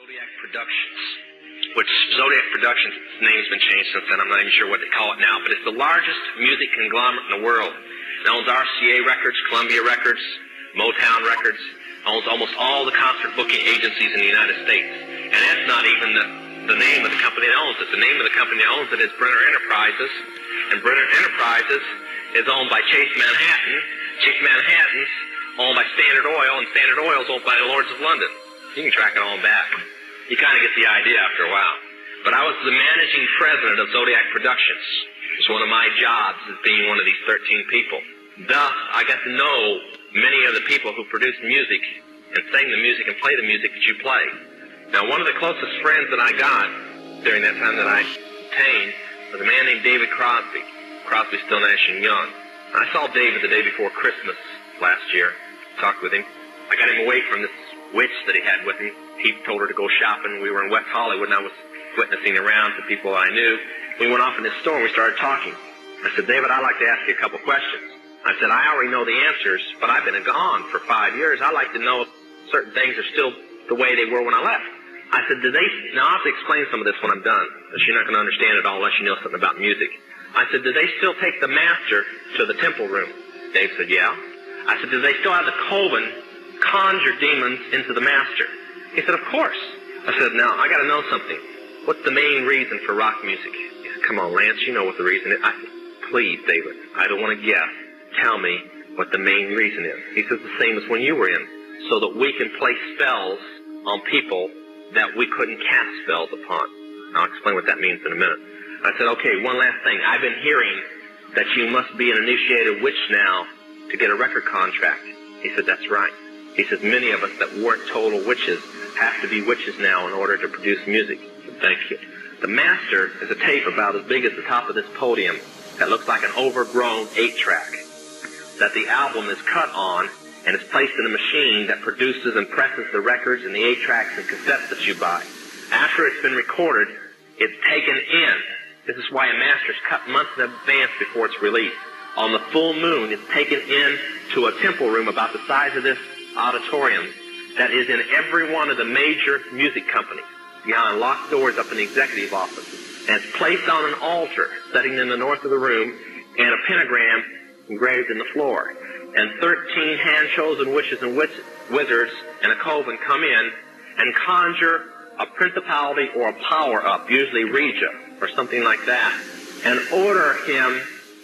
Zodiac Productions, which Zodiac Productions, its name's been changed since then. I'm not even sure what they call it now, but it's the largest music conglomerate in the world. It owns RCA Records, Columbia Records, Motown Records, owns almost all the concert booking agencies in the United States. And that's not even the name of the company that owns it. The name of the company that owns it is Brenner Enterprises, and Brenner Enterprises is owned by Chase Manhattan. Chase Manhattan's owned by Standard Oil, and Standard Oil is owned by the Lords of London. You can track it on back. You kind of get the idea after a while. But I was the managing president of Zodiac Productions. It's one of my jobs as being one of these 13 people. Thus, I got to know many of the people who produce music and sing the music and play the music that you play. Now, one of the closest friends that I got during that time that I obtained was a man named David Crosby. Crosby, Still, Nash & Young. I saw David the day before Christmas last year. Talked with him. I got him away from this witch that he had with him. He told her to go shopping. We were in West Hollywood, and I was witnessing around to people I knew. We went off in this store, and we started talking. I said, David, I'd like to ask you a couple questions. I said, I already know the answers, but I've been gone for 5 years. I'd like to know if certain things are still the way they were when I left. I said, now I'll have to explain some of this when I'm done, because you're not going to understand it all unless you know something about music. I said, do they still take the master to the temple room? Dave said, yeah. I said, do they still have the coven conjure demons into the master? He said, of course. I said, now, I got to know something. What's the main reason for rock music? He said, come on, Lance, you know what the reason is. I said, please, David, I don't want to guess. Tell me what the main reason is. He says, the same as when you were in, so that we can play spells on people that we couldn't cast spells upon. I'll explain what that means in a minute. I said, okay, one last thing. I've been hearing that you must be an initiated witch now to get a record contract. He said, that's right. He says, many of us that weren't total witches have to be witches now in order to produce music. I said, thank you. The master is a tape about as big as the top of this podium that looks like an overgrown 8-track that the album is cut on and is placed in a machine that produces and presses the records and the 8-tracks and cassettes that you buy. After it's been recorded, it's taken in. This is why a master is cut months in advance before it's released. On the full moon, it's taken in to a temple room about the size of this auditorium that is in every one of the major music companies, behind locked doors up in the executive office. And it's placed on an altar sitting in the north of the room, and a pentagram engraved in the floor. And 13 hand-chosen witches and wizards and a coven come in and conjure a principality or a power up, usually Regia or something like that, and order him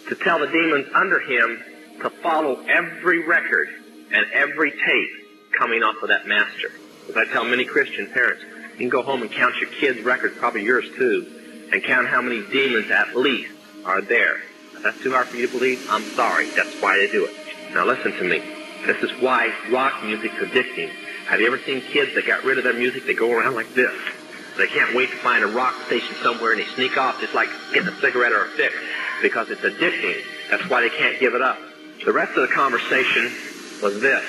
to tell the demons under him to follow every record and every tape coming off of that master. As I tell many Christian parents, you can go home and count your kids' records, probably yours too, and count how many demons at least are there. If that's too hard for you to believe, I'm sorry. That's why they do it. Now listen to me. This is why rock music's addicting. Have you ever seen kids that got rid of their music? They go around like this. They can't wait to find a rock station somewhere, and they sneak off just like getting a cigarette or a fix, because it's addicting. That's why they can't give it up. The rest of the conversation was this.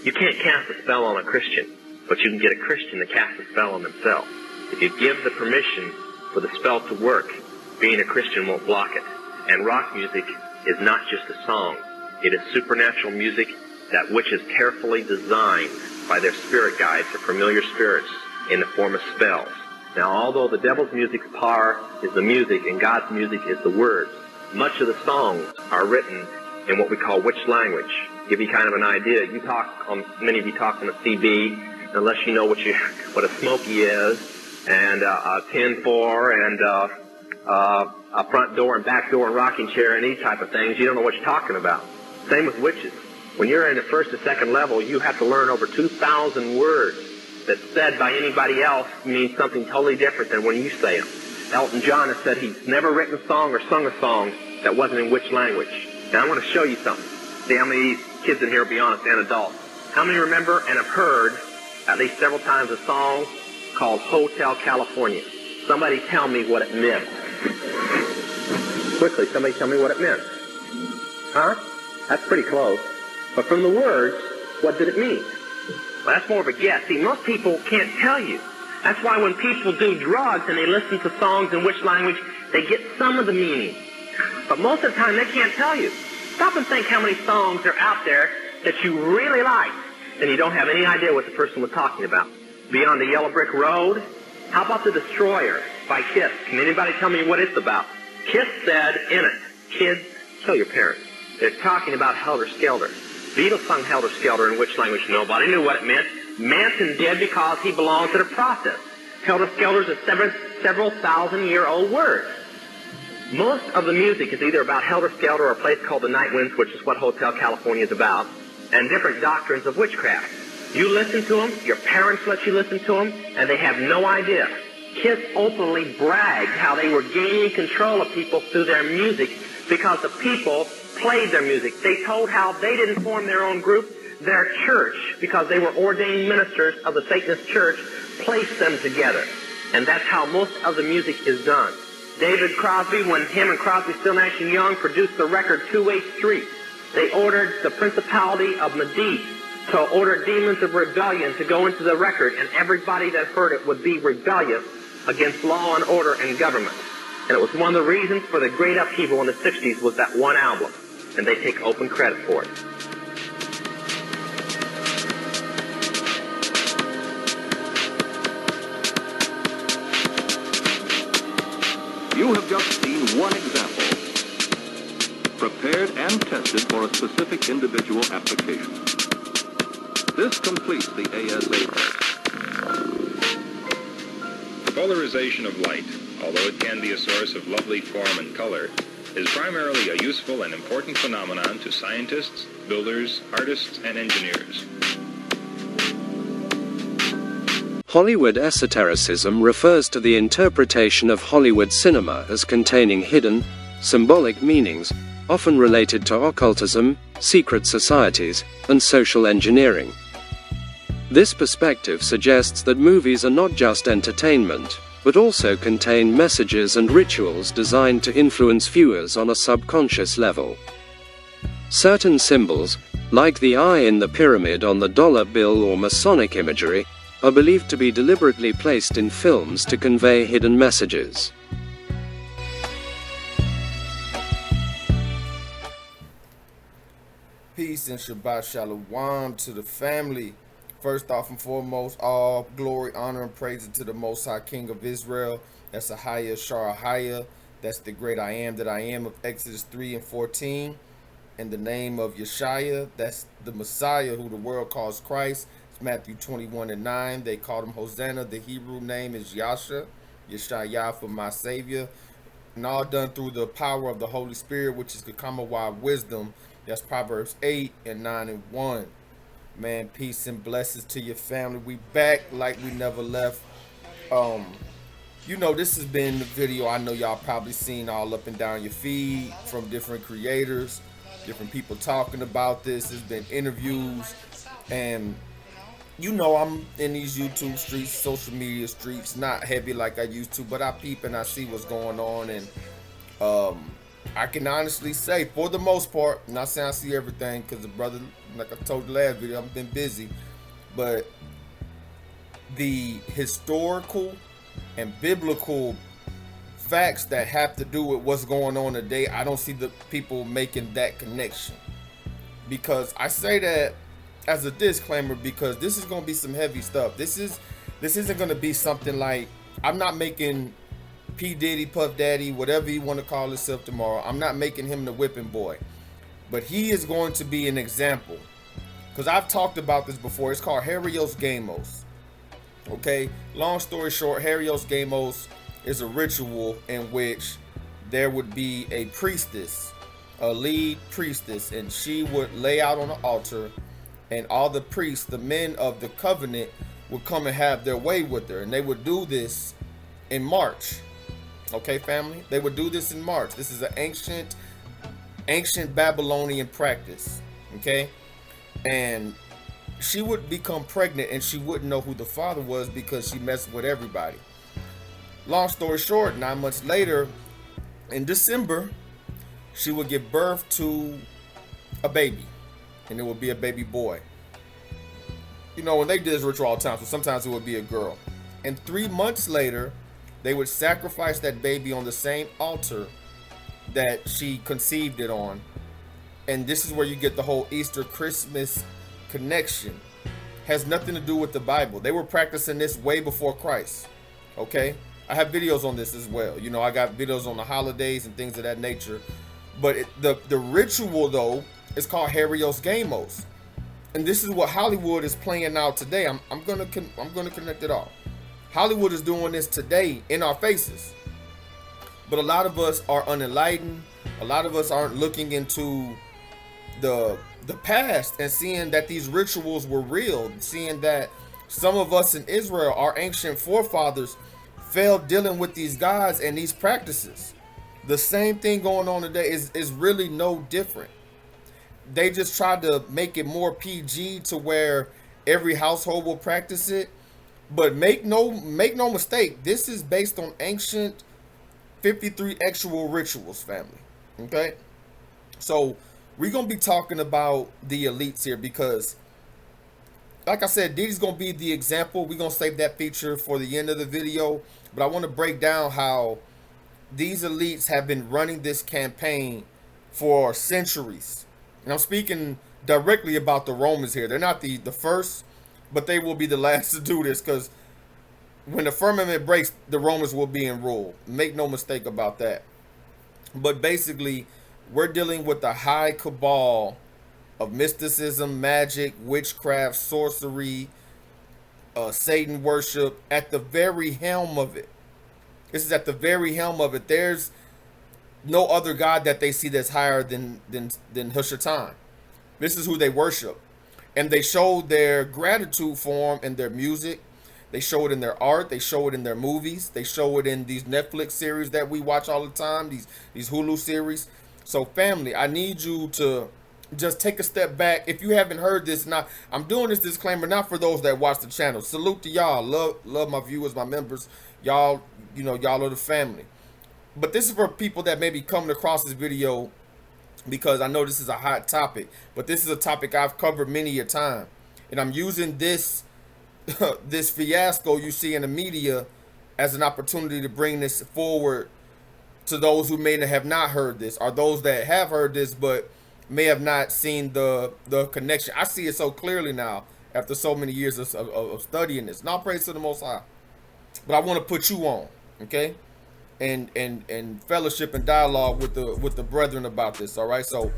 You can't cast a spell on a Christian, but you can get a Christian to cast a spell on themselves. If you give the permission for the spell to work, being a Christian won't block it. And rock music is not just a song. It is supernatural music that which is carefully designed by their spirit guides or familiar spirits in the form of spells. Now, although the devil's music's power is the music and God's music is the words, much of the songs are written in what we call witch language. Give you kind of an idea. Many of you talk on a CB, unless you know what a smoky is, and a 10-4, and a front door and back door and rocking chair and these type of things. You don't know what you're talking about. Same with witches. When you're in the first or second level, you have to learn over 2,000 words that said by anybody else means something totally different than when you say them. Elton John has said he's never written a song or sung a song that wasn't in witch language. Now I want to show you something. See how many of these kids in here will be honest and adults. How many remember and have heard at least several times a song called Hotel California? Somebody tell me what it meant. Quickly, somebody tell me what it meant. Huh? That's pretty close. But from the words, what did it mean? Well, that's more of a guess. See, most people can't tell you. That's why when people do drugs and they listen to songs in which language, they get some of the meaning. But most of the time, they can't tell you. Stop and think how many songs are out there that you really like, and you don't have any idea what the person was talking about. Beyond the Yellow Brick Road? How about The Destroyer by Kiss? Can anybody tell me what it's about? Kiss said in it, kids, kill your parents. They're talking about Helter Skelter. Beatles sung Helter Skelter in which language? Nobody knew what it meant. Manson did because he belonged to the process. Helter Skelter is a several thousand-year-old word. Most of the music is either about Helter Skelter or a place called the Night Winds, which is what Hotel California is about, and different doctrines of witchcraft. You listen to them, your parents let you listen to them, and they have no idea. Kiss openly bragged how they were gaining control of people through their music because the people played their music. They told how they didn't form their own group. Their church, because they were ordained ministers of the Satanist church, placed them together. And that's how most of the music is done. David Crosby, when him and Crosby, Still, Nash and Young produced the record 2-Way Street, they ordered the Principality of Medivh to order Demons of Rebellion to go into the record, and everybody that heard it would be rebellious against law and order and government. And it was one of the reasons for the great upheaval in the 60s was that one album, and they take open credit for it. You have just seen one example, prepared and tested for a specific individual application. This completes the ASA test. Polarization of light, although it can be a source of lovely form and color, is primarily a useful and important phenomenon to scientists, builders, artists, and engineers. Hollywood esotericism refers to the interpretation of Hollywood cinema as containing hidden, symbolic meanings, often related to occultism, secret societies, and social engineering. This perspective suggests that movies are not just entertainment, but also contain messages and rituals designed to influence viewers on a subconscious level. Certain symbols, like the eye in the pyramid on the dollar bill or Masonic imagery, are believed to be deliberately placed in films to convey hidden messages. Peace and Shabbat Shalom to the family. First off and foremost, all glory, honor, and praise to the Most High King of Israel. That's Ahaya Sharahaya. That's the great I am that I am of Exodus 3:14. In the name of Yeshua, that's the Messiah who the world calls Christ. Matthew 21:9. They called him Hosanna. The Hebrew name is Yasha, Yeshaya for my Savior. And all done through the power of the Holy Spirit, which is Kakamawah wisdom. That's Proverbs 8:9-1. Man, peace and blessings to your family. We back like we never left. You know, this has been the video I know y'all probably seen all up and down your feed from different creators, different people talking about this. There's been interviews, and you know, I'm in these YouTube streets, social media streets, not heavy like I used to, but I peep and I see what's going on. And I can honestly say, for the most part, not saying I see everything, because the brother, like I told the last video, I've been busy, but the historical and biblical facts that have to do with what's going on today, I don't see the people making that connection. Because I say that as a disclaimer, because this is going to be some heavy stuff. This isn't going to be something like, I'm not making P. Diddy, Puff Daddy, whatever you want to call himself tomorrow, I'm not making him the whipping boy. But he is going to be an example. Because I've talked about this before. It's called Hieros Gamos. Okay? Long story short, Hieros Gamos is a ritual in which there would be a priestess, a lead priestess, and she would lay out on the altar, and all the priests, the men of the covenant, would come and have their way with her. And they would do this in March. Okay, family? They would do this in March. This is an ancient Babylonian practice. Okay? And she would become pregnant and she wouldn't know who the father was because she messed with everybody. Long story short, 9 months later, in December, she would give birth to a baby. And it would be a baby boy. You know, when they did this ritual all the time, so sometimes it would be a girl. And 3 months later, they would sacrifice that baby on the same altar that she conceived it on. And this is where you get the whole Easter Christmas connection. has nothing to do with the Bible. They were practicing this way before Christ. Okay, I have videos on this as well. You know, I got videos on the holidays and things of that nature. But the ritual though is called Hieros Gamos, and this is what Hollywood is playing out today. I'm gonna connect it all. Hollywood is doing this today in our faces, but a lot of us are unenlightened. A lot of us aren't looking into the past and seeing that these rituals were real, seeing that some of us in Israel, our ancient forefathers, failed dealing with these gods and these practices. The same thing going on today is really no different. They just tried to make it more PG to where every household will practice it. But make no mistake, this is based on ancient 53 actual rituals, family. Okay? So we're going to be talking about the elites here because, like I said, Diddy's going to be the example. We're going to save that feature for the end of the video. But I want to break down how these elites have been running this campaign for centuries. And I'm speaking directly about the Romans here. They're not the first, but they will be the last to do this, because when the firmament breaks, the Romans will be in rule. Make no mistake about that. But basically, we're dealing with the high cabal of mysticism, magic, witchcraft, sorcery, Satan worship at the very helm of it. This is at the very helm of it. There's no other god that they see that's higher than Hashatan. This is who they worship. And they show their gratitude for him in their music. They show it in their art. They show it in their movies. They show it in these Netflix series that we watch all the time, these Hulu series. So family, I need you to just take a step back. If you haven't heard this, now I'm doing this disclaimer not for those that watch the channel. Salute to y'all. Love my viewers, my members. Y'all, you know, y'all are the family. But this is for people that may be coming across this video because I know this is a hot topic. But this is a topic I've covered many a time. And I'm using this this fiasco you see in the media as an opportunity to bring this forward to those who may have not heard this, or those that have heard this but may have not seen the connection. I see it so clearly now after so many years of studying this. Now praise to the Most High. But I want to put you on, okay? And fellowship and dialogue with the brethren about this, all right? So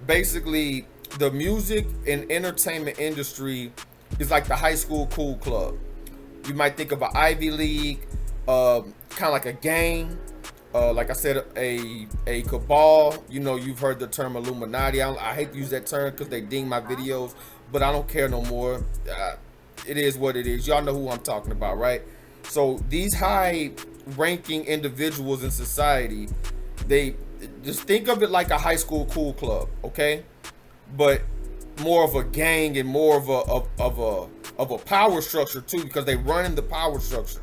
basically, the music and entertainment industry is like the high school cool club. You might think of an Ivy League, kind of like a gang. Like I said, a cabal. You know, you've heard the term Illuminati. I hate to use that term because they ding my videos, but I don't care no more. It is what it is. Y'all know who I'm talking about, right? So these high-ranking individuals in society, they just think of it like a high school cool club, okay? But more of a gang and more of a power structure too, because they run in the power structure.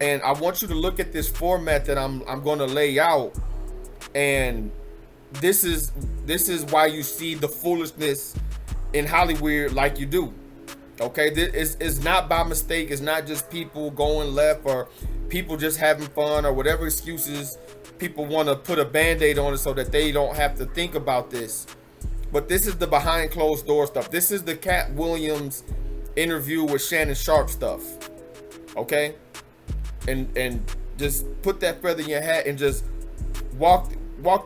And I want you to look at this format that I'm going to lay out, and this is why you see the foolishness in Hollyweird like you do. Okay, this is not by mistake. It's not just people going left or people just having fun or whatever excuses people want to put a band-aid on it so that they don't have to think about this. But this is the behind closed door stuff. This is the Cat Williams interview with Shannon Sharp stuff. Okay? And just put that feather in your hat and just walk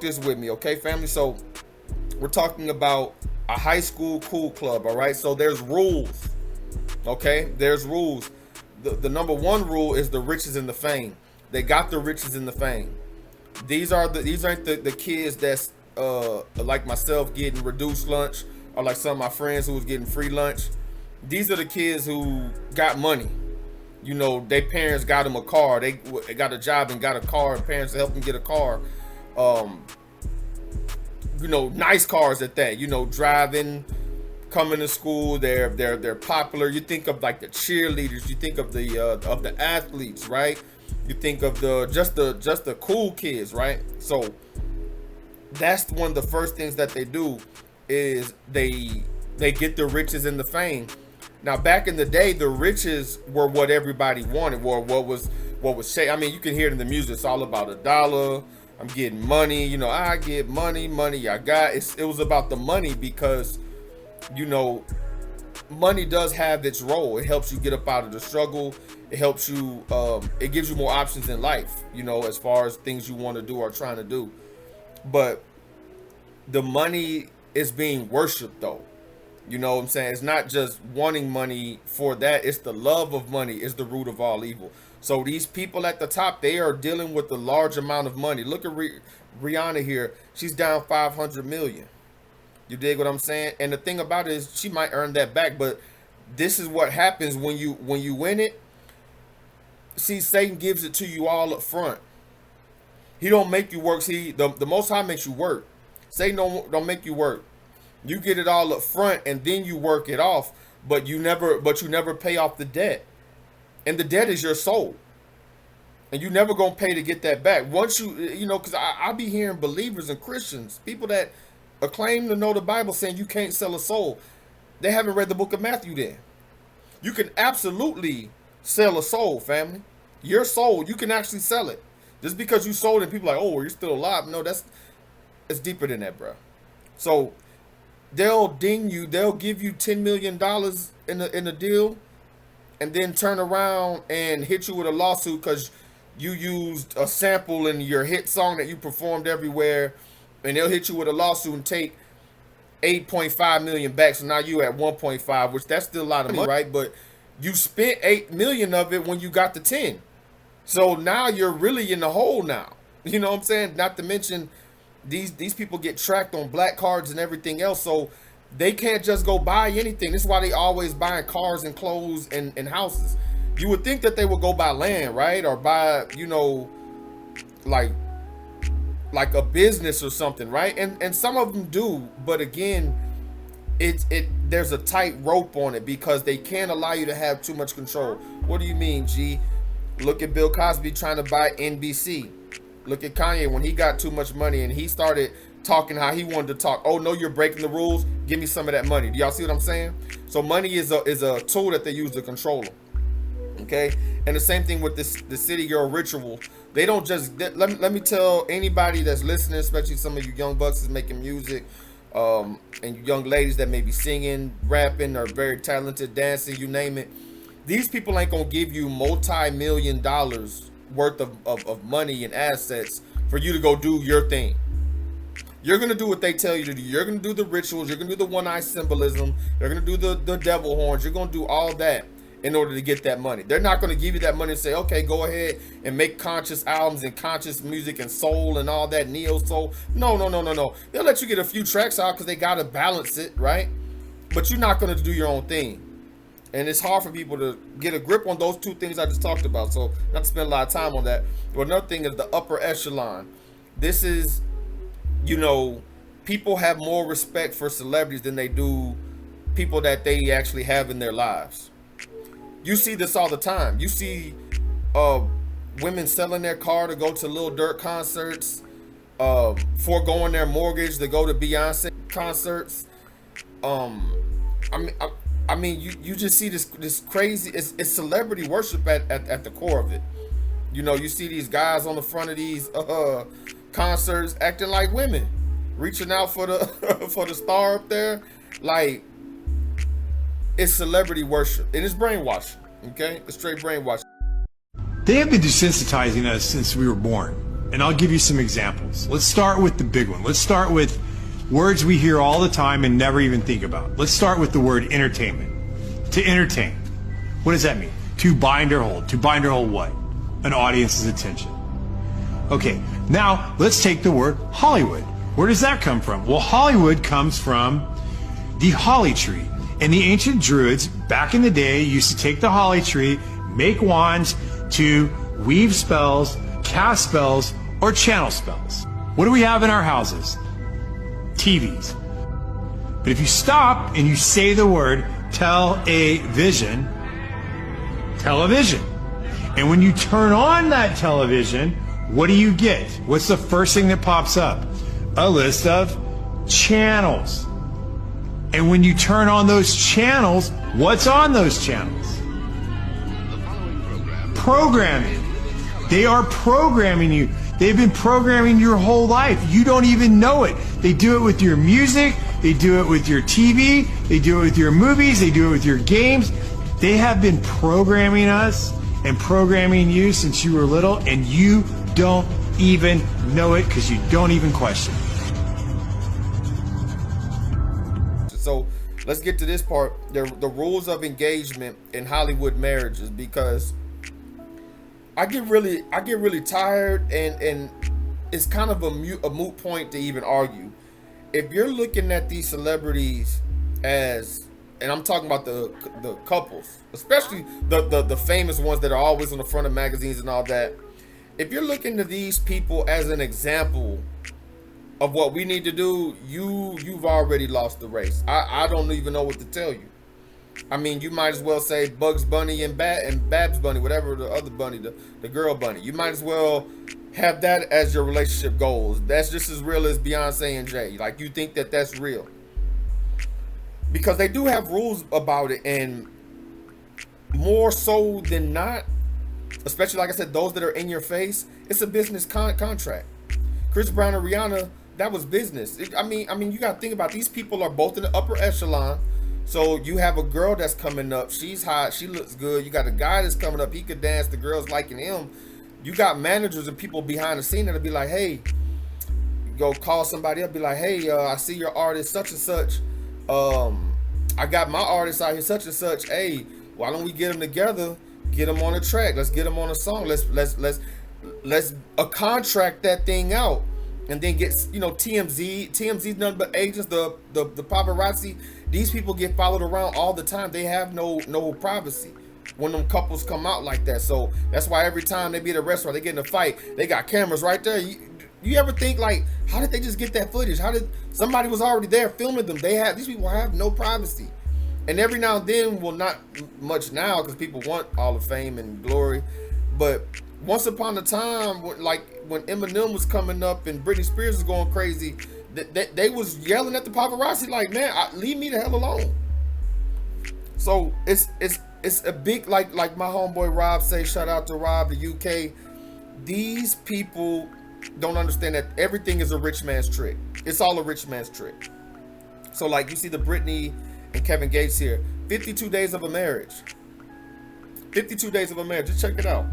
this with me, okay, family? So we're talking about a high school cool club, all right? So there's rules. Okay, there's rules. The number one rule is the riches and the fame. They got the riches and the fame. These aren't the kids that's like myself getting reduced lunch, or like some of my friends who was getting free lunch. These are the kids who got money. You know, their parents got them a car. They got a job and got a car. And parents helped them get a car. You know, nice cars at that. You know, driving, coming to school. They're popular. You think of like the cheerleaders. You think of the athletes, right? You think of just the cool kids, right? So that's one of the first things that they do is they get the riches and the fame. Now, back in the day, the riches were what everybody wanted, or what was I mean, you can hear it in the music. It's all about a dollar. I'm getting money. You know, I get money I got. It was about the money because, you know, money does have its role. It helps you get up out of the struggle. It helps you, it gives you more options in life, you know, as far as things you want to do or trying to do. But the money is being worshipped though. You know what I'm saying? It's not just wanting money for that. It's the love of money is the root of all evil. So these people at the top, they are dealing with a large amount of money. Look at Rihanna here. She's down 500 million. You dig what I'm saying? And the thing about it is she might earn that back, but this is what happens when you win it. See, Satan gives it to you all up front. He don't make you work. See, the Most High makes you work. Satan don't make you work. You get it all up front and then you work it off, but you never pay off the debt. And the debt is your soul. And you never gonna pay to get that back. Once you know, because I be hearing believers and Christians, people that claim to know the Bible, saying you can't sell a soul. They haven't read the book of Matthew then. You can absolutely sell a soul, family. Your soul, you can actually sell it. Just because you sold it, people are like, oh, you're still alive. No, it's deeper than that, bro. So they'll ding you, they'll give you $10 million in a deal, and then turn around and hit you with a lawsuit because you used a sample in your hit song that you performed everywhere, and they'll hit you with a lawsuit and take 8.5 million back. So now you at 1.5, which that's still a lot of money, right? But you spent 8 million of it when you got the 10. So now you're really in the hole now. You know what I'm saying? Not to mention these people get tracked on black cards and everything else, so they can't just go buy anything. This is why they always buying cars and clothes and houses. You would think that they would go buy land, right? Or buy, you know, like a business or something, right? And some of them do, but again, there's a tight rope on it because they can't allow you to have too much control. What do you mean, G? Look at Bill Cosby trying to buy NBC. Look at Kanye when he got too much money and he started talking how he wanted to talk. Oh no, you're breaking the rules. Give me some of that money. Do y'all see what I'm saying? So money is a tool that they use to control them. Okay, and the same thing with the City Girl ritual. They don't just let me tell anybody that's listening, especially some of you young bucks is making music, and you young ladies that may be singing, rapping, or very talented dancing, you name it. These people ain't gonna give you multi-million dollars worth of money and assets for you to go do your thing. You're gonna do what they tell you to do. You're gonna do the rituals. You're gonna do the one-eye symbolism. You're gonna do the devil horns. You're gonna do all that in order to get that money. They're not gonna give you that money and say, okay, go ahead and make conscious albums and conscious music and soul and all that, neo soul. No. They'll let you get a few tracks out because they gotta balance it, right? But you're not gonna do your own thing. And it's hard for people to get a grip on those two things I just talked about. So not to spend a lot of time on that. But another thing is the upper echelon. This is, you know, people have more respect for celebrities than they do people that they actually have in their lives. You see this all the time. You see women selling their car to go to Lil Durk concerts, foregoing their mortgage to go to Beyonce concerts. I mean, you just see this crazy. It's celebrity worship at the core of it. You know, you see these guys on the front of these concerts acting like women, reaching out for the for the star up there. Like, it's celebrity worship. It is brainwashing. Okay, it's straight brainwashing. They have been desensitizing us since we were born, and I'll give you some examples. Let's start with the big one. Let's start with words we hear all the time and never even think about. Let's start with the word entertainment. To entertain. What does that mean? To bind or hold. To bind or hold what? An audience's attention. Okay, now let's take the word Hollywood. Where does that come from? Well, Hollywood comes from the holly tree. And the ancient druids back in the day used to take the holly tree, make wands to weave spells, cast spells, or channel spells. What do we have in our houses? TVs. But if you stop and you say the word television, and when you turn on that television, what do you get? What's the first thing that pops up? A list of channels. And when you turn on those channels, what's on those channels? Programming. They are programming you. They've been programming your whole life. You don't even know it. They do it with your music, They do it with your TV. They do it with your movies. They do it with your games. They have been programming us and programming you since you were little, and you don't even know it because you don't even question. So let's get to this part, the rules of engagement in Hollywood marriages, because I get really tired, and it's kind of a moot point to even argue. If you're looking at these celebrities as, and I'm talking about the couples, especially the famous ones that are always on the front of magazines and all that. If you're looking to these people as an example of what we need to do, you've already lost the race. I don't even know what to tell you. I mean, you might as well say Bugs Bunny and Babs Bunny, whatever the other bunny, the girl bunny. You might as well have that as your relationship goals. That's just as real as Beyonce and Jay. Like, you think that that's real? Because they do have rules about it, and more so than not, especially like I said, those that are in your face, it's a business contract. Chris Brown and Rihanna, that was business. I mean, you got to think about, these people are both in the upper echelon. So you have a girl that's coming up, she's hot, she looks good. You got a guy that's coming up, he could dance, the girl's liking him. You got managers and people behind the scene that'll be like, hey, go call somebody up, be like, hey, I see your artist such and such. I got my artist out here such and such. Hey, why don't we get them together? Get them on a track. Let's get them on a song. Let's contract that thing out, and then get, you know, TMZ's nothing but agents. The paparazzi. These people get followed around all the time. They have no privacy when them couples come out like that. So that's why every time they be at a restaurant, they get in a fight, they got cameras right there. You ever think, like, how did they just get that footage? How did somebody was already there filming them? These people have no privacy. And every now and then, well, not much now because people want all the fame and glory, but once upon a time, like when Eminem was coming up and Britney Spears was going crazy, they was yelling at the paparazzi like, man, leave me the hell alone. So it's a big, like my homeboy Rob say, shout out to Rob, the UK. These people don't understand that everything is a rich man's trick. It's all a rich man's trick. So like you see the Britney and Kevin Gates here, 52 days of a marriage. 52 days of a marriage. Just check it out.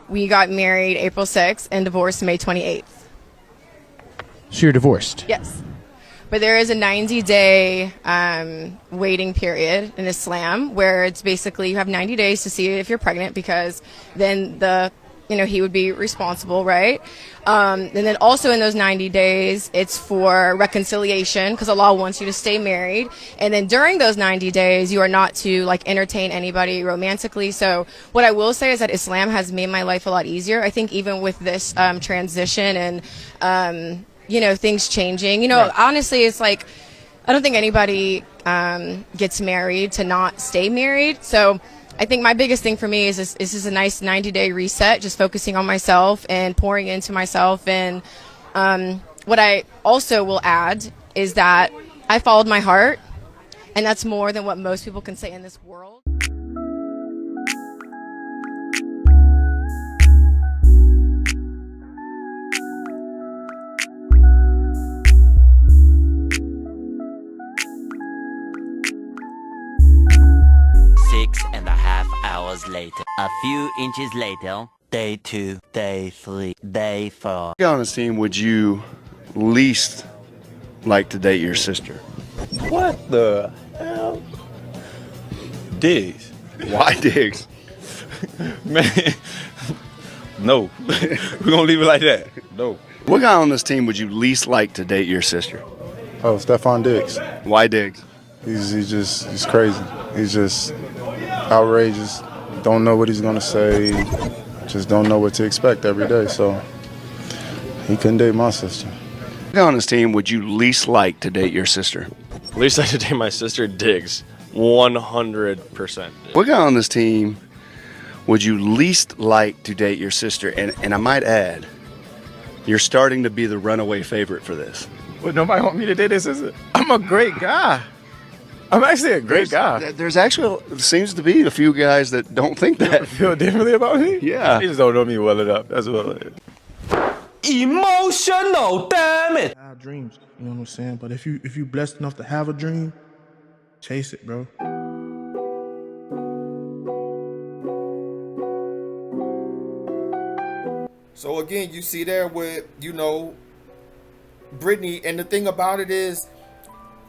We got married April 6th and divorced May 28th. So you're divorced? Yes. But there is a 90-day waiting period in Islam where it's basically you have 90 days to see if you're pregnant, because then he would be responsible, right? And then also in those 90 days, it's for reconciliation because Allah wants you to stay married. And then during those 90 days, you are not to like entertain anybody romantically. So what I will say is that Islam has made my life a lot easier. I think even with this transition and things changing, right. Honestly, it's like, I don't think anybody gets married to not stay married. So I think my biggest thing for me is this is a nice 90-day reset, just focusing on myself and pouring into myself. And what I also will add is that I followed my heart, and that's more than what most people can say in this world. Later. A few inches later, day 2, day 3, day 4. What honest team would you least like to date your sister? What the hell? Diggs. Why Diggs? Man, no. We're gonna leave it like that. No. What guy on this team would you least like to date your sister? Oh, Stephon Diggs. Why Diggs? He's crazy. He's just outrageous. Don't know what he's gonna say. Just don't know what to expect every day. So he couldn't date my sister. What guy on this team would you least like to date your sister? Least like to date my sister? Diggs. 100%. What guy on this team would you least like to date your sister? And I might add, you're starting to be the runaway favorite for this. Well, nobody want me to date this sister. I'm a great guy. I'm actually a great guy. There's actually seems to be a few guys that don't think that. Feel differently about me? Yeah. They just don't know me well enough. That's what it is. Emotional, damn it. I have dreams, you know what I'm saying? But if you blessed enough to have a dream, chase it, bro. So again, you see there with, you know, Brittany, and the thing about it is,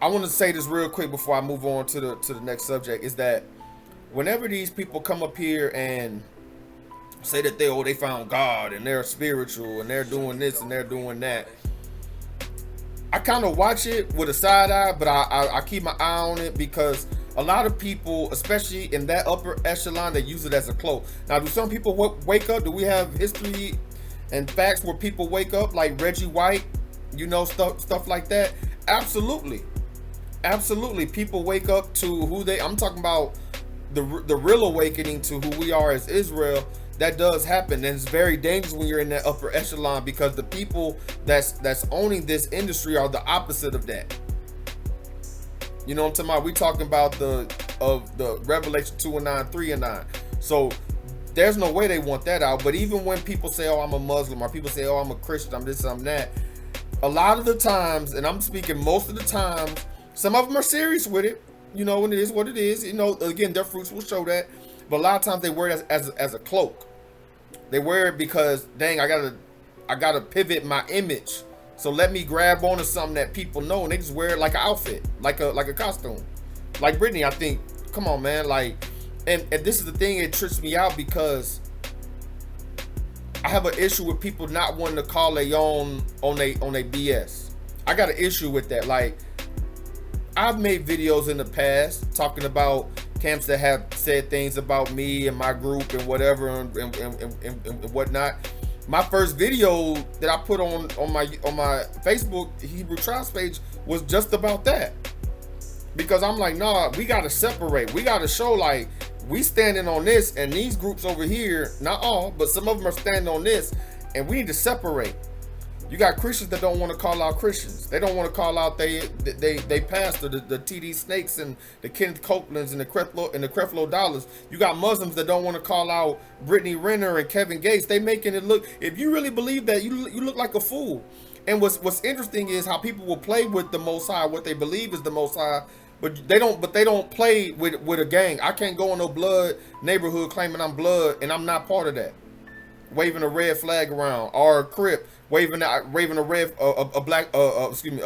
I want to say this real quick before I move on to the next subject, is that whenever these people come up here and say that they found God and they're spiritual and they're doing this and they're doing that, I kind of watch it with a side eye, but I keep my eye on it, because a lot of people, especially in that upper echelon, they use it as a cloak. Now, do some people wake up? Do we have history and facts where people wake up like Reggie White, you know, stuff like that? Absolutely. People wake up to who I'm talking about the real awakening to who we are as Israel. That does happen, and it's very dangerous when you're in that upper echelon, because the people that's owning this industry are the opposite of that. You know what I'm talking about? We talking about the Revelation 2 and 9, 3 and 9. So there's no way they want that out. But even when people say, oh, I'm a Muslim, or people say, oh, I'm a Christian, I'm this, I'm that, a lot of the times, and I'm speaking most of the time, some of them are serious with it, you know, and it is what it is. You know, again, their fruits will show that. But a lot of times they wear it as a cloak. They wear it because, dang, I gotta pivot my image. So let me grab onto something that people know, and they just wear it like an outfit, like a costume. Like Brittany, I think, come on, man, like, and this is the thing, it trips me out, because I have an issue with people not wanting to call their own on they BS. I got an issue with that. Like, I've made videos in the past talking about camps that have said things about me and my group and whatever and whatnot. My first video that I put on my Facebook Hebrew Tribes page was just about that, because I'm like, nah, we gotta separate. We gotta show, like, we standing on this, and these groups over here, not all, but some of them are standing on this, and we need to separate. You got Christians that don't want to call out Christians. They don't want to call out they pastor, the TD Snakes and the Kenneth Copelands and the Creflo Dollars. You got Muslims that don't want to call out Brittany Renner and Kevin Gates. They making it look, if you really believe that, you look like a fool. And what's interesting is how people will play with the Most High, what they believe is the Most High, but they don't play with a gang. I can't go in no blood neighborhood claiming I'm blood and I'm not part of that, waving a red flag around, or a Crip waving a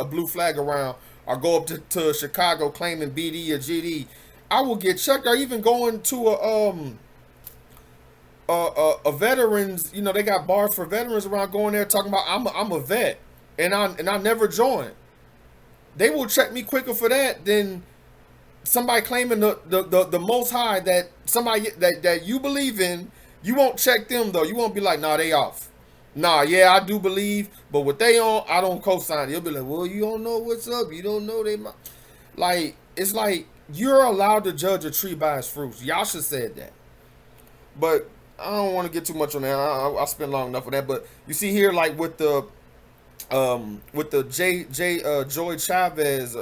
blue flag around, or go up to Chicago claiming BD or GD. I will get checked. Or even going to a veterans, you know, they got bars for veterans around, going there talking about I'm a vet and I never joined. They will check me quicker for that than somebody claiming the Most High, that somebody that you believe in. You won't check them though. You won't be like, nah, they off. Nah, yeah, I do believe, but what they on, I don't co-sign. You'll be like, well, you don't know what's up. You don't know they, like, it's like you're allowed to judge a tree by its fruits. Yasha said that, but I don't want to get too much on that. I'll spend long enough on that. But you see here, like with the Joy Chavez,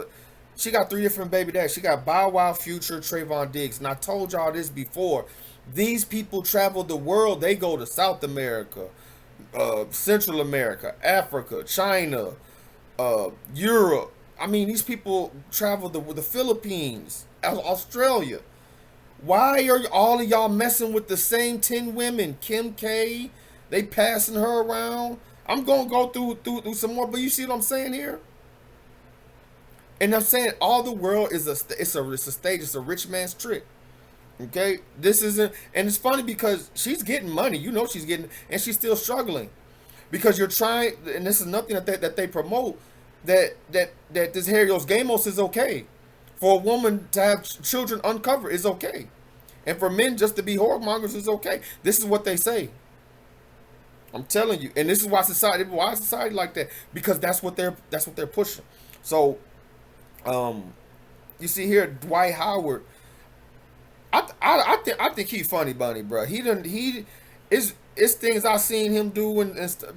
she got 3 different baby dads. She got Bow Wow, Future, Trayvon Diggs. And I told y'all this before. These people travel the world. They go to South America, Central America, Africa, China, Europe. I mean, these people travel the Philippines, Australia. Why are all of y'all messing with the same 10 women? Kim K, they passing her around. I'm gonna go through some more, but you see what I'm saying here? And I'm saying all the world is a stage. It's a rich man's trick. Okay, this isn't, and it's funny because she's getting money. You know she's getting, and she's still struggling because you're trying. And this is nothing that they promote. That this Hieros Gamos is okay. For a woman to have children uncovered is okay, and for men just to be whoremongers is okay. This is what they say. I'm telling you, and this is why society like that, because that's what they're pushing. So, you see here, Dwight Howard. I think he funny, Bunny, bro. It's things I seen him do and stuff.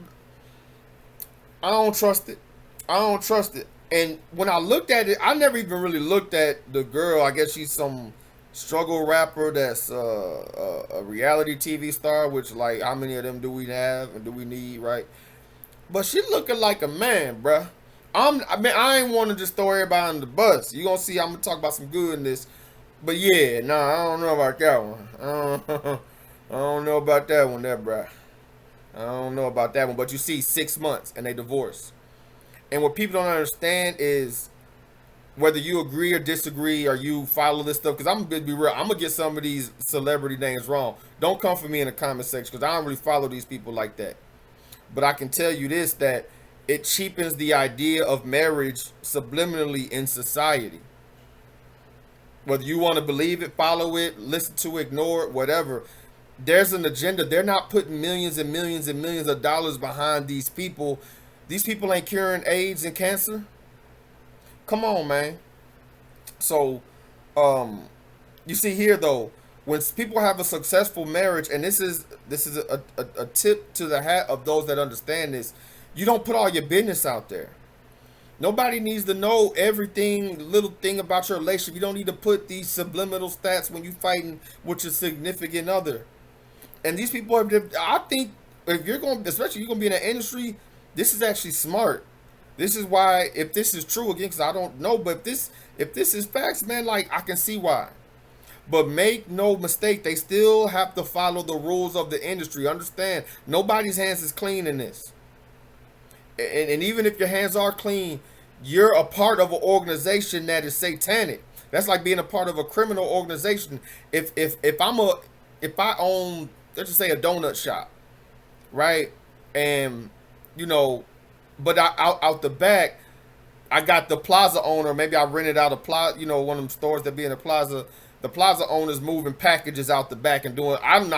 I don't trust it. And when I looked at it, I never even really looked at the girl. I guess she's some struggle rapper that's a reality TV star, which, like, how many of them do we have and do we need, right? But she looking like a man, bruh. I ain't want to just throw everybody on the bus. You gonna see I'm gonna talk about some goodness. But yeah, nah, I don't know about that one. I don't know about that one there, bruh. I don't know about that one. But you see 6 months and they divorced. And what people don't understand is whether you agree or disagree or you follow this stuff, because I'm going to be real, I'm going to get some of these celebrity names wrong. Don't come for me in the comment section because I don't really follow these people like that. But I can tell you this, that it cheapens the idea of marriage subliminally in society. Whether you want to believe it, follow it, listen to it, ignore it, whatever. There's an agenda. They're not putting millions and millions and millions of dollars behind these people. These people ain't curing AIDS and cancer. Come on, man. So, you see here though, when people have a successful marriage, and this is a tip to the hat of those that understand this, you don't put all your business out there. Nobody needs to know everything, little thing about your relationship. You don't need to put these subliminal stats when you fighting with your significant other. And these people, I think, if you're going, especially you're going to be in the industry, this is actually smart. This is why, if this is true, again, because I don't know, but if this is facts, man, like, I can see why. But make no mistake, they still have to follow the rules of the industry. Understand, nobody's hands is clean in this. And even if your hands are clean, you're a part of an organization that is satanic. That's like being a part of a criminal organization. If I own, let's just say, a donut shop, right? And you know, but out the back, I got the plaza owner. Maybe I rented out a plaza, you know, one of them stores that be in the plaza. The plaza owner's moving packages out the back and doing.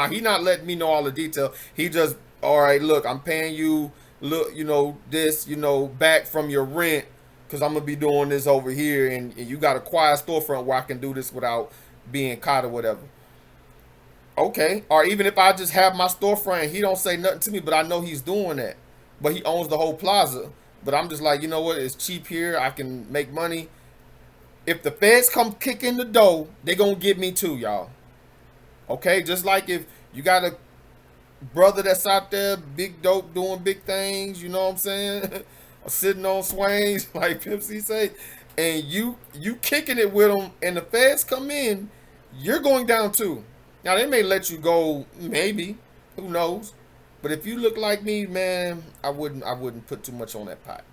He not letting me know all the detail. He just, all right, look, I'm paying you, look, you know, this, you know, back from your rent, because I'm gonna be doing this over here, and you got a quiet storefront where I can do this without being caught or whatever. Okay, or even if I just have my storefront and he don't say nothing to me, but I know he's doing that. But he owns the whole plaza. But I'm just like, you know what? It's cheap here. I can make money. If the feds come kick in the door, they gonna get me too, y'all. Okay? Just like if you got a brother that's out there, big dope, doing big things, you know what I'm saying? Sitting on swings, like Pimp C say, and you kicking it with them, and the feds come in, you're going down too. Now, they may let you go, maybe. Who knows? But if you look like me, man, I wouldn't put too much on that pot.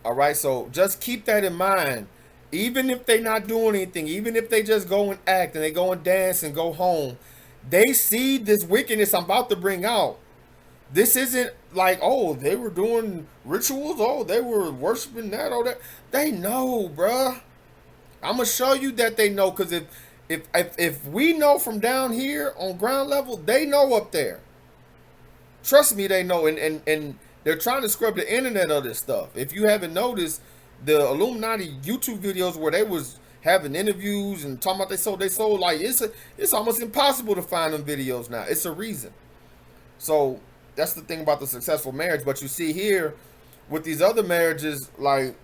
All right, so just keep that in mind. Even if they not doing anything, even if they just go and act and they go and dance and go home, they see this wickedness I'm about to bring out. This isn't like, oh, they were doing rituals, oh, they were worshiping that, or that. They know, bruh. I'm gonna show you that they know, because if we know from down here on ground level, they know up there. Trust me, they know, and they're trying to scrub the internet of this stuff. If you haven't noticed, the Illuminati YouTube videos where they was having interviews and talking about they sold, like, it's almost impossible to find them videos now. It's a reason. So that's the thing about the successful marriage. But you see here with these other marriages, like,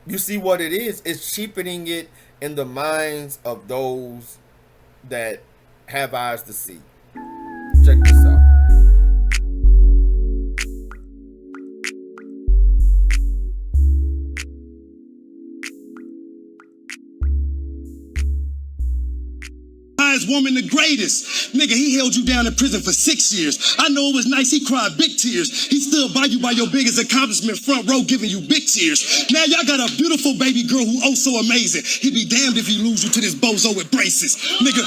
you see what it is. It's cheapening it in the minds of those that have eyes to see. Check this out. Woman, the greatest. Nigga, he held you down in prison for 6 years. I know it was nice. He cried big tears. He stood by you by your biggest accomplishment, front row, giving you big tears. Now y'all got a beautiful baby girl who oh so amazing. He'd be damned if he lose you to this bozo with braces. Nigga,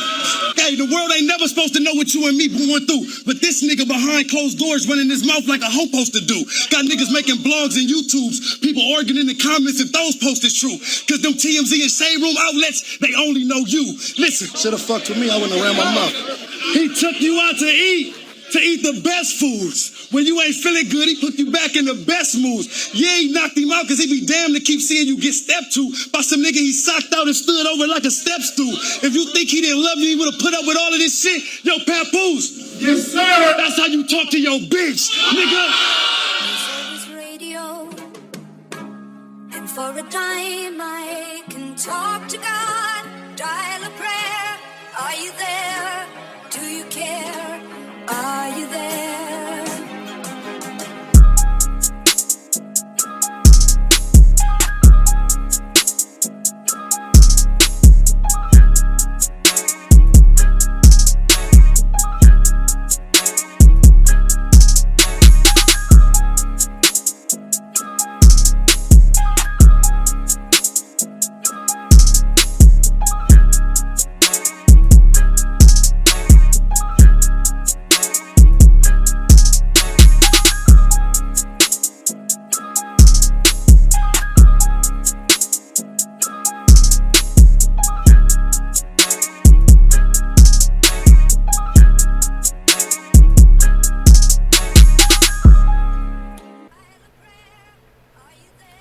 hey, the world ain't never supposed to know what you and me going through. But this nigga behind closed doors running his mouth like a hoe supposed to do. Got niggas making blogs and YouTubes. People arguing in the comments if those posts is true. Cause them TMZ and Shade Room outlets, they only know you. Listen, should have fucked with me, I wouldn't have ran my mouth. He took you out to eat. to eat the best foods. When you ain't feeling good, he put you back in the best moods. Yeah, he knocked him out because he be damned to keep seeing you get stepped to by some nigga he socked out and stood over like a step stool. If you think he didn't love you, he would have put up with all of this shit. Yo, Papoose. Yes, sir. That's how you talk to your bitch, nigga. Radio. And for a time I can talk to God, dial a prayer. Are you there? Do you care? Are you there?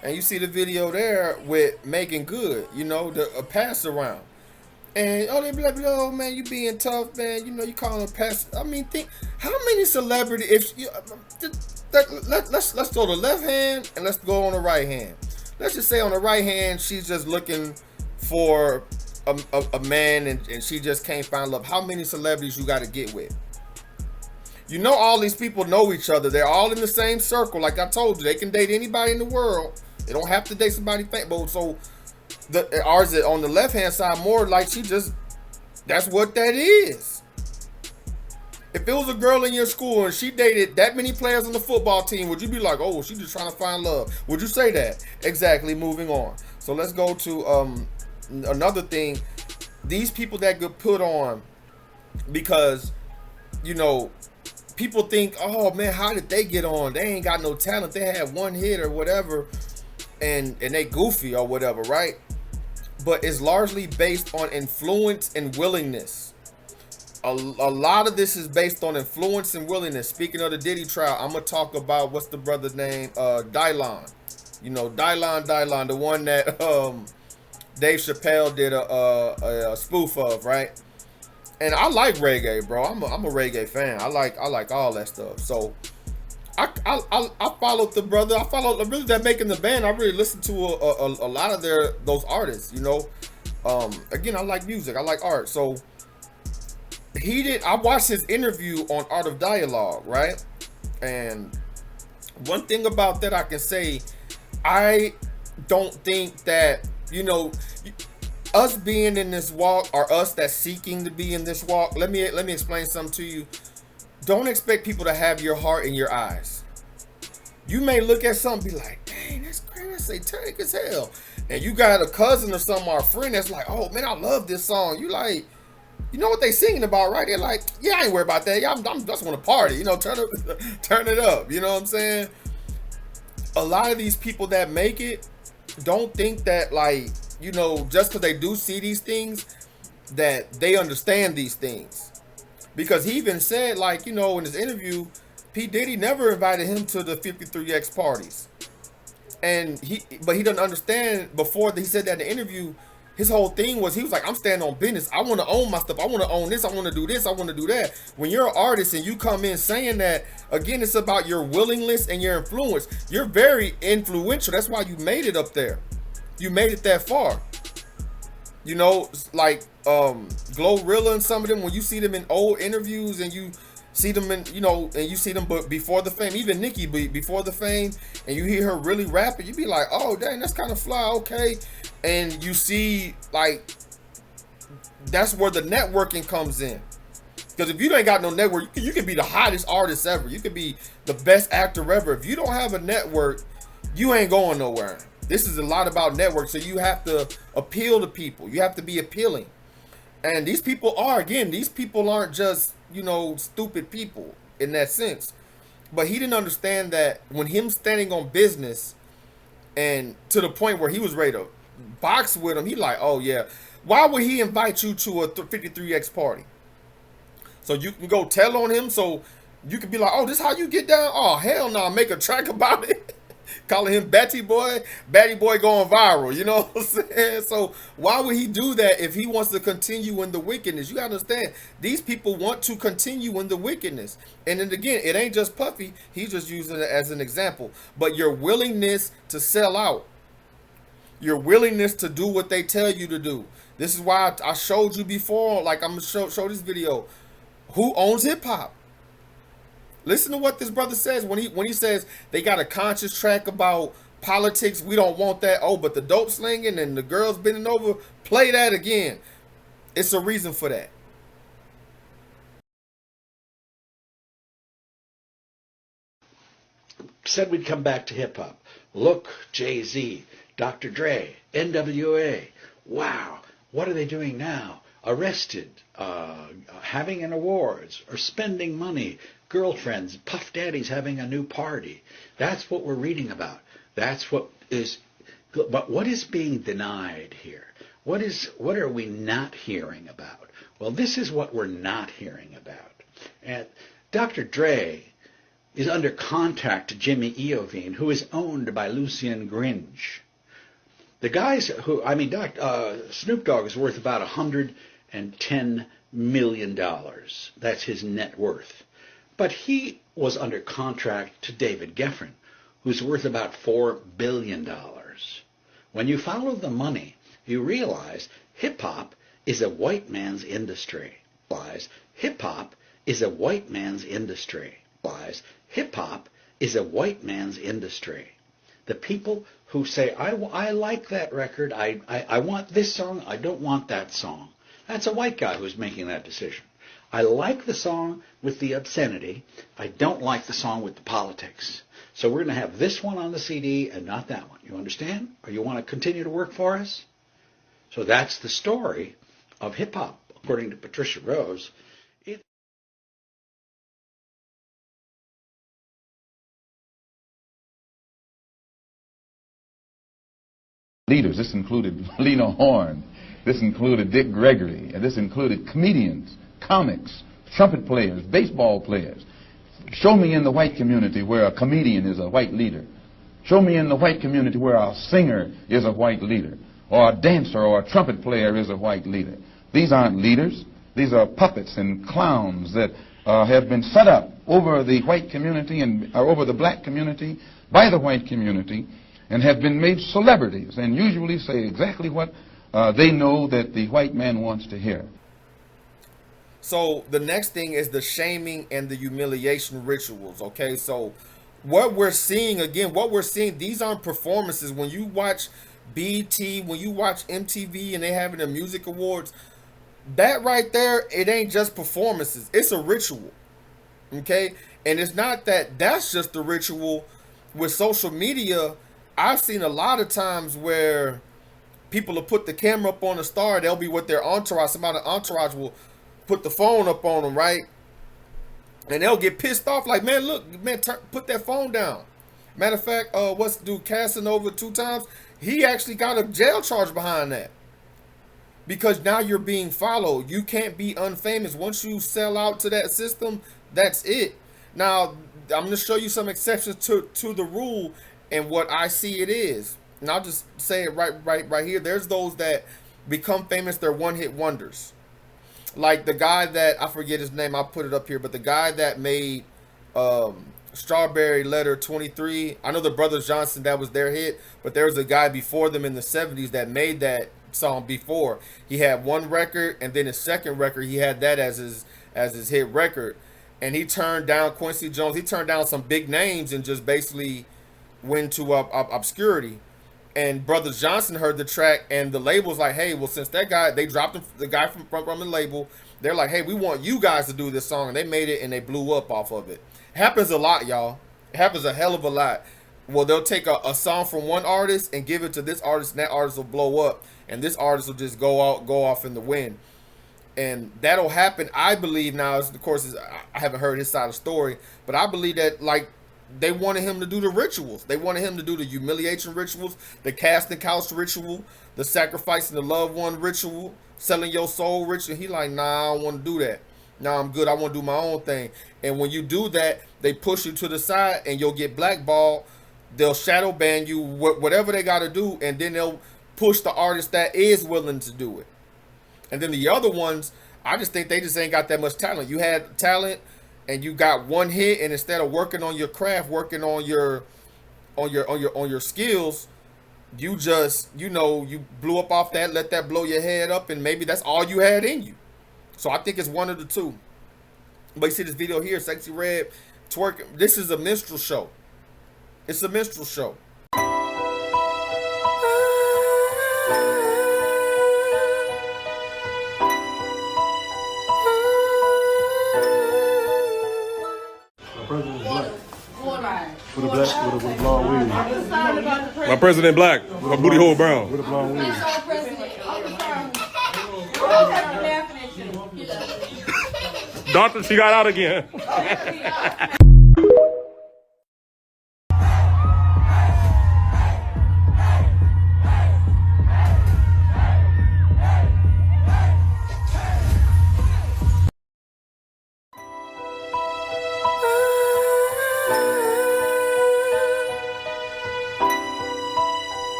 And you see the video there with Megan Good, you know, a pass around. And oh, they be like, oh man, you being tough, man. You know, you calling a pass. I mean, think how many celebrity? If you, let's go to the left hand and let's go on the right hand. Let's just say on the right hand, she's just looking for a man and she just can't find love. How many celebrities you got to get with? You know, all these people know each other. They're all in the same circle. Like I told you, they can date anybody in the world. They don't have to date somebody famous. So ours is on the left hand side more like she just, that's what that is. If it was a girl in your school and she dated that many players on the football team, would you be like, oh, she's just trying to find love? Would you say that? Exactly. Moving on. So let's go to another thing. These people that get put on because, you know, people think, oh man, how did they get on? They ain't got no talent. They had one hit or whatever, and they goofy or whatever, right? But it's largely based on influence and willingness. A lot of this is based on influence and willingness. Speaking of the Diddy trial, I'm gonna talk about what's the brother's name, Dylon. You know, Dylon, the one that Dave Chappelle did a spoof of, right? And I like reggae, bro. I'm a reggae fan. I like all that stuff. So I followed the brother. I followed really that making the band. I really listened to a lot of those artists. You know, again, I like music. I like art. So I watched his interview on Art of Dialogue, right? And one thing about that I can say, I don't think that, you know, us being in this walk or us that's seeking to be in this walk, let me explain something to you. Don't expect people to have your heart in your eyes. You may look at something and be like, dang, that's crazy, that's satanic as hell. And you got a cousin or something or a friend that's like, oh man, I love this song. You like, you know what they singing about, right? They're like, yeah, I ain't worried about that. I just want to party, you know, turn it up. You know what I'm saying? A lot of these people that make it don't think that, like, you know, just because they do see these things, that they understand these things. Because he even said, like, you know, in his interview, P. Diddy never invited him to the 53X parties. But he doesn't understand, before he said that in the interview, his whole thing was, he was like, I'm standing on business. I want to own my stuff. I want to own this. I want to do this. I want to do that. When you're an artist and you come in saying that, again, it's about your willingness and your influence. You're very influential. That's why you made it up there. You made it that far. You know, like Glorilla and some of them, when you see them in old interviews and you see them in, you know, and you see them before the fame, even Nicki before the fame, and you hear her really rapping, you be like, oh dang, that's kind of fly, okay. And you see, like, that's where the networking comes in. Because if you ain't got no network, you can be the hottest artist ever. You can be the best actor ever. If you don't have a network, you ain't going nowhere. This is a lot about network, so you have to appeal to people. You have to be appealing. And these people aren't just, you know, stupid people in that sense. But he didn't understand that when him standing on business, and to the point where he was ready to box with him, he like, oh yeah, why would he invite you to a 53X party? So you can go tell on him. So You could be like, oh, this how you get down? Oh, hell no, make a track about it. Calling him Batty Boy going viral, you know what I'm saying? So why would he do that if he wants to continue in the wickedness? You gotta understand, these people want to continue in the wickedness. And then again, it ain't just Puffy, he's just using it as an example. But your willingness to sell out, your willingness to do what they tell you to do. This is why I showed you before, like I'm gonna show this video. Who owns hip hop? Listen to what this brother says when he says they got a conscious track about politics. We don't want that. Oh, but the dope slinging and the girls bending over, play that again. It's a reason for that. Said we'd come back to hip hop. Look, Jay-Z, Dr. Dre, NWA. Wow, what are they doing now? Arrested, having an awards, or spending money, girlfriends, Puff Daddy's having a new party. That's what we're reading about. That's what is, but what is being denied here? What are we not hearing about? Well, this is what we're not hearing about. And Dr. Dre is under contract to Jimmy Iovine, who is owned by Lucien Gringe. The guys who, Snoop Dogg is worth about $110 million. That's his net worth. But he was under contract to David Geffen, who's worth about $4 billion. When you follow the money, you realize hip-hop is a white man's industry. Hip-hop is a white man's industry. Hip-hop is a white man's industry. The people who say, I like that record, I want this song, I don't want that song. That's a white guy who's making that decision. I like the song with the obscenity, I don't like the song with the politics. So we're going to have this one on the CD and not that one. You understand? Or you want to continue to work for us? So that's the story of hip-hop, according to Patricia Rose. Leaders. This included Lena Horne. This included Dick Gregory. And this included comedians, comics, trumpet players, baseball players. Show me in the white community where a comedian is a white leader. Show me in the white community where a singer is a white leader, or a dancer or a trumpet player is a white leader. These aren't leaders. These are puppets and clowns that have been set up over the white community and over the black community by the white community, and have been made celebrities, and usually say exactly what they know that the white man wants to hear. So the next thing is the shaming and the humiliation rituals, okay? So what we're seeing, these aren't performances. When you watch BT, when you watch MTV and they having the music awards, that right there, it ain't just performances. It's a ritual, okay? And it's not that that's just the ritual. With social media, I've seen a lot of times where people will put the camera up on a star. They'll be with their entourage. Somebody entourage will put the phone up on them, right? And they'll get pissed off like, man, look, man, put that phone down. Matter of fact, what's the dude, Casanova 2 times? He actually got a jail charge behind that. Because now you're being followed. You can't be unfamous. Once you sell out to that system, that's it. Now, I'm going to show you some exceptions to the rule and what I see it is. And I'll just say it right here. There's those that become famous, they're one-hit wonders. Like the guy that, I forget his name, I'll put it up here, but the guy that made Strawberry Letter 23, I know the Brothers Johnson, that was their hit, but there was a guy before them in the 70s that made that song before. He had one record, and then his second record, he had that as his hit record. And he turned down Quincy Jones. He turned down some big names and just basically went to obscurity. And Brothers Johnson heard the track, and the label's like, hey, well, since that guy, they dropped him, the guy from the label, they're like, hey, we want you guys to do this song. And they made it, and they blew up off of it. Happens a lot, y'all. It happens a hell of a lot. Well, they'll take a song from one artist and give it to this artist, and that artist will blow up. And this artist will just go off in the wind. And that'll happen, I believe now, of course, I haven't heard his side of the story, but I believe that, like, they wanted him to do the rituals. They wanted him to do the humiliation rituals, the casting couch ritual, the sacrificing the loved one ritual, selling your soul ritual. He like, nah, I don't want to do that. Nah, I'm good. I want to do my own thing. And when you do that, they push you to the side and you'll get blackballed. They'll shadow ban you, whatever they got to do, and then they'll push the artist that is willing to do it. And then the other ones, I just think they just ain't got that much talent. You had talent and you got one hit, and instead of working on your craft, working on your skills, you just, you know, you blew up off that, let that blow your head up, and maybe that's all you had in you. So I think it's one of the two. But you see this video here, Sexy Red twerking. This is a minstrel show. It's a minstrel show. With a blonde weave. My president black. My booty hole brown. With a blonde weave. Doctor, she got out again.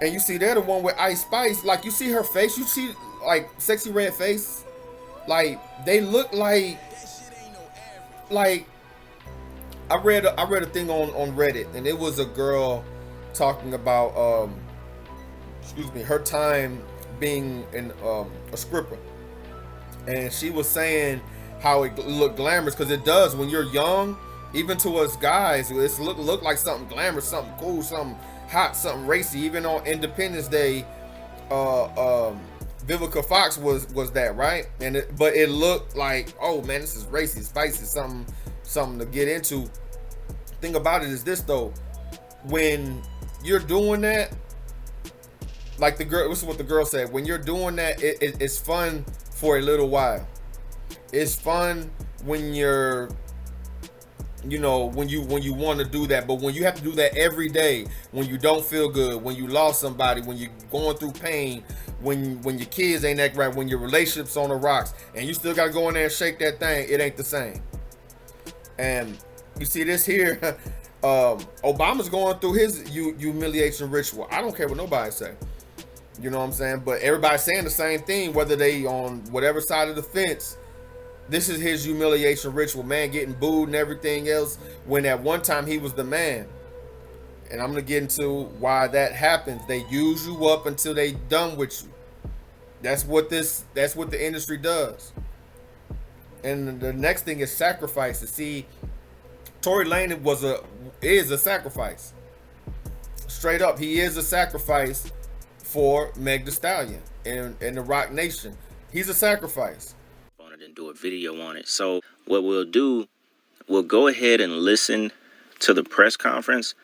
And you see, they're the one with Ice Spice. Like, you see her face. You see, like, Sexy Red face. Like, they look like I read a thing on Reddit, and it was a girl talking about her time being a stripper, and she was saying how it looked glamorous, because it does when you're young. Even to us guys, it's look like something glamorous, something cool, something hot, something racy. Even on Independence Day, Vivica Fox was that, right? But it looked like, oh man, this is racy, spicy, something to get into. Thing about it is this though, when you're doing that, like the girl, this is what the girl said, when you're doing that, it's fun for a little while. It's fun when you're, you know, when you want to do that. But when you have to do that every day, when you don't feel good, when you lost somebody, when you're going through pain, when your kids ain't acting right, when your relationship's on the rocks, and you still got to go in there and shake that thing, it ain't the same. And you see this here, Obama's going through his humiliation ritual. I don't care what nobody say. You know what I'm saying? But everybody's saying the same thing, whether they on whatever side of the fence. This is his humiliation ritual, man, getting booed and everything else, when at one time he was the man. And I'm gonna get into why that happens. They use you up until they done with you. That's what the industry does. And the next thing is sacrifice. To see, Tory Lanez is a sacrifice. Straight up, he is a sacrifice for Meg Thee Stallion and the Rock Nation. He's a sacrifice. And do a video on it. So what we'll do, we'll go ahead and listen to the press conference.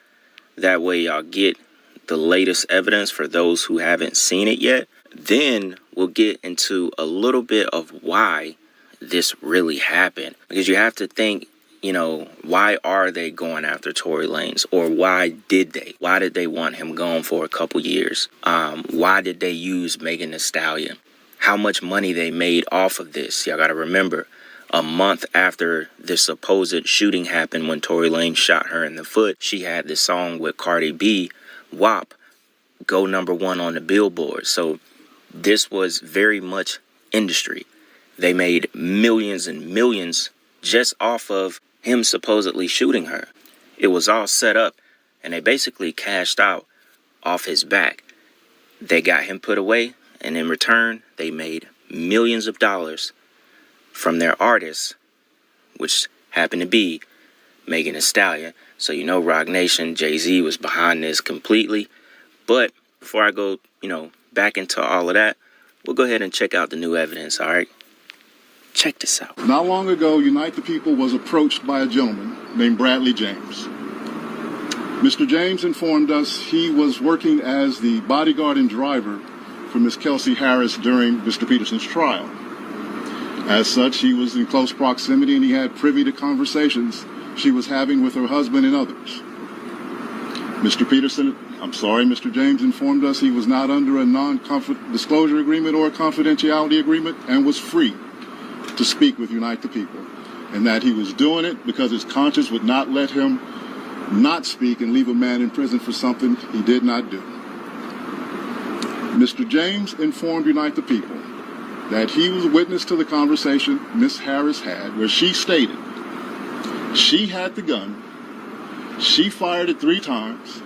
That way y'all get the latest evidence for those who haven't seen it yet. Then we'll get into a little bit of why this really happened. Because you have to think, you know, why are they going after Tory Lanez? Or why did they? Why did they want him gone for a couple years? Why did they use Megan Thee Stallion? How much money they made off of this. Y'all got to remember, a month after the supposed shooting happened when Tory Lanez shot her in the foot, she had this song with Cardi B, WAP, go #1 on the Billboard. So this was very much industry. They made millions and millions just off of him supposedly shooting her. It was all set up, and they basically cashed out off his back. They got him put away, and in return, they made millions of dollars from their artists, which happened to be Megan Thee Stallion. So you know, Rock Nation, Jay-Z was behind this completely. But before I go, you know, back into all of that, we'll go ahead and check out the new evidence, all right? Check this out. Not long ago, Unite the People was approached by a gentleman named Bradley James. Mr. James informed us he was working as the bodyguard and driver for Miss Kelsey Harris during Mr. Peterson's trial. As such, he was in close proximity and he had privy to conversations she was having with her husband and others. Mr. James informed us he was not under a non-disclosure agreement or a confidentiality agreement and was free to speak with Unite the People, and that he was doing it because his conscience would not let him not speak and leave a man in prison for something he did not do. Mr. James informed Unite the People that he was a witness to the conversation Ms. Harris had, where she stated she had the gun, she fired it 3 times,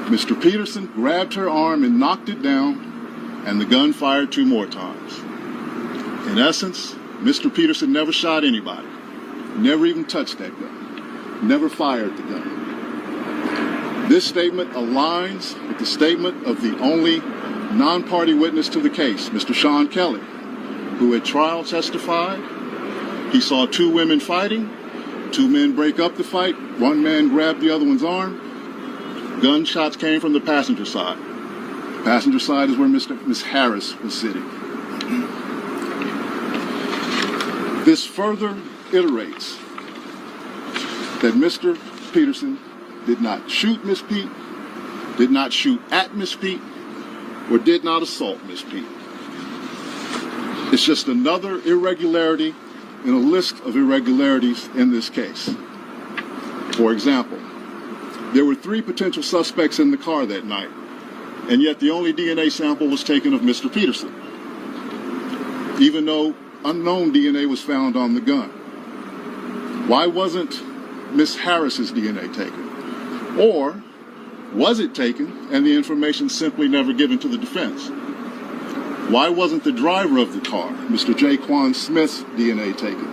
Mr. Peterson grabbed her arm and knocked it down, and the gun fired 2 more times. In essence, Mr. Peterson never shot anybody, never even touched that gun, never fired the gun. This statement aligns with the statement of the only non-party witness to the case, Mr. Sean Kelly, who at trial testified he saw 2 women fighting, 2 men break up the fight, 1 man grabbed the other one's arm. Gunshots came from the passenger side. The passenger side is where Miss Harris was sitting. This further iterates that Mr. Peterson did not shoot Miss Pete, did not shoot at Miss Pete, or did not assault Miss Pete. It's just another irregularity in a list of irregularities in this case. For example, there were 3 potential suspects in the car that night, and yet the only DNA sample was taken of Mr. Peterson, even though unknown DNA was found on the gun. Why wasn't Miss Harris's DNA taken? Or was it taken and the information simply never given to the defense? Why wasn't the driver of the car, Mr. Jaquan Smith's DNA taken?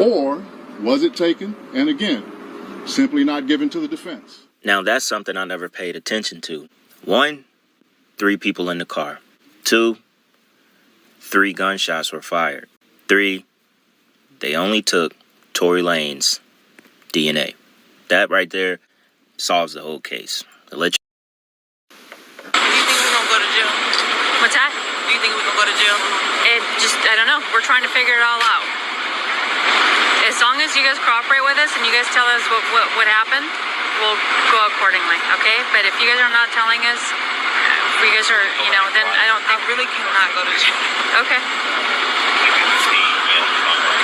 Or was it taken and again, simply not given to the defense? Now that's something I never paid attention to. 1, 3 people in the car. 2, 3 gunshots were fired. 3, they only took Tory Lane's DNA. That right there solves the whole case. I'll let you. Do you think we're gonna go to jail? What's that? Do you think we're gonna go to jail? I don't know. We're trying to figure it all out. As long as you guys cooperate with us and you guys tell us what happened, we'll go accordingly, okay? But if you guys are not telling us, if you guys are, then I don't think... I really cannot go to jail. Okay.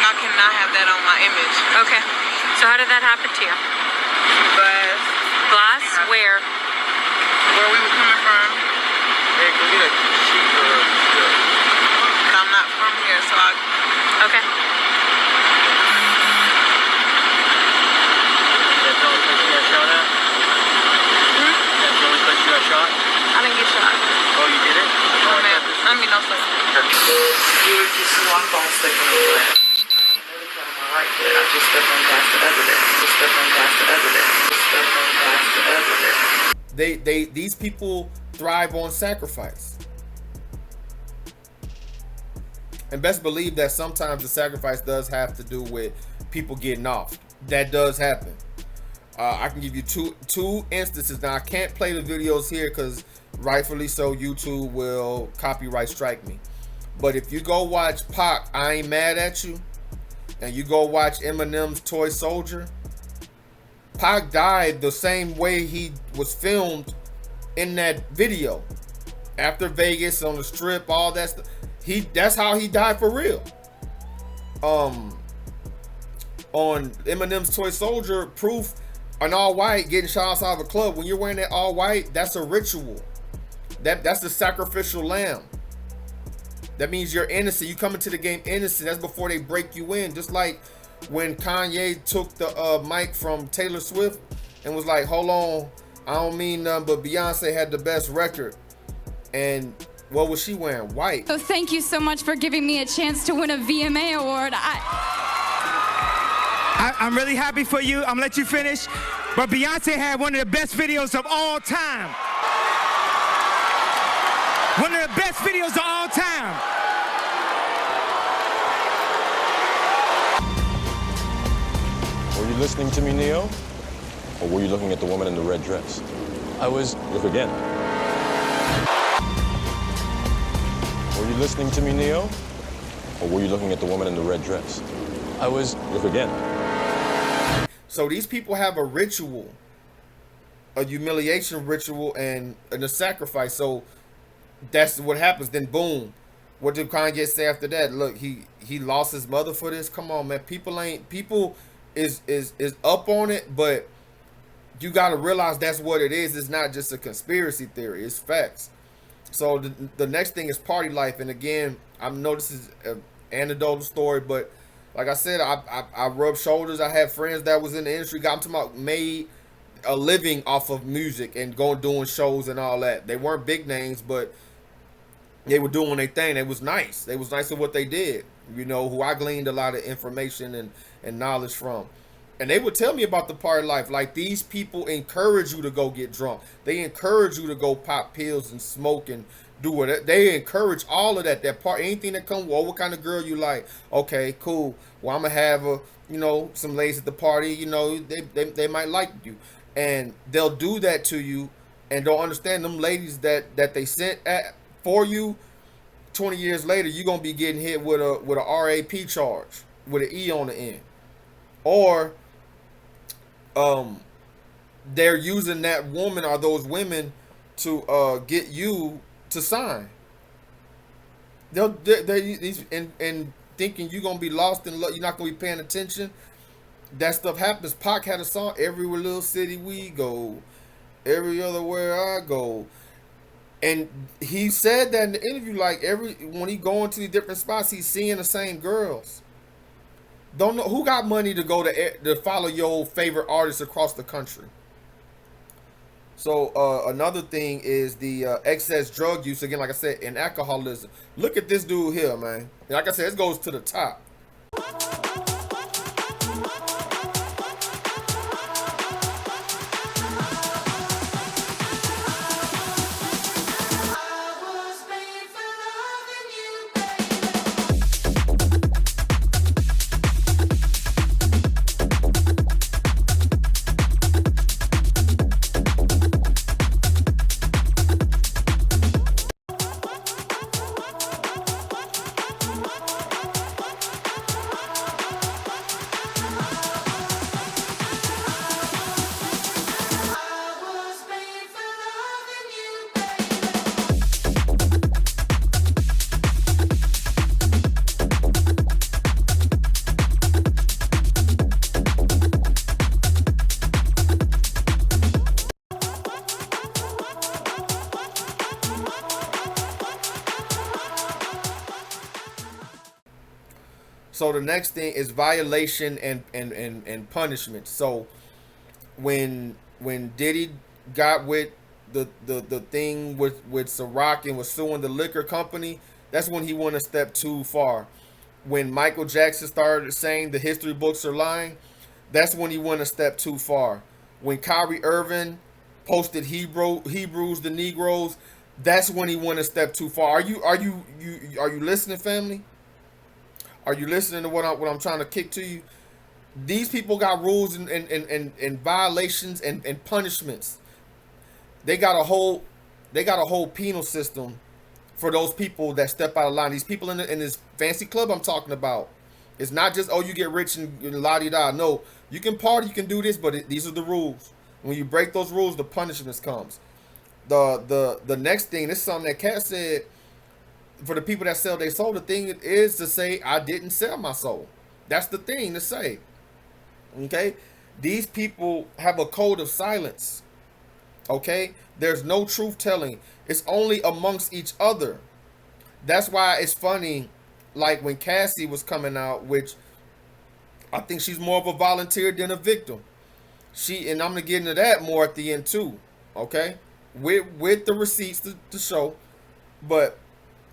I cannot have that on my image. Okay. So how did that happen to you? Glass. Glass? Where? Where we were coming from. Hey, go get a sheet or I'm not from here, so I... Okay. That's the only place you got shot at? That's the only place you got shot? I didn't get shot. Oh, you did it? I mean, no, sir. You were just one bone sticking in the glass. Right there. I just stepped on past the evidence. Just stepped on past the evidence. Just stepped on past the evidence. These people thrive on sacrifice. And best believe that sometimes the sacrifice does have to do with people getting off. That does happen. I can give you two instances. Now I can't play the videos here because rightfully so YouTube will copyright strike me. But if you go watch Pac, I Ain't Mad at You, and you go watch Eminem's Toy Soldier, Pac died the same way he was filmed in that video. After Vegas, on the strip, all that stuff. That's how he died for real. On Eminem's Toy Soldier, proof, an all white getting shot outside of a club. When you're wearing that all white, that's a ritual. That's the sacrificial lamb. That means you're innocent. You come into the game innocent. That's before they break you in. Just like when Kanye took the mic from Taylor Swift and was like, hold on, I don't mean nothing, but Beyonce had the best record. And what was she wearing? White. So thank you so much for giving me a chance to win a VMA award. I'm really happy for you. I'm gonna let you finish. But Beyonce had one of the best videos of all time. One of the best videos of all time. Were you listening to me, Neo? Or were you looking at the woman in the red dress? I was. Look again. Were you listening to me, Neo? Or were you looking at the woman in the red dress? I was. Look again. So these people have a ritual, a humiliation ritual, and a sacrifice. So that's what happens. Then boom, what did Kanye say after that? Look, he lost his mother for this. Come on, man. People is up on it, but you got to realize that's what it is. It's not just a conspiracy theory. It's facts. So the next thing is party life. And again, I know this is an anecdotal story, but like I said, I rubbed shoulders. I had friends that was in the industry, got them about made a living off of music and doing shows and all that. They weren't big names, but they were doing their thing. They was nice. They was nice at what they did. You know, who I gleaned a lot of information and knowledge from. And they would tell me about the party life. Like, these people encourage you to go get drunk. They encourage you to go pop pills and smoke and do what they encourage all of that. That part, anything that comes. Well, what kind of girl you like? Okay, cool. Well, I'm gonna have some ladies at the party. You know, they might like you, and they'll do that to you, and don't understand them ladies that they sent for you. 20 years later, you're gonna be getting hit with a RAP charge with an E on the end, or they're using that woman or those women to get you to sign. And thinking you're gonna be lost in love, you're not gonna be paying attention. That stuff happens. Pac had a song, "Every little city we go, every other where I go," and he said that in the interview. Like, when he going to the different spots, he's seeing the same girls. Don't know who got money to go to follow your favorite artists across the country. So another thing is the excess drug use. Again, like I said, in alcoholism. Look at this dude here, man. Like I said, it goes to the top. So the next thing is violation and punishment. So when Diddy got with the thing with Ciroc and was suing the liquor company, that's when he went a step too far. When Michael Jackson started saying the history books are lying, that's when he went a step too far. When Kyrie Irving posted Hebrews the Negroes, that's when he went a step too far. Are you listening, family? Are you listening to what I'm trying to kick to you? These people got rules and violations and punishments. They got a whole penal system for those people that step out of line. These people in this fancy club I'm talking about. It's not just, oh, you get rich and la-di-da. No, you can party, you can do this, but these are the rules. When you break those rules, the punishments comes. The next thing, this is something that Cat said. For the people that sell their soul, the thing is to say, I didn't sell my soul. That's the thing to say. Okay? These people have a code of silence. Okay? There's no truth telling. It's only amongst each other. That's why it's funny, like when Cassie was coming out, which I think she's more of a volunteer than a victim. And I'm going to get into that more at the end too. Okay? With the receipts to show. But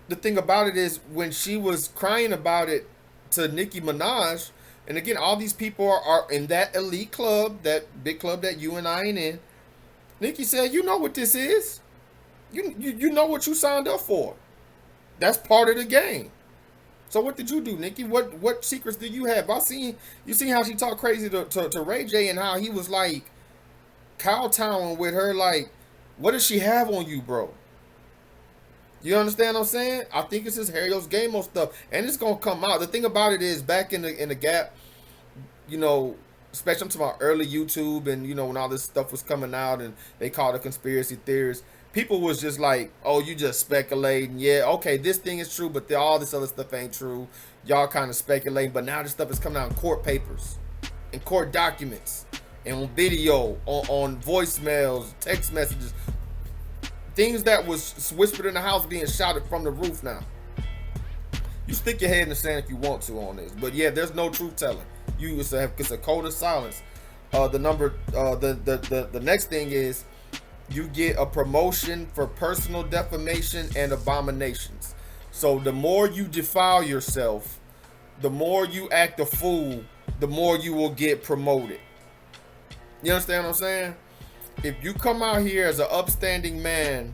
the thing about it is, when she was crying about it to Nicki Minaj, and again, all these people are in that elite club, that big club that you and I ain't in. Nicki said, you know what this is. You know what you signed up for. That's part of the game. So what did you do, Nicki? What secrets did you have? You seen how she talked crazy to Ray J, and how he was like kowtowing with her, like, what does she have on you, bro? You understand what I'm saying? I think it's this Hieros Gamos stuff, and it's gonna come out. The thing about it is, back in the gap, you know, especially I'm talking about early YouTube, and you know, when all this stuff was coming out, and they called it conspiracy theories. People was just like, oh, you just speculating. Yeah, okay, this thing is true, but all this other stuff ain't true. Y'all kind of speculating, but now this stuff is coming out in court papers, in court documents, and on video, on voicemails, text messages. Things that was whispered in the house being shouted from the roof now. You stick your head in the sand if you want to on this. But yeah, there's no truth telling. It's a code of silence. The next thing is you get a promotion for personal defamation and abominations. So the more you defile yourself, the more you act a fool, the more you will get promoted. You understand what I'm saying? If you come out here as an upstanding man,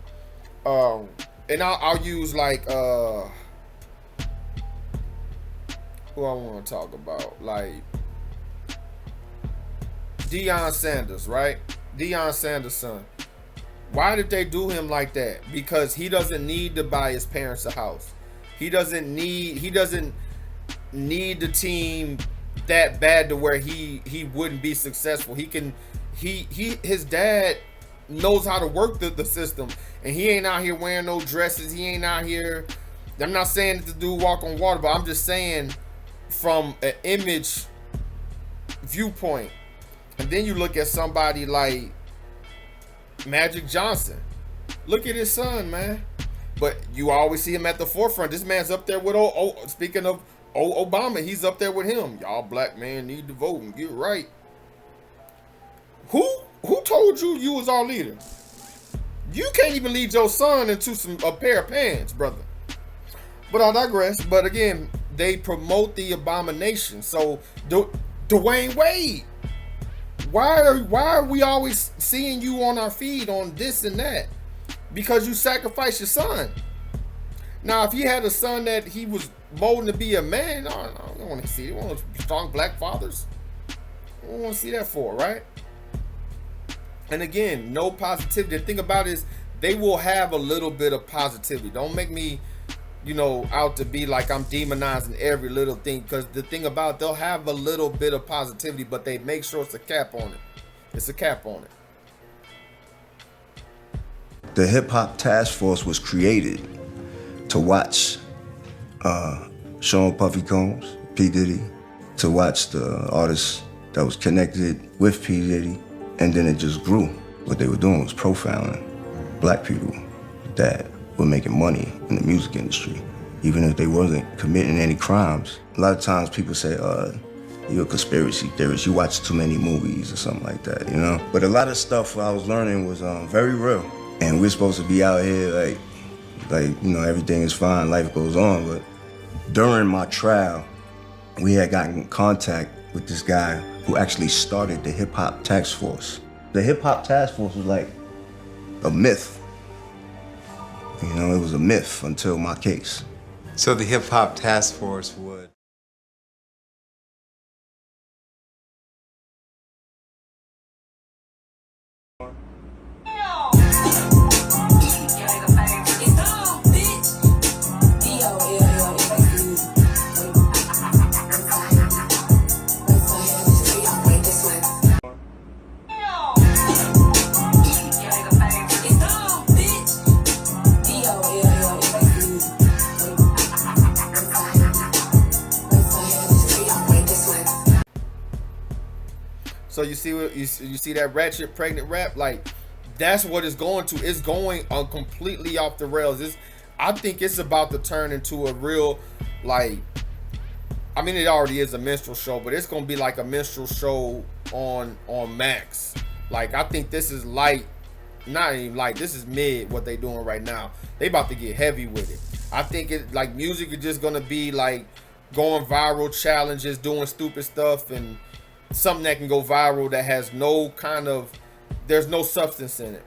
and I'll use like who I want to talk about, like Deion Sanders, right? Deion Sanders' son. Why did they do him like that? Because he doesn't need to buy his parents a house. He doesn't need the team that bad to where he wouldn't be successful. His dad knows how to work the system, and he ain't out here wearing no dresses. He ain't out here. I'm not saying that the dude walk on water, but I'm just saying from an image viewpoint. And then you look at somebody like Magic Johnson. Look at his son, man. But you always see him at the forefront. This man's up there with speaking of Obama, he's up there with him. Y'all black men need to vote and get right. Who told you was our leader? You can't even lead your son into a pair of pants, brother. But I digress. But again, they promote the abomination. So Dwayne Wade, why are we always seeing you on our feed on this and that? Because you sacrificed your son. Now, if he had a son that he was molding to be a man, I don't want to see it. I want strong black fathers. I don't want to see that for, right? And again, no positivity. The thing about it is they will have a little bit of positivity. Don't make me, out to be like I'm demonizing every little thing. Because the thing about it, they'll have a little bit of positivity, but they make sure it's a cap on it. It's a cap on it. The Hip Hop Task Force was created to watch Sean Puffy Combs, P. Diddy, to watch the artists that was connected with P. Diddy. And then it just grew. What they were doing was profiling black people that were making money in the music industry, even if they wasn't committing any crimes. A lot of times people say, you're a conspiracy theorist, you watch too many movies or something like that, But a lot of stuff I was learning was very real. And we're supposed to be out here like everything is fine, life goes on. But during my trial, we had gotten in contact with this guy who actually started the Hip Hop Task Force. The Hip Hop Task Force was like a myth. It was a myth until my case. So the Hip Hop Task Force would... So you see what you see that ratchet pregnant rap, like that's what it's going to. It's going on completely off the rails. I think it's about to turn into a real, it already is a minstrel show, but it's gonna be like a minstrel show on Max. Like I think this is light, not even light. This is mid what they doing right now. They about to get heavy with it. I think it like music is just gonna be like going viral challenges, doing stupid stuff, and something that can go viral that has there's no substance in it.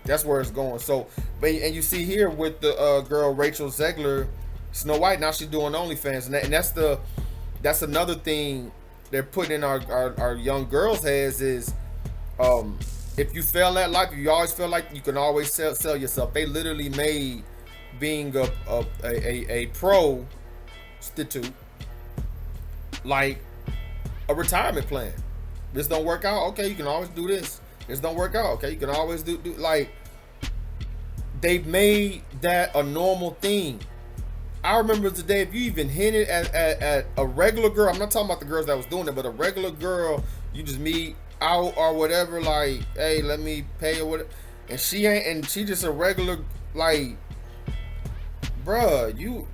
That's where it's going. So, and you see here with the girl Rachel Zegler, Snow White, now she's doing OnlyFans, and that's another thing they're putting in our young girls' heads is, if you fail at life, if you always feel like you can always sell yourself. They literally made being a prostitute like a retirement plan. This don't work out, okay, you can always do this. This don't work out, okay, you can always do like, they've made that a normal thing. I remember today, if you even hinted at a regular girl, I'm not talking about the girls that was doing it, but a regular girl you just meet out or whatever, like, hey, let me pay or whatever, and she ain't, and she just a regular, like, bruh, you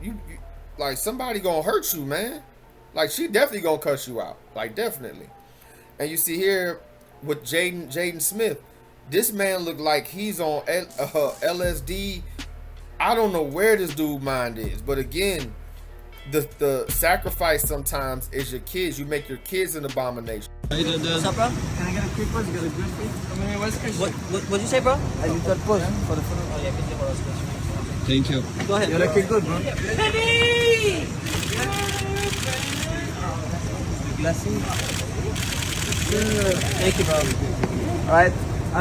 like, somebody gonna hurt you, man. Like, she definitely gonna cuss you out, like, definitely. And you see here with Jaden Smith, this man looked like he's on LSD. I don't know where this dude mind is, but again, the sacrifice sometimes is your kids. You make your kids an abomination. What's up, bro? Can I get a quick post? You got a good thing? What'd you say, bro? I need that post for the photo. Oh, yeah, can you hold us? Thank you. Go ahead. You're looking good, bro. Diddy! Glassy. Thank you, bro. All right.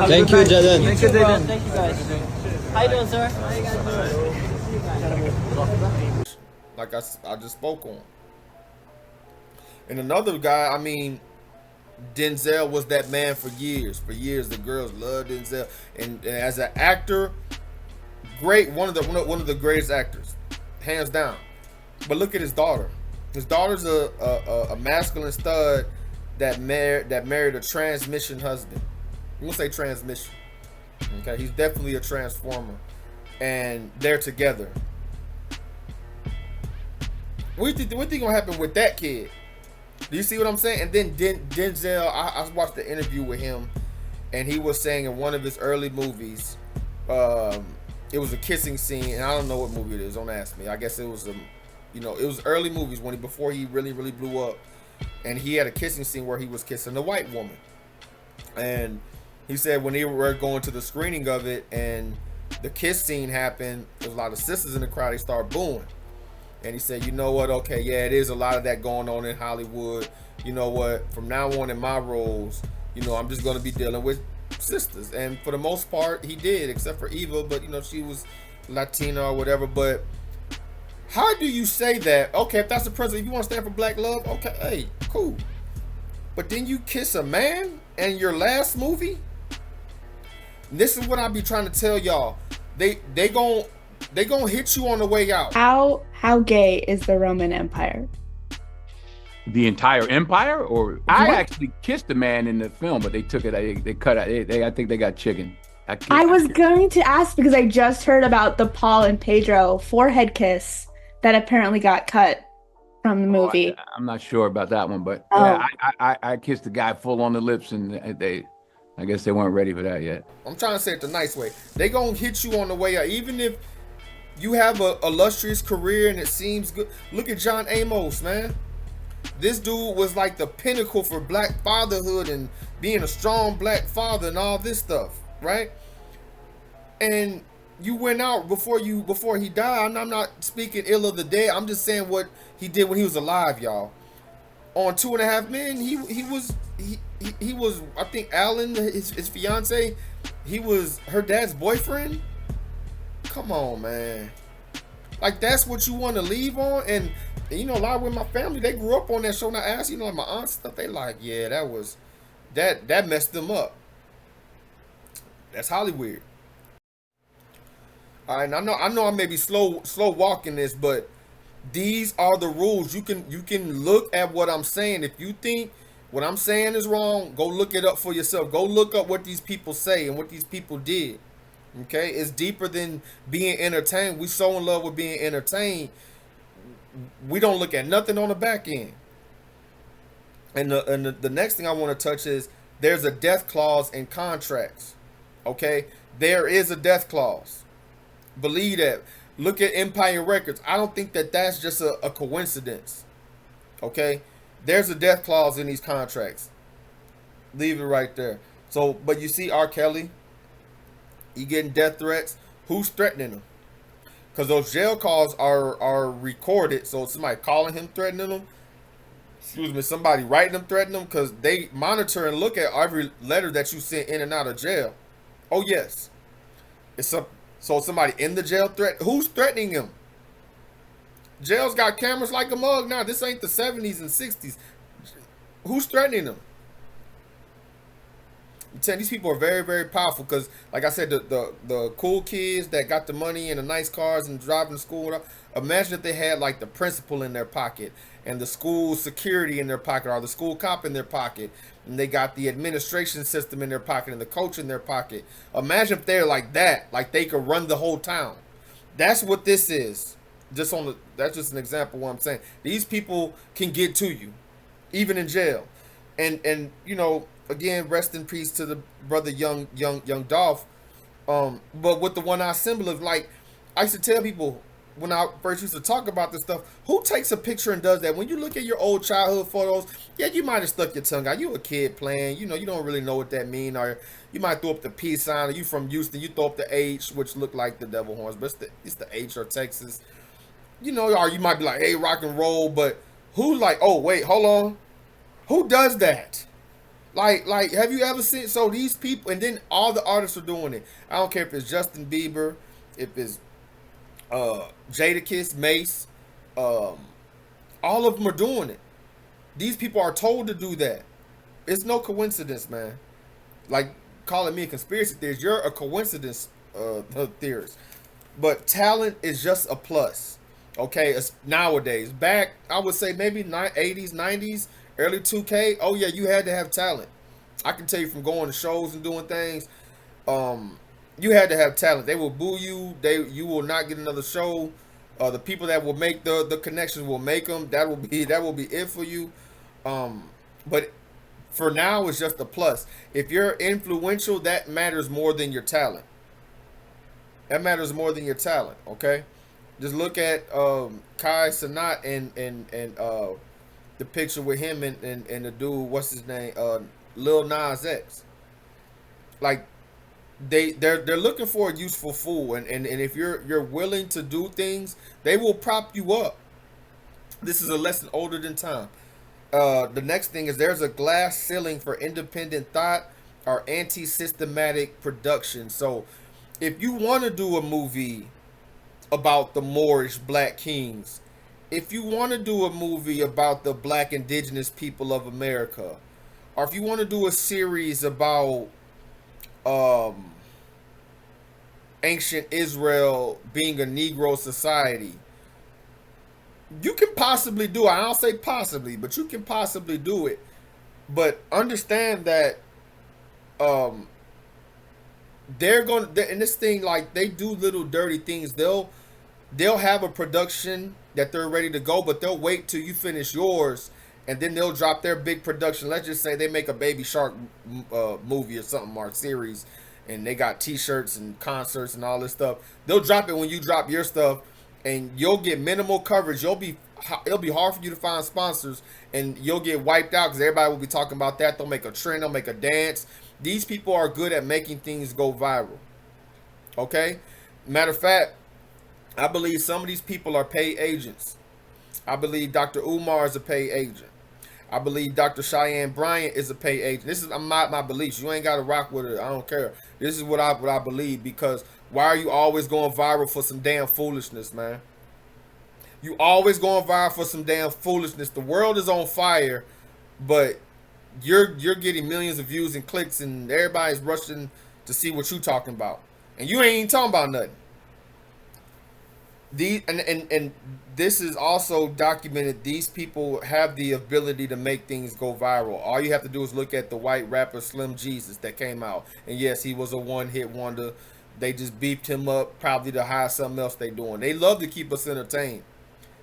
Thank you, Jaden. Thank you, bro. Thank you, guys. How you doing, sir? How you guys doing? Like I just spoke on. And another guy, I mean, Denzel was that man for years. For years, the girls loved Denzel, and as an actor, great, one of the greatest actors, hands down. But look at his daughter. His daughter's a masculine stud that married a transmission husband. We won't say transmission. Okay, he's definitely a transformer, and they're together. What do you think gonna happen with that kid? Do you see what I'm saying? And then Denzel, I watched the interview with him, and he was saying in one of his early movies, it was a kissing scene, and I don't know what movie it is. Don't ask me. I guess it was it was early movies before he really blew up, and he had a kissing scene where he was kissing a white woman, and he said when they were going to the screening of it and the kiss scene happened, there was a lot of sisters in the crowd. They started booing. And he said, you know what? Okay, yeah, it is a lot of that going on in Hollywood. You know what? From now on in my roles, I'm just going to be dealing with sisters. And for the most part, he did, except for Eva. But, she was Latina or whatever. But how do you say that? Okay, if that's the president, if you want to stand for black love, okay, hey, cool. But then you kiss a man in your last movie? This is what I be trying to tell y'all. They gonna hit you on the way out. How gay is the Roman Empire? The entire empire, or I actually kissed a man in the film, but they took it. They cut it. I think they got chicken. I was going to ask because I just heard about the Paul and Pedro forehead kiss that apparently got cut from the movie. I'm not sure about that one, but yeah, I kissed the guy full on the lips, and I guess they weren't ready for that yet. I'm trying to say it the nice way. They gonna hit you on the way out, even if you have a illustrious career and it seems good. Look at John Amos, man. This dude was like the pinnacle for black fatherhood and being a strong black father and all this stuff, right? And you went out before he died. I'm not speaking ill of the dead. I'm just saying what he did when he was alive, y'all. On 2.5 Men, he was I think Alan, his fiance, he was her dad's boyfriend. Come on, man. Like, that's what you want to leave on? And a lot with my family, they grew up on that show. And I asked, like my aunts stuff, they like, yeah, that messed them up. That's Hollyweird. All right, and I know I may be slow walking this, but these are the rules. You can look at what I'm saying. If you think what I'm saying is wrong, go look it up for yourself. Go look up what these people say and what these people did. Okay, it's deeper than being entertained. We so in love with being entertained, we don't look at nothing on the back end. And the next thing I want to touch is there's a death clause in contracts. Okay, there is a death clause. Believe that. Look at Empire Records. I don't think that that's just a coincidence. Okay, there's a death clause in these contracts. Leave it right there. So, but you see R. Kelly, he getting death threats. Who's threatening him? Because those jail calls are recorded. So somebody calling him, threatening him. Excuse me, somebody writing them, threatening him, because they monitor and look at every letter that you send in and out of jail. Oh yes, it's So somebody in the jail who's threatening him? Jail's got cameras like a mug now. This ain't the 70s and 60s. Who's threatening them? I'm telling you, these people are very, very powerful because, like I said, the cool kids that got the money and the nice cars and driving to school. Imagine if they had like the principal in their pocket and the school security in their pocket or the school cop in their pocket, and they got the administration system in their pocket and the coach in their pocket. Imagine if they're like that, like they could run the whole town. That's what this is. That's just an example of what I'm saying. These people can get to you, even in jail. And you know, again, rest in peace to the brother young Dolph. But with the one-eye symbol of, like, I used to tell people when I first used to talk about this stuff, who takes a picture and does that? When you look at your old childhood photos, yeah, you might have stuck your tongue out. You a kid playing, you know, you don't really know what that mean, or you might throw up the peace sign, or you from Houston, you throw up the H, which look like the devil horns, but it's the H, or Texas. You know, or you might be like, hey, rock and roll, but who like, oh, wait, hold on. Who does that? Like, have you ever seen, so these people, and then all the artists are doing it. I don't care if it's Justin Bieber, if it's Jadakiss, Mace, all of them are doing it. These people are told to do that. It's no coincidence, man. Like, calling me a conspiracy theorist, you're a coincidence theorist. But talent is just a plus. Okay, it's nowadays. Back, I would say maybe 80s, 90s, early 2K. Oh yeah, you had to have talent. I can tell you from going to shows and doing things. You had to have talent. They will boo you. You will not get another show. The people that will make the connections will make them. That will be it for you. But for now, it's just a plus. If you're influential, that matters more than your talent. That matters more than your talent. Okay. Just look at Kai Cenat and the picture with him and the dude, what's his name, Lil Nas X. Like, they're looking for a useful fool, and if you're willing to do things, they will prop you up. This is a lesson older than time. The next thing is there's a glass ceiling for independent thought or anti-systematic production. So if you want to do a movie about the Moorish black kings, if you want to do a movie about the black indigenous people of America, or if you want to do a series about ancient Israel being a Negro society, you can possibly do it. I don't say possibly, but you can possibly do it. But understand that they're going to, in this thing, like, they do little dirty things. They'll have a production that they're ready to go, but they'll wait till you finish yours, and then they'll drop their big production. Let's just say they make a Baby Shark movie or something, or series, and they got t-shirts and concerts and all this stuff. They'll drop it when you drop your stuff, and you'll get minimal coverage. It'll be hard for you to find sponsors, and you'll get wiped out because everybody will be talking about that. They'll make a trend. They'll make a dance. These people are good at making things go viral. Okay? Matter of fact, I believe some of these people are paid agents. I believe Dr. Umar is a paid agent. I believe Dr. Cheyenne Bryant is a paid agent. This is my beliefs. You ain't got to rock with it. I don't care. This is what I believe, because why are you always going viral for some damn foolishness, man? You always going viral for some damn foolishness. The world is on fire, but you're getting millions of views and clicks, and everybody's rushing to see what you talking about, and you ain't even talking about nothing. And this is also documented. These people have the ability to make things go viral. All you have to do is look at the white rapper Slim Jesus that came out, and yes, he was a one-hit wonder. They just beefed him up probably to hide something else they doing. They love to keep us entertained.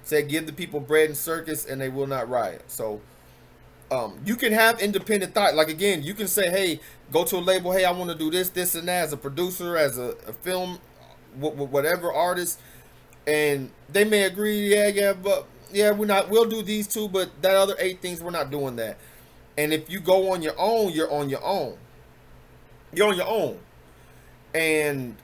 Say, give the people bread and circus, and they will not riot. So you can have independent thought. Like, again, you can say, hey, go to a label, hey, I want to do this and that, as a producer, as a film, whatever artist. And they may agree, but we'll do these two, but that other 8 things, we're not doing that. And if you go on your own, you're on your own. You're on your own. And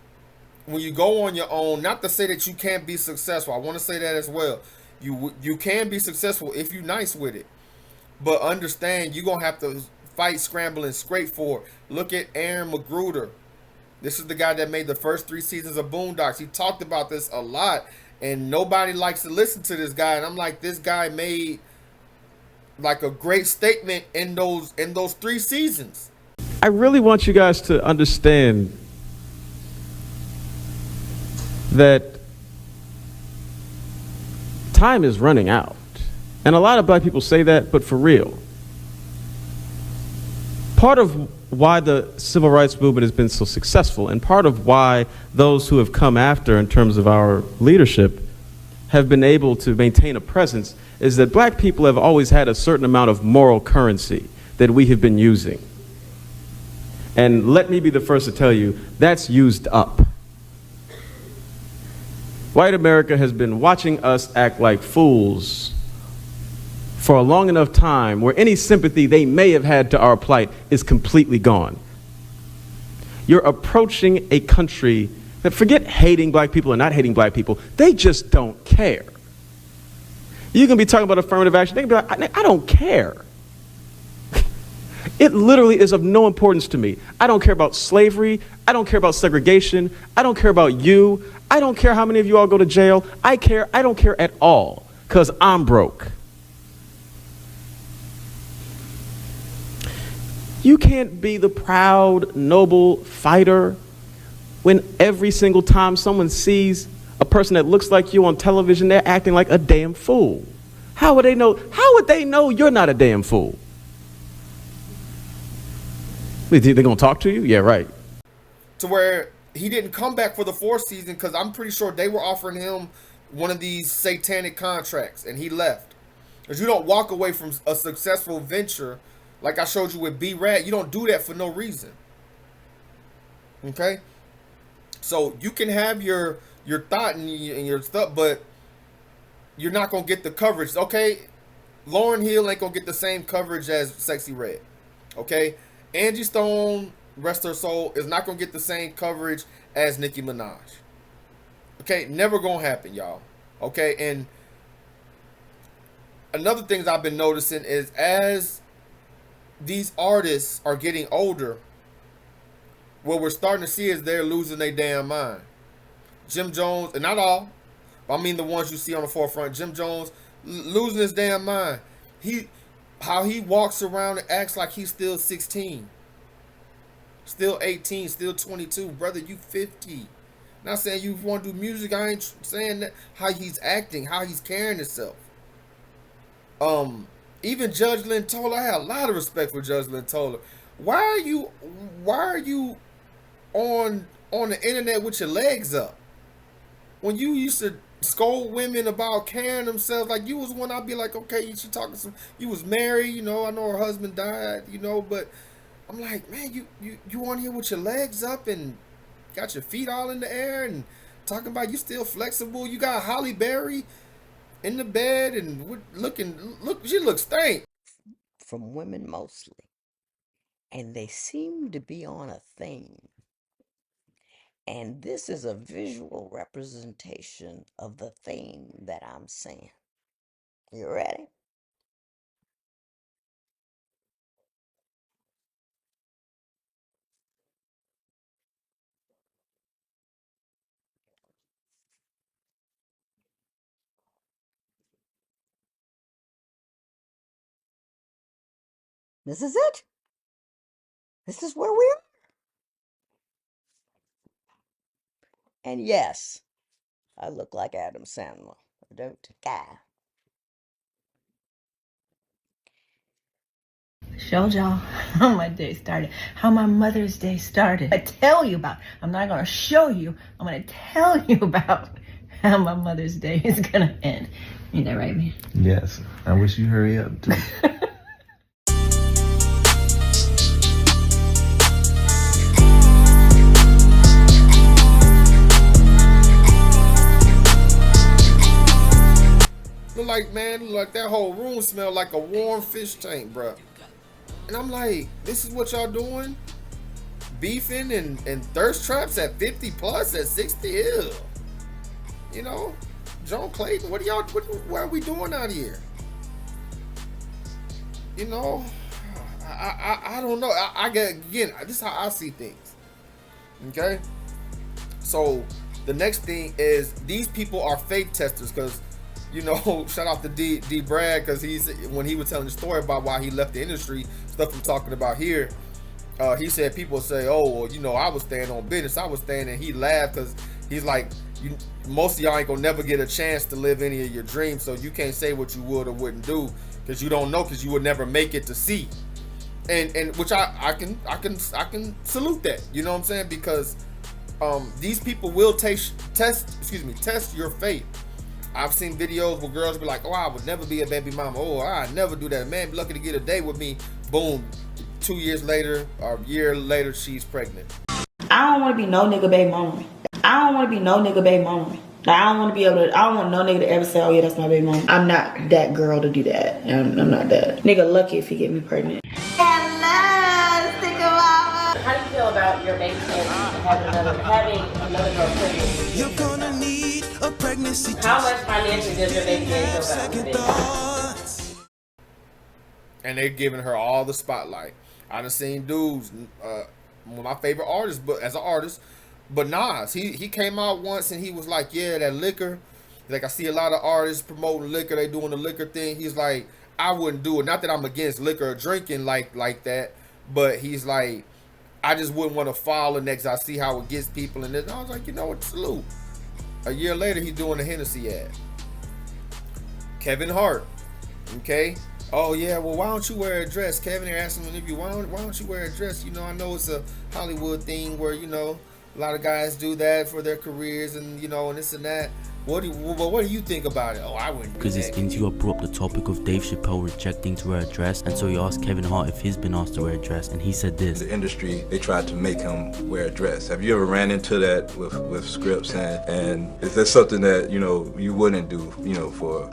when you go on your own, not to say that you can't be successful. I want to say that as well. You can be successful if you're nice with it. But understand, you're going to have to fight, scramble, and scrape for it. Look at Aaron Magruder. This is the guy that made the first 3 seasons of Boondocks. He talked about this a lot, and nobody likes to listen to this guy. And I'm like, this guy made like a great statement in those 3 seasons. I really want you guys to understand that time is running out. And a lot of black people say that, but for real. Part of why the civil rights movement has been so successful, and part of why those who have come after in terms of our leadership have been able to maintain a presence, is that black people have always had a certain amount of moral currency that we have been using. And let me be the first to tell you, that's used up. White America has been watching us act like fools for a long enough time where any sympathy they may have had to our plight is completely gone. You're approaching a country that, forget hating black people or not hating black people, they just don't care. You can be talking about affirmative action, they can be like, I don't care. It literally is of no importance to me. I don't care about slavery. I don't care about segregation. I don't care about you. I don't care how many of you all go to jail. I don't care at all, because I'm broke. You can't be the proud, noble fighter when every single time someone sees a person that looks like you on television, they're acting like a damn fool. How would they know? How would they know you're not a damn fool? They're gonna talk to you? Yeah, right. To where he didn't come back for the 4th season because I'm pretty sure they were offering him one of these satanic contracts, and he left. Because you don't walk away from a successful venture like I showed you with B-Rad. You don't do that for no reason. Okay? So you can have your thought and your stuff, but you're not going to get the coverage. Okay? Lauryn Hill ain't going to get the same coverage as Sexy Red. Okay? Angie Stone, rest her soul, is not going to get the same coverage as Nicki Minaj. Okay? Never going to happen, y'all. Okay? And another thing I've been noticing is as these artists are getting older, what we're starting to see is they're losing their damn mind. Jim Jones, and not all, but I mean the ones you see on the forefront. Jim Jones losing his damn mind. How he walks around and acts like he's still 16, still 18, still 22. Brother, you 50. Not saying you want to do music. I ain't saying that. How he's acting, how he's carrying himself. Even Judge Lynn Toler, I have a lot of respect for Judge Lynn Toler. Why are you on the internet with your legs up? When you used to scold women about carrying themselves, like you was one, I'd be like, okay, she talking some, you was married, you know, I know her husband died, you know, but I'm like, man, you on here with your legs up and got your feet all in the air and talking about you still flexible. You got Holly Berry in the bed and look, she looks stank. From women mostly. And they seem to be on a theme. And this is a visual representation of the theme that I'm saying. You ready? This is it. This is where we are. And yes, I look like Adam Sandler. I don't care. Showed y'all how my day started, how my Mother's Day started. I tell you about, I'm not going to show you, I'm going to tell you about how my Mother's Day is going to end. Ain't that right, man? Yes. I wish you hurry up, too. Look like, man, look like that whole room smelled like a warm fish tank, bruh. And I'm like, this is what y'all doing? Beefing and thirst traps at 50 plus, at 60? Ew. You know? John Clayton, what are we doing out here? You know? I don't know. I get, again, this is how I see things. Okay, so the next thing is these people are fake testers, because you know, shout out to D Brad, because when he was telling the story about why he left the industry, stuff I'm talking about here, he said people say, oh, well, you know, I was staying on business, I was staying, and he laughed because he's like, most of y'all ain't gonna never get a chance to live any of your dreams, so you can't say what you would or wouldn't do because you don't know, because you would never make it to see. And which I can salute that, you know what I'm saying, because these people will test your faith. I've seen videos where girls be like, oh, I would never be a baby mama, oh, I'd never do that, man, be lucky to get a date with me, boom, 2 years later or a year later she's pregnant. I don't want to be no nigga baby mama. I don't want to be no nigga baby mama. Like, I don't want to be able to, I don't want no nigga to ever say, oh yeah, that's my baby mama. I'm not that girl to do that. I'm not that. Nigga lucky if he get me pregnant. How do you feel about your baby having another girl pregnant? You're gonna need a pregnancy. How much financially does your baby feel about this? And they're giving her all the spotlight. I done seen dudes, one of my favorite artists, but as an artist, but Nas, he came out once and he was like, yeah, that liquor, like I see a lot of artists promoting liquor, they doing the liquor thing. He's like, I wouldn't do it. Not that I'm against liquor or drinking like that, but he's like, I just wouldn't want to follow next. I see how it gets people, and then I was like, you know what, salute. A year later, he's doing a Hennessy ad. Kevin Hart, okay. Oh yeah, well, why don't you wear a dress? Kevin here asking me, why don't you wear a dress? You know, I know it's a Hollywood thing where, you know, a lot of guys do that for their careers, and you know, and this and that. What do you think about it? Oh, I wouldn't do that. Because this interviewer brought up the topic of Dave Chappelle rejecting to wear a dress, and so he asked Kevin Hart if he's been asked to wear a dress, and he said this. The industry, they tried to make him wear a dress. Have you ever ran into that with scripts, and is that something that, you know, you wouldn't do, you know, for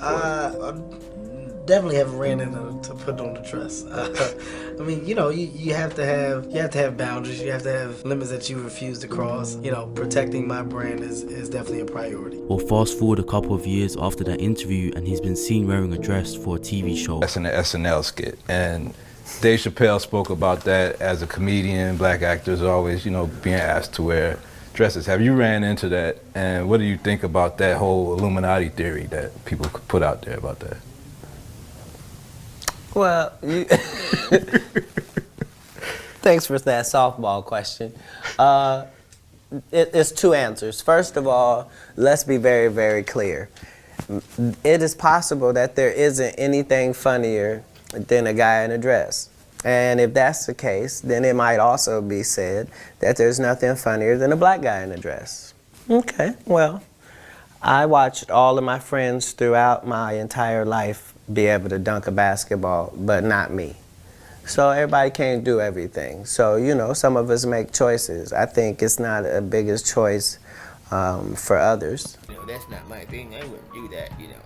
definitely haven't ran into to put on the dress. I mean, you know, you have to have boundaries. You have to have limits that you refuse to cross. You know, protecting my brand is definitely a priority. Well, fast forward a couple of years after that interview, and he's been seen wearing a dress for a TV show. That's in the SNL skit, and Dave Chappelle spoke about that. As a comedian, black actors are always, you know, being asked to wear dresses. Have you ran into that, and what do you think about that whole Illuminati theory that people put out there about that? Well, thanks for that softball question. It's two answers. First of all, let's be very, very clear. It is possible that there isn't anything funnier than a guy in a dress. And if that's the case, then it might also be said that there's nothing funnier than a black guy in a dress. Okay, well, I watched all of my friends throughout my entire life be able to dunk a basketball, but not me. So everybody can't do everything. So, you know, some of us make choices. I think it's not a biggest choice for others. You know, that's not my thing. I wouldn't do that, you know.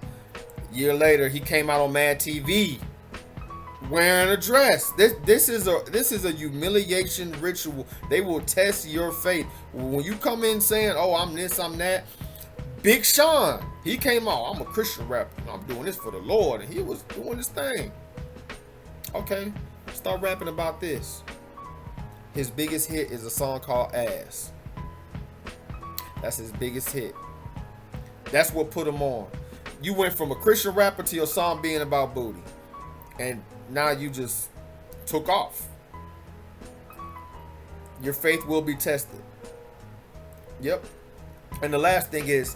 A year later, he came out on Mad TV wearing a dress. This is a humiliation ritual. They will test your faith. When you come in saying, oh, I'm this, I'm that, Big Sean, he came out, I'm a Christian rapper, I'm doing this for the Lord, and he was doing his thing. Okay, start rapping about this. His biggest hit is a song called Ass. That's his biggest hit. That's what put him on. You went from a Christian rapper to your song being about booty, and now you just took off. Your faith will be tested. Yep. And the last thing is,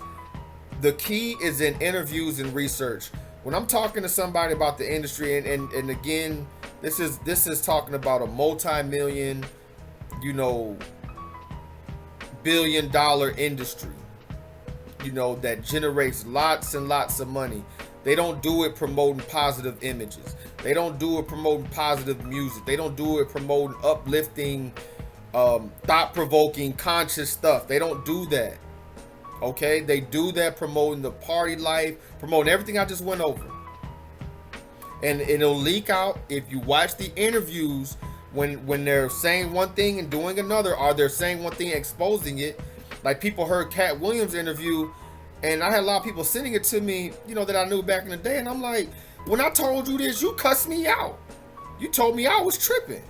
the key is in interviews and research. When I'm talking to somebody about the industry, and again, this is talking about a multi-million, you know, billion-dollar industry, you know, that generates lots and lots of money. They don't do it promoting positive images. They don't do it promoting positive music. They don't do it promoting uplifting, thought-provoking, conscious stuff. They don't do that. Okay, they do that promoting the party life, promoting everything I just went over. And it'll leak out if you watch the interviews when they're saying one thing and doing another, or they're saying one thing exposing it. Like, people heard Cat Williams' interview, and I had a lot of people sending it to me, you know, that I knew back in the day, and I'm like, when I told you this, you cussed me out. You told me I was tripping.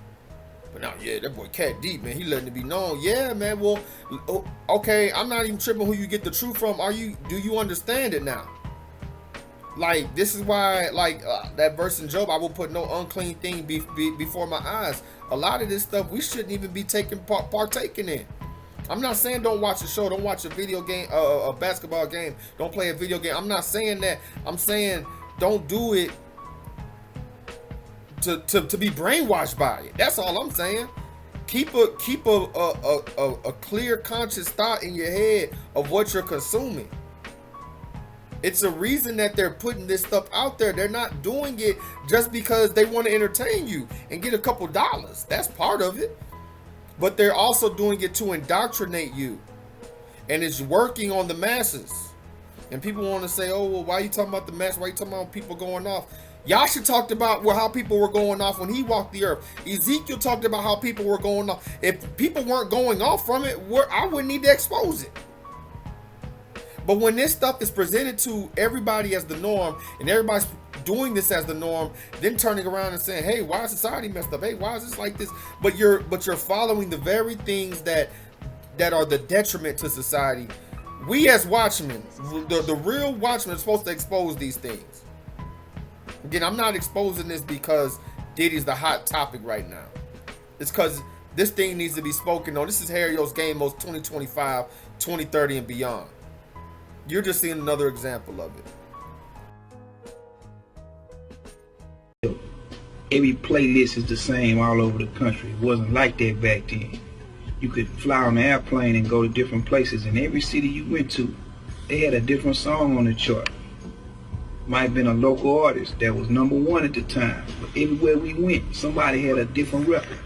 But now, yeah, that boy Cat Deep, man, he letting it be known. Yeah, man. Well, okay, I'm not even tripping who you get the truth from. Do you understand it now? Like, this is why, like, that verse in Job, I will put no unclean thing before my eyes. A lot of this stuff we shouldn't even be partaking in. I'm not saying don't watch a show, don't watch a video game, a basketball game, don't play a video game. I'm not saying that. I'm saying don't do it to be brainwashed by it. That's all I'm saying. Keep a clear, conscious thought in your head of what you're consuming. It's a reason that they're putting this stuff out there. They're not doing it just because they want to entertain you and get a couple dollars. That's part of it. But they're also doing it to indoctrinate you. And it's working on the masses. And people want to say, oh, well, why are you talking about the mass? Why are you talking about people going off? Yasha talked about how people were going off when he walked the earth. Ezekiel talked about how people were going off. If people weren't going off from it, I wouldn't need to expose it. But when this stuff is presented to everybody as the norm, and everybody's doing this as the norm, then turning around and saying, hey, why is society messed up? Hey, why is this like this? But you're following the very things that are the detriment to society. We as watchmen, the real watchmen, are supposed to expose these things. Again, I'm not exposing this because Diddy's the hot topic right now. It's because this thing needs to be spoken on. This is Hieros Gamos 2025, 2030 and beyond. You're just seeing another example of it. Every playlist is the same all over the country. It wasn't like that back then. You could fly on an airplane and go to different places. In every city you went to, they had a different song on the chart. Might have been a local artist that was #1 at the time. But everywhere we went, somebody had a different record.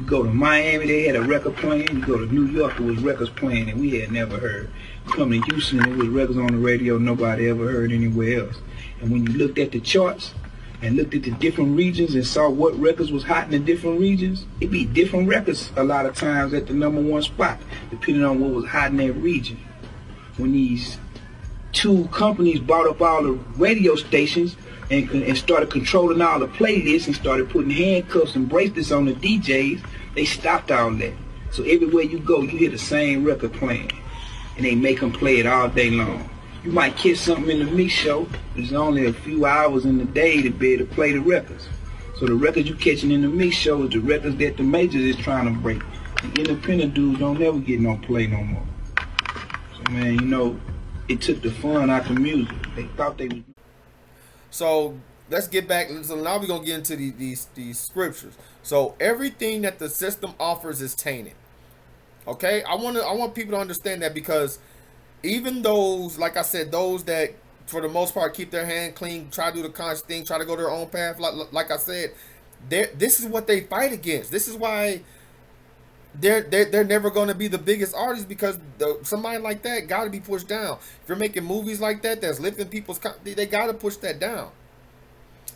You go to Miami, they had a record playing. You go to New York, it was records playing that we had never heard. You come to Houston, it was records on the radio nobody ever heard anywhere else. And when you looked at the charts and looked at the different regions and saw what records was hot in the different regions, it'd be different records a lot of times at the #1 spot, depending on what was hot in that region. When these two companies bought up all the radio stations and started controlling all the playlists and started putting handcuffs and bracelets on the DJs, they stopped all that. So everywhere you go, you hear the same record playing. And they make them play it all day long. You might catch something in the mix show. There's only a few hours in the day to be able to play the records. So the records you catching in the mix show is the records that the majors is trying to break. The independent dudes don't never get no play no more. So man, you know, it took the fun out of music. They thought they was... So let's get back. So now we're gonna get into these scriptures. So everything that the system offers is tainted. Okay, I want people to understand that, because even those, like I said, those that for the most part keep their hand clean, try to do the conscious thing, try to go their own path, like I said, this is what they fight against. This is why they're never going to be the biggest artists, because somebody like that got to be pushed down. If you're making movies like that that's lifting people's, they got to push that down.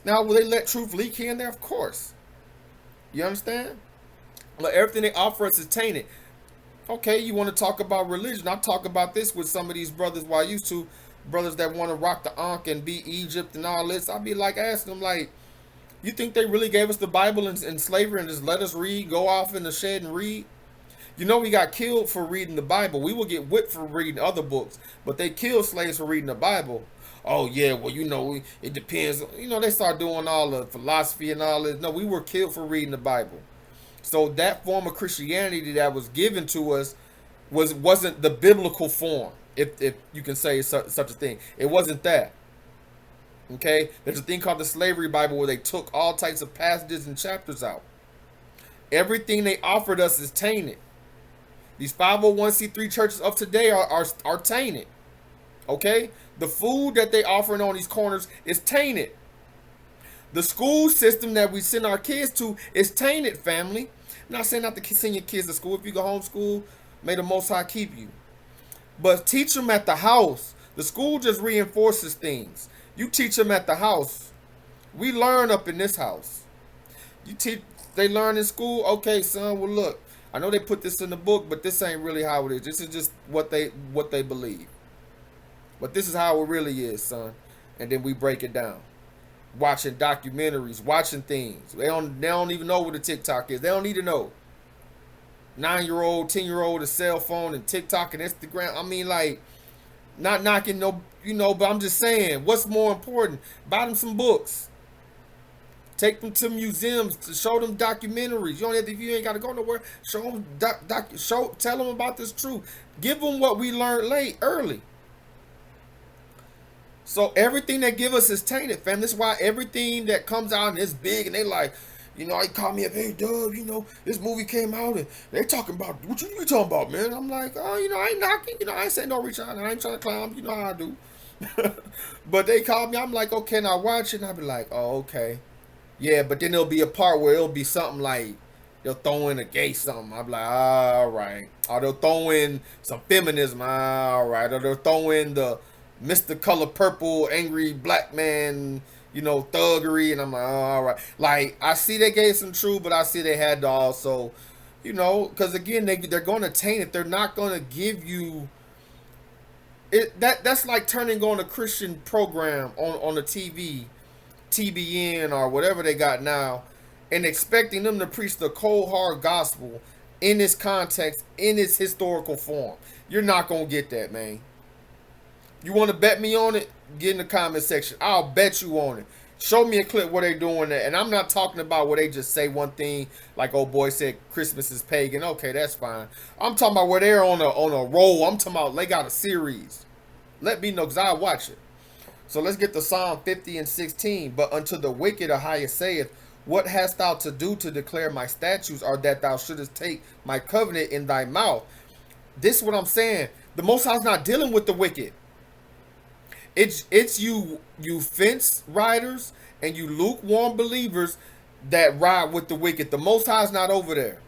Now, will they let truth leak here and there? Of course. You understand? Like, everything they offer us is tainted. Okay, you want to talk about religion? I talk about this with some of these brothers. While I used to, brothers that want to rock the Ankh and be Egypt and all this, I'd be like asking them, like, you think they really gave us the Bible in slavery and just let us read, go off in the shed and read? You know, we got killed for reading the Bible. We will get whipped for reading other books, but they killed slaves for reading the Bible. Oh yeah, well, you know, it depends. You know, they start doing all the philosophy and all this. No, we were killed for reading the Bible. So that form of Christianity that was given to us wasn't the biblical form, if you can say such a thing. It wasn't that. Okay, there's a thing called the slavery Bible where they took all types of passages and chapters out. Everything they offered us is tainted. These 501c3 churches of today are tainted. Okay, the food that they offering on these corners is tainted. The school system that we send our kids to is tainted, family. I'm not saying not to send your kids to school. If you go homeschool, may the Most High keep you. But teach them at the house. The school just reinforces things. You teach them at the house. We learn up in this house. They learn in school. Okay, son, well, look, I know they put this in the book, but this ain't really how it is. This is just what they believe. But this is how it really is, son. And then we break it down. watching documentaries, watching things. They don't even know what a TikTok is. They don't need to know. 9-year-old, 10-year-old, a cell phone and TikTok and Instagram. I mean, like, not knocking no, but I'm just saying, what's more important? Buy them some books. Take them to museums to show them documentaries. You don't have to, if you ain't got to go nowhere. Show them tell them about this truth. Give them what we learned early. So everything they give us is tainted, fam. This is why everything that comes out and is big, and they like, he called me up, hey, Doug, this movie came out and they talking about, what you talking about, man? I'm like, oh, I ain't knocking, I ain't saying no reach out, I ain't trying to clown, you know how I do. But they called me, I'm like, okay, now watch it, and I'll be like, oh, okay. Yeah, but then there'll be a part where it'll be something like, they'll throw in a gay something. I'm like, all right. Or they'll throw in some feminism, all right. Or they'll throw in the Mr. Color Purple, angry black man, thuggery. And I'm like, oh, all right. Like, I see they gave some truth, but I see they had to also, because again, they're going to taint it. They're not going to give you it. That's like turning on a Christian program on the TV, TBN or whatever they got now, and expecting them to preach the cold hard gospel in this context, in its historical form. You're not gonna get that, man. You want to bet me on it? Get in the comment section. I'll bet you on it. Show me a clip where they doing that. And I'm not talking about where they just say one thing, like old boy said Christmas is pagan. Okay, that's fine. I'm talking about where they're on a roll. I'm talking about they got a series. Let me know, because I'll watch it. So let's get to Psalm 50 and 16. But unto the wicked Ahijah saith, what hast thou to do to declare my statutes, or that thou shouldest take my covenant in thy mouth? This is what I'm saying. The Most High's not dealing with the wicked. It's you fence riders and you lukewarm believers that ride with the wicked. The Most High's not over there.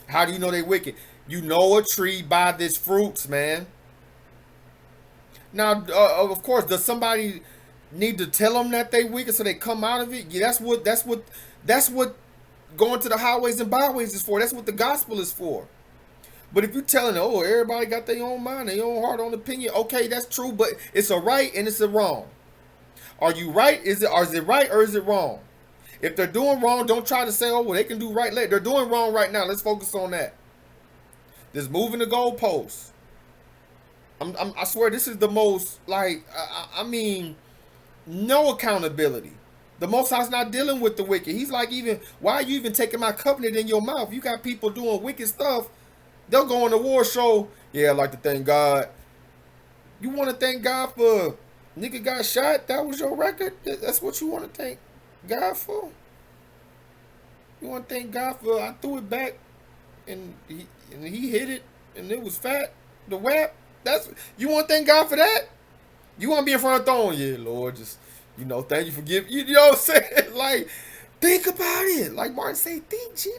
How do you know they wicked? You know a tree by its fruits, man. Now, of course, does somebody need to tell them that they wicked so they come out of it? Yeah, that's what going to the highways and byways is for. That's what the gospel is for. But if you're telling, oh, everybody got their own mind, their own heart, own opinion, okay, that's true, but it's a right and it's a wrong. Are you right? Is it right or is it wrong? If they're doing wrong, don't try to say, oh, well, they can do right later. They're doing wrong right now. Let's focus on that. Just moving the goalposts. I swear this is the most, like, I mean, no accountability. The Most High's not dealing with the wicked. He's like, why are you even taking my covenant in your mouth? You got people doing wicked stuff. They'll go on the war show. Yeah, I like to thank God. You want to thank God for nigga got shot? That was your record? That's what you want to thank God for? You want to thank God for I threw it back and he hit it and it was fat? The whap? You want to thank God for that? You want to be in front of the throne? Yeah, Lord, just, thank you for giving. You know what I'm saying? Like, think about it. Like Martin say, think, Gina.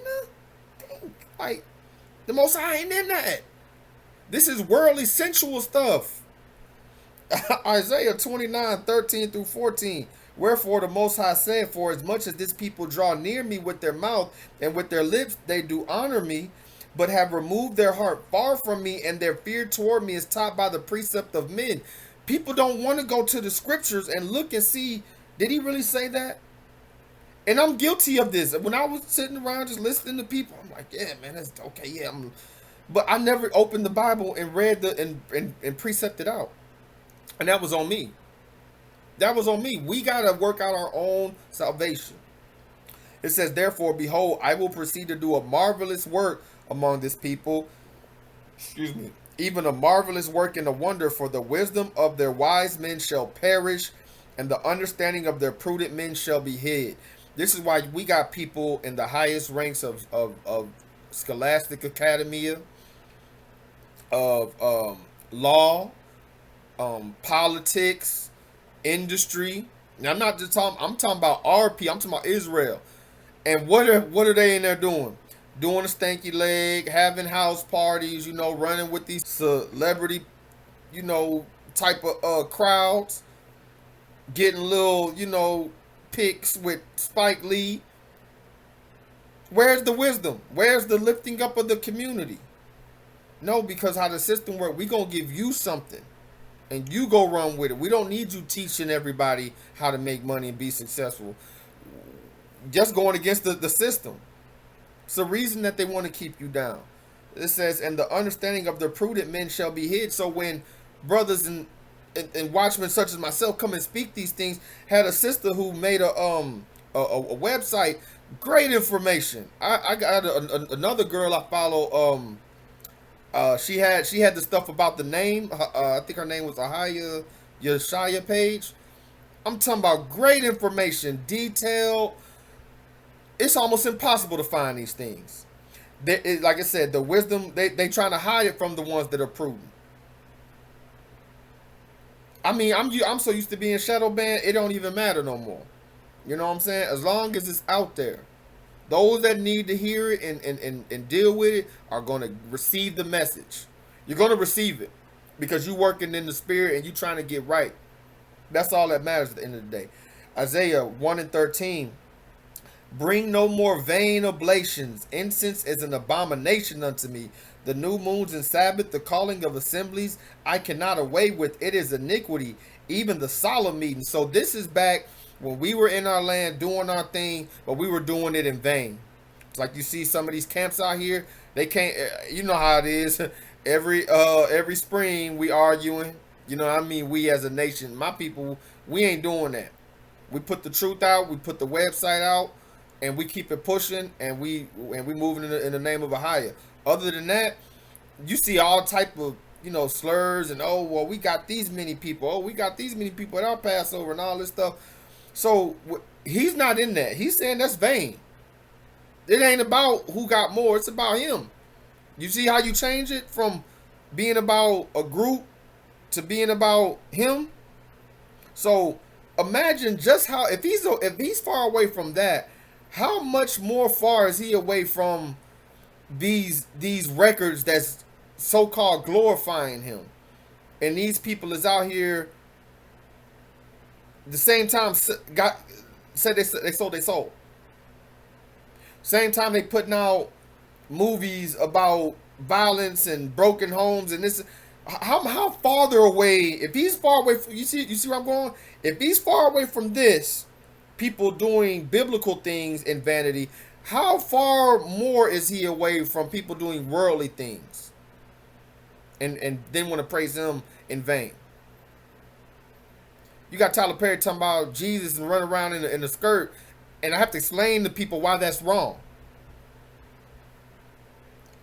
Think. Like, the Most High ain't in that. This is worldly, sensual stuff. Isaiah 29:13-14. Wherefore the Most High said, for as much as this people draw near me with their mouth and with their lips they do honor me, but have removed their heart far from me, and their fear toward me is taught by the precept of men. People don't want to go to the scriptures and look and see, did he really say that? And I'm guilty of this. When I was sitting around just listening to people, I'm like, yeah, man, that's okay. Yeah, but I never opened the Bible and read and precepted out. And that was on me. That was on me. We got to work out our own salvation. It says, therefore, behold, I will proceed to do a marvelous work among this people. Excuse me. Even a marvelous work and a wonder, for the wisdom of their wise men shall perish, and the understanding of their prudent men shall be hid. This is why we got people in the highest ranks of scholastic academia, of law, politics, industry. Now, I'm not just talking, I'm talking about RP, I'm talking about Israel. And what are they in there doing? Doing a stanky leg, having house parties, running with these celebrity, type of crowds, getting little, pics with Spike Lee. Where's the wisdom? Where's the lifting up of the community? No, because how the system works, we gonna give you something. and you go run with it. We don't need you teaching everybody how to make money and be successful. Just going against the system. It's the reason that they want to keep you down. It says, and the understanding of the prudent men shall be hid. So when brothers and watchmen such as myself come and speak these things, had a sister who made a website, great information. I got another girl I follow. She had the stuff about the name. I think her name was Ahaya Yeshaya page. I'm talking about great information, detailed. It's almost impossible to find these things. Like I said, the wisdom, they trying to hide it from the ones that are prudent. I mean, I'm so used to being shadow banned, it don't even matter no more. You know what I'm saying? As long as it's out there. Those that need to hear it and deal with it are going to receive the message. You're going to receive it because you're working in the spirit and you're trying to get right. That's all that matters at the end of the day. Isaiah 1:13. Bring no more vain oblations. Incense is an abomination unto me. The new moons and Sabbath, the calling of assemblies, I cannot away with. It is iniquity, even the solemn meeting. So this is back when we were in our land doing our thing, but we were doing it in vain. It's like you see some of these camps out here, they can't, you know how it is. Every spring we arguing, you know what I mean? We as a nation, my people, we ain't doing that. We put the truth out, we put the website out, and we keep it pushing, and we moving in the name of a higher. Other than that, you see all type of, you know, slurs and, oh, well, we got these many people. Oh, we got these many people at our Passover and all this stuff. So he's not in that. He's saying that's vain. It ain't about who got more. It's about him. You see how you change it from being about a group to being about him? So imagine just how, if he's far away from that, how much more far is he away from these records that's so-called glorifying him? And these people is out here the same time said they sold their soul. Same time they putting out movies about violence and broken homes and this. How farther away, if he's far away from, you see where I'm going? If he's far away from this, people doing biblical things in vanity, how far more is he away from people doing worldly things and then want to praise him in vain? You got Tyler Perry talking about Jesus and running around in a skirt, and I have to explain to people why that's wrong.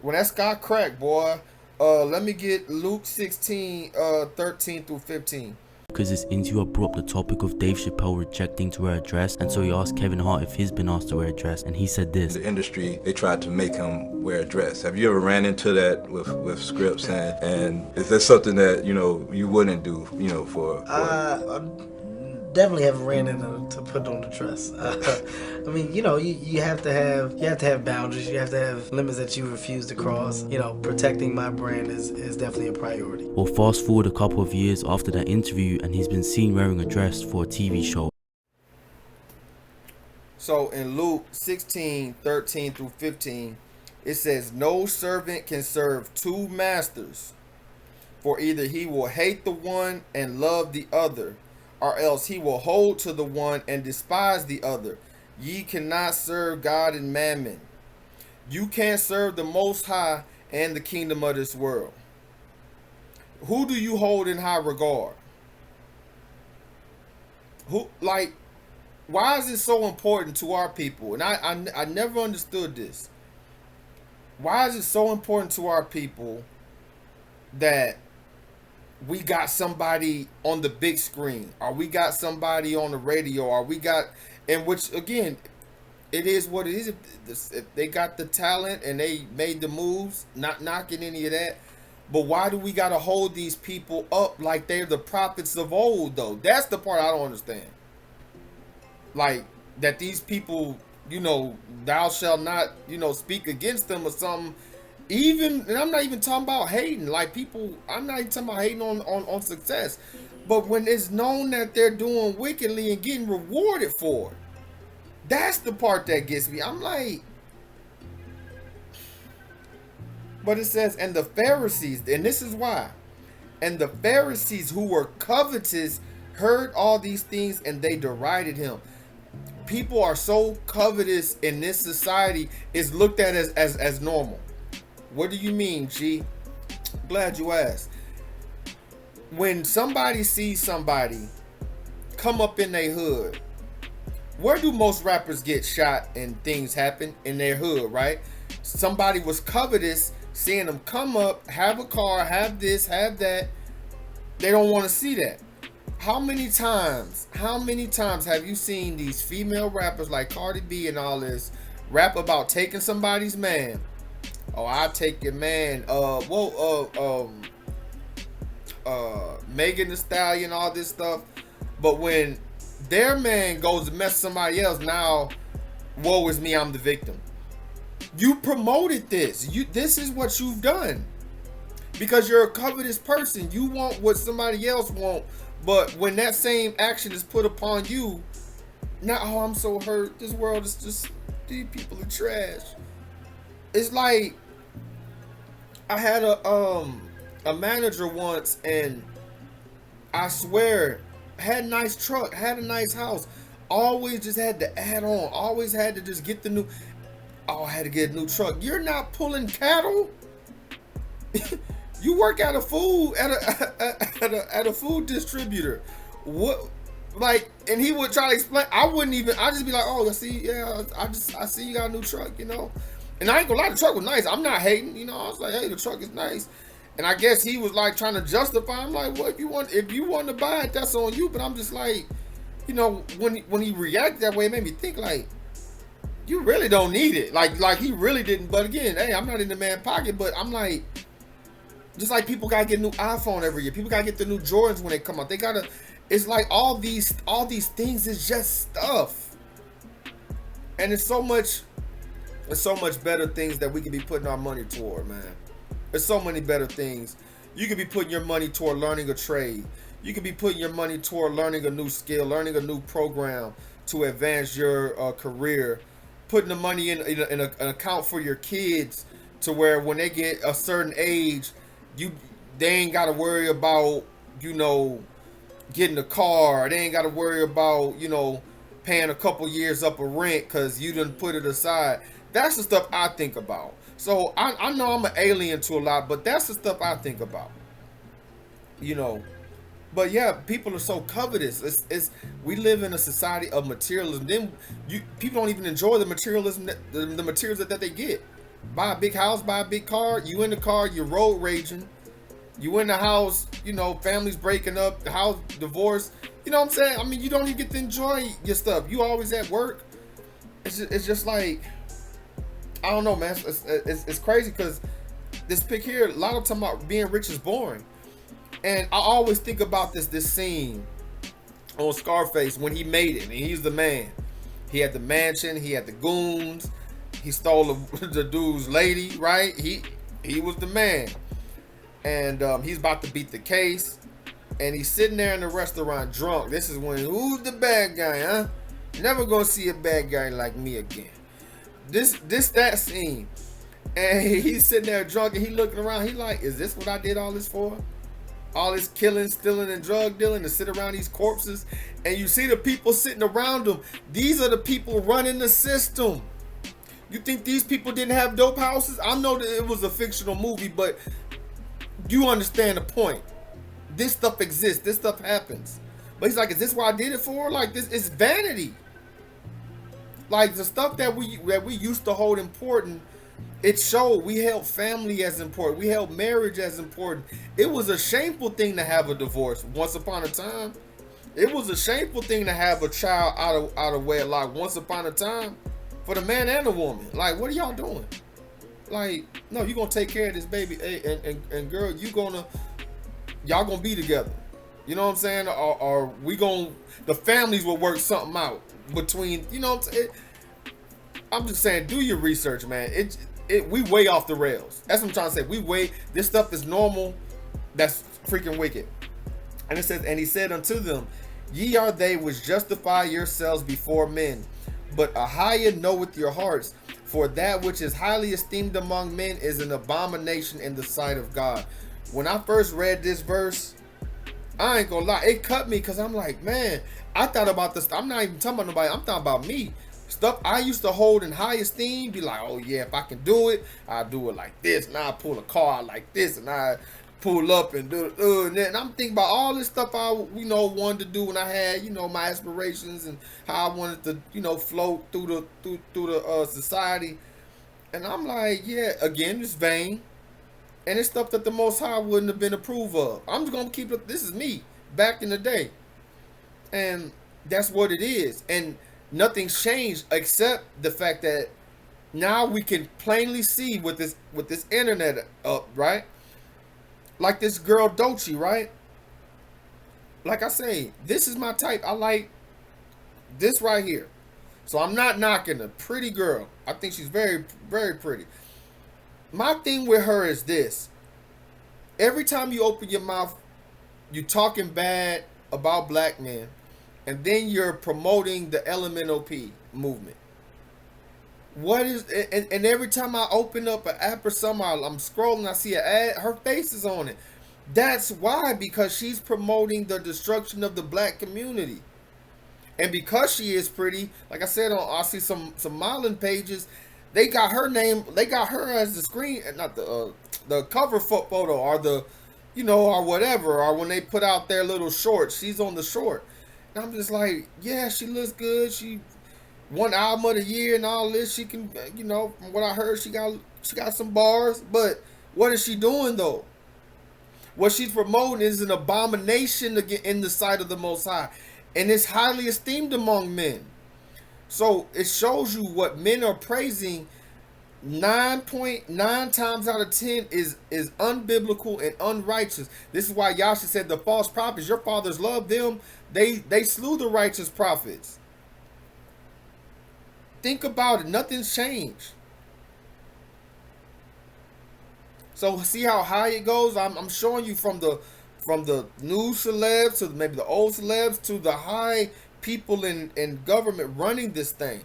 When that sky cracked, boy, let me get Luke 16, 13 through 15. Because this interviewer brought up the topic of Dave Chappelle rejecting to wear a dress, and so he asked Kevin Hart if he's been asked to wear a dress, and he said this. The industry, they tried to make him wear a dress. Have you ever ran into that with scripts, and is that something that, you know, you wouldn't do, you know, for definitely haven't ran into to put on the dress. I mean, you know, you have to have boundaries. You have to have limits that you refuse to cross. You know, protecting my brand is definitely a priority. Well, fast forward a couple of years after that interview, and he's been seen wearing a dress for a TV show. So in Luke 16, 13 through 15, it says, no servant can serve two masters, for either he will hate the one and love the other, or else he will hold to the one and despise the other. Ye cannot serve God and mammon. You can't serve the Most High and the kingdom of this world. Who do you hold in high regard? Why is it so important to our people? And I never understood this. Why is it so important to our people that we got somebody on the big screen, or we got somebody on the radio, or we got, and which again, it is what it is. If they got the talent and they made the moves, not knocking any of that, but why do we got to hold these people up like they're the prophets of old, though? That's the part I don't understand. Like, that these people, you know, thou shalt not, you know, speak against them or something. Even, and I'm not even talking about hating, like people, I'm not even talking about hating on success, but when it's known that they're doing wickedly and getting rewarded for it, that's the part that gets me. I'm like, but it says, and the Pharisees, and this is why, And the Pharisees, who were covetous, heard all these things and they derided him. People are so covetous in this society, is looked at as normal. What do you mean, G? Glad you asked. When somebody sees somebody come up in their hood, where do most rappers get shot and things happen? In their hood, right? Somebody was covetous, seeing them come up, have a car, have this, have that. They don't want to see that. How many times have you seen these female rappers like Cardi B and all this rap about taking somebody's man? Oh, I take your man. Megan Thee Stallion, all this stuff. But when their man goes to mess somebody else, now, woe is me, I'm the victim. You promoted this. This is what you've done. Because you're a covetous person. You want what somebody else wants. But when that same action is put upon you, now, oh, I'm so hurt. This world is just, these people are trash. It's like, I had a manager once, and I swear, had a nice truck, had a nice house, always just had to add on, always had to just get the new, oh, I had to get a new truck. You're not pulling cattle. You work at a food at a food distributor. What, like, and he would try to explain. I just be like, oh, I see, yeah, I see you got a new truck, you know. And I ain't gonna lie, the truck was nice. I'm not hating, you know. I was like, hey, the truck is nice. And I guess he was like trying to justify. I'm like, well, if you want to buy it, that's on you. But I'm just like, you know, when he reacted that way, it made me think like, you really don't need it. Like he really didn't. But again, hey, I'm not in the man pocket, but I'm like, just like people gotta get a new iPhone every year. People gotta get the new Jordans when they come out. They gotta. It's like all these things is just stuff, and it's so much better things that we could be putting our money toward, man. There's so many better things. You could be putting your money toward learning a trade. You could be putting your money toward learning a new skill, learning a new program to advance your career. Putting the money in an account for your kids, to where when they get a certain age, they ain't got to worry about, you know, getting a car. They ain't got to worry about, you know, paying a couple years up of rent because you done put it aside. That's the stuff I think about. So I know I'm an alien to a lot, but that's the stuff I think about, you know. But yeah, people are so covetous. We live in a society of materialism. Then people don't even enjoy the materialism, the materials that they get. Buy a big house, buy a big car. You in the car, you're road raging. You in the house, you know, families breaking up, the house, divorce. You know what I'm saying? I mean, you don't even get to enjoy your stuff. You always at work. It's just like, I don't know, man. It's crazy because this pic here, a lot of time about being rich is boring. And I always think about this scene on Scarface when he made it, and he's the man. He had the mansion, he had the goons, he stole the dude's lady, right? He was the man. And he's about to beat the case, and he's sitting there in the restaurant drunk. This is when, who's the bad guy, huh? Never gonna see a bad guy like me again. That scene. And he's sitting there drunk, and he looking around, he like, is this what I did all this for? All this killing, stealing, and drug dealing to sit around these corpses. And you see the people sitting around them. These are the people running the system. You think these people didn't have dope houses? I know that it was a fictional movie, but you understand the point. This stuff exists. This stuff happens. But he's like, is this what I did it for? Like, this is vanity. Like, the stuff that we used to hold important, it showed we held family as important. We held marriage as important. It was a shameful thing to have a divorce once upon a time. It was a shameful thing to have a child out of wedlock once upon a time, for the man and the woman. Like, what are y'all doing? Like, no, you're gonna take care of this baby, hey, and girl, y'all gonna be together. You know what I'm saying? Or the families will work something out between, you know what I'm saying? I'm just saying, do your research, man. We way off the rails. That's what I'm trying to say. This stuff is normal. That's freaking wicked. And it says, and he said unto them, ye are they which justify yourselves before men, but Ahiah knoweth your hearts, for that which is highly esteemed among men is an abomination in the sight of God. when I first read this verse, I ain't gonna lie, it cut me because I'm like, man, I thought about this. I'm not even talking about nobody. I'm talking about me. Stuff I used to hold in high esteem, be like, oh yeah, if I can do it, I'll do it like this. And I pull a car out like this, and I pull up and do it. And I'm thinking about all this stuff I, wanted to do when I had, my aspirations and how I wanted to, float through the society. And I'm like, yeah, again, it's vain. And it's stuff that the Most High wouldn't have been approved of. I'm just going to keep it. This is me back in the day. And that's what it is. And nothing's changed except the fact that now we can plainly see with this internet up, right? Like this girl Doechii, right? Like I say, this is my type. I like this right here. So I'm not knocking a pretty girl. I think she's very, very pretty. My thing with her is this. Every time you open your mouth, you're talking bad about black men, and then you're promoting the LMNOP movement. What is, and every time I open up an app or something, I'm scrolling, I see an ad, her face is on it. That's why, because she's promoting the destruction of the black community. And because she is pretty, like I said, I see some modeling pages, they got her name, they got her as the screen, not the cover photo, or the, or whatever, or when they put out their little shorts, she's on the short. And I'm just like, yeah, she looks good. She won album of the year and all this. She can, from what I heard, she got some bars. But what is she doing though? What she's promoting is an abomination in the sight of the Most High, and it's highly esteemed among men. So it shows you what men are praising 9.9 times out of 10 is unbiblical and unrighteous. This is why Yasha said the false prophets, your fathers loved them. They slew the righteous prophets. Think about it. Nothing's changed. So see how high it goes? I'm showing you from the new celebs to maybe the old celebs to the high people in government running this thing.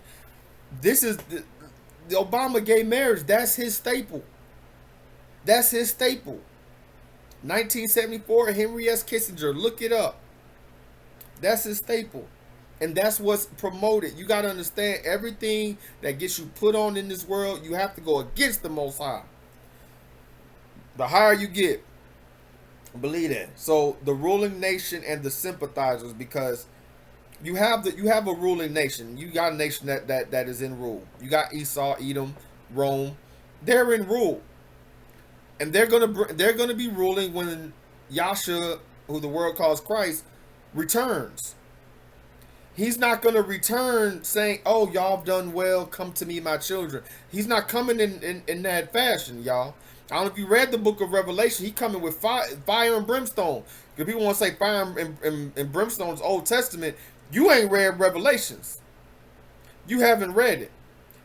This is the Obama gay marriage. That's his staple. That's his staple. 1974, Henry S. Kissinger. Look it up. That's his staple. And that's what's promoted. You got to understand, everything that gets you put on in this world, you have to go against the Most High. The higher you get, believe that. So the ruling nation and the sympathizers, because you have a ruling nation. You got a nation that is in rule. You got Esau, Edom, Rome. They're in rule, and they're gonna be ruling when Yasha, who the world calls Christ, returns. He's not gonna return saying, "Oh, y'all have done well. Come to me, my children." He's not coming in that fashion, y'all. I don't know if you read the book of Revelation. He coming with fire and brimstone. Because people want to say fire and brimstone is Old Testament. You ain't read Revelations. You haven't read it.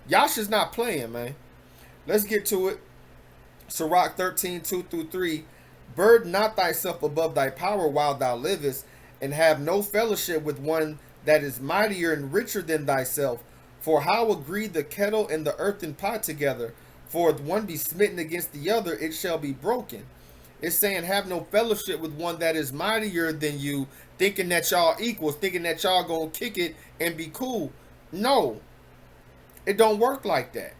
Yasha's not playing, man. Let's get to it. Sirach 13, 2-3. Burden not thyself above thy power while thou livest, and have no fellowship with one that is mightier and richer than thyself. For how agree the kettle and the earthen pot together? For if one be smitten against the other, it shall be broken. It's saying have no fellowship with one that is mightier than you, thinking that y'all equals, thinking that y'all gonna kick it and be cool. No, it don't work like that.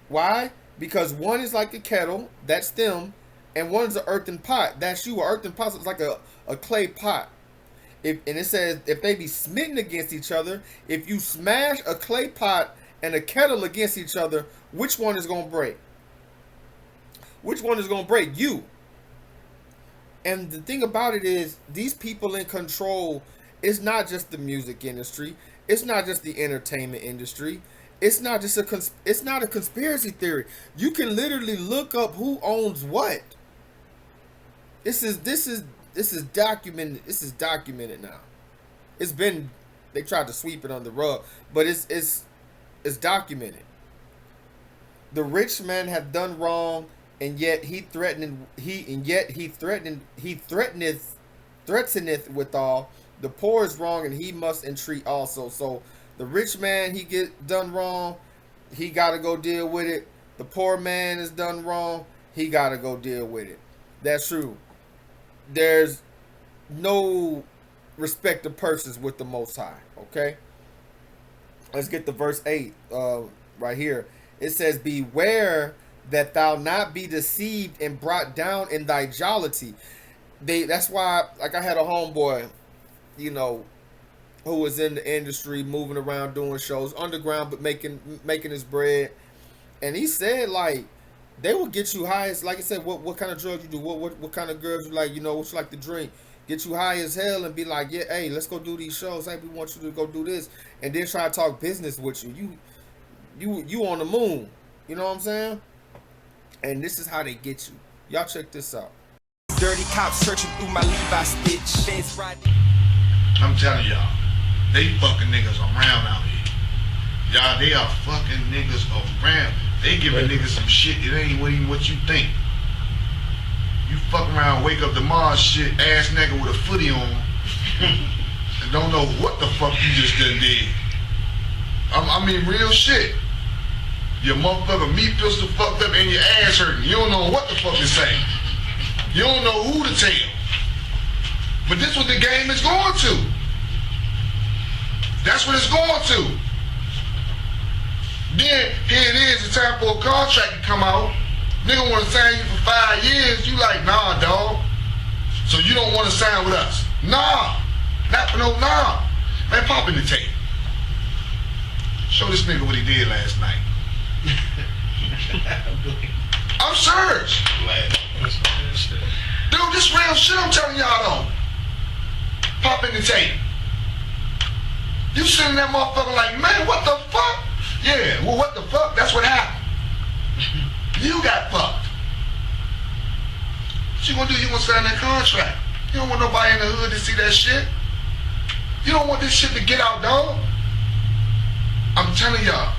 Why? Because one is like a kettle, that's them, and one's an earthen pot, that's you. An earthen pot is like a clay pot. And it says if they be smitten against each other, if you smash a clay pot and a kettle against each other, which one is going to break? Which one is going to break? You. And the thing about it is, these people in control, it's not just the music industry. It's not just the entertainment industry. It's not just it's not a conspiracy theory. You can literally look up who owns what. This is documented. This is documented now. It's been, they tried to sweep it under the rug, but it's documented. The rich man hath done wrong, and yet he threateneth withal. The poor is wrong, and he must entreat also. So the rich man, he get done wrong, he got to go deal with it. The poor man is done wrong, he got to go deal with it. That's true. There's no respect of persons with the Most High. Okay? Let's get to verse 8 right here. It says, beware that thou not be deceived and brought down in thy jollity. That's why, like, I had a homeboy, you know, who was in the industry, moving around, doing shows, underground, but making his bread. And he said, like, they will get you high as, like I said, what kind of drugs you do, what kind of girls you like, you know, what you like to drink. Get you high as hell and be like, yeah, hey, let's go do these shows. Hey, we want you to go do this. And then try to talk business with you. You on the moon. You know what I'm saying? And this is how they get you. Y'all check this out. Dirty cops searching through my Levi stitch. I'm telling y'all, they fucking niggas around out here. Y'all, they are fucking niggas around. They giving niggas some shit. It ain't even what you think. You fuck around, wake up tomorrow, shit, ass nigga with a footy on, and don't know what the fuck you just done did. I mean, real shit. Your motherfucking meat pistol fucked up and your ass hurting. You don't know what the fuck to say. You don't know who to tell. But this what the game is going to. That's what it's going to. Then, here it is, it's time for a contract to come out. Nigga want to sign you for 5 years. You like, nah, dog. So you don't want to sign with us? Nah. Not for no, nah. Man, pop in the tape. Show this nigga what he did last night. I'm serious. Dude, this real shit I'm telling y'all though. Pop in the tape. You sitting that motherfucker like, man, what the fuck? Yeah, well, what the fuck? That's what happened. You got fucked. What you gonna do? You gonna sign that contract. You don't want nobody in the hood to see that shit. You don't want this shit to get out, dog. I'm telling y'all,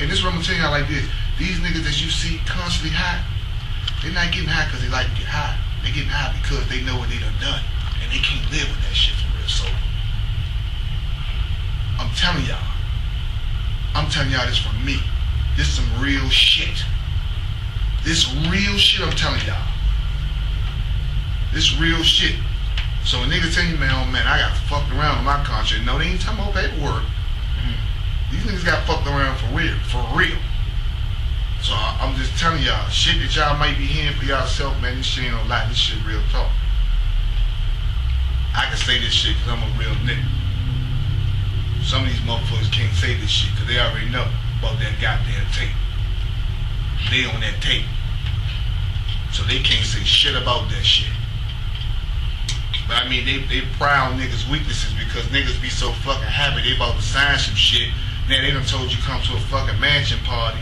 and this is what I'm gonna tell y'all like this. These niggas that you see constantly high, they're not getting high because they like to get high. They're getting high because they know what they done. And they can't live with that shit for real. So, I'm telling y'all this from me. This is some real shit. This real shit I'm telling y'all. This real shit. So a nigga tell you, man, oh man, I got fucked around with my contract. No, they ain't talking about paperwork. These niggas got fucked around for real. For real. So I'm just telling y'all, shit that y'all might be hearing for y'allself, man, this shit ain't no lie. This shit real talk. I can say this shit because I'm a real nigga. Some of these motherfuckers can't say this shit because they already know about that goddamn tape. They on that tape. So they can't say shit about that shit. But I mean, they proud niggas' weaknesses because niggas be so fucking happy they about to sign some shit. Now they done told you come to a fucking mansion party.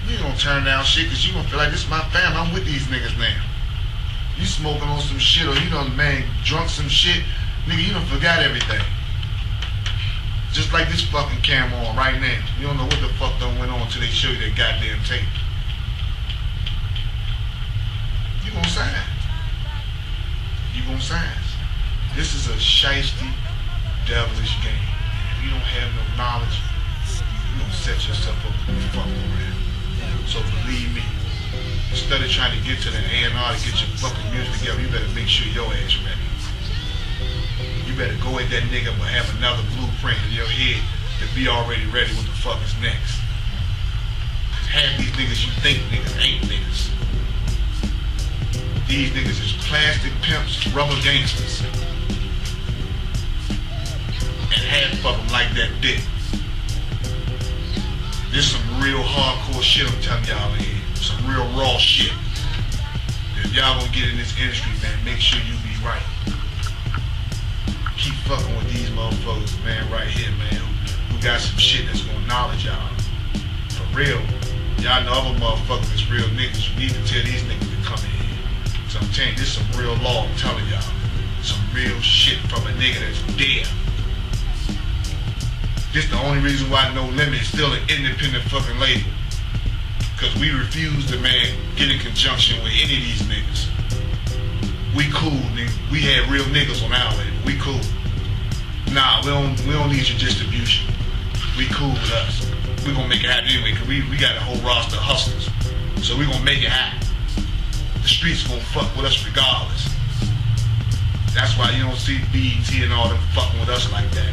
You gonna turn down shit because you gonna feel like this is my family. I'm with these niggas now. You smoking on some shit or you done, man, drunk some shit. Nigga, you done forgot everything. Just like this fucking camera on right now. You don't know what the fuck done went on until they show you that goddamn tape. You gonna sign. You gonna sign. This is a shiesty, devilish game. If you don't have no knowledge, you gonna set yourself up to be fucked around. So believe me, instead of trying to get to the A&R to get your fucking music together, you better make sure your ass ready. You better go at that nigga but have another blueprint in your head to be already ready what the fuck is next. Cause half these niggas you think niggas ain't niggas. These niggas is plastic pimps, rubber gangsters. And half of them like that dick. This is some real hardcore shit I'm telling y'all in here. Some real raw shit. If y'all gonna get in this industry, man, make sure you be right. Keep fucking with these motherfuckers, man, right here, man, who got some shit that's gonna knowledge y'all. For real. Y'all know other motherfuckers is real niggas. You need to tell these niggas to come in here. So I'm telling you, this is some real law, I'm telling y'all. Some real shit from a nigga that's dead. This the only reason why No Limit is still an independent fucking label. Cause we refuse to, man, get in conjunction with any of these niggas. We cool, nigga. We had real niggas on our label. We cool. Nah, we don't need your distribution. We cool with us. We gonna make it happen anyway, cause we got a whole roster of hustlers. So we gonna make it happen. The streets gonna fuck with us regardless. That's why you don't see BET and all them fucking with us like that.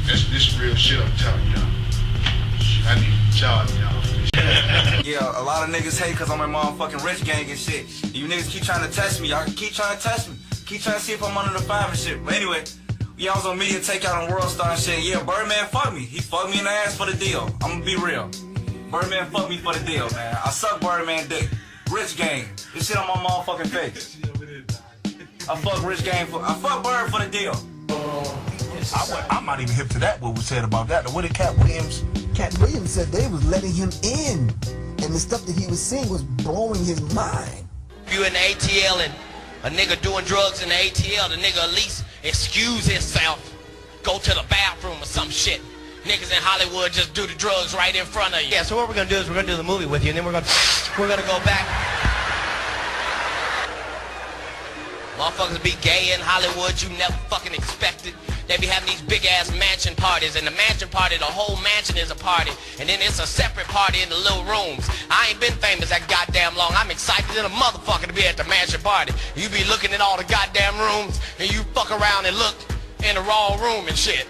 This real shit I'm telling y'all. Shit, I need to charge y'all for this shit. Yeah, a lot of niggas hate cause I'm a motherfucking rich gang and shit. You niggas keep trying to test me. Y'all keep trying to test me. Keep trying to see if I'm under the five and shit. But anyway, yeah, I was on Media Takeout on World Star and shit. Yeah, Birdman fucked me. He fucked me in the ass for the deal. I'm gonna be real. Birdman fucked me for the deal, man. I suck Birdman dick. Rich gang. This shit on my motherfucking face. I fuck Rich gang I fuck Bird for the deal. I'm not even hip to that, what was said about that. What did Cat Williams? Cat Williams said they was letting him in, and the stuff that he was seeing was blowing his mind. If you in the ATL and a nigga doing drugs in the ATL, the nigga at least excuse himself, go to the bathroom or some shit. Niggas in Hollywood just do the drugs right in front of you. Yeah, so what we're gonna do is we're gonna do the movie with you, and then we're gonna go back. Motherfuckers be gay in Hollywood, you never fucking expected. They be having these big ass mansion parties, and the mansion party, the whole mansion is a party, and then it's a separate party in the little rooms. I ain't been famous that goddamn long. I'm excited as a motherfucker to be at the mansion party. You be looking at all the goddamn rooms, and you fuck around and look in the wrong room and shit.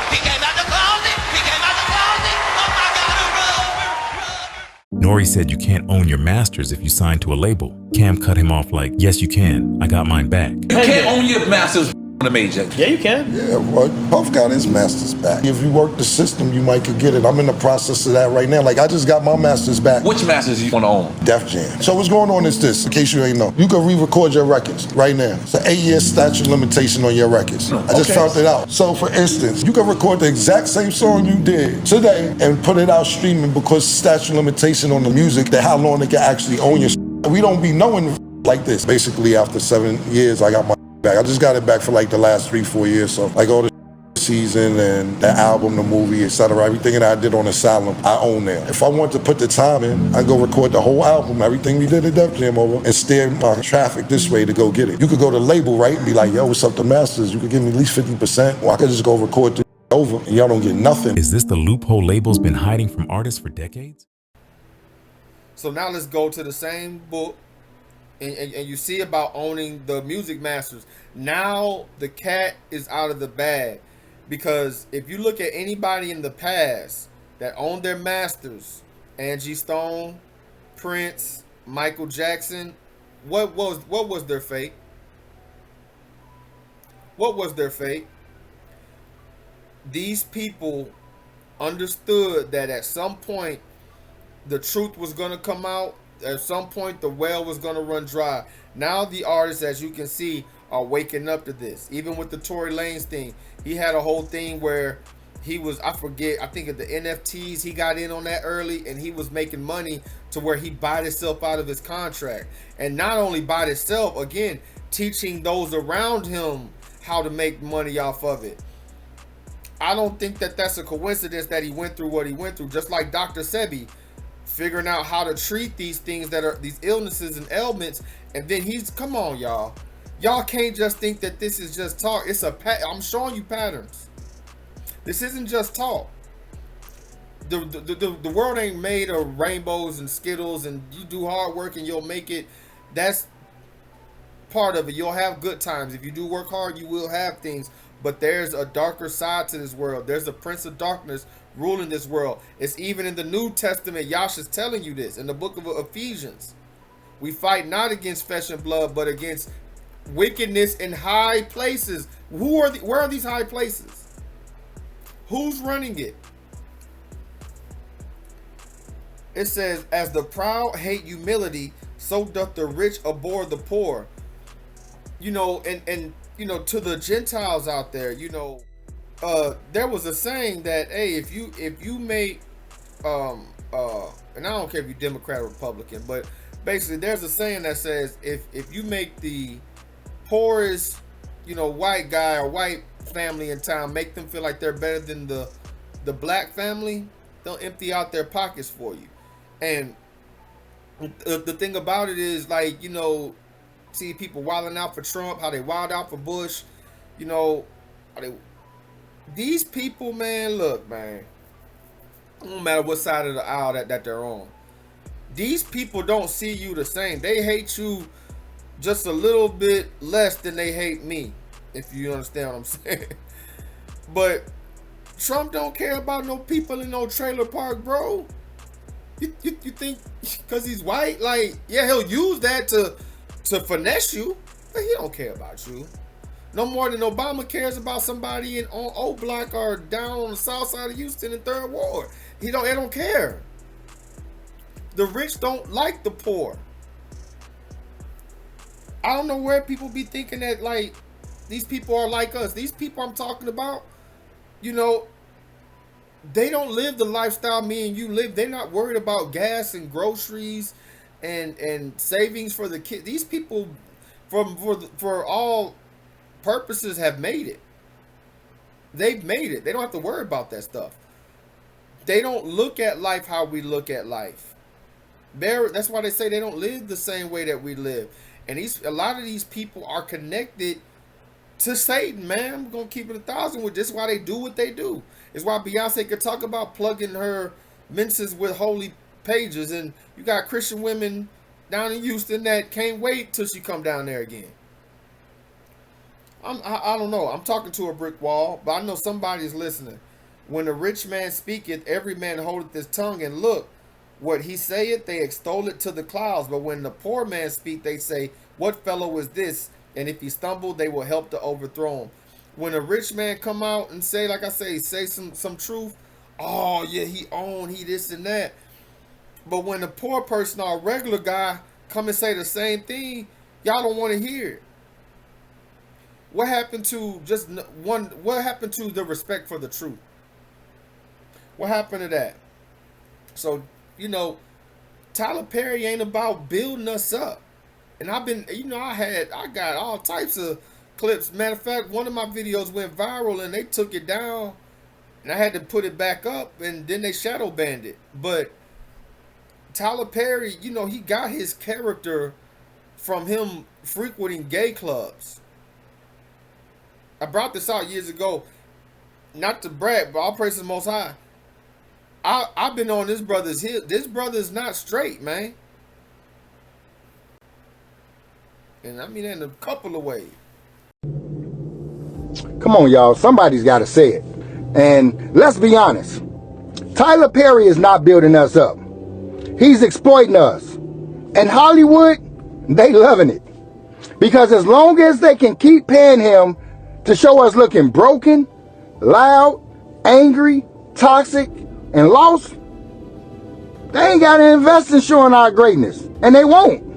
He came out the closet. He came out the closet. Oh my God, Nori said you can't own your masters if you sign to a label. Cam cut him off like, yes, you can. I got mine back. You can't own your masters on a major. Yeah, you can. Yeah, well, Puff got his masters back. If you work the system, you might could get it. I'm in the process of that right now. Like, I just got my masters back. Which masters you want to own? Def Jam. So what's going on is this, in case you ain't know. You can re-record your records right now. It's an 8-year statute limitation on your records. I just found it out. So for instance, you can record the exact same song you did today and put it out streaming because statute limitation on the music, that how long they can actually own your We don't be knowing like this. Basically, after 7 years, I got my back. I just got it back for like the last 3-4 years. So like all the season and the album, the movie, etc. Everything that I did on Asylum, I own now. If I want to put the time in, I go record the whole album, everything we did at Def Jam over, and steer my traffic this way to go get it. You could go to label, right, and be like, yo, what's up to masters? You could give me at least 50%, or I could just go record the over and y'all don't get nothing. Is this the loophole labels been hiding from artists for decades? So now let's go to the same book, and you see about owning the music masters. Now the cat is out of the bag, because if you look at anybody in the past that owned their masters, Angie Stone, Prince, Michael Jackson, what was their fate? What was their fate? These people understood that at some point the truth was going to come out. At some point the well was going to run dry. Now the artists, as you can see, are waking up to this. Even with the Tory Lanez thing, he had a whole thing where he was, I think of the NFTs, he got in on that early, and he was making money to where he bought himself out of his contract. And not only bought himself, again, teaching those around him how to make money off of it. I don't think that that's a coincidence that he went through what he went through. Just like Dr. Sebi, figuring out how to treat these things that are these illnesses and ailments, and then come on, y'all can't just think that this is just talk. It's I'm showing you patterns. This isn't just talk. The world ain't made of rainbows and Skittles, and you do hard work and you'll make it. That's part of it. You'll have good times. If you do work hard, you will have things, but there's a darker side to this world. There's a prince of darkness ruling this world. It's even in the New Testament. Yasha's telling you this in the book of Ephesians. We fight not against flesh and blood, but against wickedness in high places. Where are these high places? Who's running it? It says, as the proud hate humility, so doth the rich abhor the poor. You know, and you know, to the Gentiles out there, you know, there was a saying that, hey, if you make and I don't care if you're Democrat or Republican, but basically there's a saying that says if you make the poorest, you know, white guy or white family in town, make them feel like they're better than the black family, they'll empty out their pockets for you. And the thing about it is, like, you know, see people wilding out for Trump, how they wild out for Bush, you know, these people, man, look, man, No matter what side of the aisle that they're on. These people don't see you the same. They hate you just a little bit less than they hate me, if you understand what I'm saying. But Trump don't care about no people in no trailer park, bro. You think because he's white, like, yeah, he'll use that to finesse you, but he don't care about you. No more than Obama cares about somebody on O Block or down on the south side of Houston in 3rd Ward. They don't care. The rich don't like the poor. I don't know where people be thinking that, like, these people are like us. These people I'm talking about, you know, they don't live the lifestyle me and you live. They're not worried about gas and groceries and savings for the kids. These people, for all purposes, have made it. They've made it. They don't have to worry about that stuff. They don't look at life how we look at life. That's why they say they don't live the same way that we live. And a lot of these people are connected to Satan, man. I'm gonna keep it 1,000 with this. Is why they do what they do. It's why Beyonce could talk about plugging her menses with holy pages, and you got Christian women down in Houston that can't wait till she come down there again. I don't know. I'm talking to a brick wall, but I know somebody's listening. When the rich man speaketh, every man holdeth his tongue, and look, what he saith, they extol it to the clouds. But when the poor man speak, they say, what fellow is this? And if he stumble, they will help to overthrow him. When a rich man come out and say, like I say some truth, oh yeah, he this and that. But when a poor person or a regular guy come and say the same thing, y'all don't want to hear it. What happened to what happened to the respect for the truth? What happened to that? So, you know, Tyler Perry ain't about building us up. And I've been, you know, I got all types of clips. Matter of fact, one of my videos went viral and they took it down and I had to put it back up and then they shadow banned it. But Tyler Perry, you know, he got his character from him frequenting gay clubs. I brought this out years ago, not to brag, but all praise the Most High. I've been on this brother's heel. This brother's not straight, man. And I mean in a couple of ways. Come on, y'all. Somebody's got to say it. And let's be honest. Tyler Perry is not building us up. He's exploiting us. And Hollywood, they loving it. Because as long as they can keep paying him to show us looking broken, loud, angry, toxic, and lost, they ain't got to invest in showing our greatness. And they won't.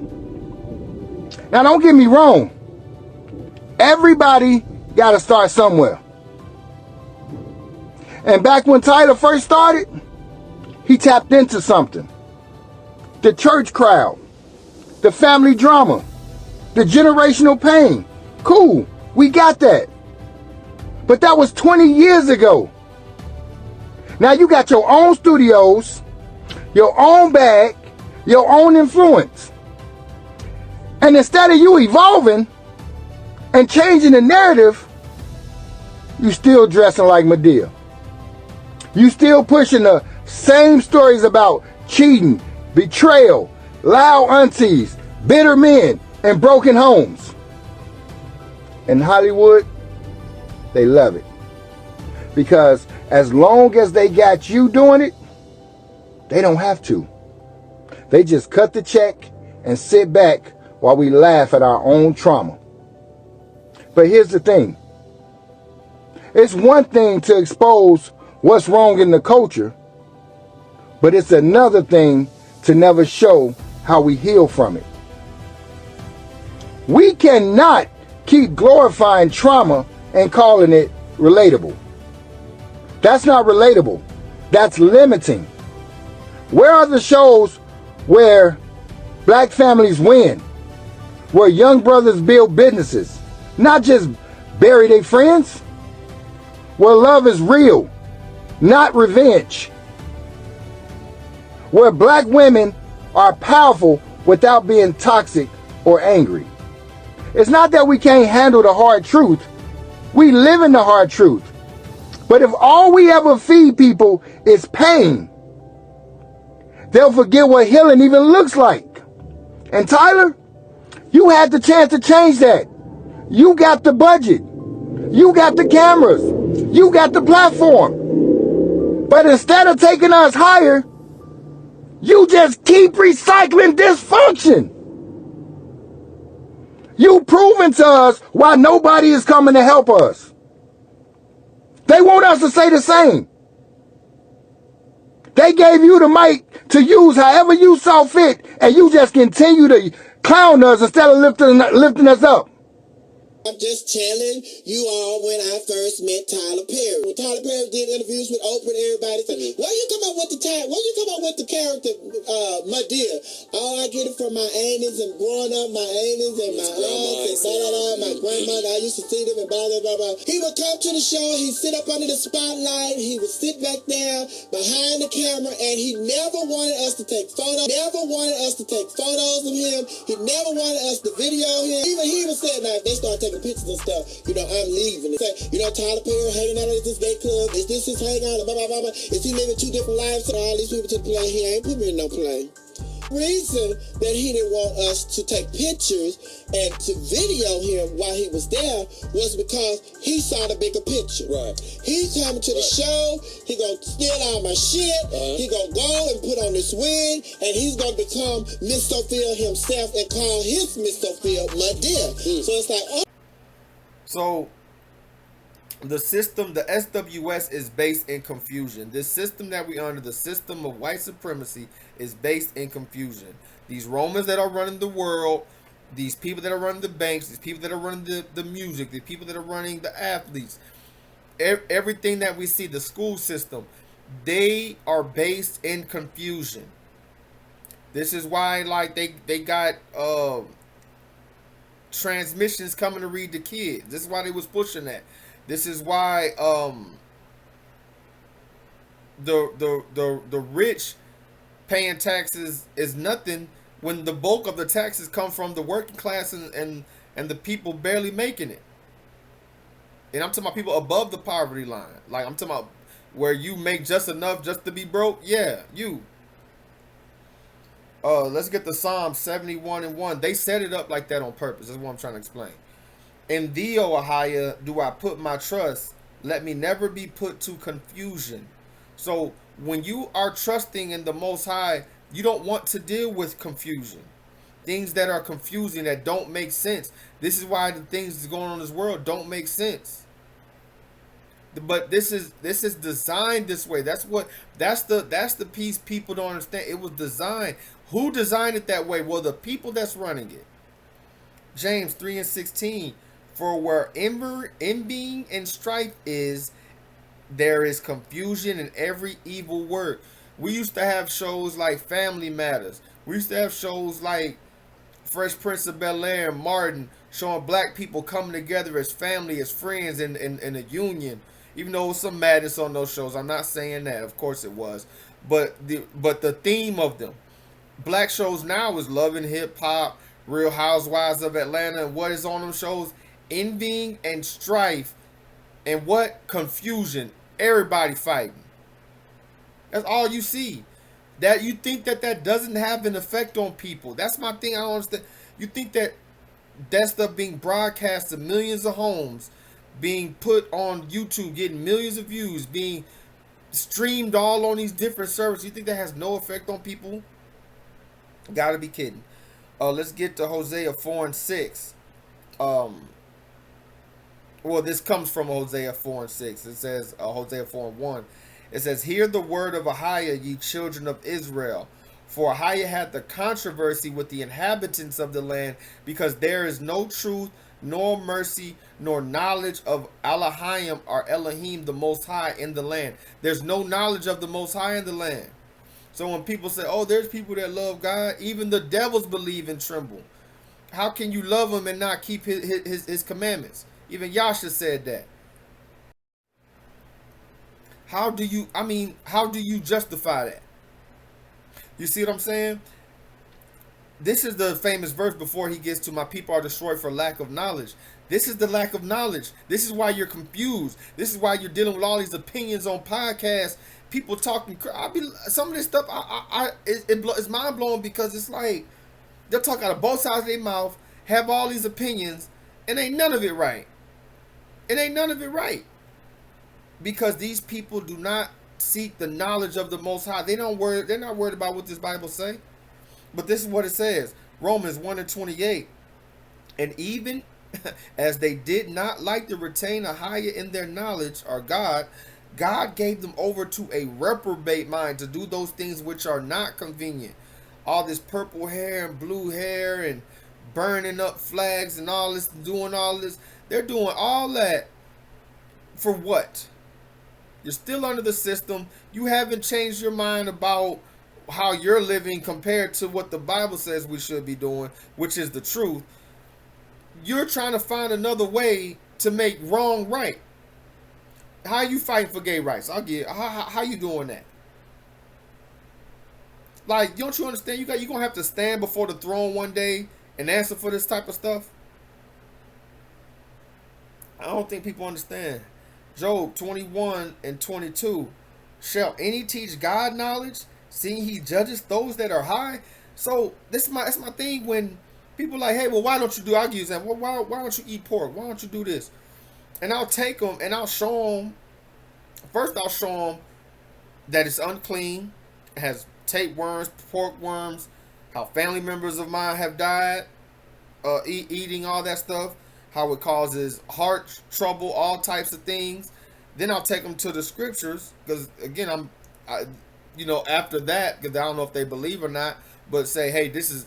Now, don't get me wrong. Everybody got to start somewhere. And back when Tyler first started, he tapped into something. The church crowd, the family drama, the generational pain. Cool, we got that. But that was 20 years ago. Now you got your own studios, your own bag, your own influence. And instead of you evolving and changing the narrative, you still dressing like Medea. You still pushing the same stories about cheating, betrayal, loud aunties, bitter men, and broken homes. In Hollywood, they love it. Because as long as they got you doing it, they don't have to. They just cut the check and sit back while we laugh at our own trauma. But here's the thing. It's one thing to expose what's wrong in the culture, but it's another thing to never show how we heal from it. We cannot keep glorifying trauma and calling it relatable. That's not relatable. That's limiting. Where are the shows where black families win? Where young brothers build businesses, not just bury their friends? Where love is real, not revenge. Where black women are powerful without being toxic or angry. It's not that we can't handle the hard truth. We live in the hard truth. But if all we ever feed people is pain, They'll forget what healing even looks like. And Tyler, you had the chance to change that. You got the budget. You got the cameras. You got the platform. But instead of taking us higher, you just keep recycling dysfunction. You proving to us why nobody is coming to help us. They want us to say the same. They gave you the mic to use however you saw fit, and you just continue to clown us instead of lifting us up. I'm just telling you all when I first met Tyler Perry. When Tyler Perry did interviews with Oprah and everybody said, where you come up with the character, Madea? Oh, I get it from my aunties and growing up, my aunties and my aunts and my grandmother. I used to see them and blah, blah, blah, blah. He would come to the show, he'd sit up under the spotlight, he would sit back down behind the camera, and he never wanted us to take photos, of him. He never wanted us to video him. Even he was saying, now, if they start taking pictures and stuff, I'm leaving. Tyler Perry hanging out at this gay club. Is this his hangout? Blah, blah, blah, blah. Is he living two different lives? So all these people to the play, he ain't put me in no play. The reason that he didn't want us to take pictures and to video him while he was there was because he saw the bigger picture. Right. He's coming to the show, he gonna steal all my shit, he gonna go and put on this wig, and he's gonna become Miss Sophia himself and call his Miss Sophia Madea. So it's like, oh. So the system, the SWS, is based in confusion. This system that we under, the system of white supremacy, is based in confusion. These Romans that are running the world, these people that are running the banks, these people that are running the music, the people that are running the athletes, everything that we see, the school system, they are based in confusion. This is why, like, they got transmissions coming to read the kids. This is why they was pushing that. This is why the rich paying taxes is nothing when the bulk of the taxes come from the working class and the people barely making it. And I'm talking about people above the poverty line. Like, I'm talking about where you make just enough just to be broke. Yeah, you. Let's get the Psalm 71:1. They set it up like that on purpose. That's what I'm trying to explain. In thee, O Ahia, do I put my trust. Let me never be put to confusion. So when you are trusting in the Most High, you don't want to deal with confusion. Things that are confusing, that don't make sense. This is why the things that's going on in this world don't make sense. But this is designed this way. That's the piece people don't understand. It was designed. Who designed it that way? Well, the people that's running it. James 3:16. For where envying and strife is, there is confusion in every evil work. We used to have shows like Family Matters. We used to have shows like Fresh Prince of Bel-Air and Martin, showing black people coming together as family, as friends in a union. Even though it was some madness on those shows. I'm not saying that. Of course it was. But the theme of them. Black shows now is Love and Hip Hop, Real Housewives of Atlanta. And what is on them shows? Envying and strife. And what? Confusion. Everybody fighting. That's all you see. That you think that doesn't have an effect on people. That's my thing. I don't understand. You think that stuff being broadcast to millions of homes, being put on YouTube, getting millions of views, being streamed all on these different servers, you think that has no effect on people? Gotta be kidding. Let's get to Hosea 4:6. Well, this comes from Hosea 4:6. It says, Hosea 4:1. It says, hear the word of Ahia, ye children of Israel. For Ahia had the controversy with the inhabitants of the land, because there is no truth, nor mercy, nor knowledge of Elohim, or Elohim, the Most High, in the land. There's no knowledge of the Most High in the land. So when people say, oh, there's people that love God, even the devils believe and tremble. How can you love him and not keep his commandments? Even Yasha said that. How do you justify that? You see what I'm saying? This is the famous verse before he gets to my people are destroyed for lack of knowledge. This is the lack of knowledge. This is why you're confused. This is why you're dealing with all these opinions on podcasts. people talking. Some of this stuff, it's mind blowing because it's like they'll talk out of both sides of their mouth, have all these opinions, and ain't none of it right. It ain't none of it right because these people do not seek the knowledge of the Most High. They're not worried about what this Bible say. But this is what it says. Romans 1:28. And even as they did not like to retain a higher in their knowledge, or God gave them over to a reprobate mind to do those things which are not convenient. All this purple hair and blue hair and burning up flags and all this, doing all this. They're doing all that for what? You're still under the system. You haven't changed your mind about how you're living compared to what the Bible says we should be doing, which is the truth. You're trying to find another way to make wrong right. How are you fighting for gay rights? How you doing that? Like, don't you understand? You're gonna have to stand before the throne one day and answer for this type of stuff. I don't think people understand. Job 21:22. Shall any teach God knowledge, seeing he judges those that are high? So that's my thing when people are like, hey, well, why don't you do? I'll use that. Well, why don't you eat pork? Why don't you do this? And I'll take them and I'll show them. First, I'll show them that it's unclean. It has tapeworms, pork worms, how family members of mine have died eating all that stuff, how it causes heart trouble, all types of things. Then I'll take them to the scriptures because, again, after that, because I don't know if they believe or not, but say, hey, this is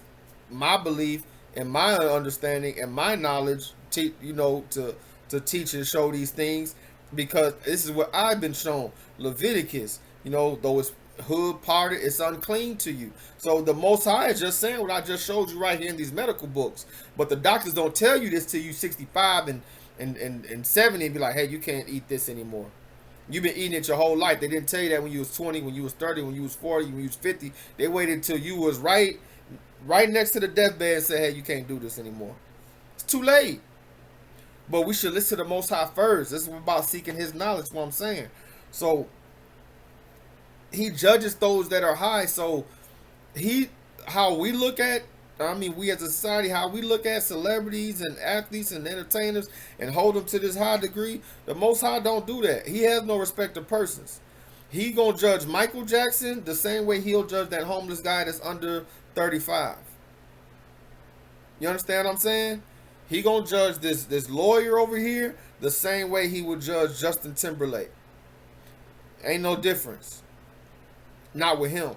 my belief and my understanding and my knowledge, to teach and show these things, because this is what I've been shown. Leviticus, though it's hood parted, it's unclean to you. So the Most High is just saying what I just showed you right here in these medical books. But the doctors don't tell you this till you 65 and 70 and be like, hey, you can't eat this anymore. You've been eating it your whole life. They didn't tell you that when you was 20, when you was 30, when you was 40, when you was 50. They waited till you was right next to the deathbed and said, hey, you can't do this anymore. It's too late. But we should listen to the Most High first. This is about seeking his knowledge, what I'm saying. So he judges those that are high. So how we look at, we as a society, how we look at celebrities and athletes and entertainers and hold them to this high degree, the Most High don't do that. He has no respect of persons. He gonna judge Michael Jackson the same way he'll judge that homeless guy that's under 35. You understand what I'm saying? He gonna judge this lawyer over here the same way he would judge Justin Timberlake. Ain't no difference. Not with him.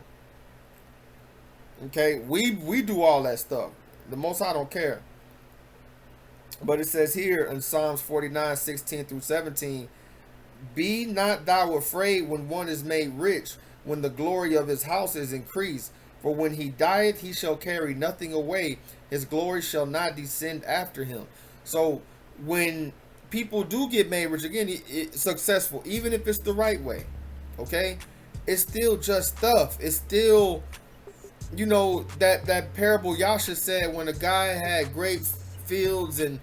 Okay, we do all that stuff. The Most High don't care. But it says here in Psalms 49:16-17, be not thou afraid when one is made rich, when the glory of his house is increased. For when he dieth, he shall carry nothing away. His glory shall not descend after him. So when people do get made rich, again, it's successful, even if it's the right way. Okay, it's still just stuff. It's still, that parable Yasha said when a guy had great fields and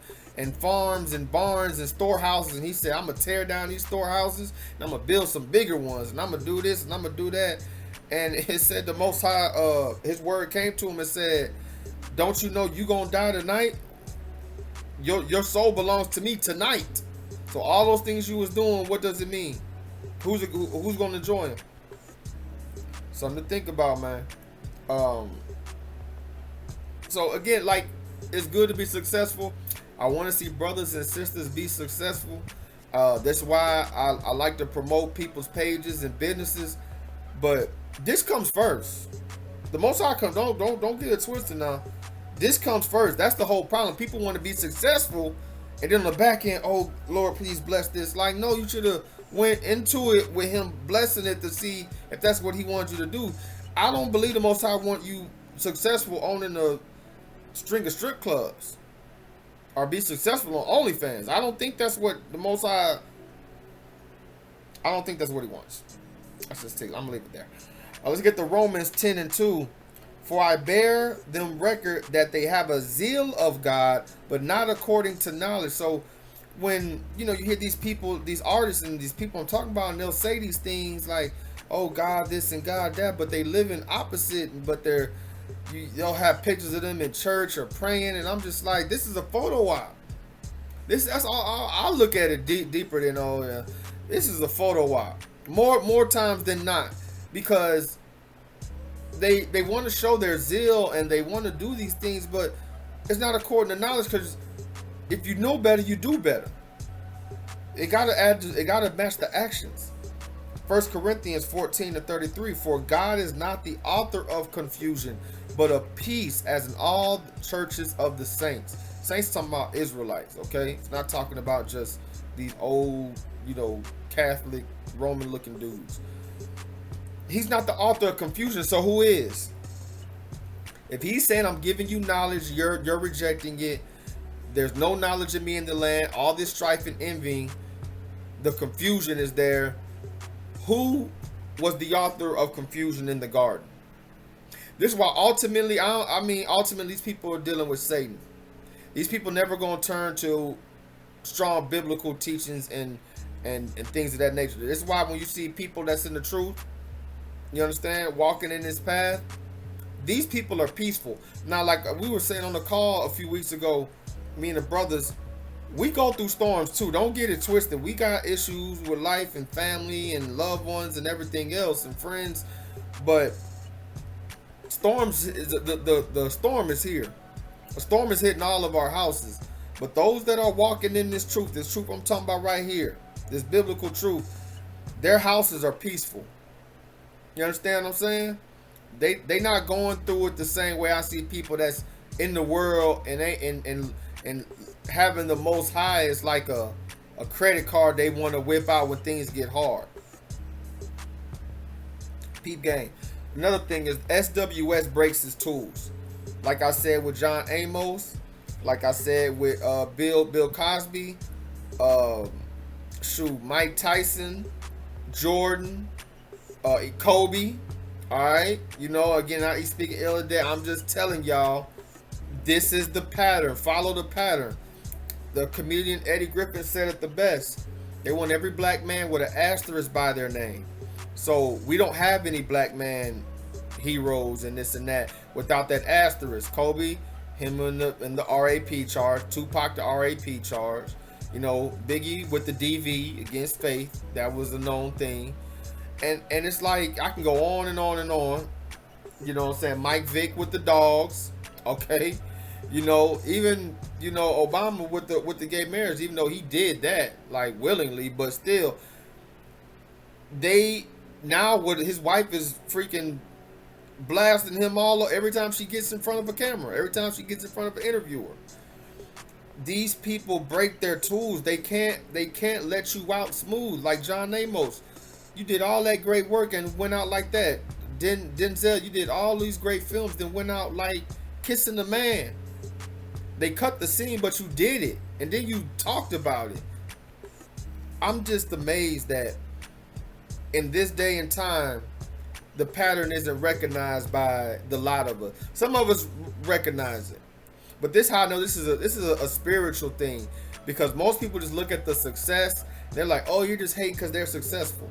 farms and barns and storehouses, and he said, I'm gonna tear down these storehouses and I'm gonna build some bigger ones, and I'm gonna do this and I'm gonna do that. And it said the Most High, his word came to him and said, don't you know you gonna die tonight? Your soul belongs to me tonight. So all those things you was doing, what does it mean? Who's gonna enjoy them? Something to think about, man. So again, like, it's good to be successful. I want to see brothers and sisters be successful. That's why I like to promote people's pages and businesses. But this comes first. The Most High comes. Don't get it twisted now. This comes first. That's the whole problem. People want to be successful, and then on the back end, oh Lord, please bless this. Like, no, you should have went into it with him blessing it to see if that's what he wanted you to do. I don't believe the Most High want you successful owning a string of strip clubs or be successful on OnlyFans. I don't think that's what the Most High. I don't think that's what he wants. I'm gonna leave it there. Let's get to Romans 10:2. For I bear them record that they have a zeal of God, but not according to knowledge. So when you hear these people, these artists and these people I'm talking about, and they'll say these things like, oh, God this and God that, but they live in opposite, but they'll have pictures of them in church or praying, and I'm just like, this is a photo op. That's all. I'll look at it deeper than this is a photo op. More times than not, because they want to show their zeal and they want to do these things, but it's not according to knowledge. Because if you know better, you do better. It gotta match the actions. 1 Corinthians 14:33. For God is not the author of confusion, but of peace, as in all churches of the saints. Saints talking about Israelites, okay? It's not talking about just these old, Catholic, Roman-looking dudes. He's not the author of confusion, so who is? If he's saying, I'm giving you knowledge, you're rejecting it, there's no knowledge in me in the land, all this strife and envying, the confusion is there. Who was the author of confusion in the garden? This is why ultimately, ultimately these people are dealing with Satan. These people never going to turn to strong biblical teachings and things of that nature. This is why when you see people that's in the truth, you understand, walking in this path, these people are peaceful. Now, like we were saying on the call a few weeks ago, me and the brothers, we go through storms too. Don't get it twisted. We got issues with life and family and loved ones and everything else and friends, but storms, the storm is here. A storm is hitting all of our houses. But those that are walking in this truth I'm talking about right here, this biblical truth, their houses are peaceful. You understand what I'm saying? They not going through it the same way I see people that's in the world and having the Most High is like a credit card they want to whip out when things get hard. Peep game. Another thing is SWS Breaks his tools. Like I said with John Amos, like I said with Bill Cosby, Mike Tyson, Jordan, Kobe. All right, again, I ain't speaking ill of that. I'm just telling y'all, this is the pattern. Follow the pattern. The comedian Eddie Griffin said it the best. They want every black man with an asterisk by their name. So we don't have any black man heroes and this and that without that asterisk. Kobe, him in the RAP charge. Tupac, the RAP charge. Biggie with the DV against Faith. That was a known thing. And it's like, I can go on and on and on. You know what I'm saying? Mike Vick with the dogs. Okay. Even, Obama with the gay marriage, even though he did that, like, willingly, but still, his wife is freaking blasting him every time she gets in front of a camera, every time she gets in front of an interviewer. These people break their tools. They can't let you out smooth. Like John Amos, you did all that great work and went out like that. Denzel, you did all these great films, then went out like kissing the man. They cut the scene, but you did it, and then you talked about it. I'm just amazed that in this day and time, the pattern isn't recognized by the lot of us. Some of us recognize it, but this how I know this is a spiritual thing, because most people just look at the success. They're like, oh, you're just hating because they're successful.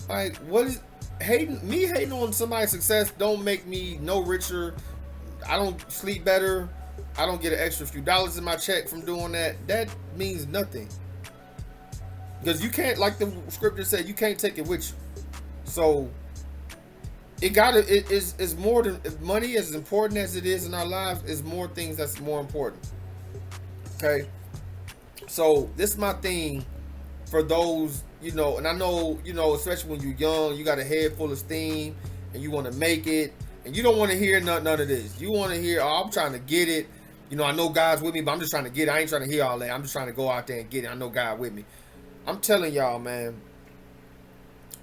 Like, what is hating? Me hating on somebody's success don't make me no richer. I don't sleep better. I don't get an extra few dollars in my check from doing that. That means nothing. Because you can't, like the scripture said, you can't take it with you. So it is more than money. As important as it is in our lives, is more things that's more important. Okay. So this is my thing for those, and I know, especially when you're young, you got a head full of steam and you want to make it, and you don't want to hear none of this. You want to hear, oh, I'm trying to get it. I know God's with me, but I'm just trying to get it. I ain't trying to hear all that. I'm just trying to go out there and get it. I know God with me. I'm telling y'all, man,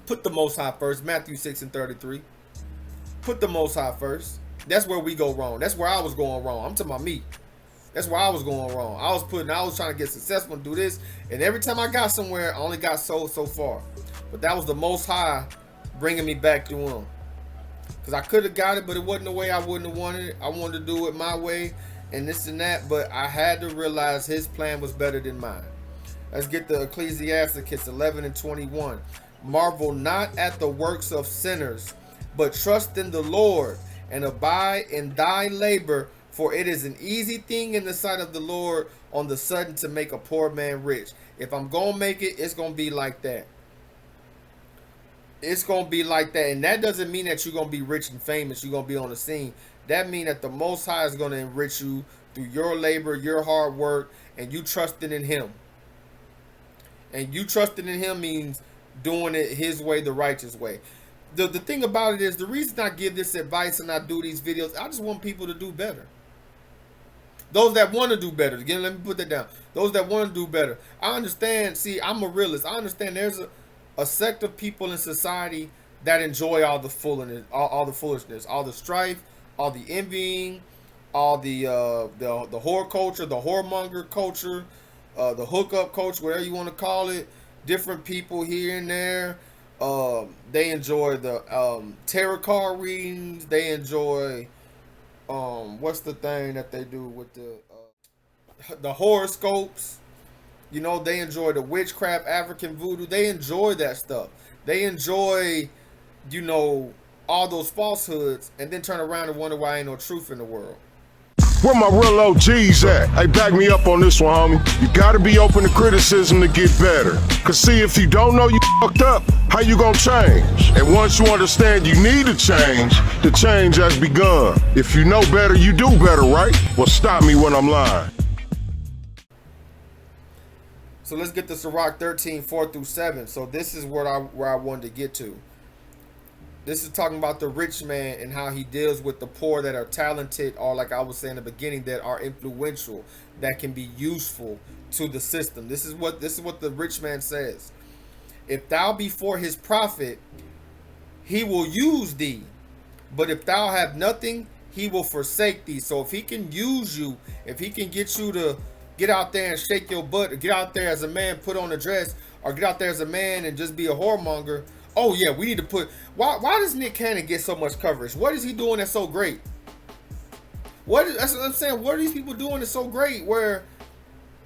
put the Most High first. Matthew 6:33. Put the Most High first. That's where we go wrong. That's where I was going wrong. I'm talking about me. That's where I was going wrong. I was trying to get successful and do this, and every time I got somewhere, I only got so far. But that was the Most High bringing me back to Him. Because I could have got it, but it wasn't the way I wouldn't have wanted it. I wanted to do it my way and this and that, but I had to realize His plan was better than mine. Let's get the Ecclesiastes 11:21. Marvel not at the works of sinners, but trust in the Lord and abide in thy labor, for it is an easy thing in the sight of the Lord on the sudden to make a poor man rich. If I'm going to make it, it's going to be like that. It's going to be like that. And that doesn't mean that you're going to be rich and famous. You're going to be on the scene. That means that the Most High is going to enrich you through your labor, your hard work, and you trusting in him. And you trusting in him means doing it his way, the righteous way. The thing about it is, the reason I give this advice and I do these videos, I just want people to do better. Those that want to do better. Again, let me put that down. Those that want to do better. I understand. See, I'm a realist. I understand there's a sect of people in society that enjoy all the foolishness, all the strife, all the envying, all the whore culture, the whoremonger culture, the hookup culture, whatever you want to call it. Different people here and there. They enjoy the tarot card readings. They enjoy what's the thing that they do with the horoscopes. You know, they enjoy the witchcraft, African voodoo. They enjoy that stuff. They enjoy, you know, all those falsehoods, and then turn around and wonder why ain't no truth in the world. Where my real OGs at? Hey, back me up on this one, homie. You gotta be open to criticism to get better. Cause see, if you don't know you fucked up, how you gonna change? And once you understand you need to change, the change has begun. If you know better, you do better, right? Well, stop me when I'm lying. So let's get to Sirach 13, 4-7. So this is where I wanted to get to. This is talking about the rich man and how he deals with the poor that are talented, or like I was saying in the beginning, that are influential, that can be useful to the system. This is what the rich man says. If thou be for his profit, he will use thee. But if thou have nothing, he will forsake thee. So if he can use you, if he can get you to get out there and shake your butt, or get out there as a man, put on a dress, or get out there as a man and just be a whoremonger. Oh yeah, we need to put. Why does Nick Cannon get so much coverage? What is he doing that's so great? That's what I'm saying. What are these people doing that's so great? Where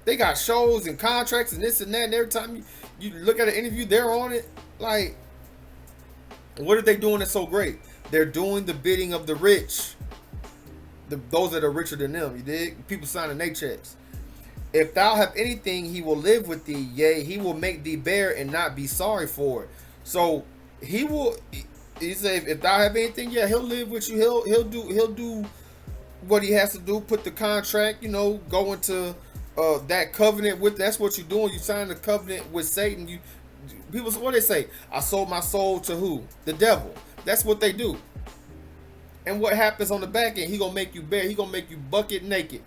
they got shows and contracts and this and that, and every time you look at an interview, they're on it. Like, what are they doing that's so great? They're doing the bidding of the rich. Those that are richer than them. You dig? People signing their checks. If thou have anything, he will live with thee. Yea, he will make thee bear and not be sorry for it. So he say, if thou have anything, yeah, he'll live with you. He'll do what he has to do. Put the contract, you know, go into that covenant with. That's what you're doing. You sign the covenant with Satan. People, what they say? I sold my soul to who? The devil. That's what they do. And what happens on the back end? He gonna make you bare. He gonna make you bucket naked.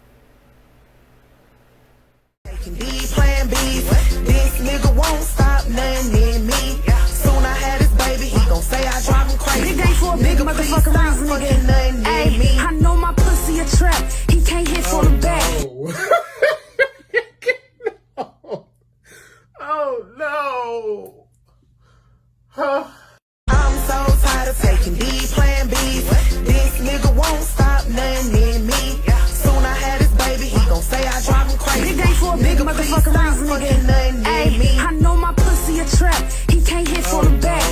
Plan B, this nigga won't stop nothing in me. Soon I had his baby, he gon' say I drive him crazy. Nigga ain't for a big motherfucking reason, nigga. Hey, I know my pussy a trap, he can't hit for the back. Oh no! Huh? I'm so tired of taking these Plan B's. This nigga won't stop nothing in me. Soon I had his baby, he gon' say I drive him crazy. Nigga ain't for a big motherfucking reason, nigga. Hey, I know my pussy a trap, he can't hit for the back.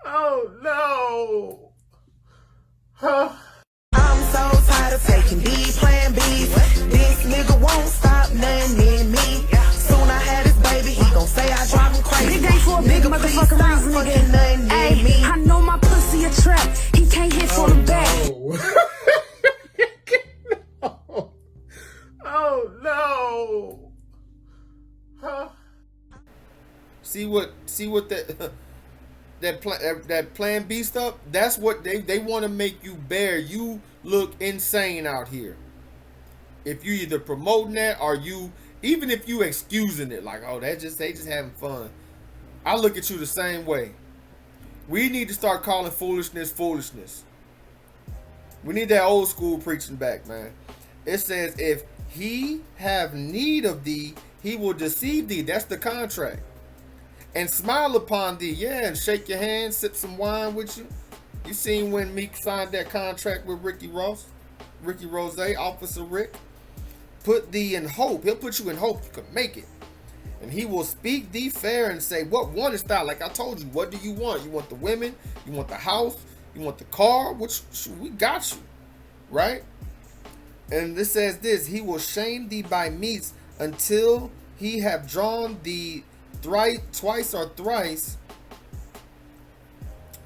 Oh no! Huh? I'm so tired of taking these Plan B's. This nigga won't stop nothing in me. Soon I had his baby, he gon' say I drive him crazy. Nigga ain't for a big motherfucking reason, nigga. Hey, I know my pussy a trap, he can't hit for the back. Oh no! Huh? See what that Plan B stuff? That's what they want to make you bear. You look insane out here. If you either promoting that, or you, even if you excusing it, like, oh, they just having fun. I look at you the same way. We need to start calling foolishness foolishness. We need that old school preaching back, man. It says, if he have need of thee, he will deceive thee. That's the contract. And smile upon thee. Yeah, and shake your hand, sip some wine with you. You seen when Meek signed that contract with Ricky Rose, Officer Rick. Put thee in hope. He'll put you in hope you can make it. And he will speak thee fair and say, what wantest thou? Like I told you, what do you want? You want the women? You want the house? You want the car? Which we got you, right? And this says this, he will shame thee by meats until he have drawn thee twice or thrice.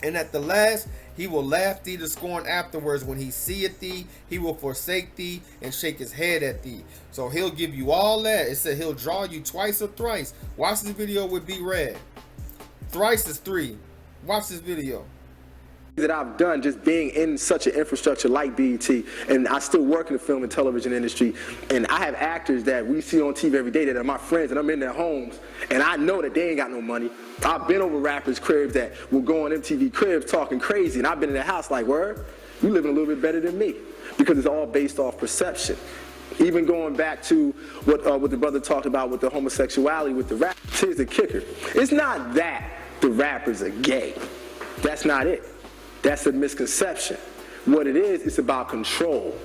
And at the last, he will laugh thee to scorn afterwards. When he seeth thee, he will forsake thee and shake his head at thee. So he'll give you all that. It said he'll draw you twice or thrice. Watch this video with B Red. Thrice is 3. Watch this video. That I've done just being in such an infrastructure like BET, and I still work in the film and television industry, and I have actors that we see on TV every day that are my friends, and I'm in their homes, and I know that they ain't got no money. I've been over rappers' cribs that will go on MTV cribs talking crazy, and I've been in their house like, word, you living a little bit better than me, because it's all based off perception. Even going back to what the brother talked about with the homosexuality with the rap, here's the kicker. It's not that the rappers are gay. That's not it. That's a misconception. What it is, it's about control.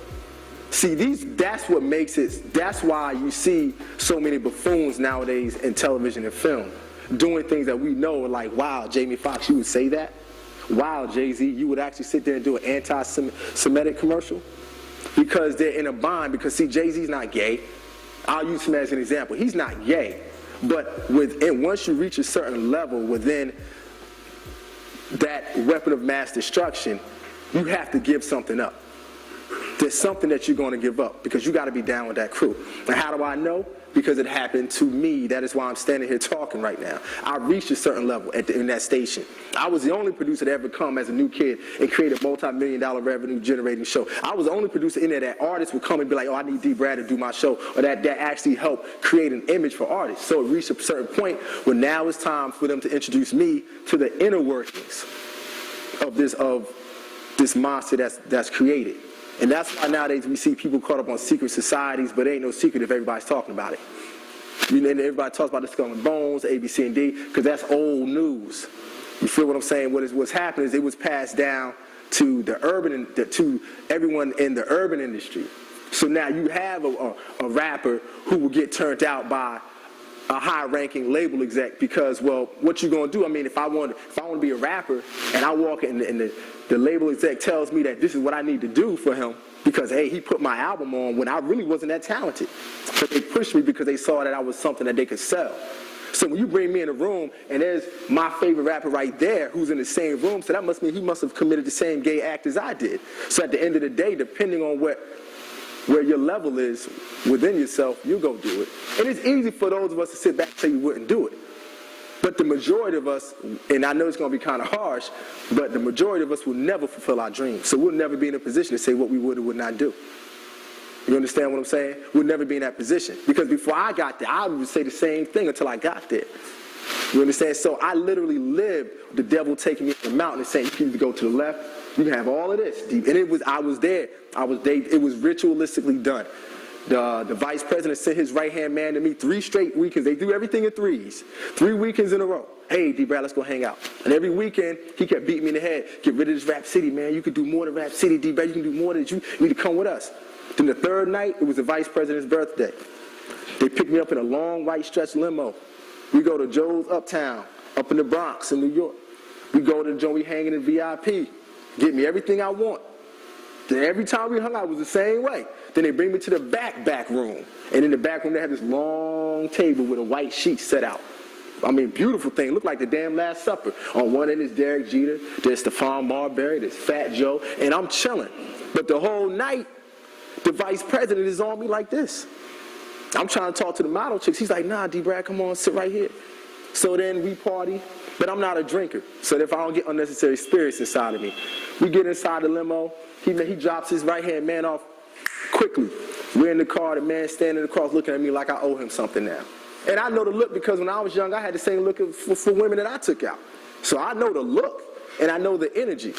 See, that's what makes it, that's why you see so many buffoons nowadays in television and film, doing things that we know are like, wow, Jamie Foxx, you would say that? Wow, Jay-Z, you would actually sit there and do an anti-Semitic commercial? Because they're in a bind, because see, Jay-Z's not gay. I'll use him as an example. He's not gay, but once you reach a certain level within that weapon of mass destruction, you have to give something up. There's something that you're going to give up because you got to be down with that crew. And how do I know? Because it happened to me. That is why I'm standing here talking right now. I reached a certain level in that station. I was the only producer to ever come as a new kid and create a multi-million-dollar revenue generating show. I was the only producer in there that artists would come and be like, oh, I need D. Brad to do my show, or that actually helped create an image for artists. So it reached a certain point where now it's time for them to introduce me to the inner workings of this monster that's created. And that's why nowadays we see people caught up on secret societies, but it ain't no secret if everybody's talking about it. You know, everybody talks about the Skull and Bones, A, B, C, and D, because that's old news. You feel what I'm saying? What's happening is it was passed down to to everyone in the urban industry. So now you have a rapper who will get turned out by a high-ranking label exec because, well, what you gonna do? I mean, if I want to be a rapper and I walk in and the label exec tells me that this is what I need to do for him because, hey, he put my album on when I really wasn't that talented. But they pushed me because they saw that I was something that they could sell. So when you bring me in a room and there's my favorite rapper right there who's in the same room, so that must mean he must have committed the same gay act as I did. So at the end of the day, depending on where your level is within yourself, you go do it. And it's easy for those of us to sit back and say we wouldn't do it. But the majority of us, and I know it's going to be kind of harsh, but the majority of us will never fulfill our dreams. So we'll never be in a position to say what we would or would not do. You understand what I'm saying? We'll never be in that position. Because before I got there, I would say the same thing until I got there. You understand? So I literally lived the devil taking me up the mountain and saying, you can either go to the left, you can have all of this. And I was there. It was ritualistically done. The vice president sent his right-hand man to me 3 straight weekends. They do everything in 3s. 3 weekends in a row. Hey, D. Brad, let's go hang out. And every weekend, he kept beating me in the head. Get rid of this Rap City, man. You can do more than Rap City, D. Brad. You can do more than you need to come with us. Then the 3rd night, it was the vice president's birthday. They picked me up in a long white stretch limo. We go to Joe's Uptown, up in the Bronx in New York. We go to Joe, we hanging in VIP. Get me everything I want. Then every time we hung out, it was the same way. Then they bring me to the back room. And in the back room, they have this long table with a white sheet set out. I mean, beautiful thing. Looked like the damn Last Supper. On one end is Derek Jeter. There's Stephon Marbury. There's Fat Joe. And I'm chilling. But the whole night, the vice president is on me like this. I'm trying to talk to the model chicks. He's like, nah, D. Brad, come on, sit right here. So then we party. But I'm not a drinker. So if I don't get unnecessary spirits inside of me, we get inside the limo. He drops his right-hand man off quickly. We're in the car, the man standing across looking at me like I owe him something now. And I know the look because when I was young, I had the same look for women that I took out. So I know the look, and I know the energy.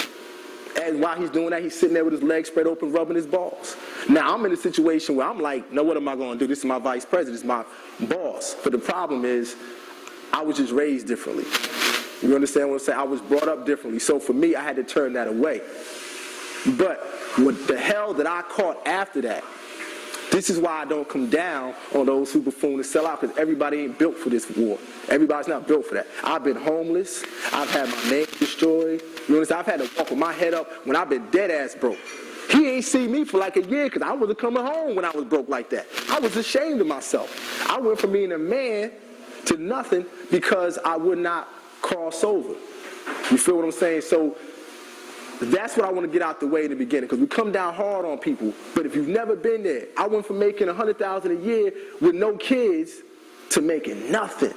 And while he's doing that, he's sitting there with his legs spread open, rubbing his balls. Now, I'm in a situation where I'm like, no, what am I going to do? This is my vice president, this is my boss. But the problem is, I was just raised differently. You understand what I'm saying? I was brought up differently. So for me, I had to turn that away. But what the hell that I caught after that This is why I don't come down on those who buffoon and sell out, because everybody ain't built for this war. Everybody's not built for that. I've been homeless. I've had my name destroyed. You understand? I've had to walk with my head up when I've been dead ass broke. He ain't seen me for like a year because I wasn't coming home when I was broke like that. I was ashamed of myself. I went from being a man to nothing because I would not cross over. You feel what I'm saying? So that's what I want to get out the way in the beginning, because we come down hard on people. But if you've never been there, I went from making $100,000 a year with no kids to making nothing.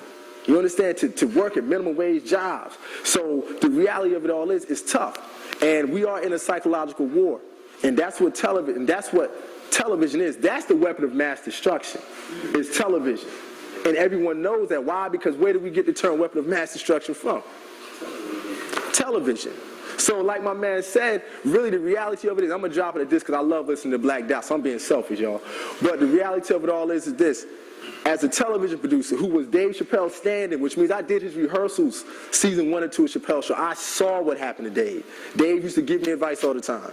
You understand? To work at minimum wage jobs. So the reality of it all is, it's tough. And we are in a psychological war. And that's what television is. That's the weapon of mass destruction, is television. And everyone knows that. Why? Because where do we get the term weapon of mass destruction from? Television. So like my man said, really the reality of it is, I'm going to drop it at this because I love listening to Black Dot, so I'm being selfish, y'all. But the reality of it all is this. As a television producer who was Dave Chappelle's stand-in, which means I did his rehearsals season 1 and 2 of Chappelle's show, I saw what happened to Dave. Dave used to give me advice all the time.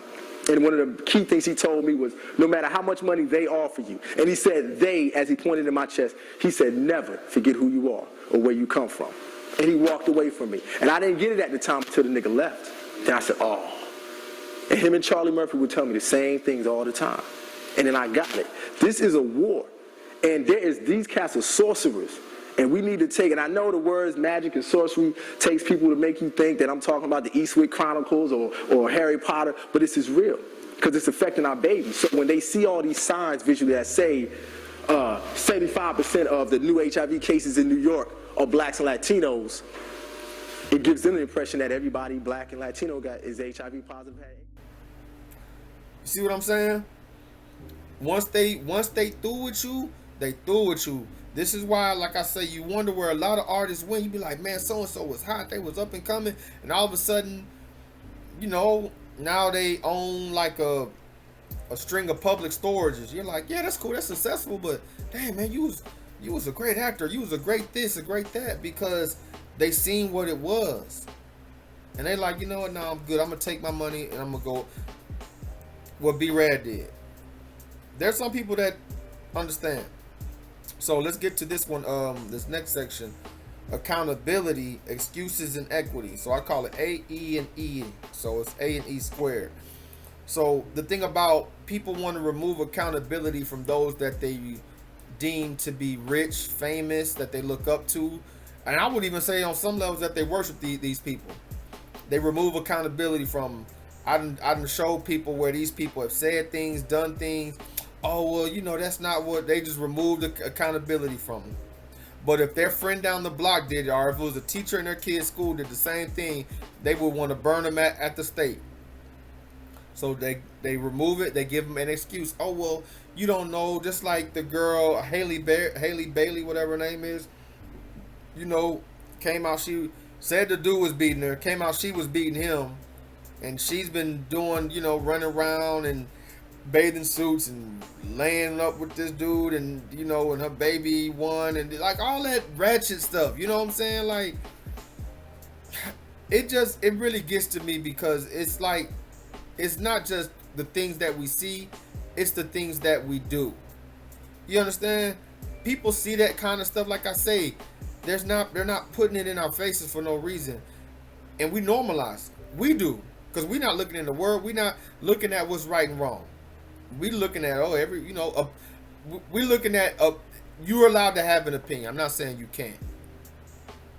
And one of the key things he told me was, no matter how much money they offer you, and he said they, as he pointed in my chest, he said, never forget who you are or where you come from. And he walked away from me. And I didn't get it at the time until the nigga left. Then I said, oh. And him and Charlie Murphy would tell me the same things all the time. And then I got it. This is a war. And these cats are sorcerers. And we need to take, and I know the words magic and sorcery takes people to make you think that I'm talking about the Eastwick Chronicles or Harry Potter, but this is real, because it's affecting our babies. So when they see all these signs visually that say 75% of the new HIV cases in New York are blacks and Latinos, it gives them the impression that everybody black and Latino is HIV positive. You see what I'm saying? Once they through with you, they through with you. This is why, like I say, you wonder where a lot of artists win. You be like, man, so-and-so was hot. They was up and coming. And all of a sudden, you know, now they own like a string of public storages. You're like, yeah, that's cool. That's successful. But damn, man, you was a great actor. You was a great this, a great that, because they seen what it was. And they like, you know what, no, I'm good. I'm going to take my money and I'm going to go what B-Rad did. There's some people that understand. So let's get to this one, this next section. Accountability, excuses, and equity. So I call it A, E, and E. So it's A and E squared. So the thing about people want to remove accountability from those that they deem to be rich, famous, that they look up to. And I would even say on some levels that they worship these people. They remove accountability from, I done showed people where these people have said things, done things. Oh, well, you know, that's not what, they just removed the accountability from them. But if their friend down the block did it, or if it was a teacher in their kid's school did the same thing, they would want to burn them at the stake. So they remove it, they give them an excuse. Oh, well, you don't know, just like the girl, Haley Bailey, whatever her name is, you know, came out, she said the dude was beating her, came out, she was beating him, and she's been doing, you know, running around and bathing suits and laying up with this dude, and you know, and her baby won, and like all that ratchet stuff, you know what I'm saying? Like, it really gets to me, because it's like, it's not just the things that we see, it's the things that we do. You understand? People see that kind of stuff, like I say, they're not putting it in our faces for no reason, and we normalize it. We do, because we're not looking in the word, we're not looking at what's right and wrong. We looking at we're looking at you're allowed to have an opinion. I'm not saying you can't,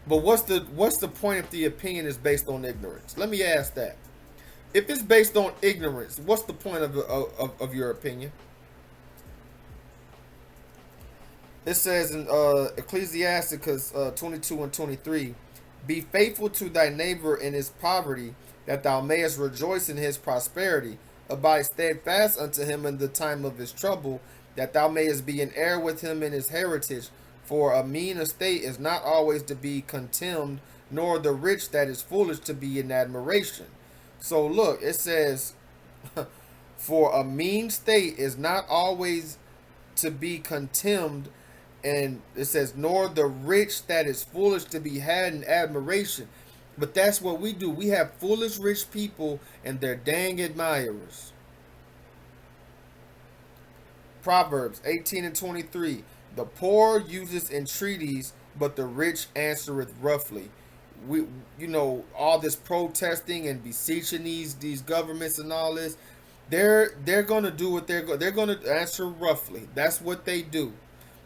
but what's the point if the opinion is based on ignorance? Let me ask that. If it's based on ignorance, what's the point of your opinion? It says in Ecclesiasticus 22 and 23, be faithful to thy neighbor in his poverty, that thou mayest rejoice in his prosperity. Abide steadfast unto him in the time of his trouble, that thou mayest be an heir with him in his heritage. For a mean estate is not always to be contemned, nor the rich that is foolish to be in admiration. So look, it says, for a mean state is not always to be contemned, and it says, nor the rich that is foolish to be had in admiration. But that's what we do. We have foolish rich people and they're dang admirers. Proverbs 18:23. The poor uses entreaties, but the rich answereth roughly. We, all this protesting and beseeching these governments and all this, they're gonna do what they're gonna answer roughly. That's what they do.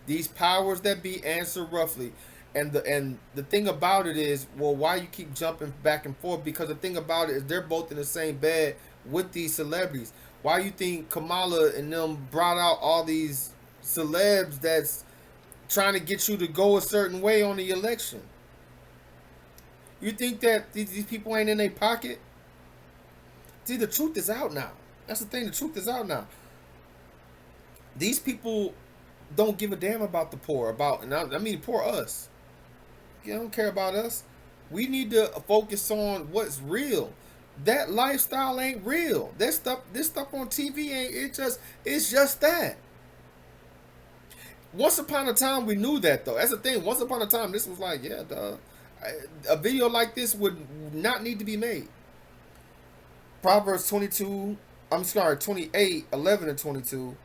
These powers that be answer roughly. And the thing about it is, well, why you keep jumping back and forth? Because the thing about it is they're both in the same bed with these celebrities. Why you think Kamala and them brought out all these celebs that's trying to get you to go a certain way on the election? You think that these people ain't in their pocket? See, the truth is out now. That's the thing. The truth is out now. These people don't give a damn about the poor. And I mean poor us. You don't care about us. We need to focus on what's real. That lifestyle ain't real. This stuff on TV ain't. It's just that. Once upon a time, we knew that though.28, 11 and 22.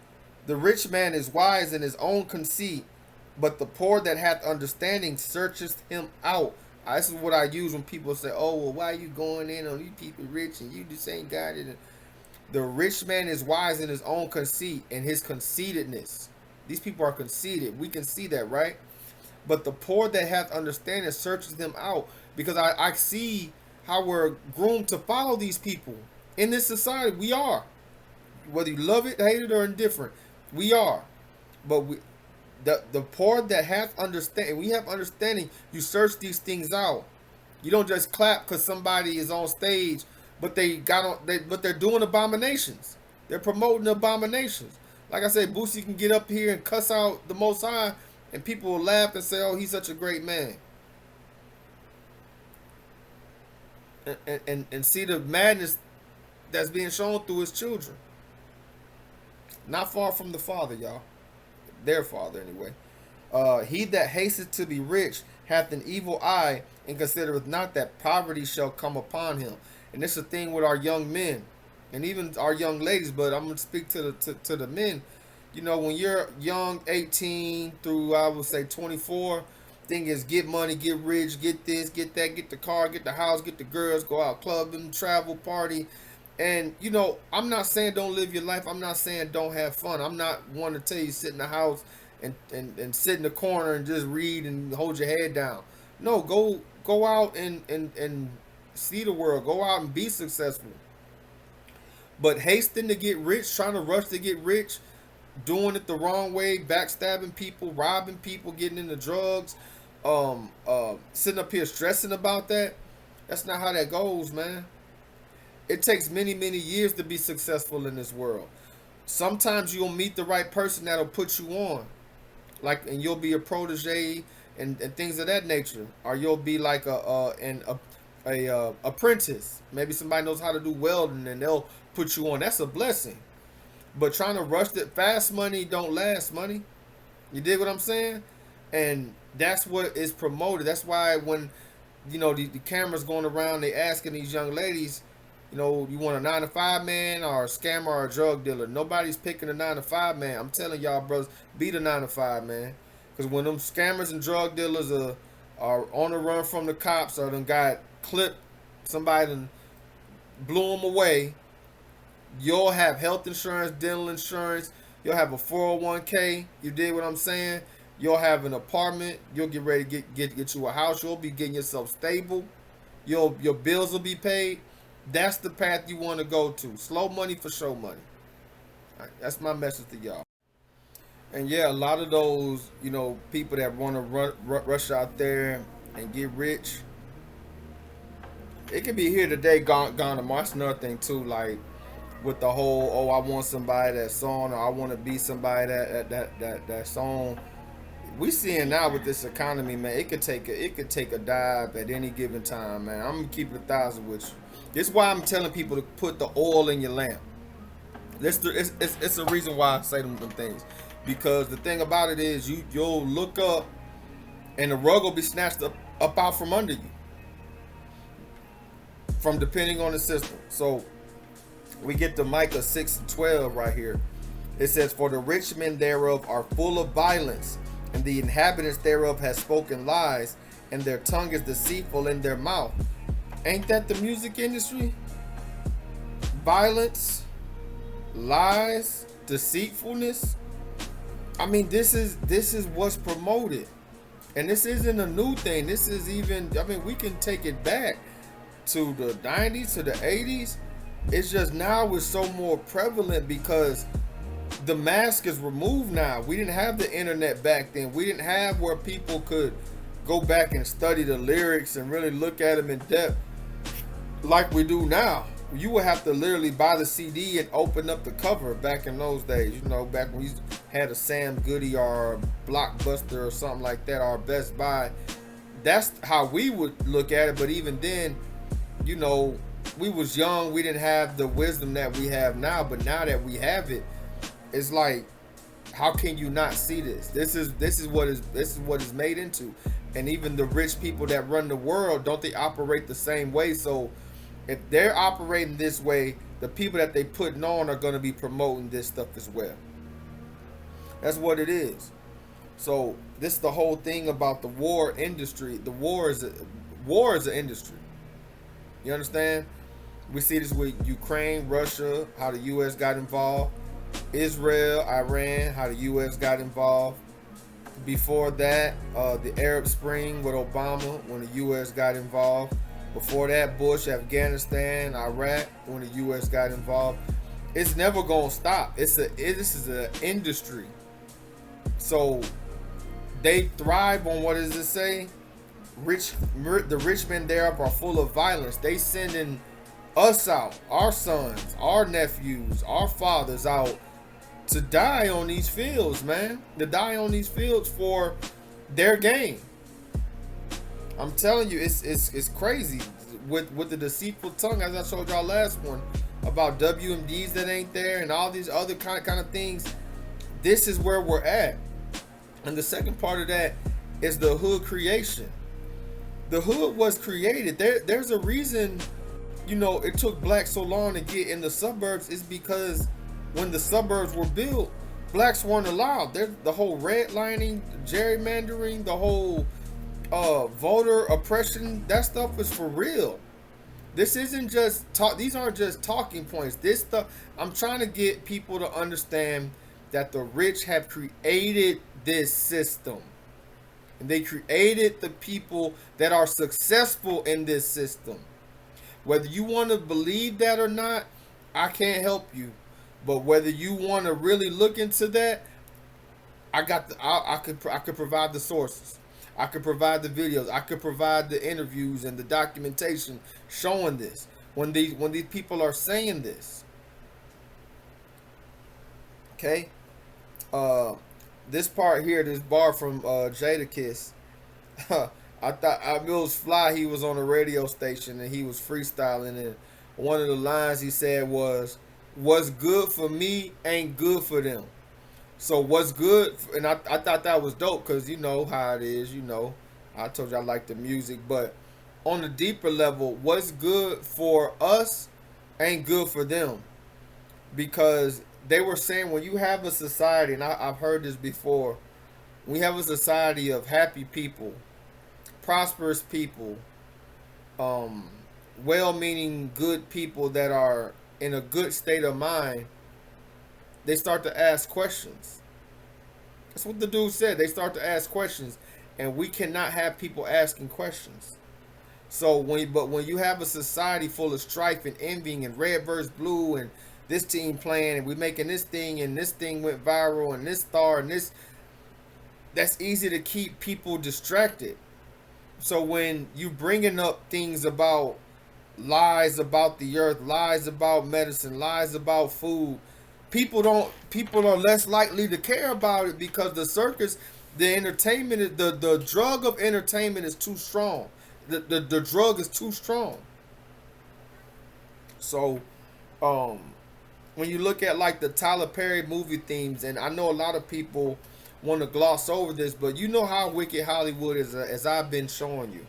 The rich man is wise in his own conceit, but the poor that hath understanding searcheth him out. This is what I use when people say, oh, well, why are you going in on these people rich and you just ain't got it? The rich man is wise in his own conceit and his conceitedness. These people are conceited. We can see that, right? But the poor that hath understanding searches them out, because I see how we're groomed to follow these people. In this society, we are. Whether you love it, hate it, or indifferent, we are. But the poor that hath understanding, we have understanding, you search these things out. You don't just clap because somebody is on stage, but but they're doing abominations. They're promoting abominations. Like I said, Boosie can get up here and cuss out the Most High, and people will laugh and say, oh, he's such a great man. And see the madness that's being shown through his children. Not far from the Father, y'all. Their Father, anyway. He that hasteth to be rich hath an evil eye, and considereth not that poverty shall come upon him. And this is the thing with our young men, and even our young ladies, but I'm going to speak to the men. When you're young, 18 through, I would say, 24, thing is get money, get rich, get this, get that, get the car, get the house, get the girls, go out clubbing, travel, party. And, I'm not saying don't live your life. I'm not saying don't have fun. I'm not one to tell you sit in the house and sit in the corner and just read and hold your head down. No, go out and see the world. Go out and be successful. But hastening to get rich, trying to rush to get rich, doing it the wrong way, backstabbing people, robbing people, getting into drugs, sitting up here stressing about that. That's not how that goes, man. It takes many, many years to be successful in this world. Sometimes you'll meet the right person that'll put you on. And you'll be a protege and things of that nature. Or you'll be like an apprentice. Maybe somebody knows how to do welding and they'll put you on. That's a blessing. But trying to rush it, fast money don't last money. You dig what I'm saying? And that's what is promoted. That's why when, the cameras going around, they asking these young ladies, you want a 9-to-5 man or a scammer or a drug dealer. Nobody's picking a 9-to-5 man. I'm telling y'all, brothers, be the 9-to-5 man. Because when them scammers and drug dealers are on the run from the cops or them got clipped, somebody done blew them away, you'll have health insurance, dental insurance. You'll have a 401k. You dig what I'm saying? You'll have an apartment. You'll get ready to get you a house. You'll be getting yourself stable. Your bills will be paid. That's the path you want to go to. Slow money for show money. All right, that's my message to y'all. And yeah, a lot of those, people that want to rush out there and get rich, it can be here today, gone tomorrow. That's another thing too. Like with the whole, I want somebody that's on, or I want to be somebody that's on. We seeing now with this economy, man. It could take a dive at any given time, man. I'm gonna keep it 1,000 with you. This is why I'm telling people to put the oil in your lamp. It's a reason why I say them things. Because the thing about it is, you'll look up and the rug will be snatched up out from under you. From depending on the system. So we get to Micah 6:12 right here. It says, for the rich men thereof are full of violence, and the inhabitants thereof has spoken lies, and their tongue is deceitful in their mouth. Ain't that the music industry? Violence, lies, deceitfulness. I mean, this is what's promoted. And this isn't a new thing. This is even, I mean, we can take it back to the 90s, to the 80s. It's just now it's so more prevalent because the mask is removed now. We didn't have the internet back then. We didn't have where people could go back and study the lyrics and really look at them in depth like we do now. You would have to literally buy the CD and open up the cover back in those days. You know, back when we had a Sam Goody or a Blockbuster or something like that, or Best Buy. That's how we would look at it. But even then, you know, we was young. We didn't have the wisdom that we have now. But now that we have it, it's like, how can you not see this? This is what is made into. And even the rich people that run the world, don't they operate the same way? So if they're operating this way, the people that they putting on are going to be promoting this stuff as well. That's what it is. So this is the whole thing about the war industry. The war is an industry. You understand? We see this with Ukraine, Russia, how the U.S. got involved. Israel, Iran, how the U.S. got involved. Before that, the Arab Spring with Obama, when the U.S. got involved. Before that, Bush, Afghanistan, Iraq, when the U.S. got involved. It's never gonna stop. This is an industry. So they thrive on, what does it say? The rich men thereof are full of violence. They sending us out, our sons, our nephews, our fathers out to die on these fields, man. To die on these fields for their gain. I'm telling you, it's crazy with the deceitful tongue, as I showed y'all last one about WMDs that ain't there and all these other kind of things. This is where we're at. And the second part of that is the hood creation. The hood was created. There's a reason, you know, it took blacks so long to get in the suburbs. Is because when the suburbs were built, blacks weren't allowed. There's the whole redlining, gerrymandering, the whole voter oppression. That stuff is for real. This isn't just talk. These aren't just talking points. This stuff, I'm trying to get people to understand that the rich have created this system. And they created the people that are successful in this system. Whether you want to believe that or not, I can't help you. But whether you want to really look into that, I could provide the sources. I could provide the videos. I could provide the interviews and the documentation showing this. When these people are saying this. Okay? This part here, this bar from Jadakiss, I thought it was fly. He was on a radio station and he was freestyling, and one of the lines he said was, "What's good for me ain't good for them." So what's good, and I thought that was dope, because you know how it is, you know. I told you I like the music, but on the deeper level, what's good for us ain't good for them. Because they were saying, when you have a society, and I've heard this before, we have a society of happy people, prosperous people, well-meaning good people that are in a good state of mind, they start to ask questions. That's what the dude said. They start to ask questions, and we cannot have people asking questions. So when you have a society full of strife and envying and red versus blue and this team playing and we making this thing and this thing went viral and this star and this, that's easy to keep people distracted. So when you bringing up things about lies about the earth, lies about medicine, lies about food, people are less likely to care about it, because the circus, the entertainment, the drug of entertainment is too strong. The drug is too strong. So when you look at like the Tyler Perry movie themes, and I know a lot of people want to gloss over this, but you know how wicked Hollywood is, as I've been showing you.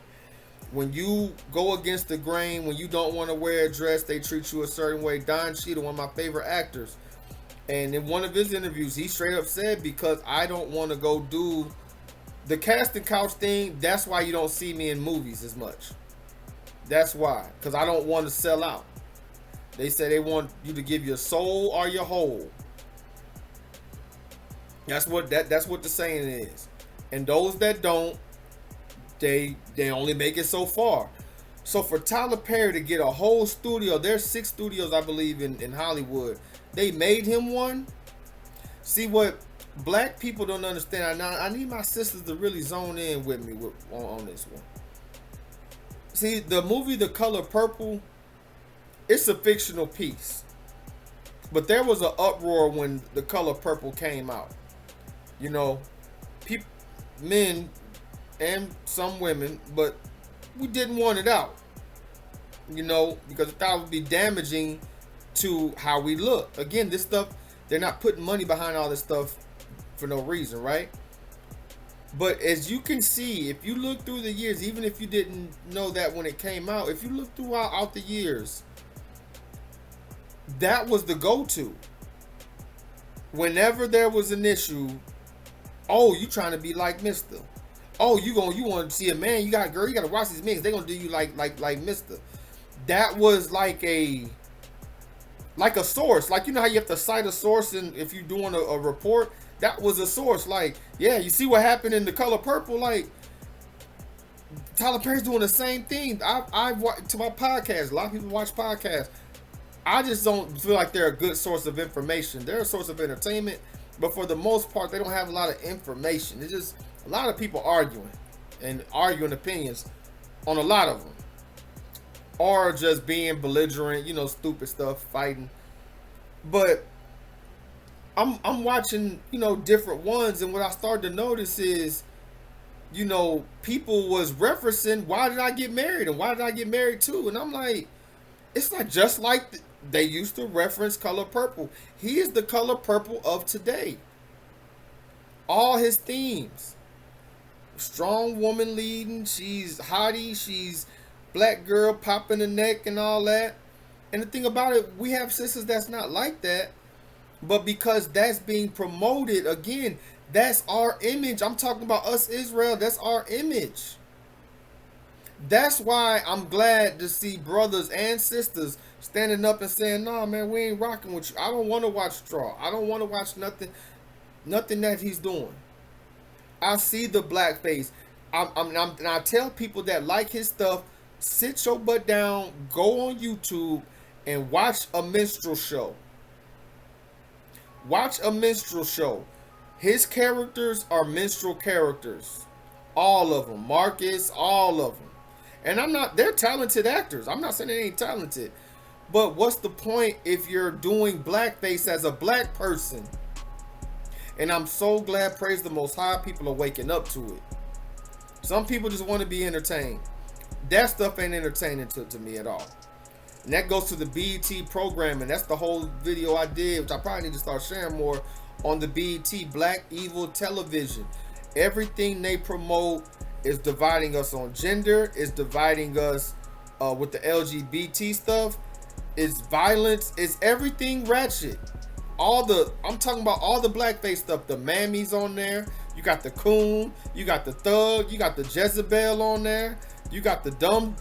When you go against the grain, when you don't want to wear a dress, they treat you a certain way. Don Cheadle, one of my favorite actors, And in one of his interviews, he straight up said, because I don't want to go do the casting couch thing, that's why you don't see me in movies as much. That's why. Because I don't want to sell out. They say they want you to give your soul or your whole. That's what the saying is. And those that don't, they only make it so far. So for Tyler Perry to get a whole studio, there's 6 studios, I believe, in Hollywood. They made him one. See, what black people don't understand, I need my sisters to really zone in with me on this one. See, the movie The Color Purple, it's a fictional piece. But there was an uproar when The Color Purple came out. You know, men and some women, but we didn't want it out. You know, because we thought it would be damaging to how we look. Again, this stuff, they're not putting money behind all this stuff for no reason, right? But as you can see, if you look through the years, even if you didn't know that when it came out, if you look throughout the years, that was the go-to. Whenever there was an issue, oh, you trying to be like Mr. Oh, you want to see a man, you got a girl, you got to watch these men, they're going to do you like Mr. That was like a source. Like, you know how you have to cite a source and if you're doing a report? That was a source. Like, yeah, you see what happened in The Color Purple? Like, Tyler Perry's doing the same thing. I watch to my podcast. A lot of people watch podcasts. I just don't feel like they're a good source of information. They're a source of entertainment, but for the most part, they don't have a lot of information. It's just a lot of people arguing opinions on a lot of them, or just being belligerent, you know, stupid stuff, fighting. But I'm watching, you know, different ones, and what I started to notice is, you know, people was referencing, why did I get married and why did I get married too? And I'm like, it's not just like they used to reference Color Purple. He is the Color Purple of today. All his themes. Strong woman leading, she's hottie, she's black girl popping the neck and all that. And the thing about it, we have sisters that's not like that. But because that's being promoted, again, that's our image. I'm talking about us, Israel. That's our image. That's why I'm glad to see brothers and sisters standing up and saying, "No, man, we ain't rocking with you. I don't want to watch Straw. I don't want to watch nothing that he's doing." I see the blackface. And I tell people that like his stuff, sit your butt down, go on YouTube, and watch a minstrel show. Watch a minstrel show. His characters are minstrel characters. All of them. Marcus, all of them. And they're talented actors. I'm not saying they ain't talented. But what's the point if you're doing blackface as a black person? And I'm so glad, praise the Most High, people are waking up to it. Some people just want to be entertained. That stuff ain't entertaining to me at all. And that goes to the BET programming. That's the whole video I did, which I probably need to start sharing more on the BET, Black Evil Television. Everything they promote is dividing us on gender, is dividing us with the LGBT stuff, is violence, is everything ratchet. I'm talking about all the blackface stuff. The Mammies on there. You got the Coon. You got the Thug. You got the Jezebel on there. You got the dumb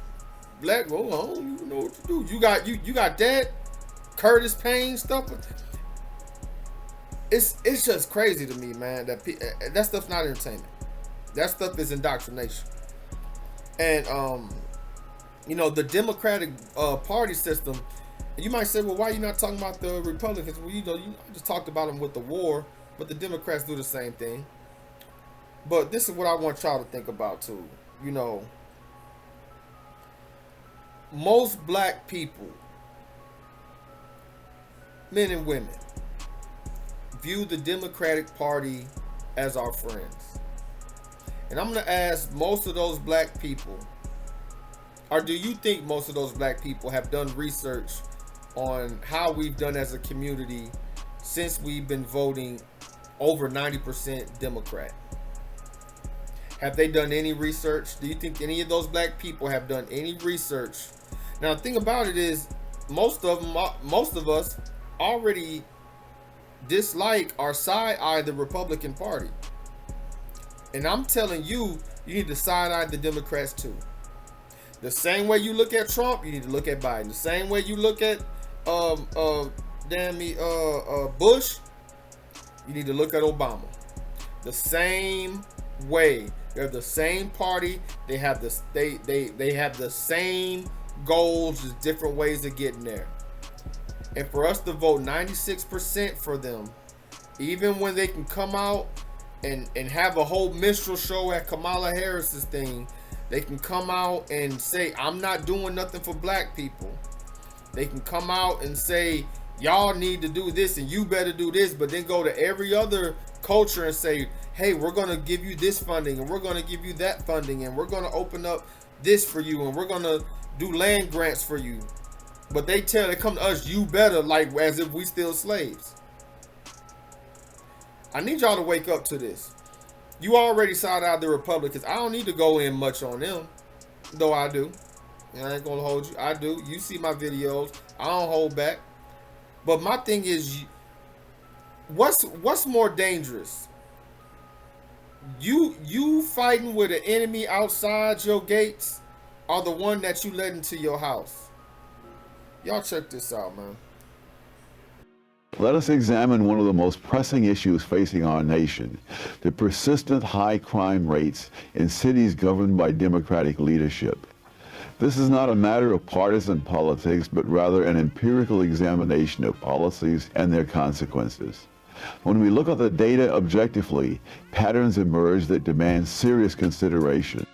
black. Oh, I don't even know what to do. You got that Curtis Payne stuff. It's just crazy to me, man. That stuff's not entertainment. That stuff is indoctrination. And you know, the Democratic Party system. You might say, well, why are you not talking about the Republicans? Well, you know, you just talked about them with the war, but the Democrats do the same thing. But this is what I want y'all to think about too. You know, most black people, men and women, view the Democratic Party as our friends. And I'm going to ask most of those black people, or do you think most of those black people have done research on how we've done as a community since we've been voting over 90% Democrat? Have they done any research? Do you think any of those black people have done any research? Now, the thing about it is, most of us already dislike or side-eye the Republican Party. And I'm telling you, you need to side-eye the Democrats too. The same way you look at Trump, you need to look at Biden. The same way you look at Bush, you need to look at Obama. The same way. They're the same party. They have they have the same goals, just different ways of getting there. And for us to vote 96% for them, even when they can come out and have a whole minstrel show at Kamala Harris's thing, they can come out and say, I'm not doing nothing for black people. They can come out and say, y'all need to do this and you better do this, but then go to every other culture and say, hey, we're going to give you this funding and we're going to give you that funding and we're going to open up this for you and we're going to do land grants for you. But they come to us, you better, like as if we still slaves. I need y'all to wake up to this. You already side-eyed the Republicans. I don't need to go in much on them, though I do. And I ain't gonna hold you. I do. You see my videos. I don't hold back. But my thing is, what's more dangerous? You fighting with an enemy outside your gates, or the one that you let into your house? Y'all check this out, man. Let us examine one of the most pressing issues facing our nation, the persistent high crime rates in cities governed by Democratic leadership. This is not a matter of partisan politics, but rather an empirical examination of policies and their consequences. When we look at the data objectively, patterns emerge that demand serious consideration.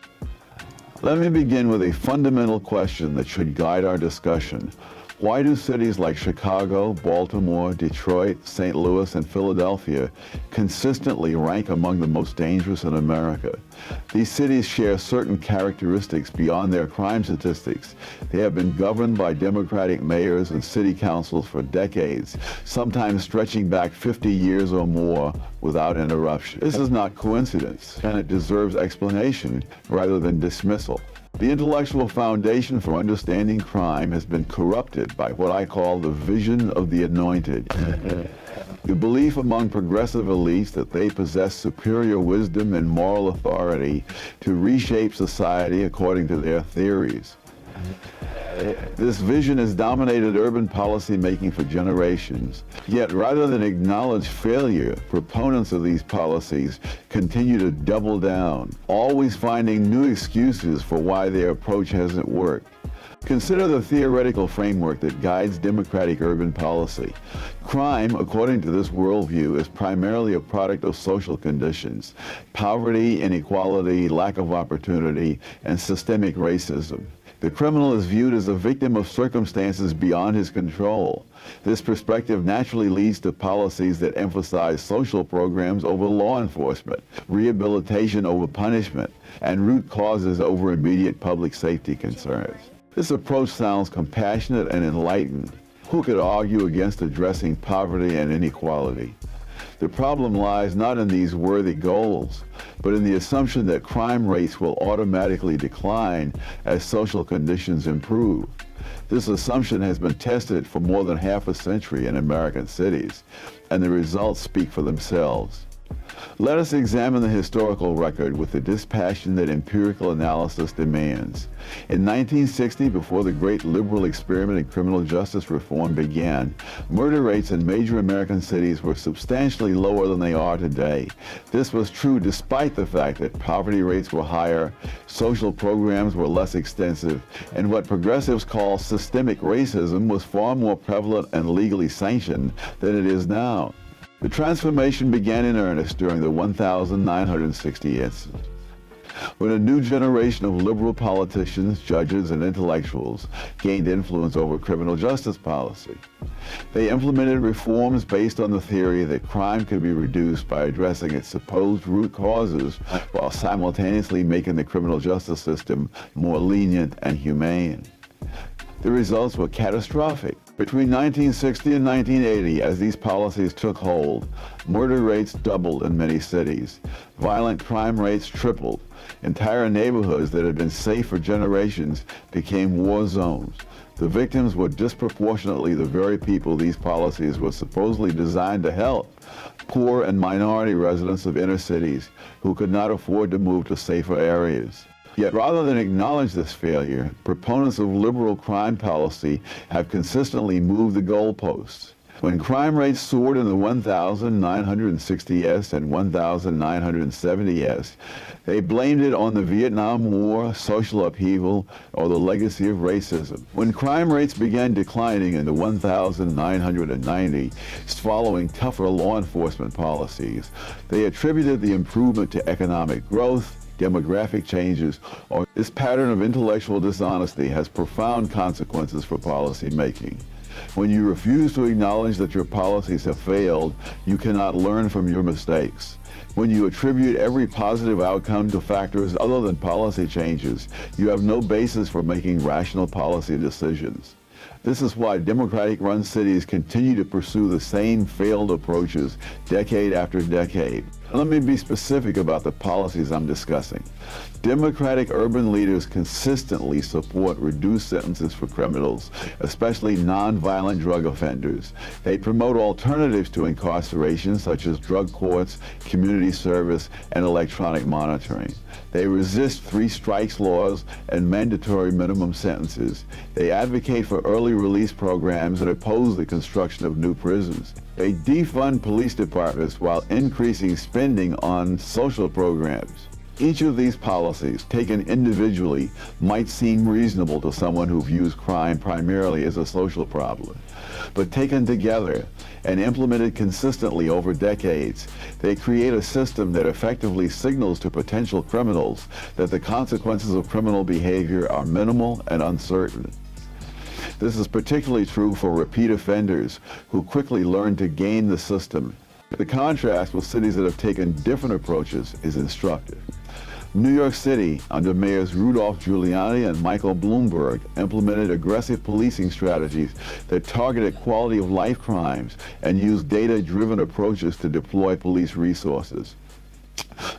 Let me begin with a fundamental question that should guide our discussion. Why do cities like Chicago, Baltimore, Detroit, St. Louis, and Philadelphia consistently rank among the most dangerous in America? These cities share certain characteristics beyond their crime statistics. They have been governed by Democratic mayors and city councils for decades, sometimes stretching back 50 years or more without interruption. This is not coincidence, and it deserves explanation rather than dismissal. The intellectual foundation for understanding crime has been corrupted by what I call the vision of the anointed. The belief among progressive elites that they possess superior wisdom and moral authority to reshape society according to their theories. This vision has dominated urban policy making for generations. Yet rather than acknowledge failure, proponents of these policies continue to double down, always finding new excuses for why their approach hasn't worked. Consider the theoretical framework that guides democratic urban policy. Crime, according to this worldview, is primarily a product of social conditions: poverty, inequality, lack of opportunity, and systemic racism. The criminal is viewed as a victim of circumstances beyond his control. This perspective naturally leads to policies that emphasize social programs over law enforcement, rehabilitation over punishment, and root causes over immediate public safety concerns. This approach sounds compassionate and enlightened. Who could argue against addressing poverty and inequality? The problem lies not in these worthy goals, but in the assumption that crime rates will automatically decline as social conditions improve. This assumption has been tested for more than half a century in American cities, and the results speak for themselves. Let us examine the historical record with the dispassion that empirical analysis demands. In 1960, before the great liberal experiment in criminal justice reform began, murder rates in major American cities were substantially lower than they are today. This was true despite the fact that poverty rates were higher, social programs were less extensive, and what progressives call systemic racism was far more prevalent and legally sanctioned than it is now. The transformation began in earnest during the 1960 incident, when a new generation of liberal politicians, judges, and intellectuals gained influence over criminal justice policy. They implemented reforms based on the theory that crime could be reduced by addressing its supposed root causes while simultaneously making the criminal justice system more lenient and humane. The results were catastrophic. Between 1960 and 1980, as these policies took hold, murder rates doubled in many cities. Violent crime rates tripled. Entire neighborhoods that had been safe for generations became war zones. The victims were disproportionately the very people these policies were supposedly designed to help: poor and minority residents of inner cities who could not afford to move to safer areas. Yet rather than acknowledge this failure, proponents of liberal crime policy have consistently moved the goalposts. When crime rates soared in the 1,960s and 1,970s, they blamed it on the Vietnam War, social upheaval, or the legacy of racism. When crime rates began declining in the 1,990s following tougher law enforcement policies, they attributed the improvement to economic growth, demographic changes, or this pattern of intellectual dishonesty has profound consequences for policy making. When you refuse to acknowledge that your policies have failed, you cannot learn from your mistakes. When you attribute every positive outcome to factors other than policy changes, you have no basis for making rational policy decisions. This is why Democratic-run cities continue to pursue the same failed approaches decade after decade. Let me be specific about the policies I'm discussing. Democratic urban leaders consistently support reduced sentences for criminals, especially non-violent drug offenders. They promote alternatives to incarceration, such as drug courts, community service, and electronic monitoring. They resist three strikes laws and mandatory minimum sentences. They advocate for early release programs and oppose the construction of new prisons. They defund police departments while increasing spending on social programs. Each of these policies, taken individually, might seem reasonable to someone who views crime primarily as a social problem. But taken together and implemented consistently over decades, they create a system that effectively signals to potential criminals that the consequences of criminal behavior are minimal and uncertain. This is particularly true for repeat offenders who quickly learn to game the system. The contrast with cities that have taken different approaches is instructive. New York City, under mayors Rudolph Giuliani and Michael Bloomberg, implemented aggressive policing strategies that targeted quality of life crimes and used data-driven approaches to deploy police resources.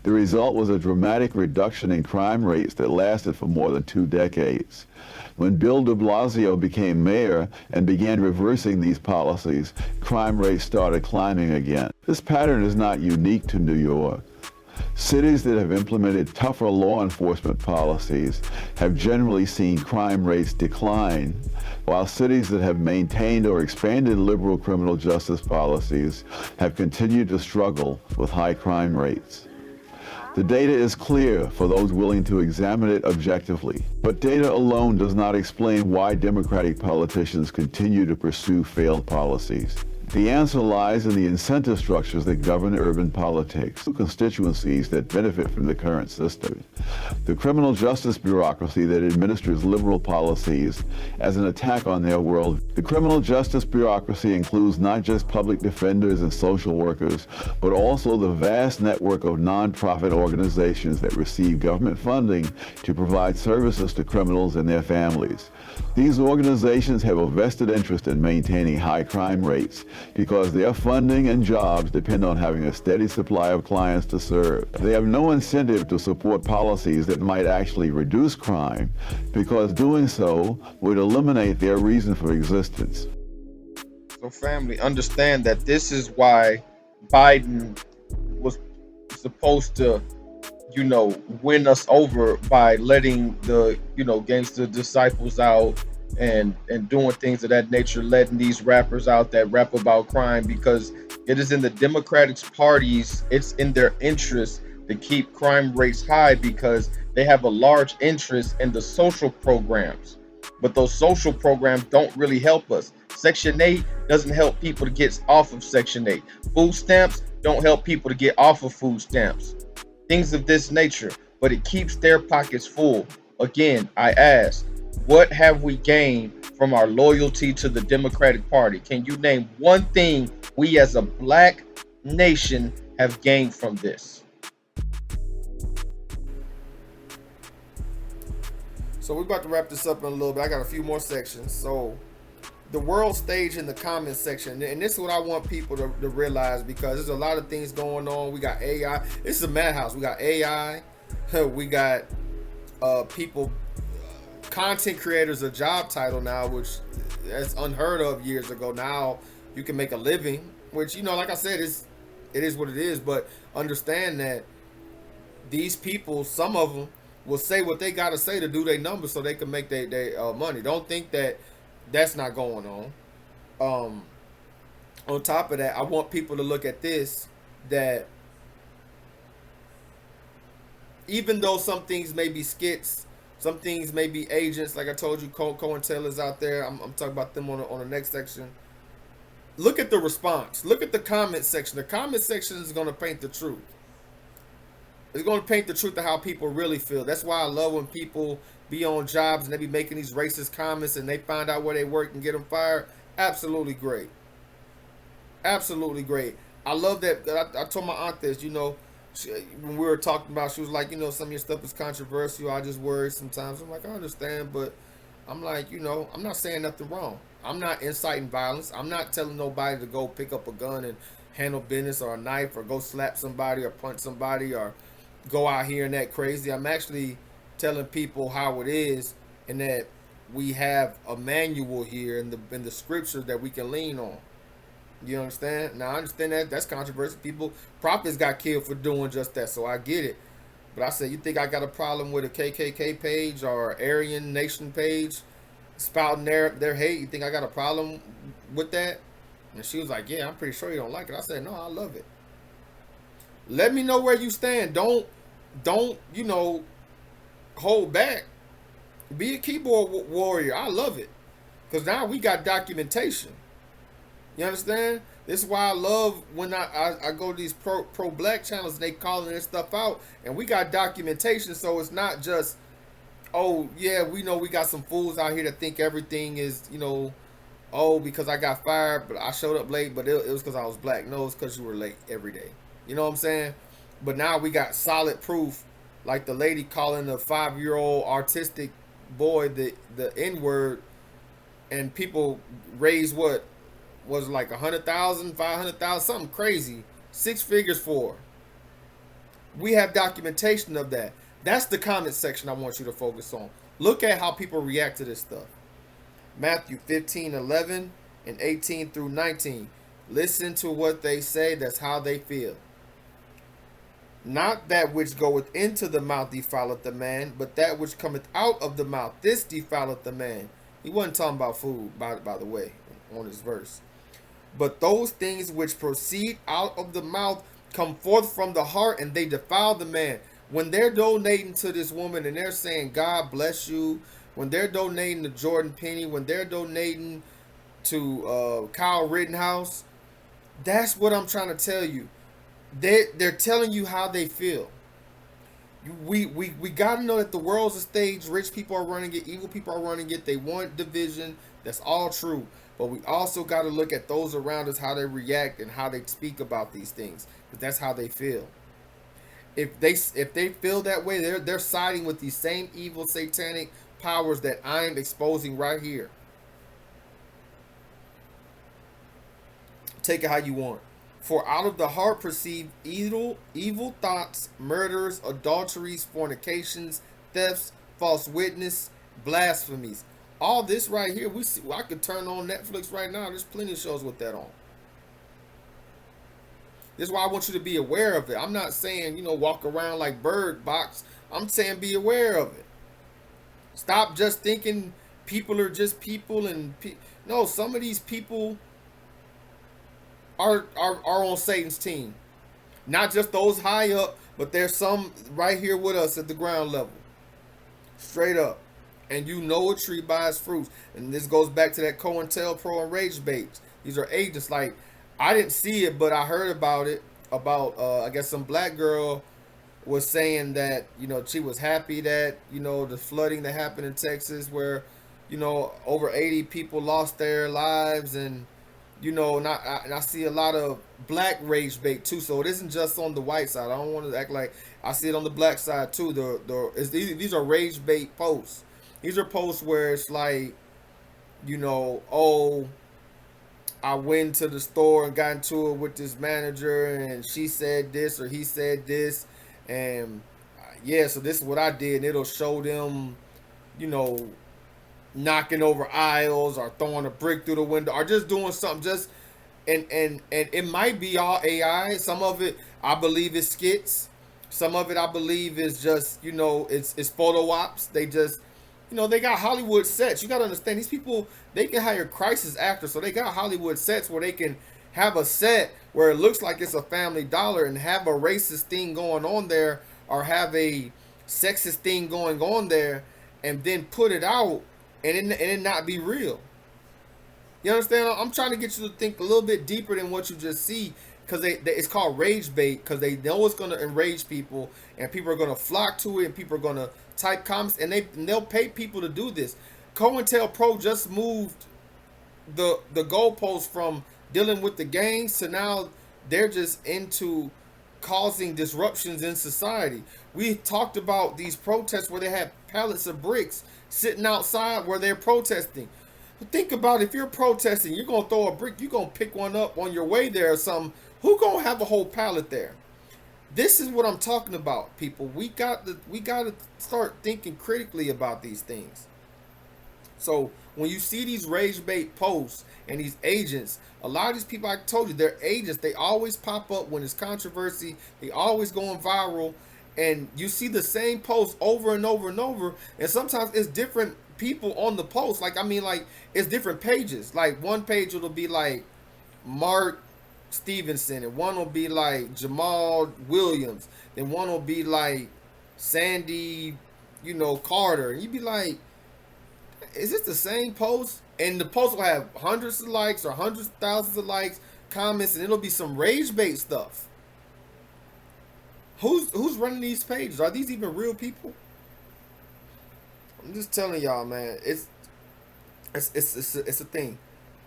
The result was a dramatic reduction in crime rates that lasted for more than 2 decades. When Bill de Blasio became mayor and began reversing these policies, crime rates started climbing again. This pattern is not unique to New York. Cities that have implemented tougher law enforcement policies have generally seen crime rates decline, while cities that have maintained or expanded liberal criminal justice policies have continued to struggle with high crime rates. The data is clear for those willing to examine it objectively, but data alone does not explain why Democratic politicians continue to pursue failed policies. The answer lies in the incentive structures that govern urban politics, constituencies that benefit from the current system. The criminal justice bureaucracy that administers liberal policies as an attack on their world. The criminal justice bureaucracy includes not just public defenders and social workers, but also the vast network of nonprofit organizations that receive government funding to provide services to criminals and their families. These organizations have a vested interest in maintaining high crime rates because their funding and jobs depend on having a steady supply of clients to serve. They have no incentive to support policies that might actually reduce crime because doing so would eliminate their reason for existence. So family, understand that this is why Biden was supposed to, win us over by letting the, gangster disciples out and doing things of that nature, letting these rappers out that rap about crime, because it is in the Democratic Party's, it's in their interest to keep crime rates high because they have a large interest in the social programs. But those social programs don't really help us. Section 8 doesn't help people to get off of Section 8. Food stamps don't help people to get off of food stamps. Things of this nature, but it keeps their pockets full. Again, I ask, what have we gained from our loyalty to the Democratic Party? Can you name one thing we as a black nation have gained from this? So we're about to wrap this up in a little bit. I got a few more sections. So the world stage in the comments section, and this is what I want people to realize, because there's a lot of things going on. We got AI. This is a madhouse. We got AI. We got people content creators a job title now, which that's unheard of years ago. Now you can make a living, which, you know, like I said, it is what it is. But understand that these people, some of them, will say what they got to say to do their numbers so they can make their money. Don't think that that's not going on. On top of that, I want people to look at this, that even though some things may be skits, some things may be agents, like I told you, COINTEL's out there. I'm talking about them on the next section. Look at the response. Look at the comment section. The comment section is going to paint the truth. It's going to paint the truth of how people really feel. That's why I love when people be on jobs and they be making these racist comments and they find out where they work and get them fired. Absolutely great. Absolutely great. I love that. I told my aunt this, you know, when we were talking about, she was like, you know, some of your stuff is controversial. I just worry sometimes. I'm like, I understand, but I'm like, you know, I'm not saying nothing wrong. I'm not inciting violence. I'm not telling nobody to go pick up a gun and handle business, or a knife, or go slap somebody or punch somebody or go out here and act crazy. I'm actually telling people how it is, and that we have a manual here in the scripture that we can lean on. You understand? Now, I understand that that's controversial. People, prophets got killed for doing just that, so I get it. But I said, you think I got a problem with a KKK page or Aryan Nation page spouting their hate? You think I got a problem with that? And she was like, yeah, I'm pretty sure you don't like it. I said, no, I love it. Let me know where you stand. Don't, you know, hold back. Be a keyboard warrior. I love it. Because now we got documentation. You understand? This is why I love when I go to these pro-black channels and they calling their stuff out, and we got documentation, so it's not just, oh, yeah, we know we got some fools out here that think everything is, you know, oh, because I got fired, but I showed up late, but it was because I was black. No, it's because you were late every day. You know what I'm saying? But now we got solid proof, like the lady calling the 5-year-old autistic boy the N-word, and people raised what was like 100,000, 500,000, something crazy, 6 figures for. We have documentation of that. That's the comment section I want you to focus on. Look at how people react to this stuff. Matthew 15:11 and 18 through 19. Listen to what they say. That's how they feel. Not that which goeth into the mouth defileth the man, but that which cometh out of the mouth, this defileth the man. He wasn't talking about food, by the way, on this verse. But those things which proceed out of the mouth come forth from the heart, and they defile the man. When they're donating to this woman and they're saying, God bless you, when they're donating to Jordan Penny, when they're donating to Kyle Rittenhouse, that's what I'm trying to tell you. They're telling you how they feel. We got to know that the world's a stage. Rich people are running it. Evil people are running it. They want division. That's all true. But we also got to look at those around us, how they react and how they speak about these things. Because that's how they feel. If they feel that way, they're siding with these same evil satanic powers that I'm exposing right here. Take it how you want. For out of the heart proceed evil thoughts, murders, adulteries, fornications, thefts, false witness, blasphemies. All this right here, we see. I could turn on Netflix right now. There's plenty of shows with that on. This is why I want you to be aware of it. I'm not saying, you know, walk around like Bird Box. I'm saying be aware of it. Stop just thinking people are just people and no, some of these people are on Satan's team. Not just those high up, but there's some right here with us at the ground level. Straight up. And you know a tree by its fruits. And this goes back to that COINTELPRO and Rage Baits. These are agents. Like, I didn't see it, but I heard about it. About, I guess some black girl was saying that, you know, she was happy that, you know, the flooding that happened in Texas where, you know, over 80 people lost their lives. And, you know, and I see a lot of black rage bait too. So it isn't just on the white side. I don't want to act like I see it on the black side too. These are rage bait posts. These are posts where it's like, you know, oh, I went to the store and got into it with this manager and she said this or he said this. And yeah, so this is what I did. And it'll show them you know, knocking over aisles or throwing a brick through the window or just doing something just and it might be all AI. Some of it I believe is skits. Some of it I believe is just, you know, it's photo ops. They just, you know, they got Hollywood sets. You got to understand, these people, they can hire crisis actors. So they got Hollywood sets where they can have a set where it looks like it's a Family Dollar and have a racist thing going on there or have a sexist thing going on there and then put it out and it not be real. You understand? I'm trying to get you to think a little bit deeper than what you just see, because it's called rage bait, because they know it's going to enrage people and people are going to flock to it and people are going to type comments and they'll pay people to do this. COINTELPRO just moved the goalposts from dealing with the gangs to now they're just into causing disruptions in society. We talked about these protests where they have pallets of bricks sitting outside where they're protesting. But think about, if you're protesting, you're going to throw a brick, you're going to pick one up on your way there or something. Who going to have a whole pallet there? This is what I'm talking about, people. We got to start thinking critically about these things. So when you see these rage bait posts and these agents, a lot of these people, I told you, they're agents. They always pop up when it's controversy. They always going viral. And you see the same post over and over and over. And sometimes it's different people on the post. Like, I mean, like, it's different pages. Like, one page it'll be like Mark Stevenson, and one will be like Jamal Williams, then one will be like Sandy, you know, Carter. And you'd be like, is this the same post? And the post will have hundreds of likes or hundreds of thousands of likes, comments, and it'll be some rage bait stuff. Who's running these pages? Are these even real people? I'm just telling y'all, man. It's a thing.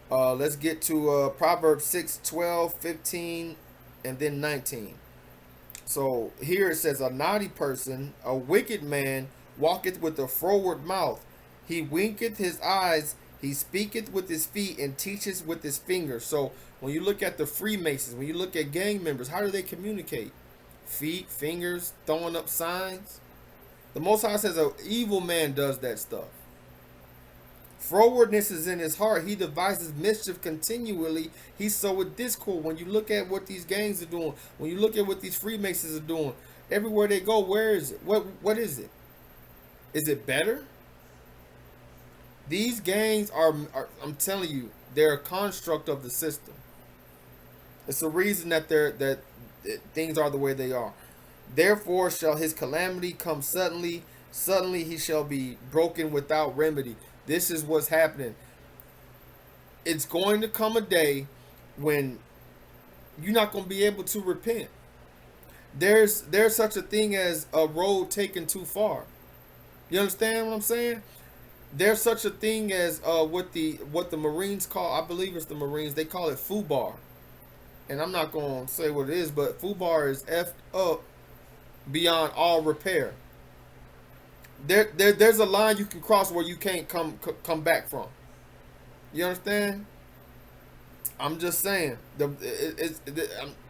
Let's get to Proverbs 6, 12, 15, and then 19. So here it says, a naughty person, a wicked man, walketh with a froward mouth. He winketh his eyes, he speaketh with his feet, and teacheth with his fingers. So when you look at the Freemasons, when you look at gang members, how do they communicate? Feet, fingers, throwing up signs. The Most High says an evil man does that stuff. Frowardness is in his heart. He devises mischief continually. He soweth discord. When you look at what these gangs are doing, when you look at what these Freemasons are doing, everywhere they go, where is it? What is it? Is it better? These gangs are, I'm telling you, they're a construct of the system. It's the reason that things are the way they are. Therefore shall his calamity come suddenly. Suddenly he shall be broken without remedy. This is what's happening. It's going to come a day when you're not going to be able to repent. There's such a thing as a road taken too far. You understand what I'm saying? There's such a thing as what the Marines call, I believe it's the Marines, they call it FUBAR. And I'm not going to say what it is, but FUBAR is effed up beyond all repair. There's a line you can cross where you can't come back from. You understand? I'm just saying. I'm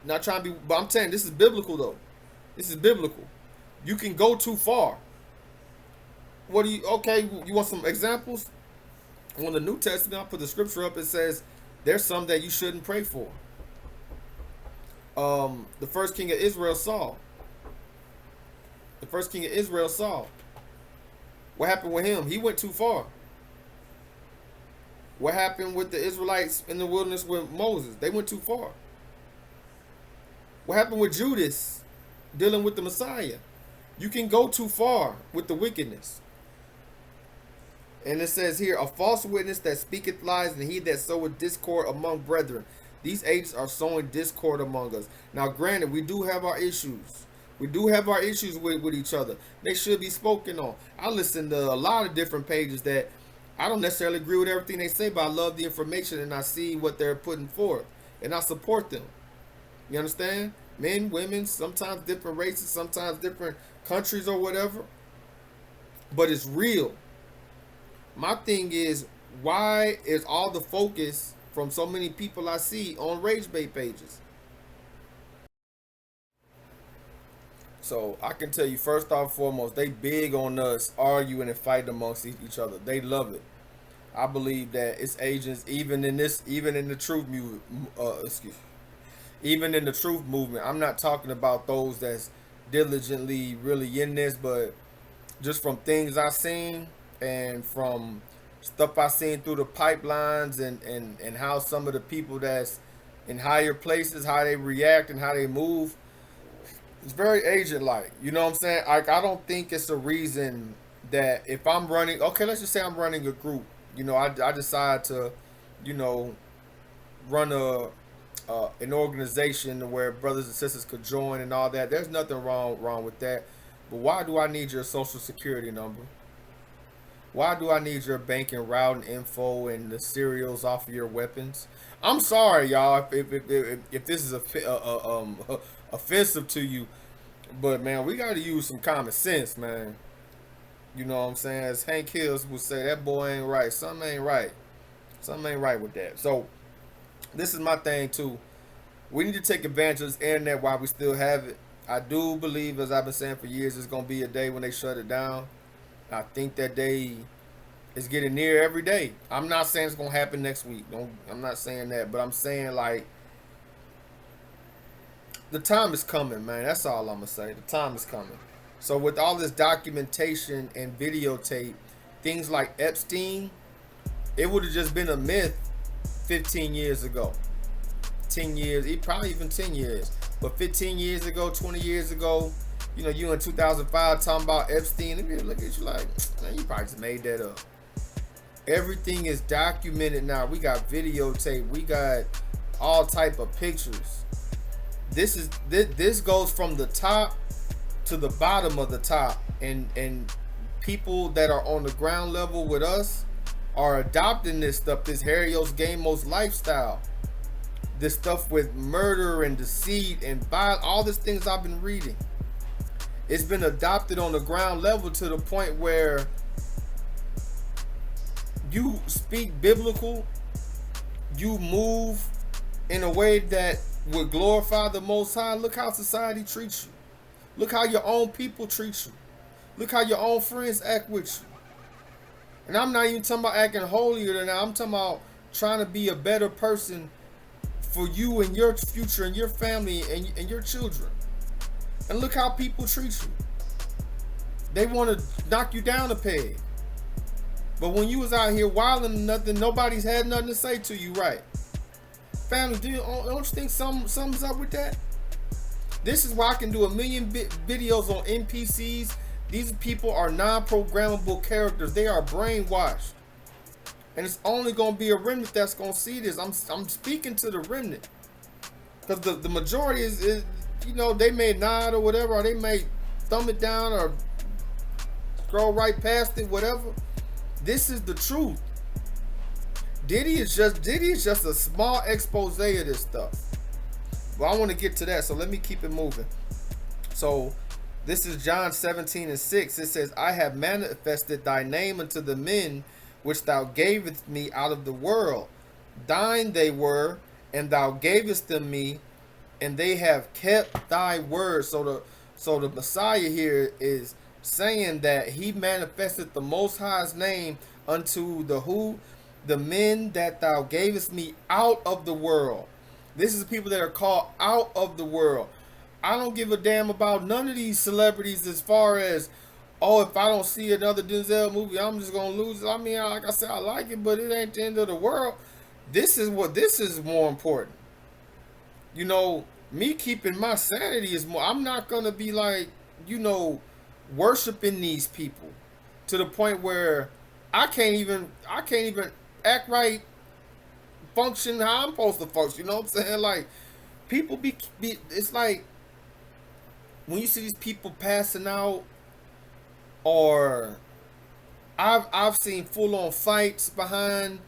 not trying to be, but I'm saying this is biblical though. This is biblical. You can go too far. Okay, you want some examples? On the New Testament, I'll put the scripture up. It says there's some that you shouldn't pray for. The first king of Israel, Saul. The first king of Israel, Saul. What happened with him? He went too far. What happened with the Israelites in the wilderness with Moses? They went too far. What happened with Judas dealing with the Messiah? You can go too far with the wickedness. And it says here, a false witness that speaketh lies, and he that soweth discord among brethren. These agents are sowing discord among us. Now, granted, we do have our issues. We do have our issues with each other. They should be spoken on. I listen to a lot of different pages that I don't necessarily agree with everything they say, but I love the information and I see what they're putting forth. And I support them. You understand? Men, women, sometimes different races, sometimes different countries or whatever. But it's real. My thing is, why is all the focus from so many people I see on rage bait pages? So I can tell you, first off and foremost, they big on us arguing and fighting amongst each other. They love it. I believe that it's agents, even in the truth even in the truth movement. I'm not talking about those that's diligently really in this, but just from things I've seen and from stuff I've seen through the pipelines and how some of the people that's in higher places, how they react and how they move, it's very agent-like. You know what I'm saying? Like, I don't think it's a reason that if I'm running, okay, let's just say I'm running a group. You know, I decide to, you know, run an organization where brothers and sisters could join and all that. There's nothing wrong with that. But why do I need your social security number? Why do I need your banking routing info and the serials off of your weapons? I'm sorry, y'all, if this is offensive to you, but man, we got to use some common sense, man. You know what I'm saying? As Hank Hills would say, that boy ain't right. Something ain't right. Something ain't right with that. So this is my thing too. We need to take advantage of this internet while we still have it. I do believe, as I've been saying for years, there's going to be a day when they shut it down. I think that day is getting near every day. I'm not saying it's going to happen next week. I'm not saying that, but I'm saying, like, the time is coming, man. That's all I'm going to say. The time is coming. So with all this documentation and videotape, things like Epstein, it would have just been a myth 15 years ago. 10 years, probably even 10 years. But 15 years ago, 20 years ago, you know, you in 2005 talking about Epstein, and they look at you like, man, you probably just made that up. Everything is documented now. We got videotape. We got all type of pictures. This goes from the top to the bottom of the top, and people that are on the ground level with us are adopting this stuff, this Hieros Gamos lifestyle, this stuff with murder and deceit and violence, all these things I've been reading. It's been adopted on the ground level to the point where you speak biblical, you move in a way that would glorify the Most High. Look how society treats you. Look how your own people treat you. Look how your own friends act with you. And I'm not even talking about acting holier than that. I'm talking about trying to be a better person for you and your future and your family and your children. And look how people treat you. They want to knock you down a peg. But when you was out here wilding and nothing, nobody's had nothing to say to you, right? Family, don't you think something's up with that? This is why I can do 1 million videos on NPCs. These people are non-programmable characters. They are brainwashed. And it's only going to be a remnant that's going to see this. I'm speaking to the remnant. Because the majority is, you know, they may nod or whatever, or they may thumb it down or scroll right past it, whatever. This is the truth. Diddy is just a small expose of this stuff. Well, I want to get to that, so let me keep it moving. So this is John 17:6. It says, I have manifested thy name unto the men which thou gavest me out of the world. Thine they were, and thou gavest them me, and they have kept thy word. So the Messiah here is saying that he manifested the Most High's name unto the men that thou gavest me out of the world. This is the people that are called out of the world. I don't give a damn about none of these celebrities as far as, oh, if I don't see another Denzel movie, I'm just going to lose it. I mean, like I said, I like it, but it ain't the end of the world. This is more important. You know, me keeping my sanity is more. I'm not going to be like, you know, worshiping these people to the point where I can't even act right, function how I'm supposed to function. You know what I'm saying? Like, people be it's like when you see these people passing out, or I've seen full on fights behind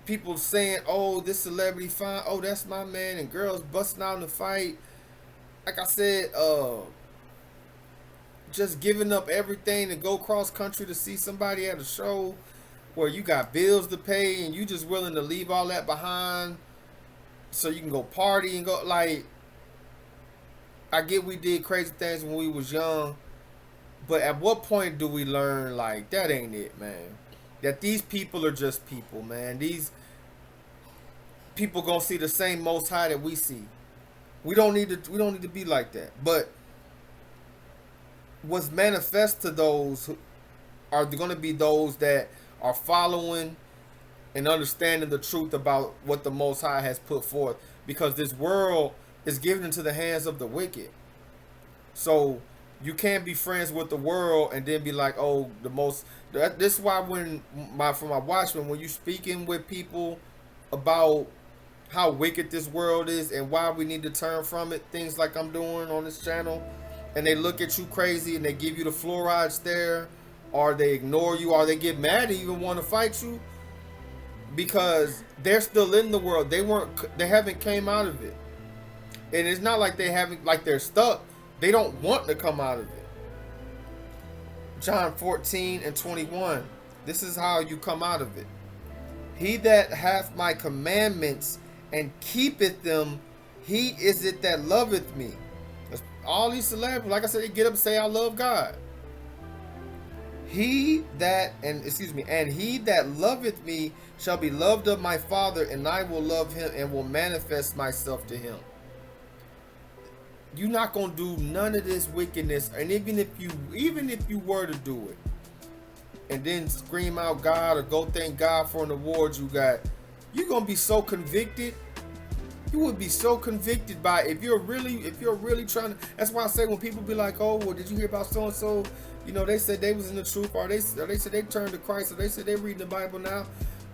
people saying, oh, this celebrity fine, oh, that's my man, and girls busting out in the fight. Like I said, just giving up everything to go cross country to see somebody at a show where you got bills to pay and you just willing to leave all that behind so you can go party and go. Like, I get we did crazy things when we was young, but at what point do we learn like that ain't it, man? That these people are just people, man. These people gonna see the same Most High that we see. We don't need to be like that. But what's manifest to those are going to be those that are following and understanding the truth about what the Most High has put forth, because this world is given into the hands of the wicked. So you can't be friends with the world and then be like, oh, this is why for my watchmen, when you speaking with people about how wicked this world is and why we need to turn from it, things like I'm doing on this channel, and they look at you crazy and they give you the fluoride stare, or they ignore you, or they get mad and even want to fight you, because they're still in the world. They haven't came out of it. And it's not like they're stuck. They don't want to come out of it. John 14:21. This is how you come out of it. He that hath my commandments and keepeth them, he is it that loveth me. All these celebrities, like I said, they get up and say, I love God. And he that loveth me shall be loved of my Father, and I will love him and will manifest myself to him. You're not gonna do none of this wickedness, and even if you were to do it, and then scream out God or go thank God for an award you got, you're gonna be so convicted. You would be so convicted by it if you're really trying to. That's why I say when people be like, oh, well, did you hear about so and so? You know, they said they was in the truth, or they said they turned to Christ, or they said they reading the Bible now.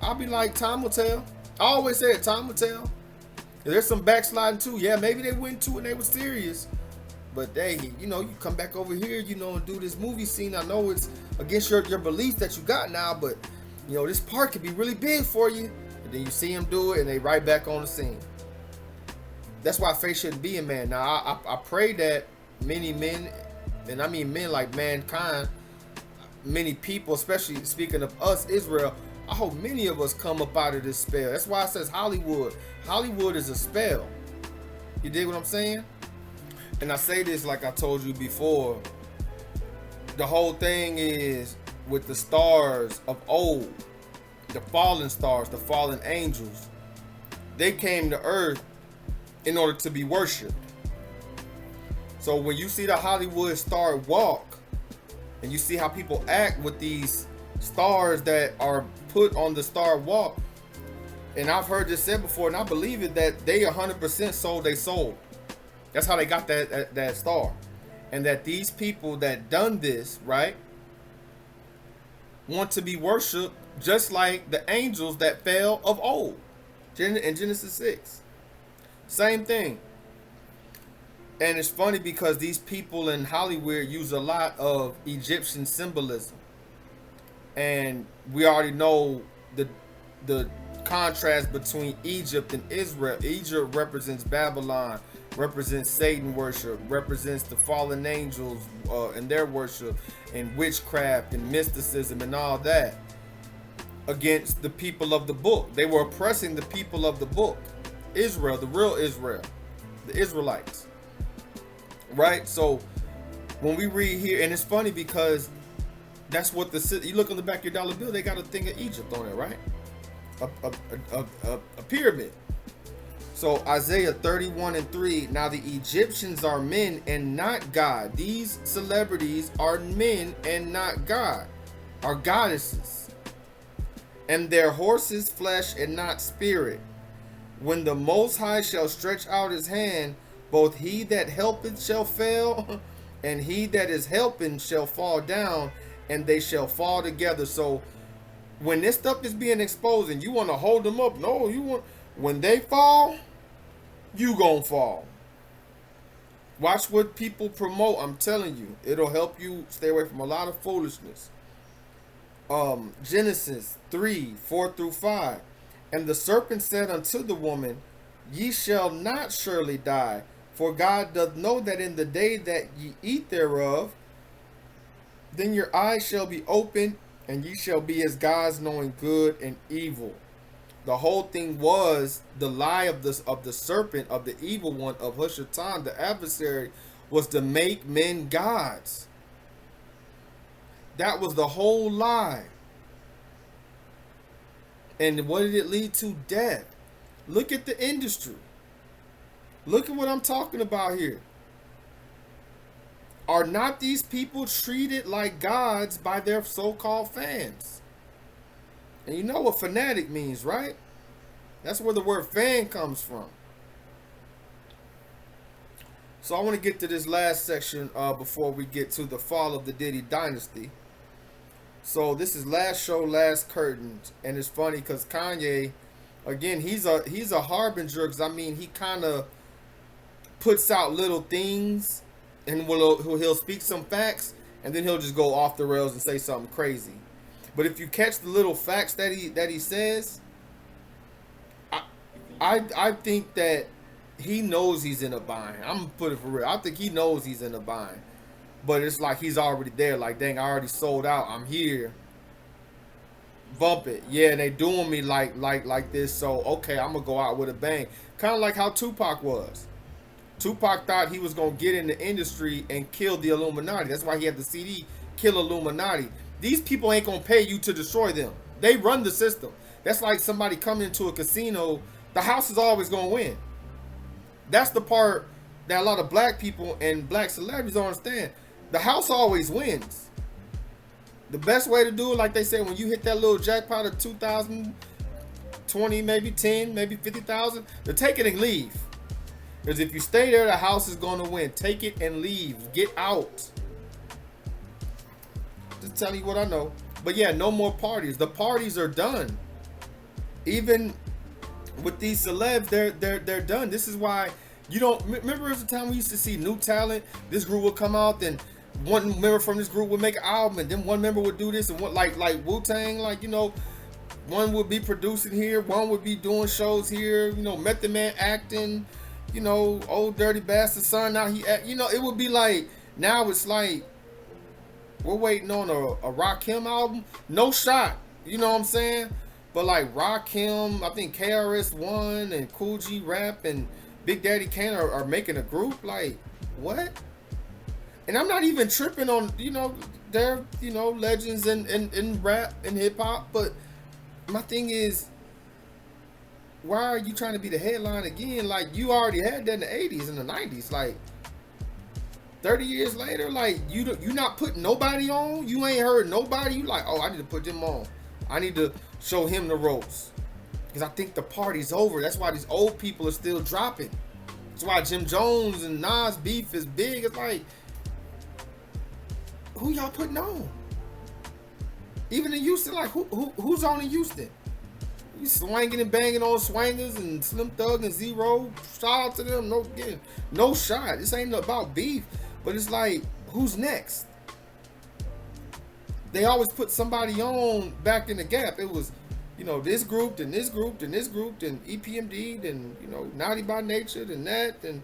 I'll be like, time will tell. I always say it, time will tell. There's some backsliding too. Yeah, maybe they went to it and they were serious, but you come back over here, and do this movie scene. I know it's against your beliefs that you got now, but this part could be really big for you. And then you see them do it, and they right back on the scene. That's why faith shouldn't be in man. Now, I pray that many men, and I mean men like mankind, many people, especially speaking of us, Israel, I hope many of us come up out of this spell. That's why it says Hollywood. Hollywood is a spell. You dig what I'm saying? And I say this like I told you before. The whole thing is with the stars of old, the fallen stars, the fallen angels. They came to earth in order to be worshipped. So when you see the Hollywood star walk, and you see how people act with these stars that are put on the star walk, and I've heard this said before, and I believe it, that they 100% sold their soul. That's how they got that star. And that these people that done this, right, want to be worshipped just like the angels that fell of old in Genesis 6. Same thing. And it's funny because these people in Hollyweird use a lot of Egyptian symbolism. And we already know the contrast between Egypt and Israel. Egypt represents Babylon, represents Satan worship, represents the fallen angels and their worship, and witchcraft and mysticism and all that against the people of the book. They were oppressing the people of the book. Israel, the real Israel, the Israelites, right? So when we read here, and it's funny because that's what you look on the back of your dollar bill, they got a thing of Egypt on it, right? A pyramid. So Isaiah 31:3, now the Egyptians are men and not God. These celebrities are men and not God, are goddesses, and their horses flesh and not spirit. When the Most High shall stretch out his hand, both he that helpeth shall fail, and he that is helping shall fall down, and they shall fall together. So when this stuff is being exposed and you want to hold them up, no, when they fall, you gonna fall. Watch what people promote. I'm telling you, it'll help you stay away from a lot of foolishness. Genesis 3:4-5. And the serpent said unto the woman, Ye shall not surely die, for God doth know that in the day that ye eat thereof, then your eyes shall be opened, and ye shall be as gods, knowing good and evil. The whole thing was the lie of the serpent, of the evil one, of Hushatan, the adversary, was to make men gods. That was the whole lie. And what did it lead to? Death. Look at the industry. Look at what I'm talking about here. Are not these people treated like gods by their so-called fans? And you know what fanatic means, right? That's where the word fan comes from. So I want to get to this last section before we get to the fall of the Diddy Dynasty. So this is last show, last curtains, and it's funny because Kanye, again, he's a harbinger, because I mean he kind of puts out little things, and he'll speak some facts, and then he'll just go off the rails and say something crazy. But if you catch the little facts that he says, I think that he knows he's in a bind. I'm gonna put it for real. I think he knows he's in a bind. But it's like he's already there. Like, dang, I already sold out. I'm here. Bump it. Yeah, they doing me like this. So okay, I'm gonna go out with a bang. Kind of like how Tupac was. Tupac thought he was gonna get in the industry and kill the Illuminati. That's why he had the CD, Kill Illuminati. These people ain't gonna pay you to destroy them. They run the system. That's like somebody coming into a casino. The house is always gonna win. That's the part that a lot of black people and black celebrities don't understand. The house always wins. The best way to do it, like they say, when you hit that little jackpot of 2,000, 20, maybe 10, maybe 50,000, to take it and leave. Because if you stay there, the house is going to win. Take it and leave. Get out. Just telling you what I know. But yeah, no more parties. The parties are done. Even with these celebs, they're done. This is why you don't remember. There was a time we used to see new talent. This group would come out, then one member from this group would make an album, and then one member would do this, and what like Wu-Tang, like, you know, one would be producing here, one would be doing shows here, you know, Method Man acting, you know, Old Dirty Bastard son, now he act, you know, it would be like, now it's like we're waiting on a Rakim album. No shot, you know what I'm saying? But like Rakim, I think KRS-One and Cool G Rap and Big Daddy Kane are making a group. Like, what? And I'm not even tripping on, you know, they're, you know, legends in rap and hip hop. But my thing is, why are you trying to be the headline again? Like, you already had that in the 80s and the 90s. Like, 30 years later, like, you not putting nobody on? You ain't heard nobody? You like, oh, I need to put them on. I need to show him the ropes. Because I think the party's over. That's why these old people are still dropping. That's why Jim Jones and Nas beef is big. It's like, who y'all putting on? Even in Houston, like, who's on in Houston? You swinging and banging on swangers and Slim Thug and Zero. Shout out to them. No shot. This ain't about beef. But it's like, who's next? They always put somebody on back in the gap. It was, you know, this group, then this group, then this group, then EPMD, then, you know, Naughty by Nature, then that, then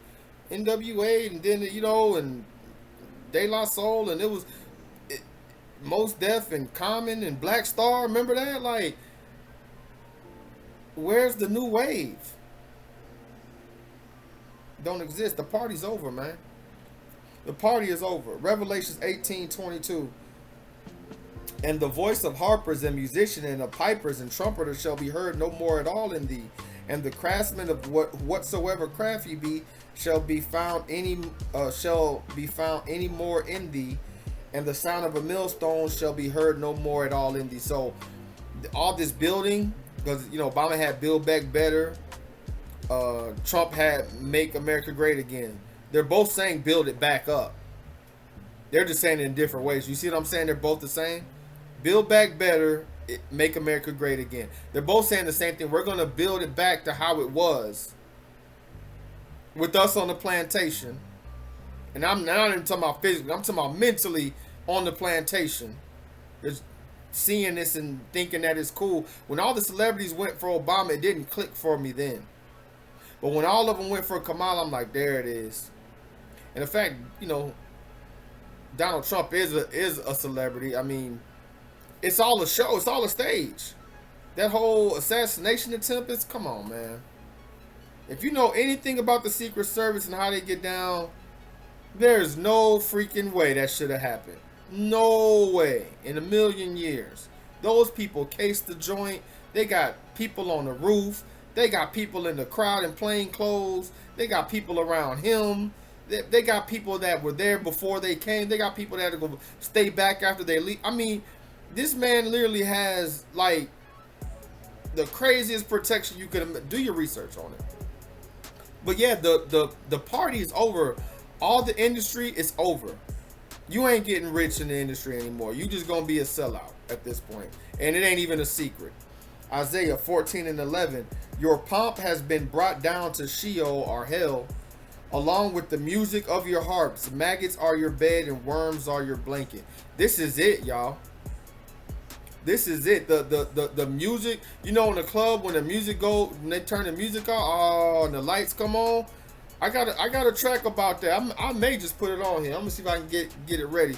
NWA, and then, you know, and De La Soul, and it was Mos Def and Common and Black Star. Remember that? Like, where's the new wave? Don't exist. The party's over, man. The party is over. Revelations 18:22. And the voice of harpers and musicians and of pipers and trumpeters shall be heard no more at all in thee. And the craftsman of whatsoever craft ye be shall be found any more in thee. And the sound of a millstone shall be heard no more at all in thee. So all this building, because, you know, Obama had Build Back Better, Trump had Make America Great Again. They're both saying build it back up. They're just saying it in different ways. You see what I'm saying? They're both the same. Build back better, make America great again. They're both saying the same thing. We're going to build it back to how it was with us on the plantation. And I'm not even talking about physically. I'm talking about mentally on the plantation. Just seeing this and thinking that it's cool. When all the celebrities went for Obama, it didn't click for me then. But when all of them went for Kamala, I'm like, there it is. And in fact, you know, Donald Trump is a celebrity. I mean, it's all a show. It's all a stage. That whole assassination attempt is, come on, man. If you know anything about the Secret Service and how they get down, there's no freaking way that should have happened. No way in a million years. Those people cased the joint. They got people on the roof. They got people in the crowd in plain clothes. They got people around him. They got people that were there before they came. They got people that are going to stay back after they leave. I mean, this man literally has, like, the craziest protection you could. Do your research on it. But yeah, the party is over. All the industry is over. You ain't getting rich in the industry anymore. You just gonna be a sellout at this point. And it ain't even a secret. Isaiah 14:11. Your pomp has been brought down to Sheol or hell, along with the music of your harps. Maggots are your bed and worms are your blanket. This is it, y'all. This is it. The music, you know, in the club when the music go, when they turn the music on, oh, and the lights come on. I got a track about that. I may just put it on here. I'm gonna see if I can get it ready.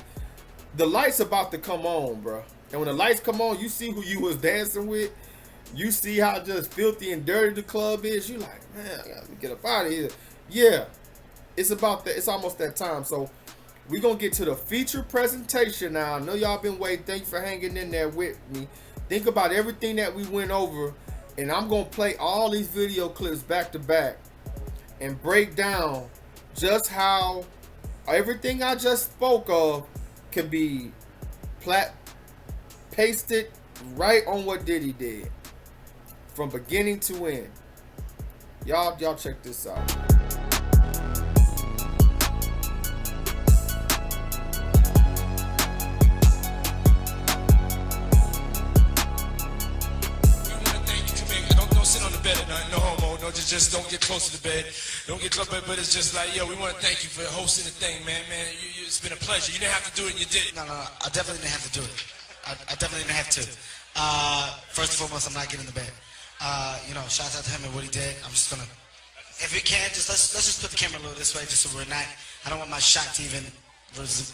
The lights about to come on, bro. And when the lights come on, you see who you was dancing with. You see how just filthy and dirty the club is. You like, man, I gotta get up out of here. Yeah, it's about that. It's almost that time. So we're gonna get to the feature presentation now. I know y'all been waiting. Thank you for hanging in there with me. Think about everything that we went over, and I'm gonna play all these video clips back to back and break down just how everything I just spoke of can be pasted right on what Diddy did from beginning to end. Y'all check this out. No homo, no, just don't get close to the bed. Don't get close to the bed, but it's just like, yo, we want to thank you for hosting the thing, man. It's been a pleasure. You didn't have to do it, and you did it. No, I definitely didn't have to do it. I definitely didn't have to. First and foremost, I'm not getting in the bed. You know, shout out to him and what he did. I'm just gonna, if we can, let's just put the camera a little this way, just so we're not. I don't want my shot to even,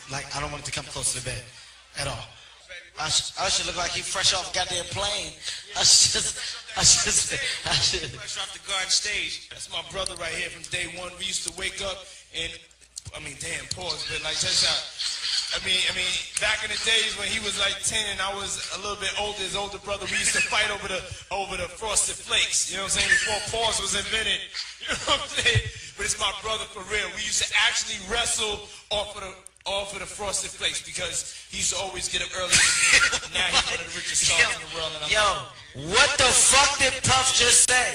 like, I don't want it to come close to the bed at all. I should look like he fresh off a goddamn plane. I should. Fresh off the garden stage. That's my brother right here from day one. We used to wake up and, damn, pause, but like, check out. Back in the days when he was like 10 and I was a little bit older, his older brother, we used to fight over the frosted flakes. You know what I'm saying? Before pause was invented. You know what I'm saying? But it's my brother for real. We used to actually wrestle off of the frosted flakes because he used to always get up early. Now he's one of the richest stars in the world. And what the fuck did Puff just say?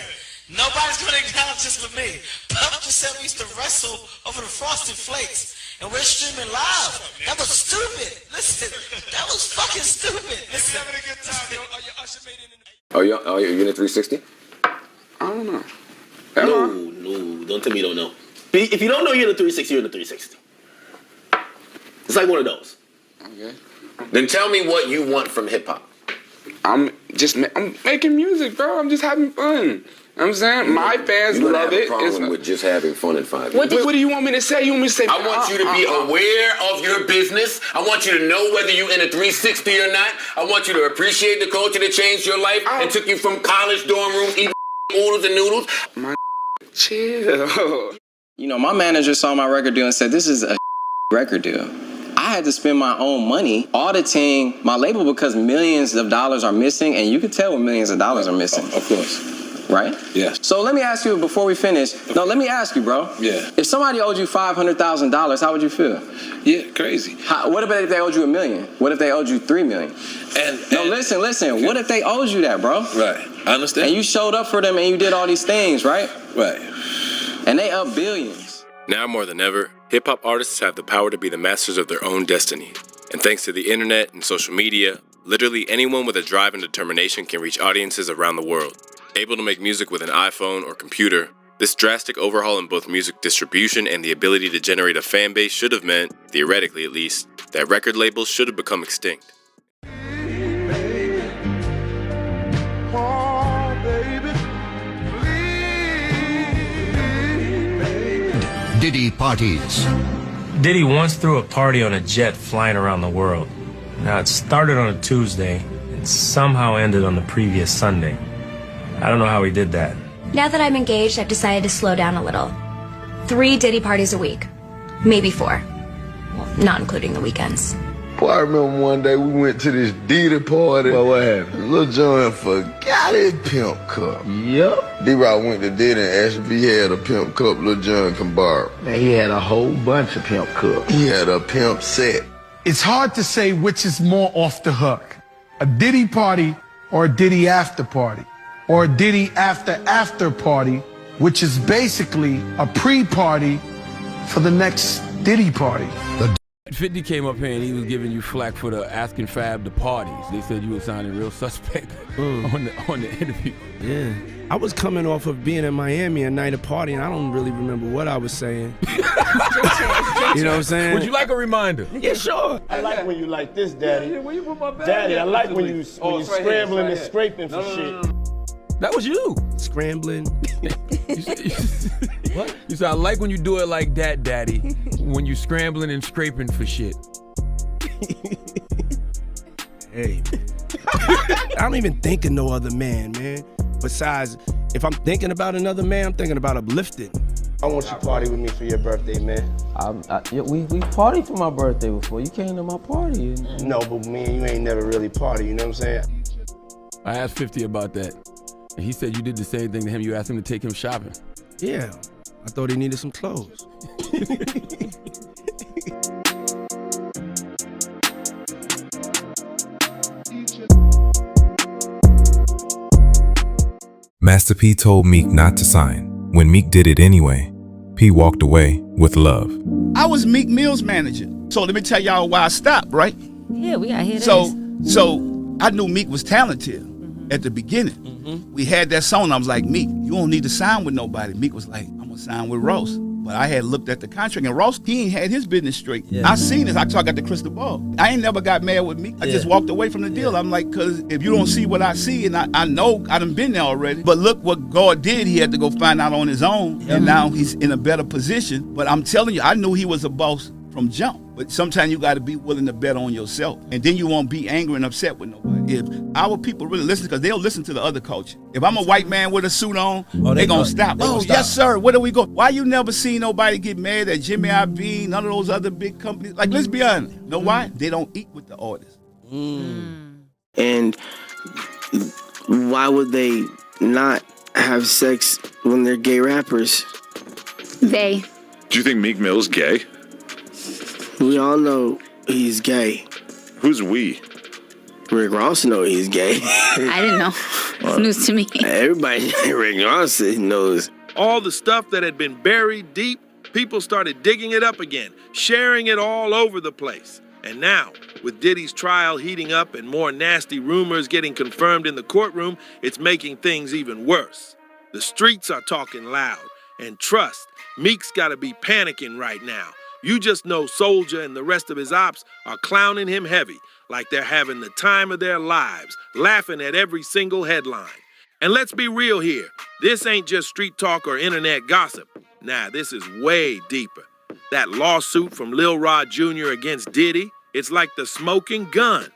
Nobody's gonna acknowledge this with me. Puff just said we used to wrestle over the frosted flakes. And we're streaming live. That was stupid. Listen, that was fucking stupid. Listen. Having a good time, yo. Your usher made it in the... Oh, you're in a 360? I don't know. No, don't tell me you don't know. If you don't know you're in a 360, you're in a 360. It's like one of those. Okay. Then tell me what you want from hip hop. I'm making music, bro. I'm just having fun. You know what I'm saying? My fans love it. You have a problem with just having fun in 5 minutes. What do you want me to say? You want me to say... I want you to be aware of your business. I want you to know whether you're in a 360 or not. I want you to appreciate the culture that changed your life and took you from college dorm rooms, eating oodles and noodles. Chill. You know, my manager saw my record deal and said, this is a record deal. I had to spend my own money auditing my label because millions of dollars are missing, and you can tell when millions of dollars are missing. Of course. Right? Yeah. So let me ask you before we finish. No, let me ask you, bro. Yeah. If somebody owed you $500,000, how would you feel? Yeah, crazy. What if they owed you $1 million? What if they owed you $3 million? Listen. Okay. What if they owed you that, bro? Right. I understand. And you showed up for them and you did all these things, right? Right. And they up billions. Now more than ever, hip-hop artists have the power to be the masters of their own destiny. And thanks to the internet and social media, literally anyone with a drive and determination can reach audiences around the world. Able to make music with an iPhone or computer, this drastic overhaul in both music distribution and the ability to generate a fan base should have meant, theoretically at least, that record labels should have become extinct. Diddy parties. Diddy once threw a party on a jet flying around the world. Now, it started on a Tuesday, and somehow ended on the previous Sunday. I don't know how he did that. Now that I'm engaged, I've decided to slow down a little. 3 Diddy parties a week. Maybe 4. Well, not including the weekends. Boy, I remember one day we went to this Diddy party. Well, what happened? Lil Jon forgot his pimp cup. Yep. D-Rock went to Diddy and asked if he had a pimp cup Lil Jon can borrow. Man, he had a whole bunch of pimp cups. He had a pimp set. It's hard to say which is more off the hook. A Diddy party or a Diddy after party. Or a Diddy after party, which is basically a pre-party for the next Diddy party. 50 came up here and he was giving you flack for the asking Fab to parties. They said you were sounding real suspect on the interview. Yeah. I was coming off of being in Miami a night of party, and I don't really remember what I was saying. You know what I'm saying? Would you like a reminder? Yeah, sure. I like when you like this, Daddy. Yeah, where you put my bag? Daddy, I like when you it's right scrambling here, and scraping for shit. That was you. Scrambling. What? You said, I like when you do it like that, Daddy. When you scrambling and scraping for shit. Hey, man. I don't even think of no other man. Besides, if I'm thinking about another man, I'm thinking about uplifting. I want you to party with me for your birthday, man. We partied for my birthday before. You came to my party. No, but me and you ain't never really party, you know what I'm saying? I asked 50 about that. And he said you did the same thing to him. You asked him to take him shopping. Yeah, I thought he needed some clothes. Master P told Meek not to sign. When Meek did it anyway, P walked away with love. I was Meek Mill's manager. So let me tell y'all why I stopped, right? Yeah, we got here. So I knew Meek was talented at the beginning. We had that song. I was like, Meek, you don't need to sign with nobody. Meek was like, I'm gonna sign with Ross. But I had looked at the contract, and Ross, he ain't had his business straight. Yeah. I seen this. I got the crystal ball. I ain't never got mad with Meek. I just walked away from the deal. I'm like, because if you don't see what I see, and I know I done been there already, but look what God did. He had to go find out on his own, and now he's in a better position. But I'm telling you, I knew he was a boss from jump. But sometimes you got to be willing to bet on yourself. And then you won't be angry and upset with nobody. If our people really listen, because they'll listen to the other culture. If I'm a white man with a suit on, they going to stop. Yes, sir. Where do we go? Why you never see nobody get mad at Jimmy I.B., none of those other big companies? Like, let's be honest. You know why? They don't eat with the artists. And why would they not have sex when they're gay rappers? They. Do you think Meek Mill's gay? We all know he's gay. Who's we? Rick Ross knows he's gay. I didn't know. It's news to me. Everybody, Rick Ross knows. All the stuff that had been buried deep, people started digging it up again, sharing it all over the place. And now, with Diddy's trial heating up and more nasty rumors getting confirmed in the courtroom, it's making things even worse. The streets are talking loud. And trust, Meek's gotta be panicking right now. You just know Soulja and the rest of his ops are clowning him heavy, like they're having the time of their lives, laughing at every single headline. And let's be real here, this ain't just street talk or internet gossip. Nah, this is way deeper. That lawsuit from Lil Rod Jr. against Diddy, it's like the smoking gun.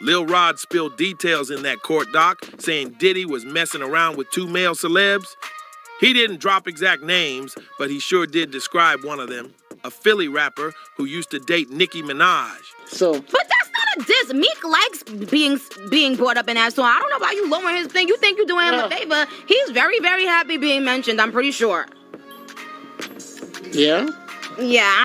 Lil Rod spilled details in that court doc, saying Diddy was messing around with 2 male celebs. He didn't drop exact names, but he sure did describe one of them. A Philly rapper who used to date Nicki Minaj. But that's not a diss. Meek likes being brought up in that song. I don't know why you lowering his thing. You think you're doing him a favor. He's very, very happy being mentioned, I'm pretty sure. Yeah? Yeah.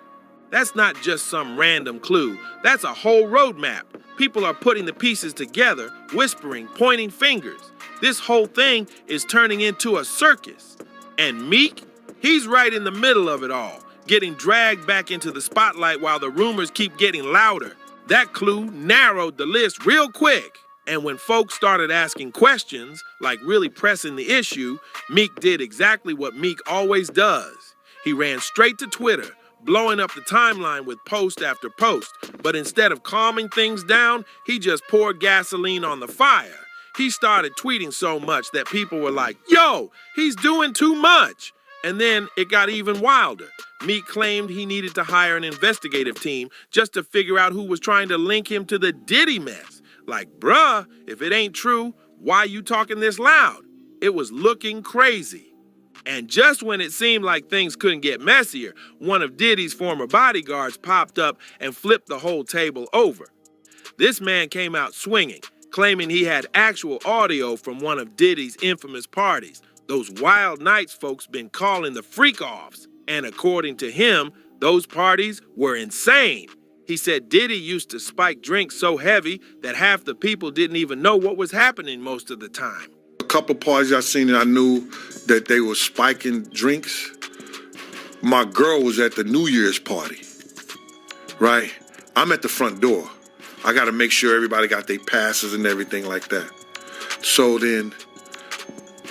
That's not just some random clue. That's a whole roadmap. People are putting the pieces together, whispering, pointing fingers. This whole thing is turning into a circus. And Meek, he's right in the middle of it all, getting dragged back into the spotlight while the rumors keep getting louder. That clue narrowed the list real quick. And when folks started asking questions, like really pressing the issue, Meek did exactly what Meek always does. He ran straight to Twitter, blowing up the timeline with post after post. But instead of calming things down, he just poured gasoline on the fire. He started tweeting so much that people were like, yo, he's doing too much. And then it got even wilder. Meek claimed he needed to hire an investigative team just to figure out who was trying to link him to the Diddy mess. Like, bruh, if it ain't true, why you talking this loud? It was looking crazy. And just when it seemed like things couldn't get messier, one of Diddy's former bodyguards popped up and flipped the whole table over. This man came out swinging, claiming he had actual audio from one of Diddy's infamous parties. Those wild nights folks been calling the freak-offs. And according to him, those parties were insane. He said Diddy used to spike drinks so heavy that half the people didn't even know what was happening most of the time. A couple of parties I seen and I knew that they were spiking drinks. My girl was at the New Year's party, right? I'm at the front door. I got to make sure everybody got their passes and everything like that. So then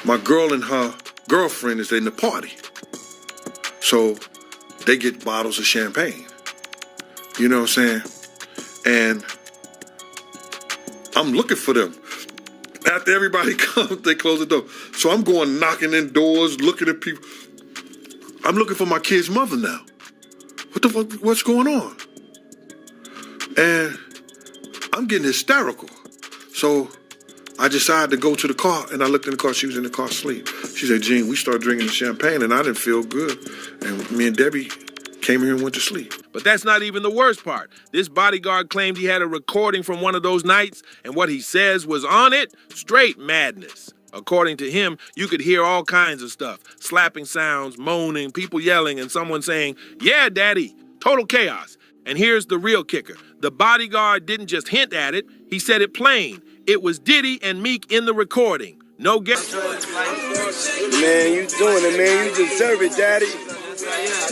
my girl and her girlfriend is in the party. So they get bottles of champagne. You know what I'm saying? And I'm looking for them. After everybody comes, they close the door. So I'm going knocking in doors, looking at people. I'm looking for my kid's mother now. What the fuck, what's going on? And I'm getting hysterical. So I decided to go to the car, and I looked in the car. She was in the car asleep. She said, Gene, we started drinking the champagne, and I didn't feel good. And me and Debbie came here and went to sleep. But that's not even the worst part. This bodyguard claimed he had a recording from one of those nights, and what he says was on it, straight madness. According to him, you could hear all kinds of stuff. Slapping sounds, moaning, people yelling, and someone saying, yeah, daddy, total chaos. And here's the real kicker. The bodyguard didn't just hint at it, he said it plain. It was Diddy and Meek in the recording. No guess. Man, you doing it, man. You deserve it, daddy.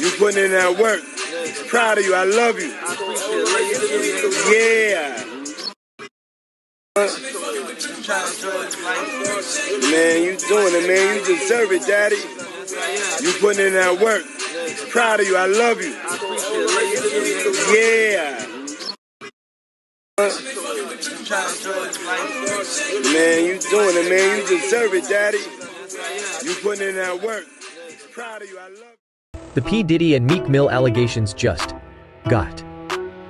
You putting in that work. Proud of you. I love you. Yeah. Man, you doing it, man. You deserve it, daddy. You putting in that work. Proud of you. I love you. Yeah. Man, you doing it, man. You deserve it, daddy. You putting in that work. Proud of you. I love you. The P. Diddy and Meek Mill allegations just got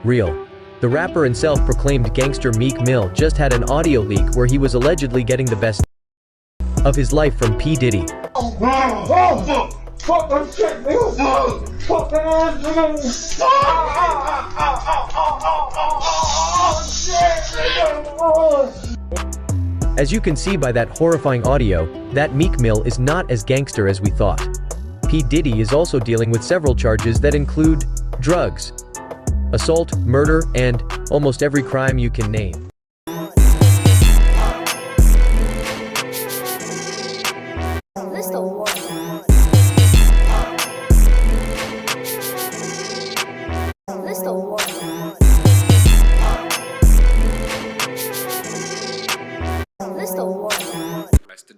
real. The rapper and self-proclaimed gangster Meek Mill just had an audio leak where he was allegedly getting the best of his life from P. Diddy. As you can see by that horrifying audio, that Meek Mill is not as gangster as we thought. P. Diddy is also dealing with several charges that include drugs, assault, murder, and almost every crime you can name.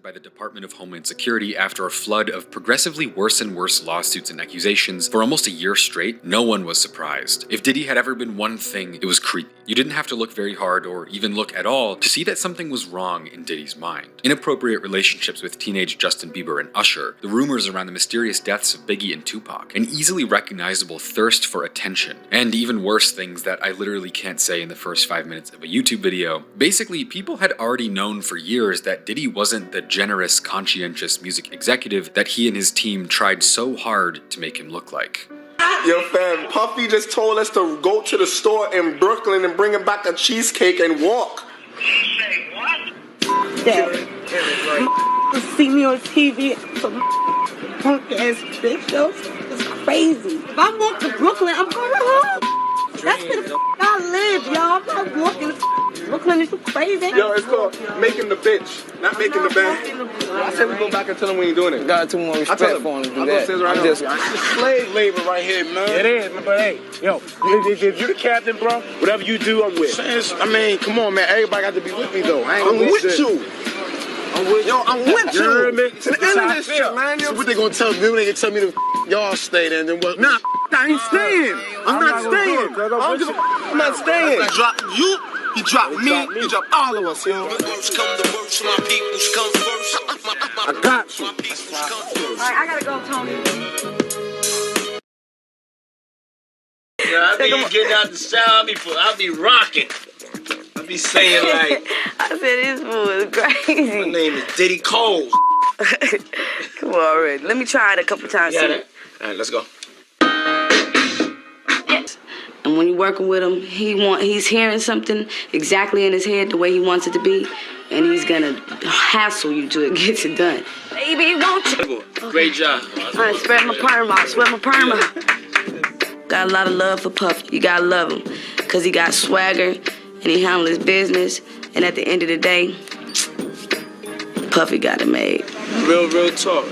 By the Department of Homeland Security after a flood of progressively worse and worse lawsuits and accusations for almost a year straight, no one was surprised. If Diddy had ever been one thing, it was creepy. You didn't have to look very hard or even look at all to see that something was wrong in Diddy's mind. Inappropriate relationships with teenage Justin Bieber and Usher, the rumors around the mysterious deaths of Biggie and Tupac, an easily recognizable thirst for attention, and even worse things that I literally can't say in the first 5 minutes of a YouTube video. Basically, people had already known for years that Diddy wasn't the generous, conscientious music executive that he and his team tried so hard to make him look like. Yo, fam, Puffy just told us to go to the store in Brooklyn and bring him back a cheesecake and walk. Say what? Daddy, see me on TV, some punk ass bitch, yo. It's crazy. If I walk to Brooklyn, I'm going home. That's where the I live, y'all. I'm not walking to Brooklyn. It's so crazy. Yo, it's called making the bitch, not making the band. I said we go back and tell him we ain't doing it. Got too much respect for him to do that. It's slave labor right here, man. It is, but hey, yo, if you the captain, bro, whatever you do, I'm with. I mean, come on, man. Everybody got to be with me, though. I'm with you. I'm with you. I'm with you. To the end of this shit, man. So what they gonna tell me? They gonna tell me to y'all stay there and then what? Nah, I ain't staying. I'm not staying. I'm not staying. He dropped you. He dropped me. He dropped all of us, yo. Worst come to worst, my peoples come first. I got you. All right, I gotta go, Tony. Yeah, I be getting out the shower. I be rocking. be saying like, I said this fool is crazy. my name is Diddy Cole. Come on, already. Let me try it a couple times. Yeah, all right, let's go. And when you're working with him, he's hearing something exactly in his head the way he wants it to be, and he's gonna hassle you till it gets it done. Baby, won't you? Great job. All right, spread my perma. Spread my perma. Got a lot of love for Puffy. You gotta love him, cause he got swagger and he handled his business. And at the end of the day, Puffy got it made. Real talk.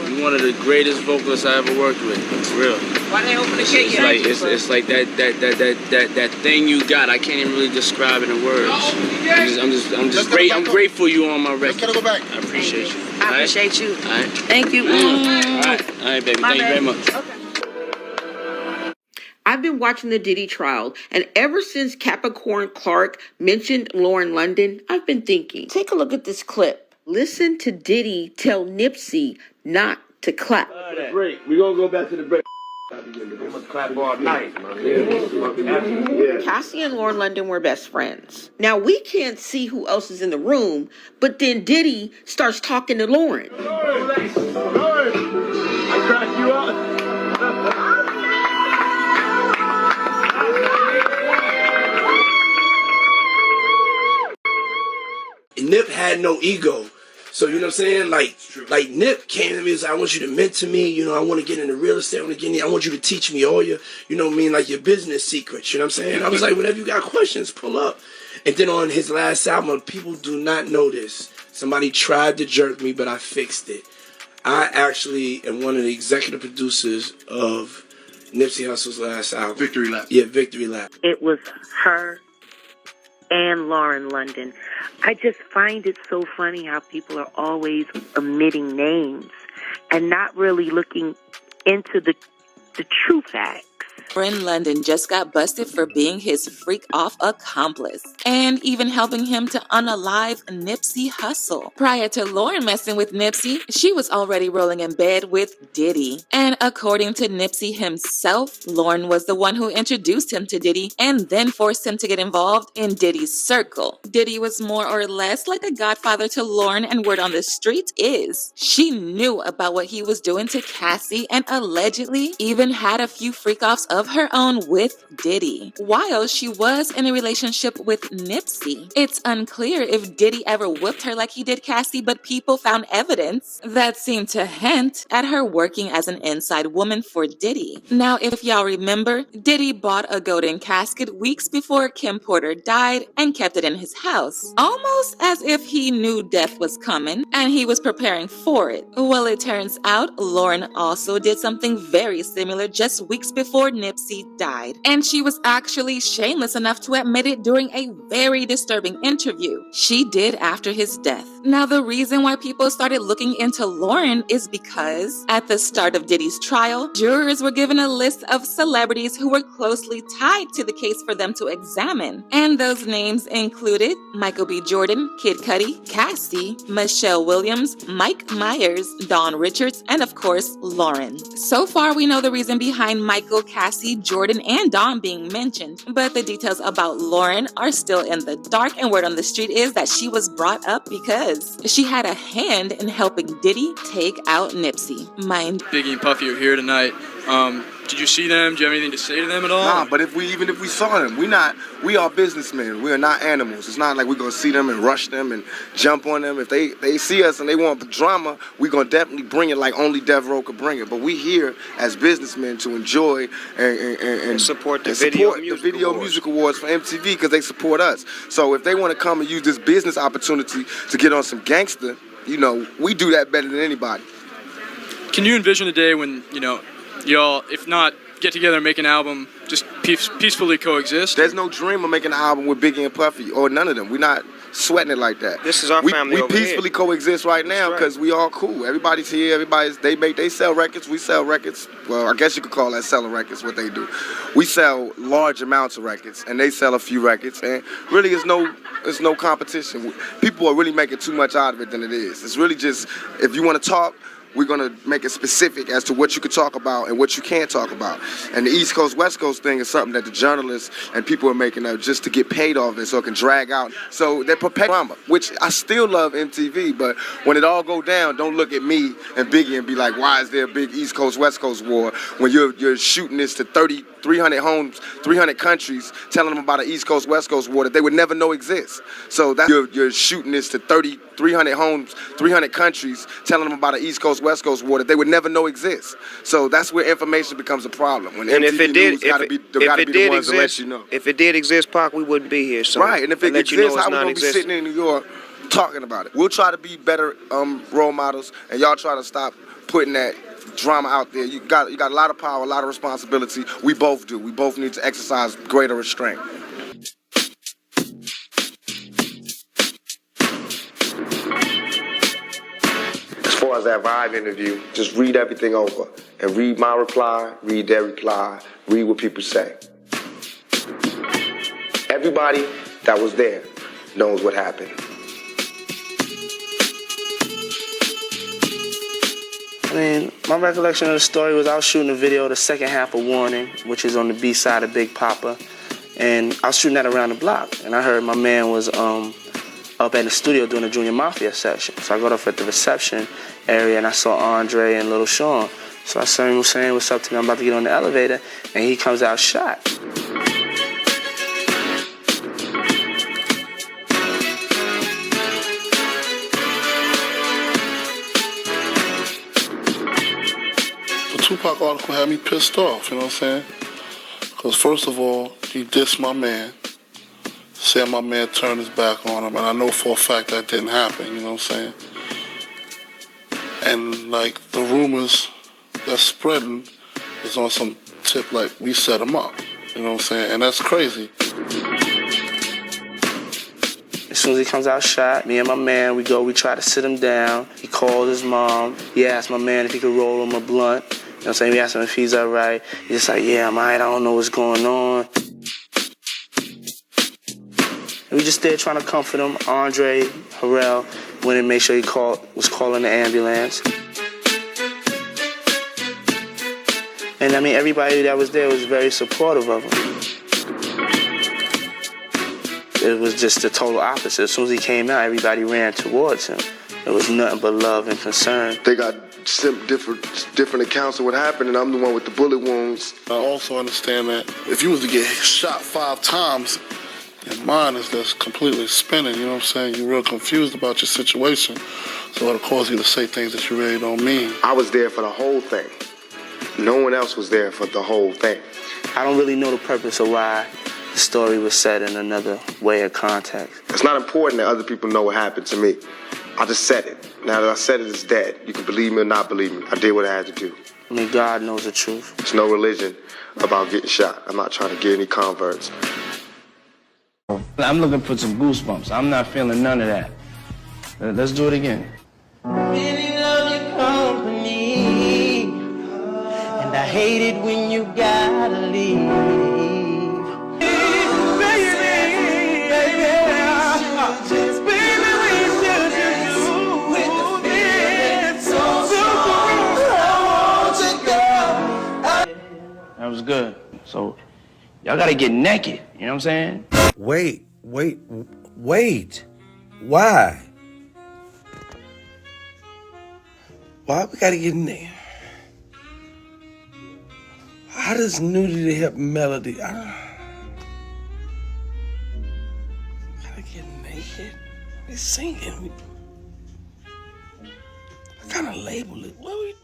You're one of the greatest vocalists I ever worked with. It's real. Why they open the gate? It's like that thing you got. I can't even really describe it in words. I'm just great. I'm grateful you on my record. Gotta go back. I appreciate you. I appreciate you. All right. Thank you. All right, baby. Thank you very much. Okay. I've been watching the Diddy trial, and ever since Capricorn Clark mentioned Lauren London, I've been thinking, take a look at this clip. Listen to Diddy tell Nipsey not to clap. Break. We're going to go back to the break. I'm going to clap all night. Yeah. Cassie and Lauren London were best friends. Now, we can't see who else is in the room, but then Diddy starts talking to Lauren. Lauren, I cracked you up. Nip had no ego. So, you know what I'm saying? Like Nip came to me and said, I want you to mentor me. You know, I want to get into real estate. I want you to teach me all your, you know what I mean, like your business secrets. You know what I'm saying? I was like, whenever you got questions, pull up. And then on his last album, people do not know this. Somebody tried to jerk me, but I fixed it. I actually am one of the executive producers of Nipsey Hussle's last album. Victory Lap. Yeah, Victory Lap. It was her and Lauren London. I just find it so funny how people are always omitting names and not really looking into the true facts. Lauren London just got busted for being his freak-off accomplice and even helping him to unalive Nipsey Hussle. Prior to Lauren messing with Nipsey, she was already rolling in bed with Diddy. And according to Nipsey himself, Lauren was the one who introduced him to Diddy and then forced him to get involved in Diddy's circle. Diddy was more or less like a godfather to Lauren, and word on the street is she knew about what he was doing to Cassie and allegedly even had a few freak-offs of her own with Diddy, while she was in a relationship with Nipsey. It's unclear if Diddy ever whipped her like he did Cassie, but people found evidence that seemed to hint at her working as an inside woman for Diddy. Now, if y'all remember, Diddy bought a golden casket weeks before Kim Porter died and kept it in his house, almost as if he knew death was coming and he was preparing for it. Well, it turns out Lauren also did something very similar just weeks before Nipsey died, and she was actually shameless enough to admit it during a very disturbing interview she did after his death. Now, the reason why people started looking into Lauren is because at the start of Diddy's trial, jurors were given a list of celebrities who were closely tied to the case for them to examine, and those names included Michael B. Jordan, Kid Cudi, Cassie, Michelle Williams, Mike Myers, Dawn Richards, and of course, Lauren. So far, we know the reason behind Michael, Cassie, Jordan, and Dawn being mentioned, but the details about Lauren are still in the dark, and word on the street is that she was brought up because she had a hand in helping Diddy take out Nipsey. Biggie and Puffy are here tonight. Did you see them? Do you have anything to say to them at all? Nah, but even if we saw them, we are businessmen. We are not animals. It's not like we're gonna see them and rush them and jump on them. If they see us and they want drama, we're gonna definitely bring it like only Dev Row could bring it. But we here as businessmen to enjoy and support the Video Music Awards for MTV because they support us. So if they want to come and use this business opportunity to get on some gangster, you know, we do that better than anybody. Can you envision a day when, you know, y'all, if not get together and make an album, just peacefully coexist? There's no dream of making an album with Biggie and Puffy or none of them. We're not sweating it like that. This is our family. We peacefully coexist right now because we all cool. Everybody's here. They sell records. We sell records. Well, I guess you could call that selling records. What they do, we sell large amounts of records, and they sell a few records. And really, it's no competition. People are really making too much out of it than it is. It's really just if you want to talk. we're going to make it specific as to what you could talk about and what you can't talk about. And the East Coast, West Coast thing is something that the journalists and people are making up just to get paid off it so it can drag out. So they're perpetuating drama, which I still love MTV, but when it all go down, don't look at me and Biggie and be like, why is there a big East Coast, West Coast war when you're shooting this to 300 homes, 300 countries, telling them about an East Coast, West Coast war that they would never know exists. So that you're shooting this to 300 homes, 300 countries, telling them about an East Coast, West Coast war that they would never know exists. So that's where information becomes a problem. When and MTV if it did, News gotta be the ones to let you know. If it did exist, Pac, we wouldn't be here. So right, and if it exists, how we gonna be sitting in New York talking about it? We'll try to be better role models, and y'all try to stop putting that drama out there. You got a lot of power, a lot of responsibility. We both do. We both need to exercise greater restraint. As far as that Vibe interview, just read everything over and read my reply, read their reply, read what people say. Everybody that was there knows what happened. I mean, my recollection of the story was I was shooting a video, the second half of Warning, which is on the B side of Big Papa, and I was shooting that around the block, and I heard my man was up at the studio doing a Junior Mafia session. So I got off at the reception area, and I saw Andre and Little Sean. So I saw him saying, what's up to me? I'm about to get on the elevator, and he comes out shot. Tupac article had me pissed off, you know what I'm saying? Because first of all, he dissed my man, said my man turned his back on him, and I know for a fact that didn't happen, you know what I'm saying? And like the rumors that's spreading is on some tip like we set him up, you know what I'm saying? And that's crazy. As soon as he comes out shot, me and my man, we try to sit him down. He called his mom. He asked my man if he could roll him a blunt. You know what I'm saying? We asked him if he's all right. He's just like, yeah, I'm all right. I don't know what's going on. And we just there trying to comfort him. Andre, Harrell, went and made sure he was calling the ambulance. And I mean, everybody that was there was very supportive of him. It was just the total opposite. As soon as he came out, everybody ran towards him. It was nothing but love and concern. They got different accounts of what happened, and I'm the one with the bullet wounds. I also understand that if you was to get shot 5 times, your mind is just completely spinning, you know what I'm saying? You're real confused about your situation, so it'll cause you to say things that you really don't mean. I was there for the whole thing. No one else was there for the whole thing. I don't really know the purpose of why the story was said in another way of context. It's not important that other people know what happened to me. I just said it. Now that I said it, it's dead. You can believe me or not believe me. I did what I had to do. I mean, God knows the truth. There's no religion about getting shot. I'm not trying to get any converts. I'm looking for some goosebumps. I'm not feeling none of that. Let's do it again. Really love your company, and I hate it when you gotta leave. That was good. So, y'all gotta get naked, you know what I'm saying? Wait. Why? Why we gotta get naked? How does nudity help melody? Gotta get naked? They singing. I gotta label it. What we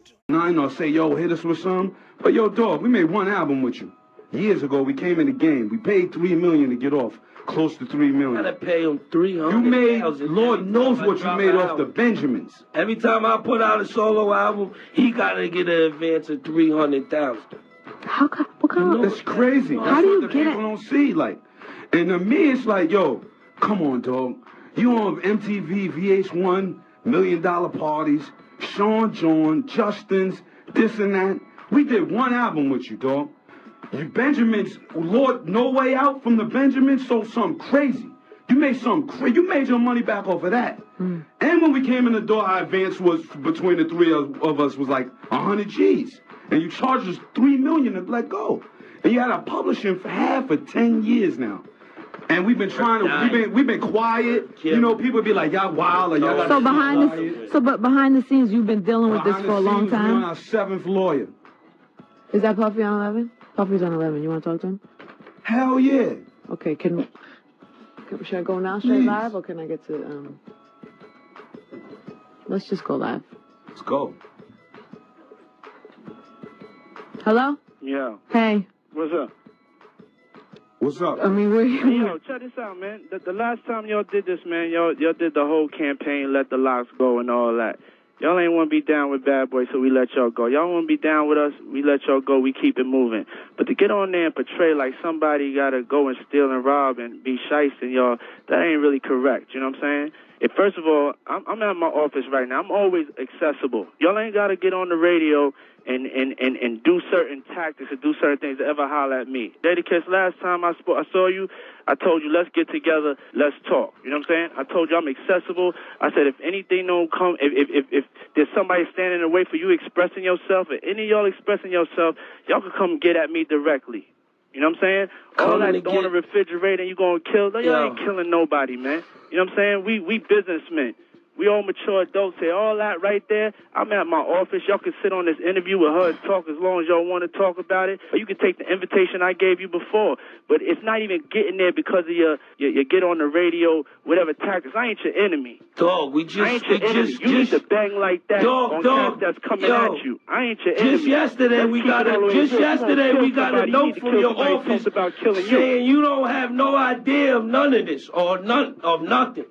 do? No, I know, say, yo, hit us with something. But yo, dog, we made one album with you. Years ago, we came in the game. We paid $3 million to get off. Close to $3 million. I gotta pay him $300,000. You made, Lord knows what you made off the Benjamins. Every time I put out a solo album, he gotta get an advance of $300,000. What kind of? That's crazy. How do you get it? People don't see, like. And to me, it's like, yo, come on, dog. You on MTV, VH1, $1 million parties, Sean John, Justin's, this and that. We did one album with you, dog. You Benjamins, Lord, No Way Out from the Benjamins sold something crazy. You made something crazy. You made your money back off of that. And when we came in the door, our advance was between the three of us was like 100 G's. And you charged us $3 million to let go. And you had our publishing for half for 10 years now. And we've been trying to, we've been quiet. You know, people be like, y'all wild, or y'all got So behind the scenes, you've been dealing with this for a long time? We're on our 7th lawyer. Is that Puffy on 11? Puffy's on 11. You want to talk to him? Hell yeah. Okay, should I go now straight live, or can I get to, let's just go live. Let's go. Hello? Yeah. Hey. What's up? What's up? I mean, Hey, yo, check this out, man. The last time y'all did this, man, y'all did the whole campaign, let the locks go and all that. Y'all ain't want to be down with Bad Boy, so we let y'all go. Y'all want to be down with us, we let y'all go, we keep it moving. But to get on there and portray like somebody got to go and steal and rob and be shysting, y'all, that ain't really correct, you know what I'm saying? First of all, I'm at my office right now. I'm always accessible. Y'all ain't got to get on the radio and do certain tactics and do certain things to ever holler at me. Daddy Kiss, last time I saw you, I told you, let's get together, let's talk. You know what I'm saying? I told you I'm accessible. I said if anything don't come, if there's somebody standing in the way for you expressing yourself, or any of y'all expressing yourself, y'all can come get at me directly. You know what I'm saying? All that throwing the refrigerator and you going to kill, y'all ain't killing nobody, man. You know what I'm saying? We businessmen. We all mature adults here. All that right there, I'm at my office. Y'all can sit on this interview with her and talk as long as y'all want to talk about it. Or you can take the invitation I gave you before. But it's not even getting there because of your get on the radio, whatever tactics. I ain't your enemy. Dog, I ain't your enemy. You need to bang like that on cats that's coming at you. I ain't your enemy. Just yesterday we got a note from your office about killing saying you don't have no idea of none of this or none of nothing.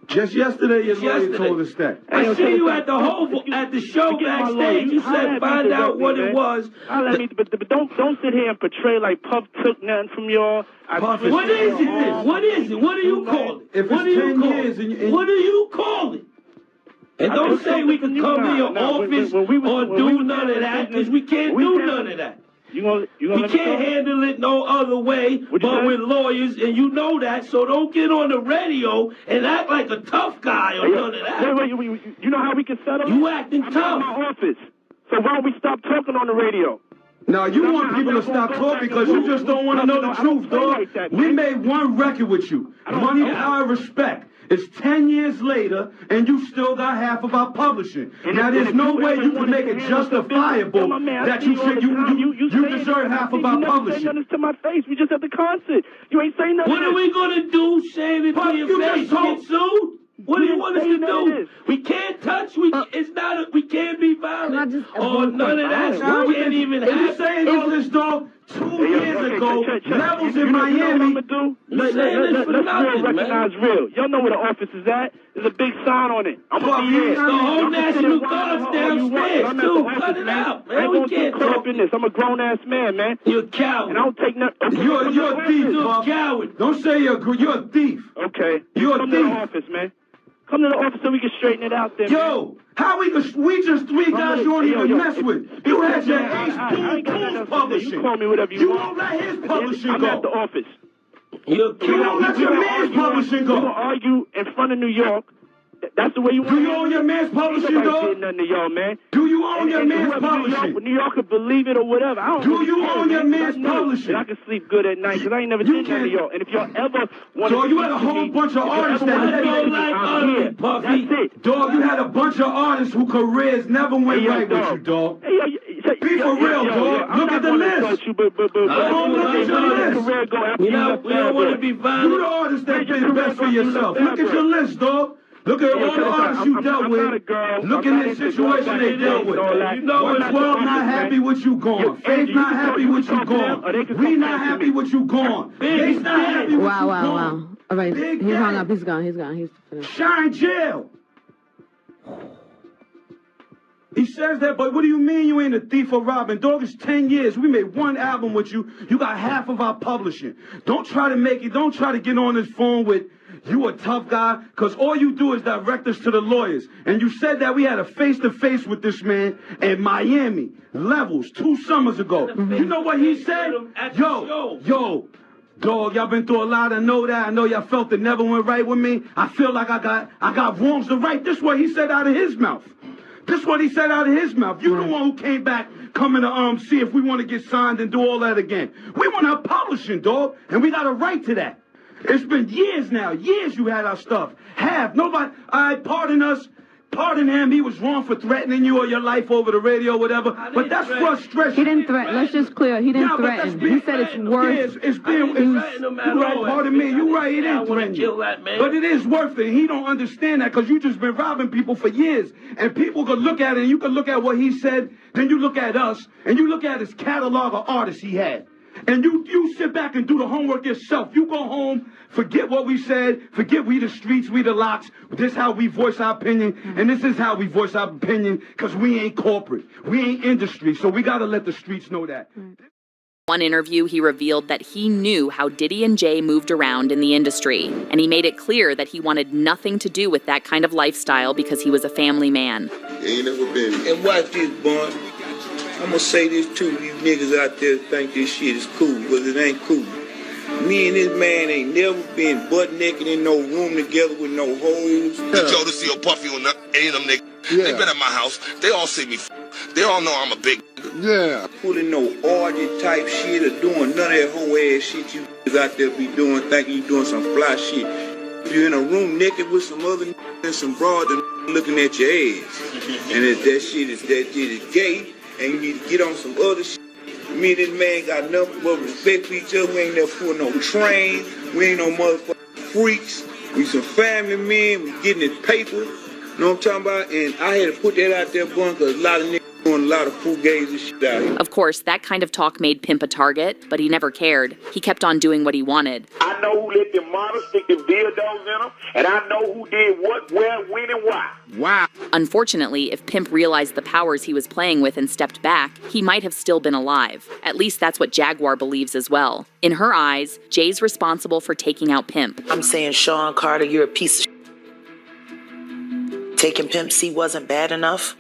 Just yesterday, your lawyer told us that. I see you at the show backstage. You said find out what it was. But don't sit here and portray like Puff took nothing from y'all. What is it? What is it? What do you call it? What do you call it? What do you call it? And don't say we can come to your office or do none of that, because we can't do none of that. We can't handle it no other way but with lawyers, and you know that, so don't get on the radio and act like a tough guy or none of that. Wait, you know how we can settle? You acting tough. I'm in my office. So why don't we stop talking on the radio? No, you want people to stop talking because you just don't want to know the truth, dog. We made one record with you. Money, Power, Respect. It's 10 years later, and you still got half of our publishing. Now, there's no way you can make it justifiable that you deserve half of our publishing. You ain't saying nothing to my face. We just at the concert. You ain't saying nothing. What are we going to do, saying it to your face? Get sued? What do you want us to do? We can't touch. We can't be violent. Or none of that. We can't even have. You saying all this, dog? 2 years ago, Levels in Miami. Let's recognize real. Y'all know where the office is at. There's a big sign on it. I'm gonna be here. The whole National Guard's downstairs too. Cut it out, man. We can't talk in this. I'm a grown ass man, man. You're a coward. And I don't take nothing. You're a thief, You're a coward. Don't say you're a thief. Okay. You're a Come thief. to the office, man. Come to the office so we can straighten it out there. Yo, how we just 3 guys you don't even mess with. You had your Ace Boom publishing. You call me whatever you want. You won't let his publishing I'm go. at the office. You don't let your man's publishing go. We're going to argue in front of New York. That's the way you want. Do you own your man's publishing, dog? Nothing to y'all, man. Do you own your man's publishing? New York could believe it or whatever. I don't Do you own your man's publishing? And I can sleep good at night because I ain't never did nothing to y'all. And if y'all ever want to... Dog, you had a whole bunch of artists that don't like Puffy. That's it. Dog, you had a bunch of artists whose careers never went right with you, dog. Be for real, dog. Look at the list. Look at your list. We don't want to be violent. You the artist that did best for yourself. Look at your list, dog. Look at all the artists you dealt with. Look at the situation they dealt with. You know, 12 not happy with you gone. Faith not happy with you gone. We not happy with you gone. Bass not happy with you gone. Wow. All right, he's hung up. He's gone. He's finished. Shine jail. He says that, but what do you mean you ain't a thief or robbing? Dog, it's 10 years. We made one album with you. You got half of our publishing. Don't try to get on this phone with you a tough guy, because all you do is direct us to the lawyers. And you said that we had a face-to-face with this man in Miami, Levels, 2 summers ago. You know what he said? Yo, Dog, y'all been through a lot, I know that. I know y'all felt it never went right with me. I feel like I got wrongs to right. This is what he said out of his mouth. This is what he said out of his mouth. You the one who came back coming to see if we want to get signed and do all that again. We want our publishing, dog, and we got a right to that. It's been years now, years you had our stuff. Nobody, pardon us. Pardon him, he was wrong for threatening you or your life over the radio or whatever, but that's frustration. He didn't threaten. Let's just clear. He didn't threaten. He said it's worth. It's right. Pardon me. You're right. He didn't threaten you. But it is worth it. He don't understand that because you just been robbing people for years. And people could look at it and you could look at what he said, then you look at us, and you look at his catalog of artists he had. And you sit back and do the homework yourself. You go home, forget what we said, forget we the streets, we the locks. This is how we voice our opinion, and this is how we voice our opinion because we ain't corporate. We ain't industry, so we got to let the streets know that. One interview, he revealed that he knew how Diddy and Jay moved around in the industry, and he made it clear that he wanted nothing to do with that kind of lifestyle because he was a family man. Ain't never been. And watch this, Bun. I'm gonna say this too, you niggas out there think this shit is cool, but it ain't cool. Me and this man ain't never been butt naked in no room together with no hoes. Joe to see a Puffy on any of them niggas. They been at my house. They all see me. They all know I'm a big. Yeah. Pulling no orgy type shit or doing none of that whole ass shit you niggas out there be doing, thinking you doing some fly shit. If you're in a room naked with some other and some broad and looking at your ass, and if that shit is gay, and you need to get on some other shit. Me and this man got nothing but respect for each other. We ain't never pulling no train. We ain't no motherfucking freaks. We some family men. We getting this paper. You know what I'm talking about? And I had to put that out there, Bun, because a lot of niggas doing a lot of fugazi and shit out here. Of course, that kind of talk made Pimp a target, but he never cared. He kept on doing what he wanted. I know who let them models stick them dildos in them, and I know who did what, where, when, and why. Wow. Unfortunately, if Pimp realized the powers he was playing with and stepped back, he might have still been alive. At least that's what Jaguar believes as well. In her eyes, Jay's responsible for taking out Pimp. I'm saying, Sean Carter, you're a piece of shit. Taking Pimp C wasn't bad enough.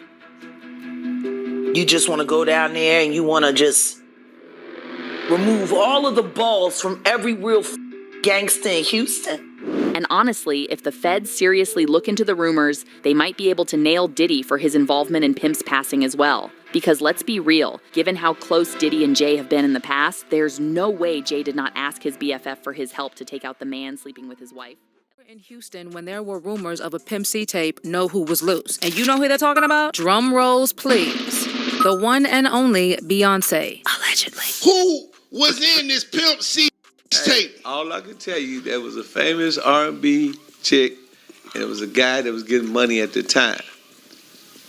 You just want to go down there and you want to just remove all of the balls from every real gangster in Houston. And honestly, if the feds seriously look into the rumors, they might be able to nail Diddy for his involvement in Pimp's passing as well. Because let's be real, given how close Diddy and Jay have been in the past, there's no way Jay did not ask his BFF for his help to take out the man sleeping with his wife. In Houston, when there were rumors of a Pimp C tape, Know Who Was Loose. And you know who they're talking about? Drum rolls, please. The one and only Beyonce. Allegedly. Who was in this Pimp C tape? All I can tell you, there was a famous R&B chick, and it was a guy that was getting money at the time.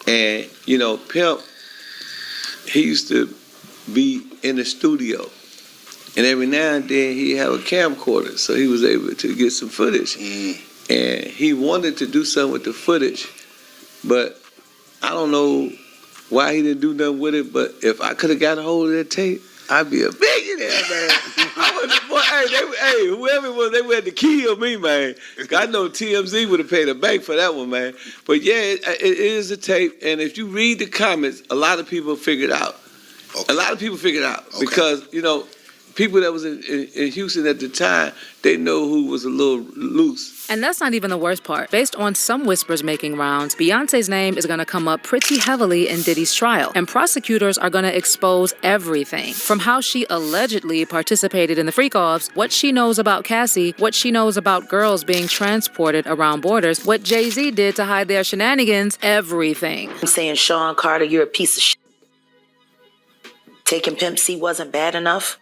And, you know, Pimp, he used to be in the studio. And every now and then he'd have a camcorder, so he was able to get some footage. And he wanted to do something with the footage, but I don't know why he didn't do nothing with it, but if I could have got a hold of that tape, I'd be a billionaire, man. Whoever it was, they had to kill me, man. I know TMZ would have paid a bank for that one, man. But yeah, it is a tape, and if you read the comments, a lot of people figured out. Okay. A lot of people figured out because, you know, people that was in Houston at the time, they know who was a little loose. And that's not even the worst part. Based on some whispers making rounds, Beyonce's name is going to come up pretty heavily in Diddy's trial. And prosecutors are going to expose everything. From how she allegedly participated in the freak-offs, what she knows about Cassie, what she knows about girls being transported around borders, what Jay-Z did to hide their shenanigans, everything. I'm saying, Sean Carter, you're a piece of shit. Taking Pimp C wasn't bad enough.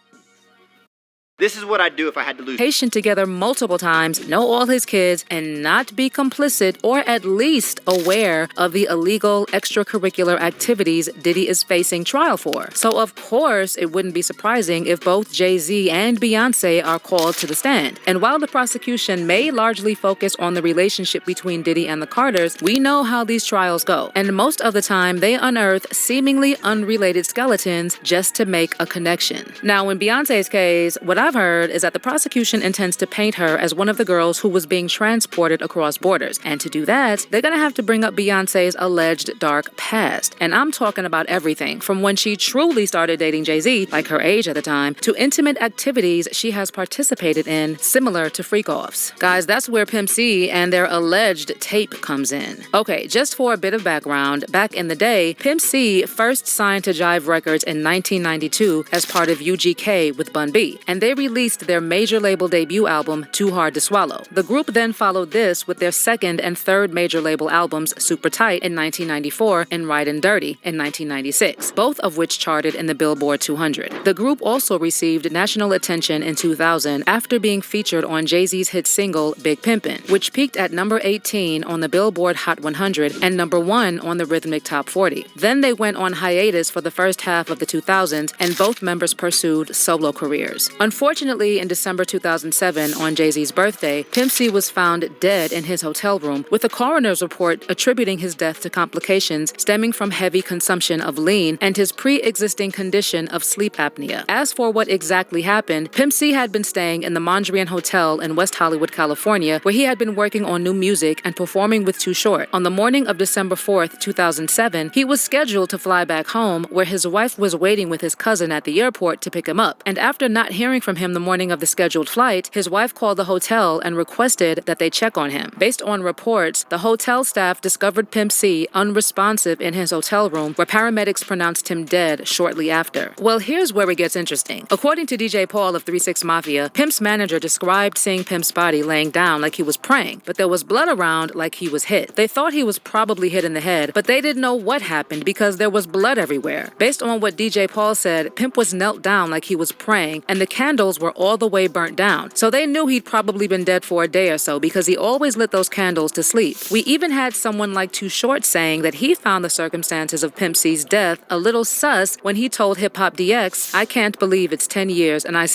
This is what I'd do if I had to lose. Patient together multiple times, know all his kids, and not be complicit or at least aware of the illegal extracurricular activities Diddy is facing trial for. So of course, it wouldn't be surprising if both Jay-Z and Beyonce are called to the stand. And while the prosecution may largely focus on the relationship between Diddy and the Carters, we know how these trials go. And most of the time, they unearth seemingly unrelated skeletons just to make a connection. Now, in Beyonce's case, what I I've heard is that the prosecution intends to paint her as one of the girls who was being transported across borders. And to do that, they're gonna have to bring up Beyonce's alleged dark past. And I'm talking about everything from when she truly started dating Jay-Z, like her age at the time, to intimate activities she has participated in, similar to freak-offs. Guys, that's where Pimp C and their alleged tape comes in. Okay, just for a bit of background, back in the day, Pimp C first signed to Jive Records in 1992 as part of UGK with Bun B, and they released their major label debut album, Too Hard to Swallow. The group then followed this with their second and third major label albums, Super Tight in 1994 and Ridin' Dirty in 1996, both of which charted in the Billboard 200. The group also received national attention in 2000 after being featured on Jay-Z's hit single, Big Pimpin', which peaked at number 18 on the Billboard Hot 100 and number 1 on the Rhythmic Top 40. Then they went on hiatus for the first half of the 2000s, and both members pursued solo careers. Unfortunately, in December 2007, on Jay-Z's birthday, Pimp C was found dead in his hotel room, with a coroner's report attributing his death to complications stemming from heavy consumption of lean and his pre-existing condition of sleep apnea. As for what exactly happened, Pimp C had been staying in the Mondrian Hotel in West Hollywood, California, where he had been working on new music and performing with Too Short. On the morning of December 4th, 2007, he was scheduled to fly back home, where his wife was waiting with his cousin at the airport to pick him up. And after not hearing from him the morning of the scheduled flight, his wife called the hotel and requested that they check on him. Based on reports, the hotel staff discovered Pimp C unresponsive in his hotel room, where paramedics pronounced him dead shortly after. Well, here's where it gets interesting. According to DJ Paul of 3-6 Mafia, Pimp's manager described seeing Pimp's body laying down like he was praying, but there was blood around like he was hit. They thought he was probably hit in the head, but they didn't know what happened because there was blood everywhere. Based on what DJ Paul said, Pimp was knelt down like he was praying, and the candles were all the way burnt down. So they knew he'd probably been dead for a day or so because he always lit those candles to sleep. We even had someone like Too Short saying that he found the circumstances of Pimp C's death a little sus when he told Hip Hop DX, "I can't believe it's 10 years and I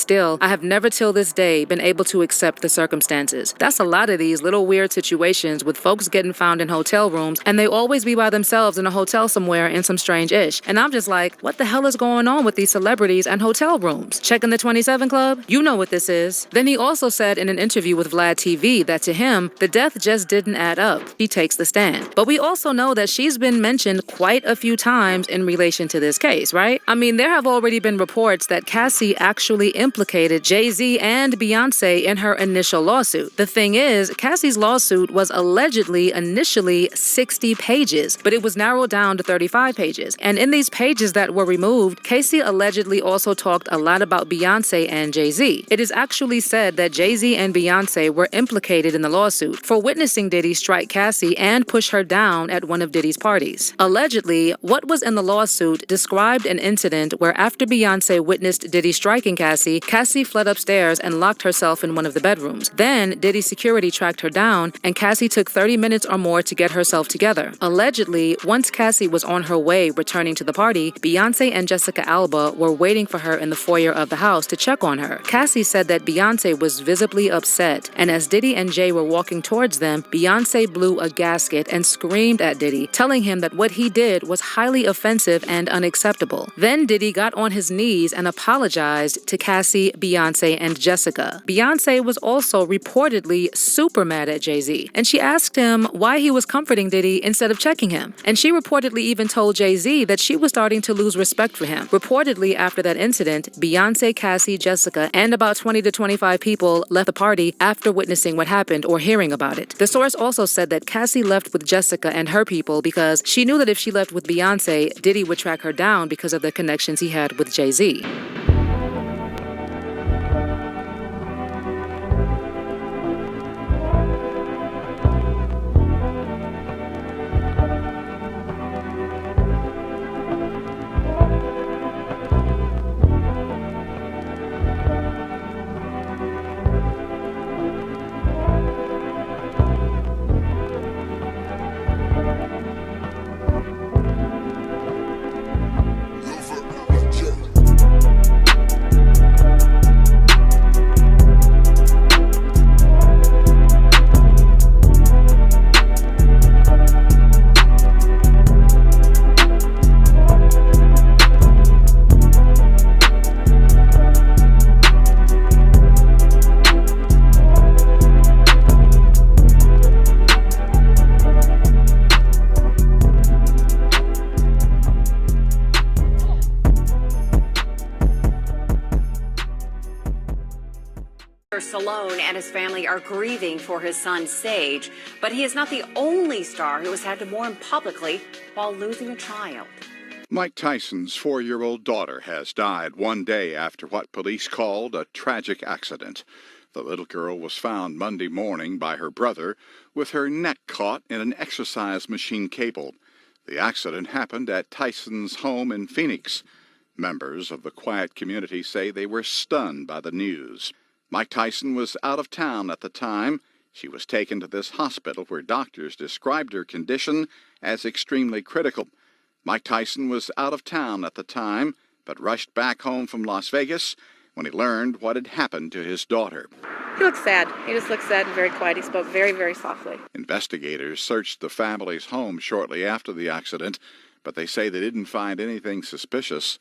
have never till this day been able to accept the circumstances." That's a lot of these little weird situations with folks getting found in hotel rooms, and they always be by themselves in a hotel somewhere in some strange ish. And I'm just like, what the hell is going on with these celebrities and hotel rooms? Checking the 27 Club? You know what this is. Then he also said in an interview with Vlad TV that to him, the death just didn't add up. He takes the stand. But we also know that she's been mentioned quite a few times in relation to this case, right? I mean, there have already been reports that Cassie actually implicated Jay-Z and Beyonce in her initial lawsuit. The thing is, Cassie's lawsuit was allegedly initially 60 pages, but it was narrowed down to 35 pages. And in these pages that were removed, Cassie allegedly also talked a lot about Beyonce and Jay-Z. It is actually said that Jay-Z and Beyonce were implicated in the lawsuit for witnessing Diddy strike Cassie and push her down at one of Diddy's parties. Allegedly, what was in the lawsuit described an incident where after Beyonce witnessed Diddy striking Cassie, Cassie fled upstairs and locked herself in one of the bedrooms. Then Diddy security tracked her down, and Cassie took 30 minutes or more to get herself together. Allegedly, once Cassie was on her way returning to the party, Beyonce and Jessica Alba were waiting for her in the foyer of the house to check on her. Cassie said that Beyonce was visibly upset, and as Diddy and Jay were walking towards them, Beyonce blew a gasket and screamed at Diddy, telling him that what he did was highly offensive and unacceptable. Then Diddy got on his knees and apologized to Cassie, Beyonce, and Jessica. Beyonce was also reportedly super mad at Jay-Z, and she asked him why he was comforting Diddy instead of checking him. And she reportedly even told Jay-Z that she was starting to lose respect for him. Reportedly, after that incident, Beyonce, Cassie, Jessica, and about 20 to 25 people left the party after witnessing what happened or hearing about it. The source also said that Cassie left with Jessica and her people because she knew that if she left with Beyonce, Diddy would track her down because of the connections he had with Jay-Z. Stallone and his family are grieving for his son Sage, but he is not the only star who has had to mourn publicly while losing a child. Mike Tyson's 4-year-old daughter has died one day after what police called a tragic accident. The little girl was found Monday morning by her brother with her neck caught in an exercise machine cable. The accident happened at Tyson's home in Phoenix. Members of the quiet community say they were stunned by the news. Mike Tyson was out of town at the time. She was taken to this hospital where doctors described her condition as extremely critical. Mike Tyson was out of town at the time, but rushed back home from Las Vegas when he learned what had happened to his daughter. He looked sad. He just looked sad and very quiet. He spoke very, very softly. Investigators searched the family's home shortly after the accident, but they say they didn't find anything suspicious.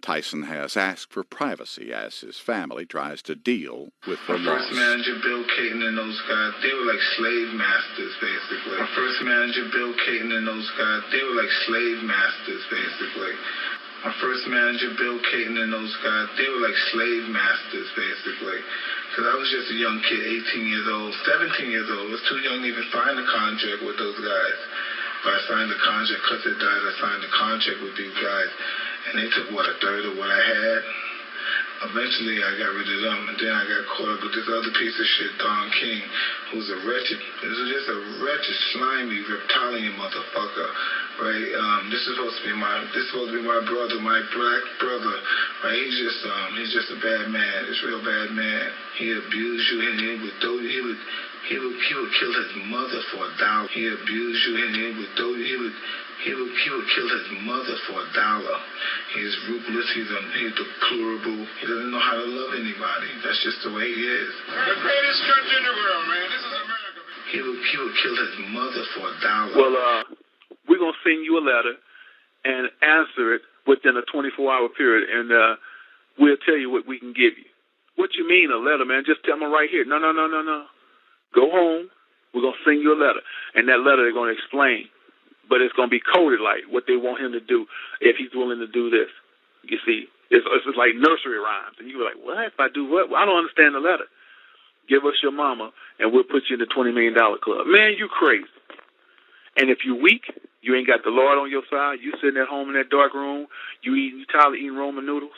Tyson has asked for privacy as his family tries to deal with the loss. First manager, Bill Caton, and those guys, they were like slave masters, basically. My first manager, Bill Caton, and those guys, they were like slave masters, basically. My first manager, Bill Caton, and those guys, they were like slave masters, basically. Because I was just a young kid, 18 years old, 17 years old. I was too young to even sign a contract with those guys. But I signed the contract, because they died, I signed the contract with these guys. And they took, a third of what I had? Eventually, I got rid of them, and then I got caught up with this other piece of shit, Don King, who's a wretched, slimy, reptilian motherfucker, right? This is supposed to be my brother, my black brother, right? He's just a bad man, this real bad man. He abused you, and he would kill his mother for $1. He abused you, and he would kill his mother for $1. He's ruthless. He's deplorable. He doesn't know how to love anybody. That's just the way he is. The greatest country in the world, man. This is America. He would kill his mother for $1. Well, we're gonna send you a letter and answer it within a 24-hour period, and we'll tell you what we can give you. What you mean a letter, man? Just tell me right here. No. Go home. We're gonna send you a letter, and that letter they're gonna explain. But it's going to be coded like what they want him to do if he's willing to do this. You see, it's just like nursery rhymes. And you're like, what? If I do what? Well, I don't understand the letter. Give us your mama, and we'll put you in the $20 million club. Man, you crazy. And if you're weak, you ain't got the Lord on your side, you sitting at home in that dark room, you tired of eating Roman noodles,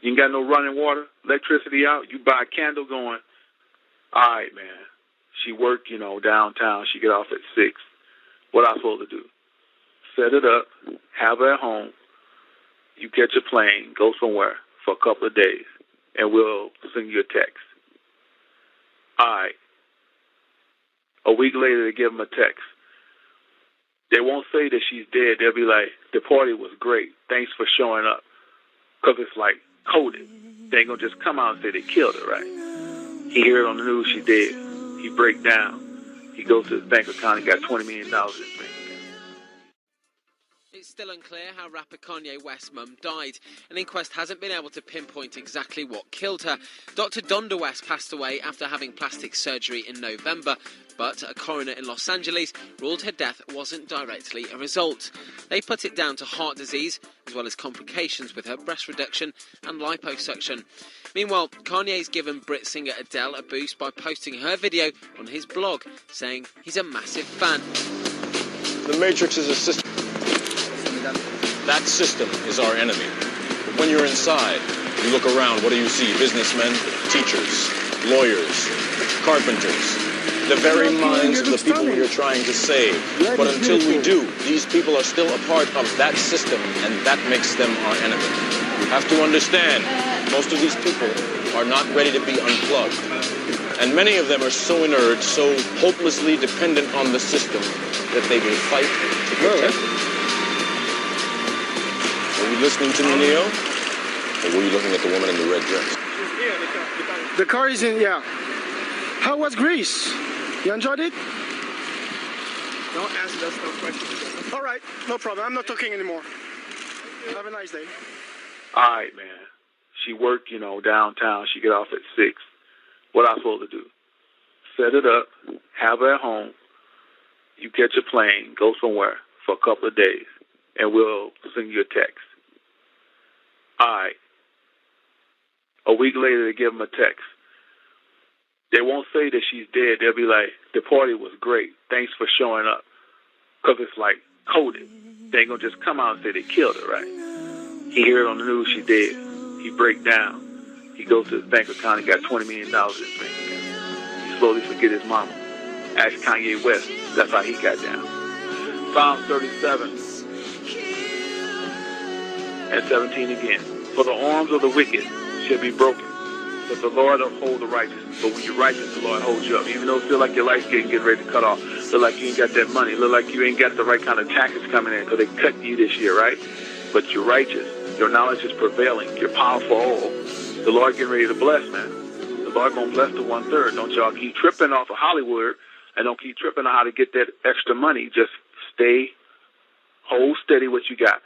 you ain't got no running water, electricity out, you buy a candle going, all right, man. She worked, downtown. She get off at 6. What I supposed to do? Set it up, have her at home. You catch a plane, go somewhere for a couple of days, and we'll send you a text. All right. A week later, they give them a text. They won't say that she's dead. They'll be like, the party was great. Thanks for showing up. Because it's like coded. They ain't going to just come out and say they killed her, right? He heard on the news she dead. He break down. He goes to his bank account and got $20 million in his bank account. It's still unclear how rapper Kanye West's mum died. An inquest hasn't been able to pinpoint exactly what killed her. Dr. Donda West passed away after having plastic surgery in November, but a coroner in Los Angeles ruled her death wasn't directly a result. They put it down to heart disease, as well as complications with her breast reduction and liposuction. Meanwhile, Kanye's given Brit singer Adele a boost by posting her video on his blog, saying he's a massive fan. The Matrix is a system. That system is our enemy. But when you're inside, you look around, what do you see? Businessmen, teachers, lawyers, carpenters, the very minds of the people we are trying to save. But until we do, these people are still a part of that system, and that makes them our enemy. You have to understand, most of these people are not ready to be unplugged. And many of them are so inert, so hopelessly dependent on the system, that they will fight to protect it. Were you listening to me, Neo? Or were you looking at the woman in the red dress? The car is in, yeah. How was Greece? You enjoyed it? Don't ask us no questions. All right, no problem. I'm not talking anymore. Have a nice day. All right, man. She worked, downtown. She get off at 6. What I supposed to do? Set it up, have her at home. You catch a plane, go somewhere for a couple of days, and we'll send you a text. All right. A week later, they give them a text. They won't say that she's dead. They'll be like, the party was great. Thanks for showing up. Because it's like coded. They ain't going to just come out and say they killed her, right? He heard on the news she dead. He break down. He goes to his bank account and got $20 million in his bank account. He slowly forget his mama. Ask Kanye West. That's how he got down. Psalms 37 and 17 again. For the arms of the wicked shall be broken, but the Lord uphold the righteous. But when you're righteous, the Lord holds you up. Even though it feel like your life's getting ready to cut off, look like you ain't got that money, look like you ain't got the right kind of taxes coming in because they cut you this year, right? But you're righteous. Your knowledge is prevailing. You're powerful. The Lord getting ready to bless, man. The Lord gonna bless the 1/3. Don't y'all keep tripping off of Hollyweird and don't keep tripping on how to get that extra money. Just hold steady what you got.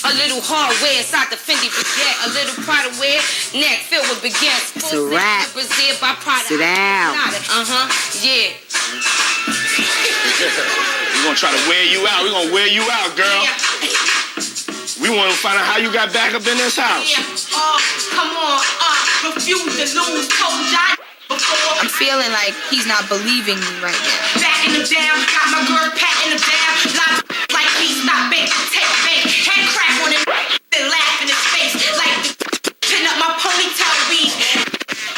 A little hardware inside the Fendi baguette. A little Prada wear, neck filled with baguettes. It's a wrap. Brazil by Prada. Sit down. Yeah. We're gonna try to wear you out. We're gonna wear you out, girl. We want to find out how you got back up in this house. Come on, refuse to lose, told ya before. I'm feeling like he's not believing me right now. Back in the down, got my girl patting the down. Like he stop it, take it, head crack on it, then laugh in his face. Like pin up my ponytail weed.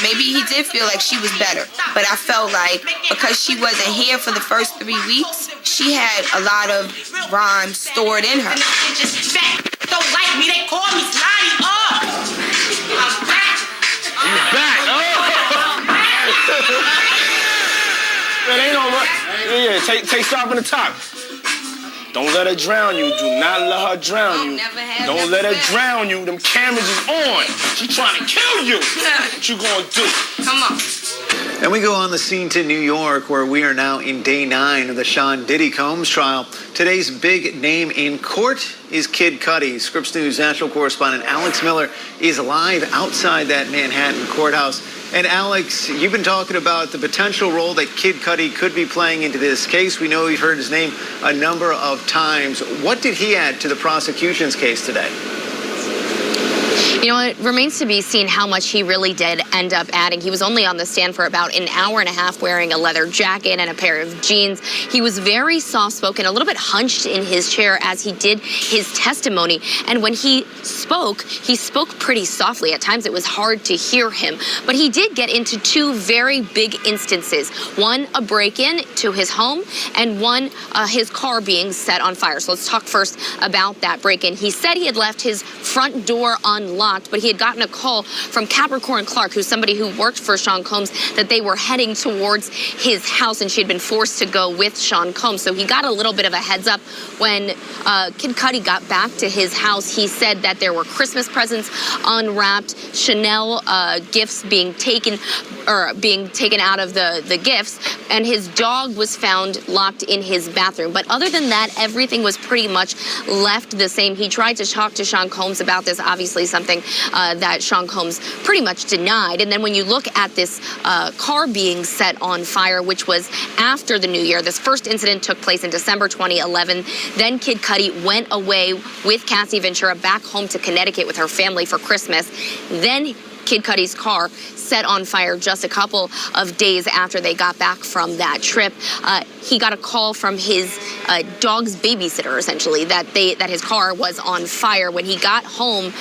Maybe he did feel like she was better, but I felt like because she wasn't here for the first 3 weeks, she had a lot of rhymes stored in her. Don't like me, they call me Slotty. I'm back. You back? Man, ain't no right. Yeah, take stop in the top. Don't let her drown you. Do not let her drown you. Don't let her drown you. Them cameras is on. She trying to kill you. What you gonna do? Come on. And we go on the scene to New York, where we are now in day 9 of the Sean Diddy Combs trial. Today's big name in court is Kid Cudi. Scripps News national correspondent Alex Miller is live outside that Manhattan courthouse. And Alex, you've been talking about the potential role that Kid Cudi could be playing into this case. We know you've heard his name a number of times. What did he add to the prosecution's case today? You know, it remains to be seen how much he really did end up adding. He was only on the stand for about an hour and a half wearing a leather jacket and a pair of jeans. He was very soft-spoken, a little bit hunched in his chair as he did his testimony. And when he spoke pretty softly. At times it was hard to hear him. But he did get into 2 very big instances. One, a break-in to his home, and one, his car being set on fire. So let's talk first about that break-in. He said he had left his front door unlocked, but he had gotten a call from Capricorn Clark, who's somebody who worked for Sean Combs, that they were heading towards his house, and she had been forced to go with Sean Combs. So he got a little bit of a heads up when Kid Cudi got back to his house. He said that there were Christmas presents unwrapped, Chanel gifts being taken out of the gifts, and his dog was found locked in his bathroom. But other than that, everything was pretty much left the same. He tried to talk to Sean Combs about this, obviously something that Sean Combs pretty much denied. And then when you look at this car being set on fire, which was after the new year, this first incident took place in December 2011. Then Kid Cudi went away with Cassie Ventura back home to Connecticut with her family for Christmas. Then Kid Cudi's car set on fire just a couple of days after they got back from that trip. He got a call from his dog's babysitter, essentially, that his car was on fire. When he got home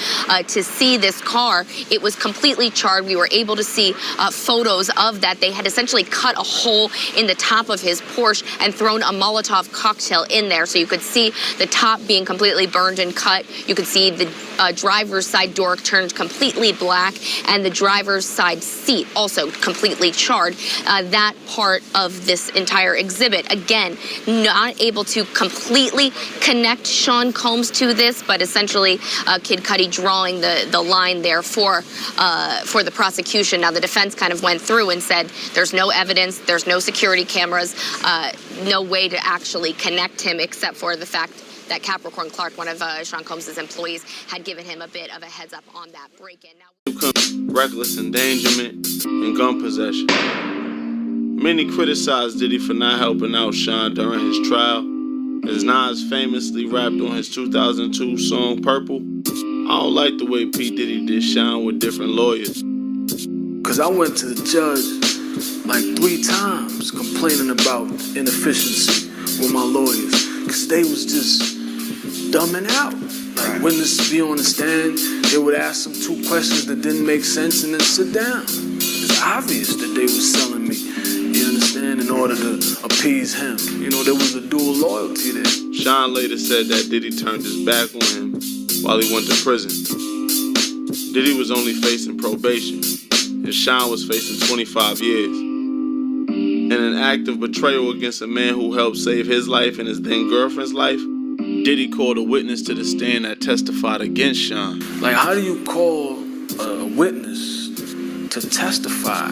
to see this car, it was completely charred. We were able to see photos of that. They had essentially cut a hole in the top of his Porsche and thrown a Molotov cocktail in there. So you could see the top being completely burned and cut. You could see the driver's side door turned completely black, and the driver's side seat also completely charred. That part of this entire exhibit, again, not able to completely connect Sean Combs to this, but essentially Kid Cudi drawing the line there for the prosecution. Now, the defense kind of went through and said there's no evidence, there's no security cameras, no way to actually connect him except for the fact that Capricorn Clark, one of Sean Combs' employees, had given him a bit of a heads up on that break-in. Reckless endangerment and gun possession. Many criticized Diddy for not helping out Sean during his trial. As Nas famously rapped on his 2002 song Purple, I don't like the way P. Diddy did Sean with different lawyers. Cause I went to the judge like 3 times complaining about inefficiency with my lawyers. Cause they was just dumbing out. Like witnesses be on the stand, they would ask them 2 questions that didn't make sense and then sit down. It's obvious that they was selling me, you understand, in order to appease him. You know, there was a dual loyalty there. Sean later said that Diddy turned his back on him while he went to prison. Diddy was only facing probation, and Sean was facing 25 years. In an act of betrayal against a man who helped save his life and his then-girlfriend's life, Diddy called a witness to the stand that testified against Sean. Like, how do you call a witness to testify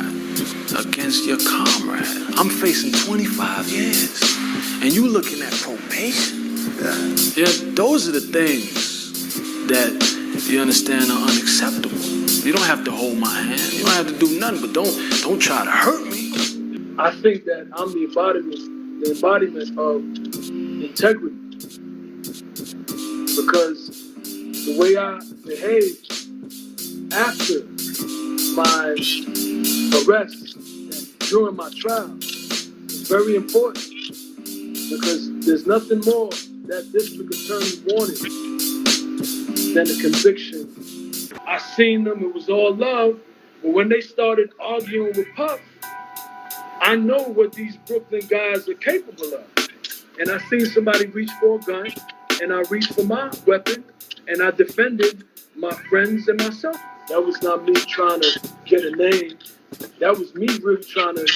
against your comrade? I'm facing 25 years, and you looking at probation? Yeah, those are the things that, you understand, are unacceptable. You don't have to hold my hand. You don't have to do nothing, but don't try to hurt me. I think that I'm the embodiment of integrity. Because the way I behaved after my arrest and during my trial is very important, because there's nothing more that district attorney wanted than a conviction. I seen them, it was all love, but when they started arguing with Puff, I know what these Brooklyn guys are capable of. And I seen somebody reach for a gun, and I reached for my weapon, and I defended my friends and myself. That was not me trying to get a name. That was me really trying to,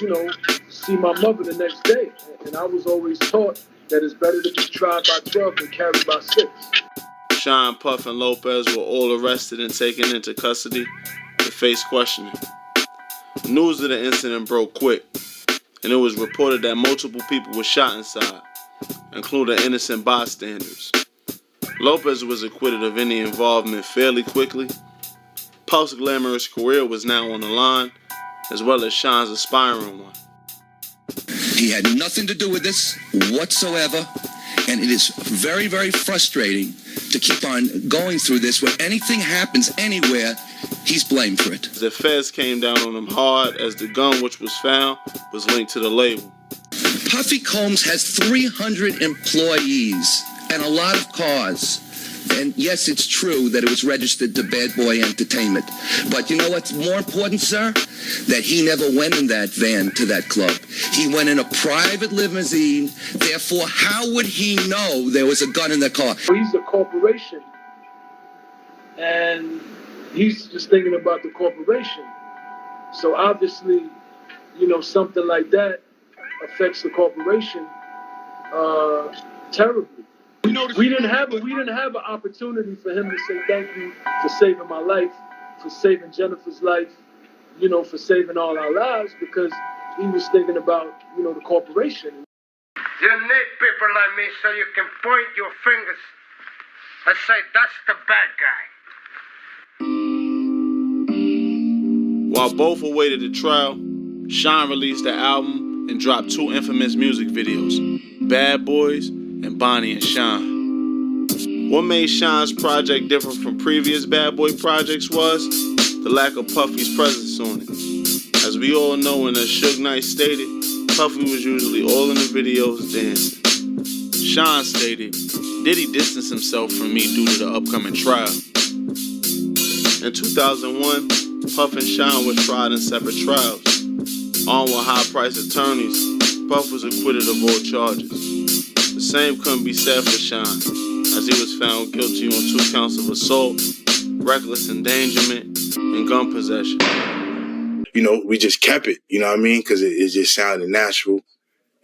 see my mother the next day. And I was always taught that it's better to be tried by 12 than carried by 6. Sean, Puff, and Lopez were all arrested and taken into custody to face questioning. News of the incident broke quick, and it was reported that multiple people were shot inside, including innocent bystanders. Lopez was acquitted of any involvement fairly quickly. Puff's glamorous career was now on the line, as well as Sean's aspiring one. He had nothing to do with this whatsoever, and it is very, very frustrating to keep on going through this. When anything happens anywhere, he's blamed for it. The feds came down on him hard, as the gun which was found was linked to the label. Puffy Combs has 300 employees and a lot of cars. And yes, it's true that it was registered to Bad Boy Entertainment. But you know what's more important, sir? That he never went in that van to that club. He went in a private limousine. Therefore, how would he know there was a gun in the car? He's a corporation. And he's just thinking about the corporation. So obviously, something like that affects the corporation terribly. We didn't have an opportunity for him to say thank you for saving my life, for saving Jennifer's life, for saving all our lives, because he was thinking about, the corporation. You need people like me so you can point your fingers and say, that's the bad guy. While both awaited the trial, Sean released the album and dropped 2 infamous music videos, Bad Boys and Bonnie and Sean. What made Sean's project different from previous Bad Boy projects was the lack of Puffy's presence on it. As we all know, and as Suge Knight stated, Puffy was usually all in the videos dancing. Sean stated, Diddy distanced himself from me due to the upcoming trial. In 2001, Puff and Sean were tried in separate trials. Armed with high-priced attorneys, Puff was acquitted of all charges. The same couldn't be said for Sean, as he was found guilty on 2 counts of assault, reckless endangerment, and gun possession. We just kept it, you know what I mean? Because it just sounded natural.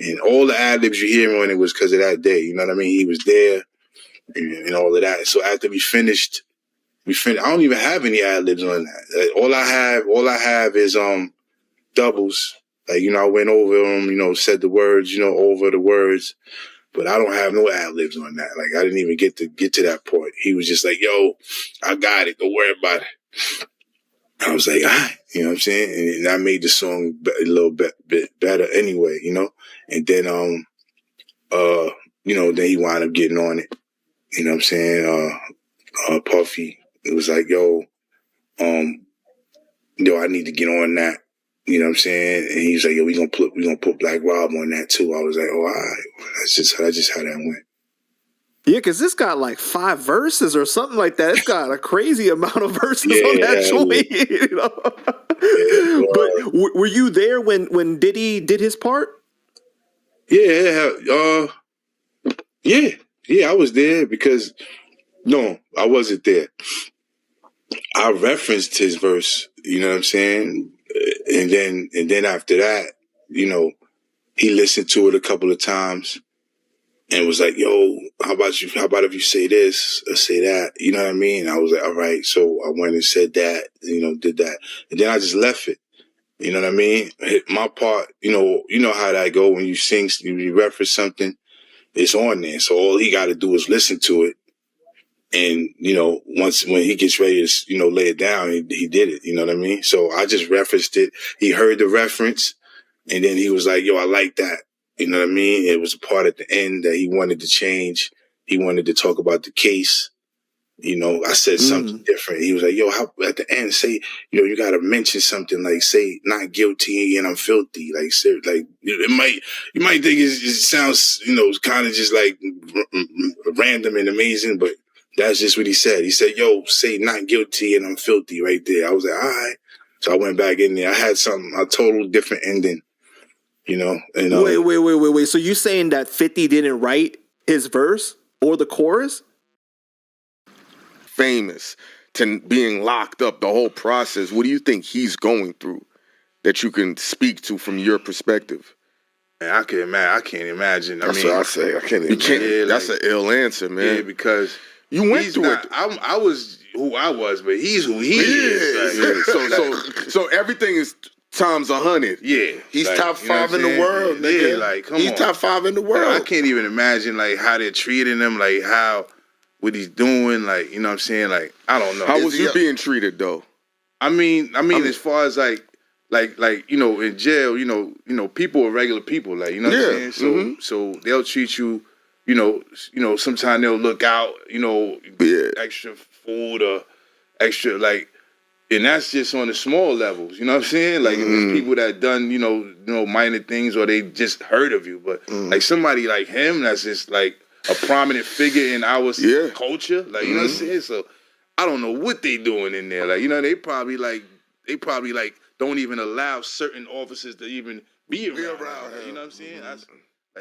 And all the ad-libs you hear on it was because of that day, you know what I mean? He was there and all of that. So after we finished, I don't even have any ad-libs on that. All I have is doubles. Like, I went over them, said the words, over the words. But I don't have no ad-libs on that. Like, I didn't even get to that point. He was just like, yo, I got it. Don't worry about it. I was like, all right, you know what I'm saying? And I made the song a little bit better anyway, And then, then he wound up getting on it. You know what I'm saying? Puffy, it was like, yo, I need to get on that. You know what I'm saying? And he's like, yo, we gonna put Black Rob on that too. I was like, oh, all right. That's just how that went. Yeah, because this got like 5 verses or something like that. It's got a crazy amount of verses on that joint. But were you there when Diddy did his part? Yeah, I was there because no, I wasn't there. I referenced his verse, you know what I'm saying? And then after that, he listened to it a couple of times and was like, yo, how about if you say this or say that? You know what I mean? I was like, all right. So I went and said that, did that. And then I just left it. You know what I mean? My part, you know how that go when you sing, you reference something, it's on there. So all he got to do is listen to it. And, when he gets ready to, lay it down, he did it. You know what I mean? So I just referenced it. He heard the reference and then he was like, yo, I like that. You know what I mean? It was a part at the end that he wanted to change. He wanted to talk about the case. You know, I said something different. He was like, yo, how, at the end, say, you got to mention something like, say, not guilty and I'm filthy. Like, like you might think it sounds, kind of just like random and amazing, but that's just what he said. He said, yo, say not guilty and I'm filthy right there. I was like, all right. So I went back in there. I had a total different ending, Wait. So you saying that 50 didn't write his verse or the chorus? Famous to being locked up, the whole process. What do you think he's going through that you can speak to from your perspective? Man, I can't imagine. That's what I say. I can't imagine. That's an ill answer, man. Yeah, because you went through it. I was who I was, but he's who he is. Like, so everything is times 100. Yeah, he's top 5 in the world. Nigga. Yeah, like come he's on. top 5 in the world. I can't even imagine like how they're treating him, like what he's doing, like, you know what I'm saying? Like, I don't know. How was you being treated though? I mean, as far as like, in jail, people are regular people, like, you know what I'm saying? So they'll treat you, sometimes they'll look out, extra food or extra, like, and that's just on the small levels, you know what I'm saying? Like, there's people that done, minor things or they just heard of you, but like somebody like him, that's just like a prominent figure in our culture, like, you know what I'm saying? So I don't know what they doing in there. Like, they probably don't even allow certain officers to even be around. Like, you know what I'm saying?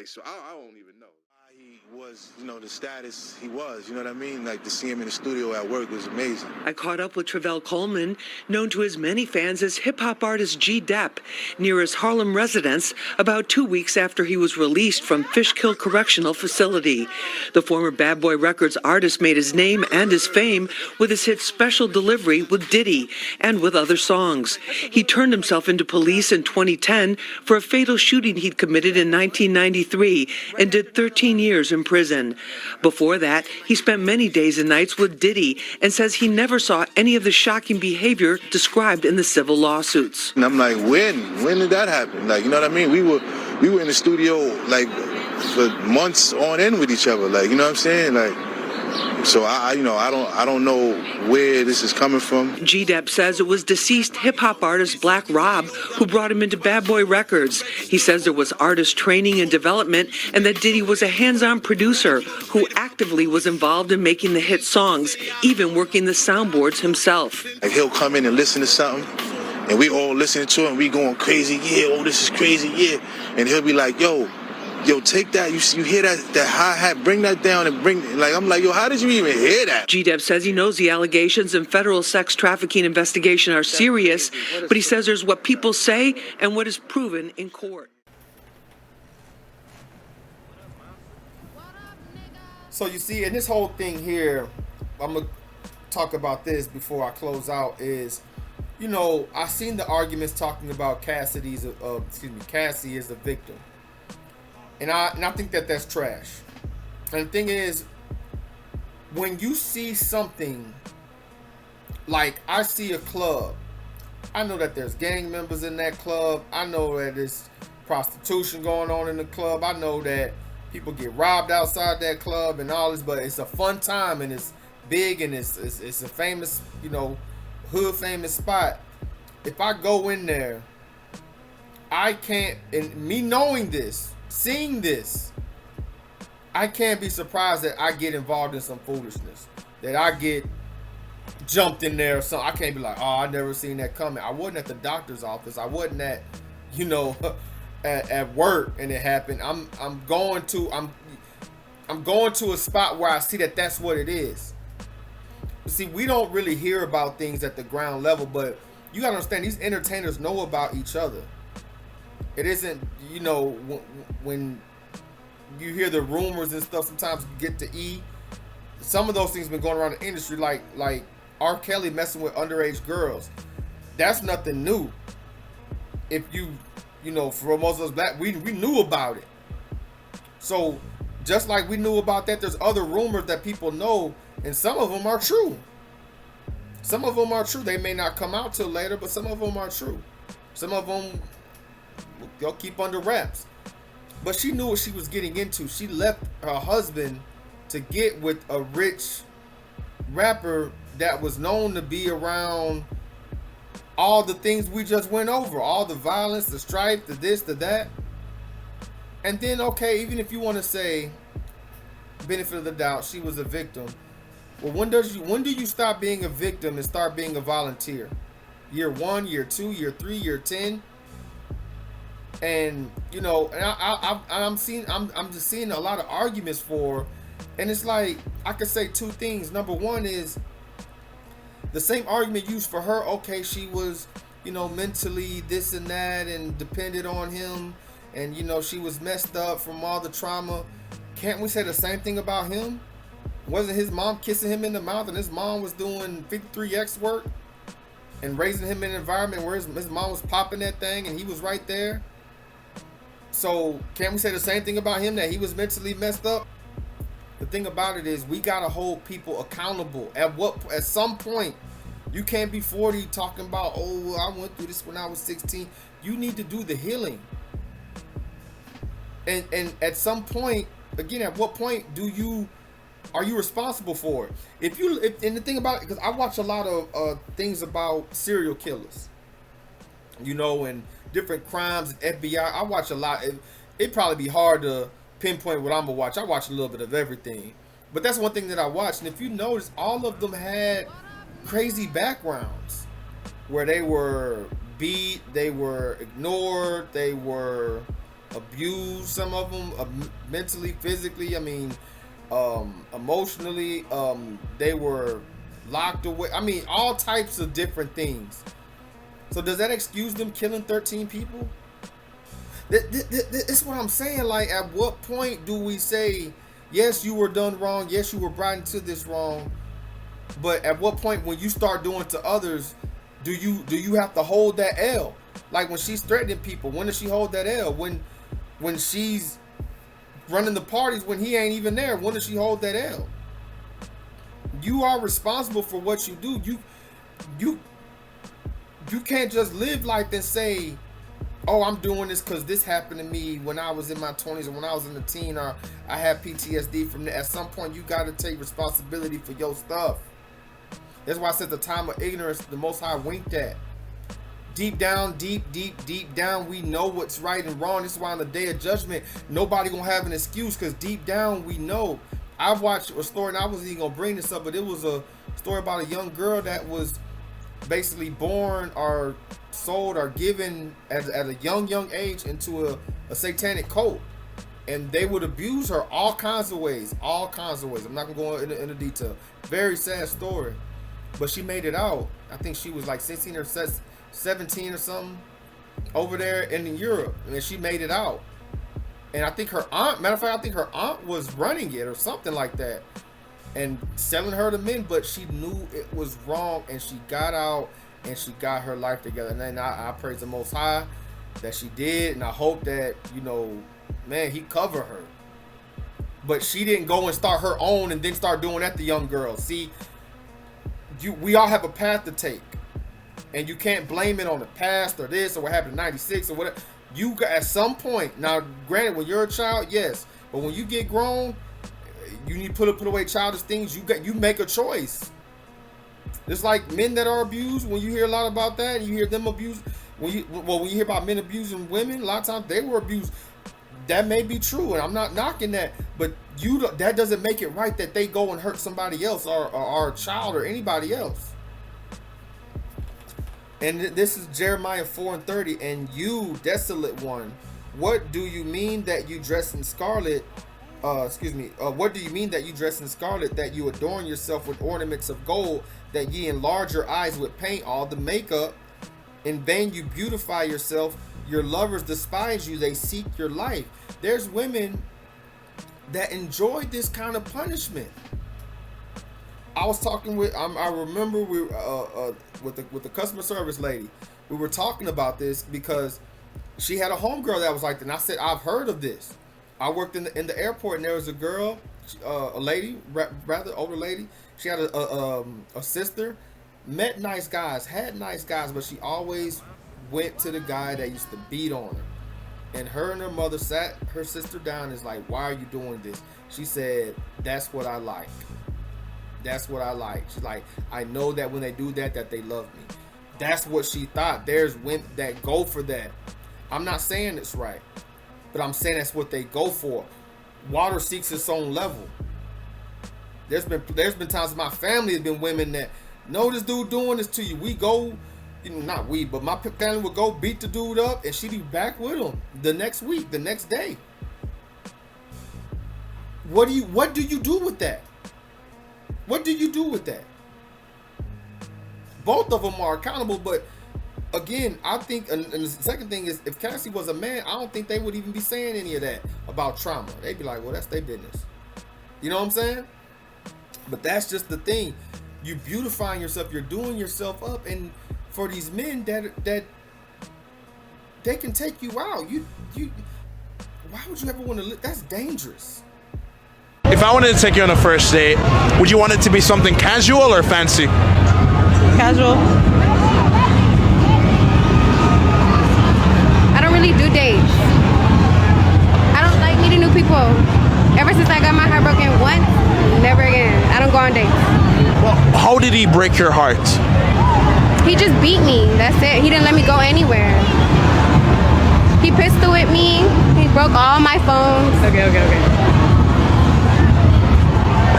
So I don't even know. He was, the status he was, you know what I mean? Like, to see him in the studio at work was amazing. I caught up with Travell Coleman, known to his many fans as hip-hop artist G. Depp, near his Harlem residence about 2 weeks after he was released from Fishkill Correctional Facility. The former Bad Boy Records artist made his name and his fame with his hit Special Delivery with Diddy and with other songs. He turned himself into police in 2010 for a fatal shooting he'd committed in 1993 and did 13 years in prison. Before that, he spent many days and nights with Diddy and says he never saw any of the shocking behavior described in the civil lawsuits. And I'm like, when did that happen? Like, you know what I mean? We were in the studio like for months on end with each other. Like, you know what I'm saying? Like, so I don't know where this is coming from. G. Depp says it was deceased hip-hop artist Black Rob who brought him into Bad Boy Records. He says there was artist training and development and that Diddy was a hands-on producer who actively was involved in making the hit songs, even working the soundboards himself. Like, he'll come in and listen to something and we all listening to it and we going crazy, this is crazy, and he'll be like, yo, take that. You hear that hi-hat, bring that down and I'm like, yo, how did you even hear that? G-Dep says he knows the allegations in federal sex trafficking investigation are serious, but he says there's what people say and what is proven in court. So you see, in this whole thing here, I'm going to talk about this before I close out, is, I seen the arguments talking about Cassie is the victim. And I think that that's trash. And the thing is, when you see something, like I see a club, I know that there's gang members in that club. I know that there's prostitution going on in the club. I know that people get robbed outside that club and all this, but it's a fun time and it's big and it's a famous, hood famous spot. If I go in there, I can't, and me knowing this, seeing this, I can't be surprised that I get involved in some foolishness, that I get jumped in there or something. I can't be like, oh, I never seen that coming. I wasn't at the doctor's office. I wasn't at, at work and it happened. I'm going to a spot where I see that that's what it is. See, we don't really hear about things at the ground level, but you gotta understand, these entertainers know about each other. It isn't, when you hear the rumors and stuff, sometimes you get to E. Some of those things been going around the industry, like R. Kelly messing with underage girls. That's nothing new. If for most of us black, we knew about it. So just like we knew about that, there's other rumors that people know, and some of them are true. Some of them are true. They may not come out till later, but some of them are true. Some of them they'll keep under wraps. But she knew what she was getting into. She left her husband to get with a rich rapper that was known to be around all the things we just went over. All the violence, the strife, the this, the that. And then, okay, even if you want to say, benefit of the doubt, she was a victim. Well, when do you stop being a victim and start being a volunteer? Year 1, year 2, year 3, year 10. And you know, and I'm just seeing a lot of arguments for, and it's like I could say two things. Number one is the same argument used for her. Okay, she was, you know, mentally this and that and depended on him, and you know, she was messed up from all the trauma. Can't we say the same thing about him? Wasn't his mom kissing him in the mouth, and his mom was doing 53X work and raising him in an environment where his mom was popping that thing and he was right there? So can't we say the same thing about him, that he was mentally messed up? The thing about it is, we gotta hold people accountable. At some point, you can't be 40 talking about, oh, I went through this when I was 16. You need to do the healing. And at some point, again, at what point are you responsible for it? And the thing about it, because I watch a lot of things about serial killers, you know, and different crimes, FBI. I watch a lot. It'd probably be hard to pinpoint what I'm gonna watch. I watch a little bit of everything, but that's one thing that I watch. And if you notice, all of them had crazy backgrounds where they were beat, they were ignored, they were abused. Some of them mentally, physically. I mean, emotionally. They were locked away. I mean, all types of different things. So does that excuse them killing 13 people? That's what I'm saying. Like, at what point do we say, yes, you were done wrong, yes, you were brought into this wrong, but at what point, when you start doing to others, do you have to hold that L? Like when she's threatening people, when does she hold that L? When she's running the parties when he ain't even there, when does she hold that L? You are responsible for what you do. You can't just live life and say, oh, I'm doing this because this happened to me when I was in my 20s or when I was in the teen, or I had PTSD from that. At some point, you got to take responsibility for your stuff. That's why I said the time of ignorance, the Most High winked at. Deep down, deep down, we know what's right and wrong. This is why on the day of judgment, nobody gonna have an excuse, because deep down, we know. I've watched a story, and I wasn't even gonna bring this up, but it was a story about a young girl that was basically born or sold or given at a young age into a satanic cult, and they would abuse her all kinds of ways. I'm not gonna go into detail. Very sad story, but she made it out. I think she was like 16 or 17 or something over there in Europe, and she made it out. And I think her aunt, matter of fact, I think her aunt was running it or something like that, and selling her to men, but she knew it was wrong, and she got out and she got her life together. And then I praise the Most High that she did, and I hope that, you know, man, he covered her. But she didn't go and start her own and then start doing that to young girls. See, we all have a path to take, and you can't blame it on the past or this or what happened in '96 or whatever. You got, at some point, now granted, when you're a child, yes, but when you get grown, you need to put away childish things. You make a choice. It's like men that are abused. When you hear a lot about that, and you hear them abused. When you hear about men abusing women, a lot of times they were abused. That may be true, and I'm not knocking that, but that doesn't make it right that they go and hurt somebody else or a child or anybody else. And this is Jeremiah 4:30. And you, desolate one, what do you mean that you dress in scarlet? What do you mean that you dress in scarlet, that you adorn yourself with ornaments of gold, that ye enlarge your eyes with paint, all the makeup? In vain you beautify yourself. Your lovers despise you. They seek your life. There's women that enjoy this kind of punishment. I was talking with, I remember we with the customer service lady. We were talking about this because she had a homegirl that was like that. And I said, I've heard of this. I worked in the airport, and there was a girl, a lady, rather older lady. She had a sister, met nice guys, had nice guys, but she always went to the guy that used to beat on her. And her and her mother sat her sister down. Is like, why are you doing this? She said, that's what I like. That's what I like. She's like, I know that when they do that they love me. That's what she thought. There's women that go for that. I'm not saying it's right, but I'm saying that's what they go for. Water seeks its own level. There's been times in my family has been women that know this dude doing this to you. We go, not we, but my family would go beat the dude up, and she'd be back with him the next week, the next day. What do you do with that? What do you do with that? Both of them are accountable, but again, I think, and the second thing is, if Cassie was a man, I don't think they would even be saying any of that about trauma. They'd be like, well, that's their business. You know what I'm saying? But that's just the thing. You beautifying yourself, you're doing yourself up, and for these men that they can take you out. You why would you ever want to live? That's dangerous. If I wanted to take you on a first date, would you want it to be something casual or fancy? Casual. I don't really do dates. I don't like meeting new people. Ever since I got my heart broken once, never again. I don't go on dates. Well, how did he break your heart? He just beat me. That's it. He didn't let me go anywhere. He pistol whipped me. He broke all my phones. Okay.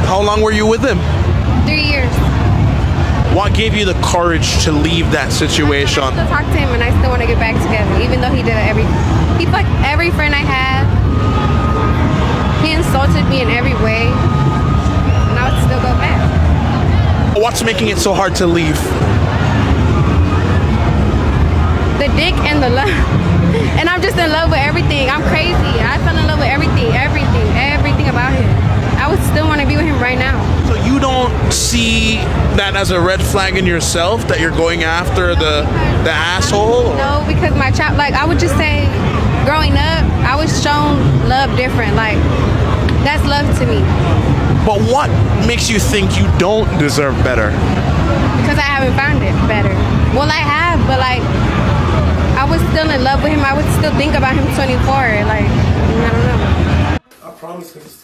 How long were you with him? 3 years. What gave you the courage to leave that situation? I still talk to him and I still want to get back together, even though he fucked every friend I had. He insulted me in every way, and I would still go back. What's making it so hard to leave? The dick and the love. And I'm just in love with everything. I'm crazy. I fell in love with everything about him. I would still want to be with him right now. So you don't see that as a red flag in yourself, that you're going after the asshole? Or? No, because I would just say, growing up, I was shown love different. Like, that's love to me. But what makes you think you don't deserve better? Because I haven't found it better. Well, I have, but like, I was still in love with him. I would still think about him 24. Like, I don't know.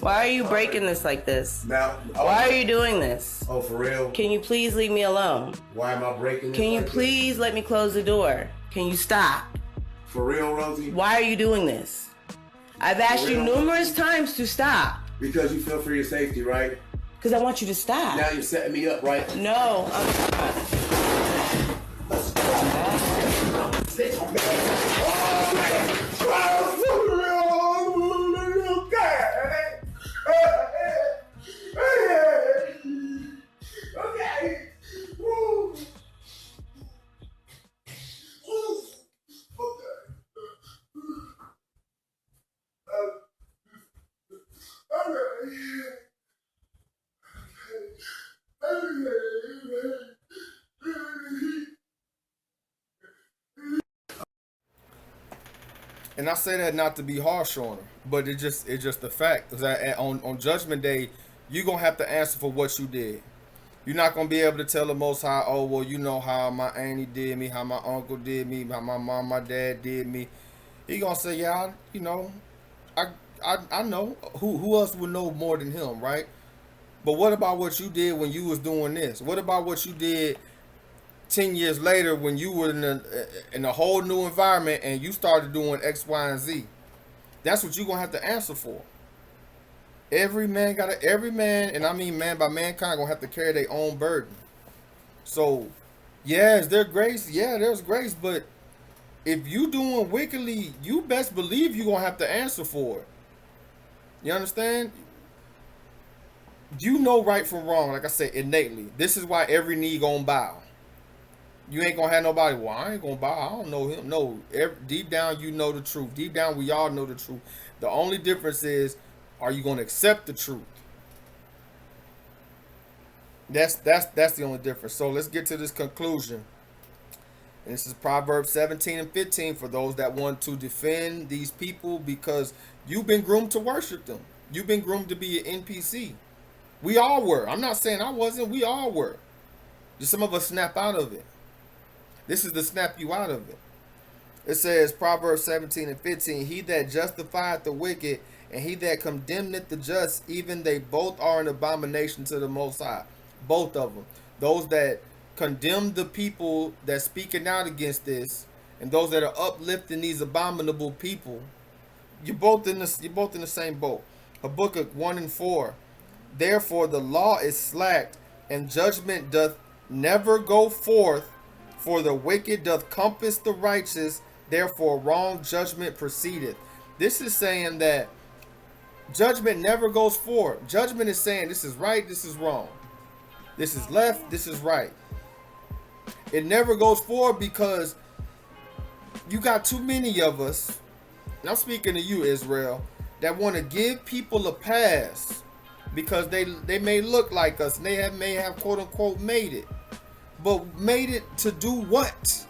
Why are you breaking this like this? Why are you doing this? Oh, for real? Can you please leave me alone? Why am I breaking this? Can you please let me close the door? Can you stop? For real, Rosie? Why are you doing this? I've asked you numerous times to stop. Because you feel for your safety, right? Because I want you to stop. Now you're setting me up, right? No, I'm not. And I say that not to be harsh on her, but it's just the fact that on Judgment Day, you're gonna have to answer for what you did. You're not gonna be able to tell the Most High, oh well, you know how my auntie did me, how my uncle did me, how my mom, my dad did me. He gonna say, yeah, I know. Who else would know more than him, right? But what about what you did when you was doing this? What about what you did 10 years later when you were in a whole new environment and you started doing X, Y, and Z? That's what you're going to have to answer for. Every man, and I mean man by mankind, going to have to carry their own burden. So, yeah, is there grace? Yeah, there's grace. But if you doing wickedly, you best believe you're going to have to answer for it. You understand? You know right from wrong, like I said, innately. This is why every knee going to bow. You ain't gonna have nobody, well, I ain't gonna bow, I don't know him. No, deep down you know the truth. Deep down we all know the truth. The only difference is, are you gonna accept the truth? That's the only difference. So let's get to this conclusion. And this is Proverbs 17 and 15 for those that want to defend these people, because you've been groomed to worship them. You've been groomed to be an NPC. We all were. I'm not saying I wasn't. We all were. Just some of us snap out of it. This is to snap you out of it. It says, Proverbs 17:15, he that justifieth the wicked and he that condemneth the just, even they both are an abomination to the Most High. Both of them. Those that condemn the people that speaking out against this, and those that are uplifting these abominable people, you're both in the same boat. Habakkuk 1:4. Therefore the law is slacked, and judgment doth never go forth, for the wicked doth compass the righteous, therefore wrong judgment proceedeth. This is saying that judgment never goes forth. Judgment is saying this is right, this is wrong. This is left, this is right. It never goes forward because you got too many of us, and I'm speaking to you, Israel, that want to give people a pass because they may look like us and they may have quote unquote made it. But made it to do what?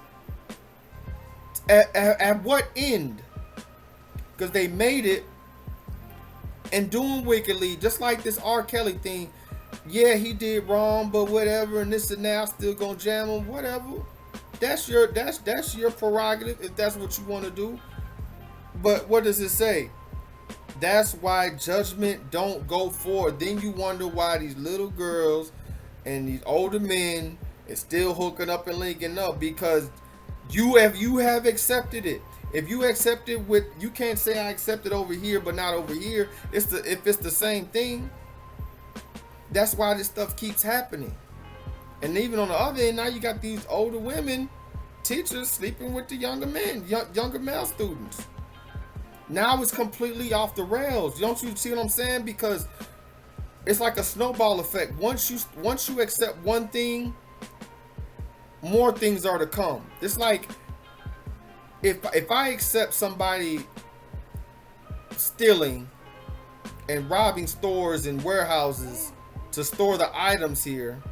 At what end? Because they made it and doing wickedly, just like this R. Kelly thing. Yeah, he did wrong, but whatever, and this and that, I'm still gonna jam him, whatever. That's your prerogative if that's what you want to do. But what does it say? That's why judgment don't go forward. Then you wonder why these little girls and these older men is still hooking up and linking up, because you have accepted it. If you accept it with, you can't say I accept it over here but not over here. If it's the same thing. That's why this stuff keeps happening. And even on the other end, now you got these older women, teachers sleeping with the younger men, younger male students. Now it's completely off the rails. Don't you see what I'm saying? Because it's like a snowball effect. Once you accept one thing, more things are to come. It's like if I accept somebody stealing and robbing stores and warehouses to store the items here,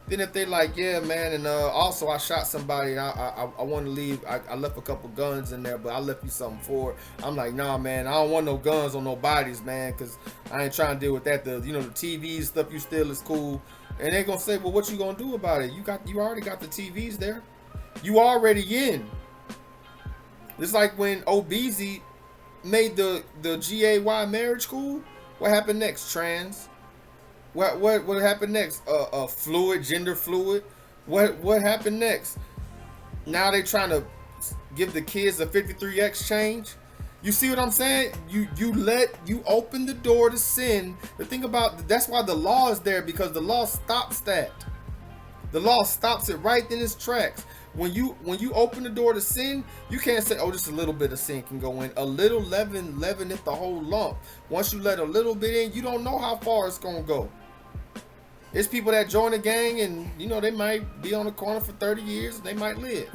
then if they like, yeah, man, and also I shot somebody, and I want to leave, I left a couple guns in there, but I left you something for it. I'm like, nah, man, I don't want no guns on no bodies, man, because I ain't trying to deal with that. The TVs stuff you steal is cool. And they gonna say, well, what you gonna do about it? You already got the TVs there. You already in. It's like when OBZ made the GAY marriage cool. What happened next? Trans. What happened next? Fluid, gender fluid. What happened next? Now they trying to give the kids a 53X change. You see what I'm saying? You open the door to sin. The thing about that's why the law is there, because the law stops that. The law stops it right in its tracks. When you open the door to sin, you can't say, oh, just a little bit of sin can go in. A little leaveneth the whole lump. Once you let a little bit in, you don't know how far it's gonna go. It's people that join a gang and they might be on the corner for 30 years and they might live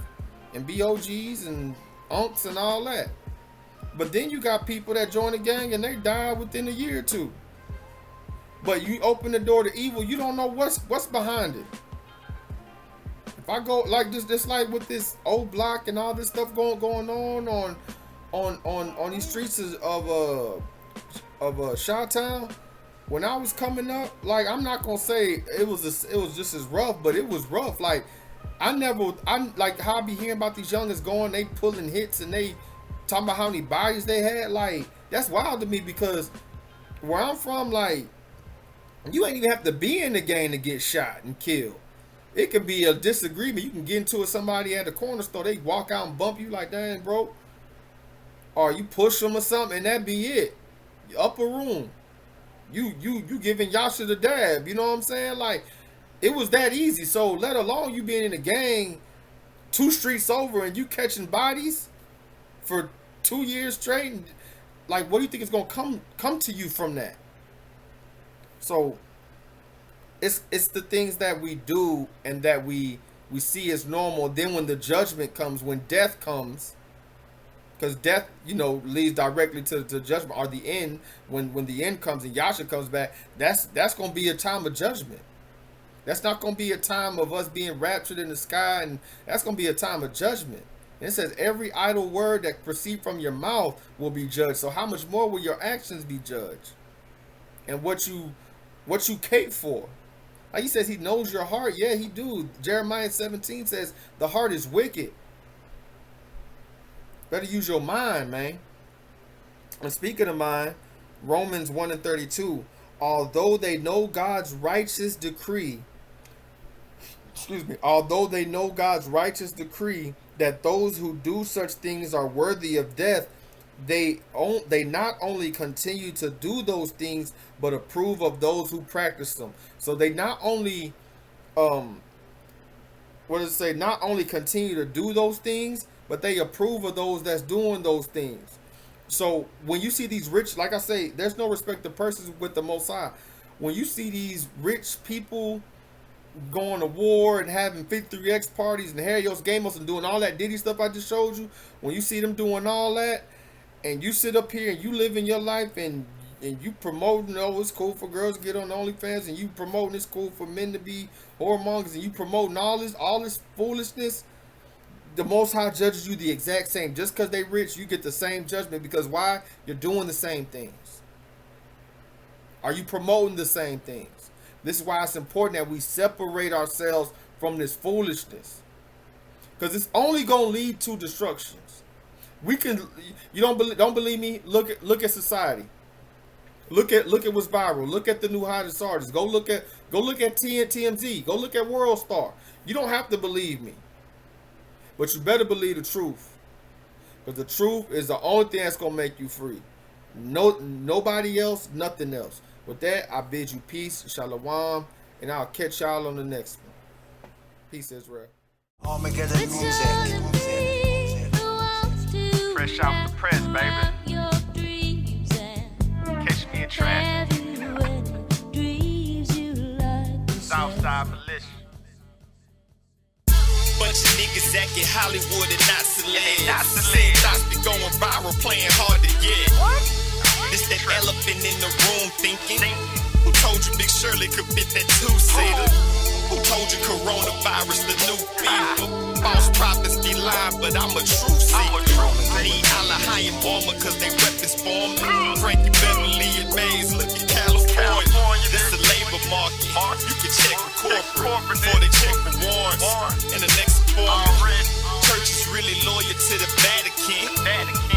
and be OGs and unks and all that. But then you got people that join a gang and they die within a year or two. But you open the door to evil, you don't know what's behind it. If I go like this, just like with this old block and all this stuff going on these streets of Chi-Town. When I was coming up, like, I'm not gonna say it was just as rough, but it was rough. Like, I'm like how I be hearing about these youngins going, they pulling hits and they talking about how many bodies they had. Like, that's wild to me, because where I'm from, like, you ain't even have to be in the game to get shot and killed. It could be a disagreement. You can get into it with somebody at the corner store, they walk out and bump you like, dang, bro. Or you push them or something and that be it. Upper room. You giving Yasha the dab, you know what I'm saying? Like, it was that easy. So let alone you being in a gang 2 streets over and you catching bodies for 2 years straight. And, like, what do you think is gonna come to you from that? So it's the things that we do and that we see as normal. Then when the judgment comes, when death comes, because death, leads directly to judgment, or the end. When the end comes and Yasha comes back, that's going to be a time of judgment. That's not going to be a time of us being raptured in the sky, and that's going to be a time of judgment. And it says every idle word that proceeds from your mouth will be judged. So how much more will your actions be judged? And what you cape for? Like he says, he knows your heart. Yeah, he do. Jeremiah 17 says the heart is wicked. Better use your mind, man. And speaking of mind, Romans 1:32, although they know God's righteous decree, although they know God's righteous decree that those who do such things are worthy of death, they not only continue to do those things, but approve of those who practice them. So they not only, not only continue to do those things, but they approve of those that's doing those things. So when you see these rich, like I say, there's no respect to persons with the Most High. When you see these rich people going to war and having 53X parties and Hieros, Gamos, and doing all that Diddy stuff I just showed you, when you see them doing all that, and you sit up here and you live in your life and you promoting, oh, it's cool for girls to get on OnlyFans, and you promoting it's cool for men to be whoremongers, and you promoting all this foolishness, the Most High judges you the exact same. Just because they rich, you get the same judgment. Because why? You're doing the same things. Are you promoting the same things? This is why it's important that we separate ourselves from this foolishness. Because it's only going to lead to destructions. We can, you don't believe me? Look at society. Look at what's viral. Look at the new hottest artists. Go look at TMZ. Go look at World Star. You don't have to believe me. But you better believe the truth. Because the truth is the only thing that's going to make you free. Nobody else, nothing else. With that, I bid you peace, shalom, and I'll catch y'all on the next one. Peace, Israel. Armageddon music. Fresh off the press, baby. Catch me in traffic. Southside militia. Bunch of niggas acting Hollywood and not celebs. Saying thoughts be going viral, playing hard to get. This that elephant in the room thinking. Who told you Big Shirley could fit that two-seater? Who told you coronavirus the new fever? False prophets be lying, but I'm a true seeker. Need Alahayim Balmer cause they weapons for me. Frankie Beverly and Mays, look at California. This a labor market. You can check with corporate before they check for warrants. And the next informant, church is really loyal to the Vatican.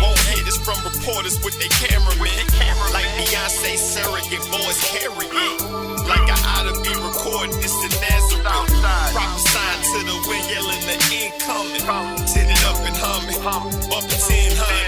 Won't hit us from reporters with their cameramen. Like Beyonce surrogate boys carry it. Like I ought to be recording this in Nazareth. Prophesying to the wind, yelling the incoming. Tinted up and humming. Up to 1000.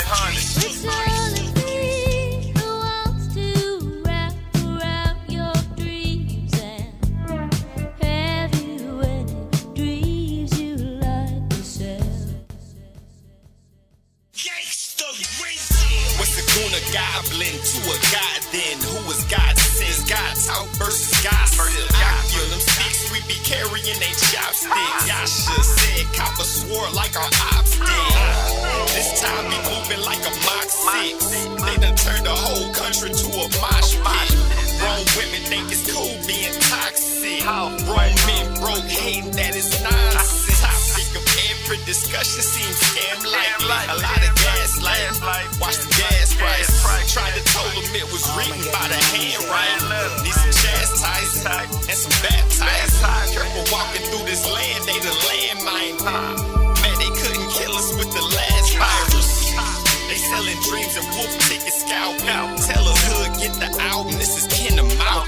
Goblin to a god then, who was God sent? God talk versus gossip. Feel them sticks, we be carrying they chopsticks. Yasha said, copper swore like our ops did. This time be moving like a Mach 6. They done turned the whole country to a mosh pit. Grown women think it's cool being toxic. Grown men broke, hating that is nonsense. Topic of every discussion seems scam-like. A lot of gaslighting. Watch the gas price. Tried to tell them it was written by the handwriting. Need some chastising and some baptizing. Careful walking through this land, they the landmine. Man, they couldn't kill us with the last virus. They selling dreams and wolf ticket scalping. Tell us hood, get the album, this is Ken the Mouth.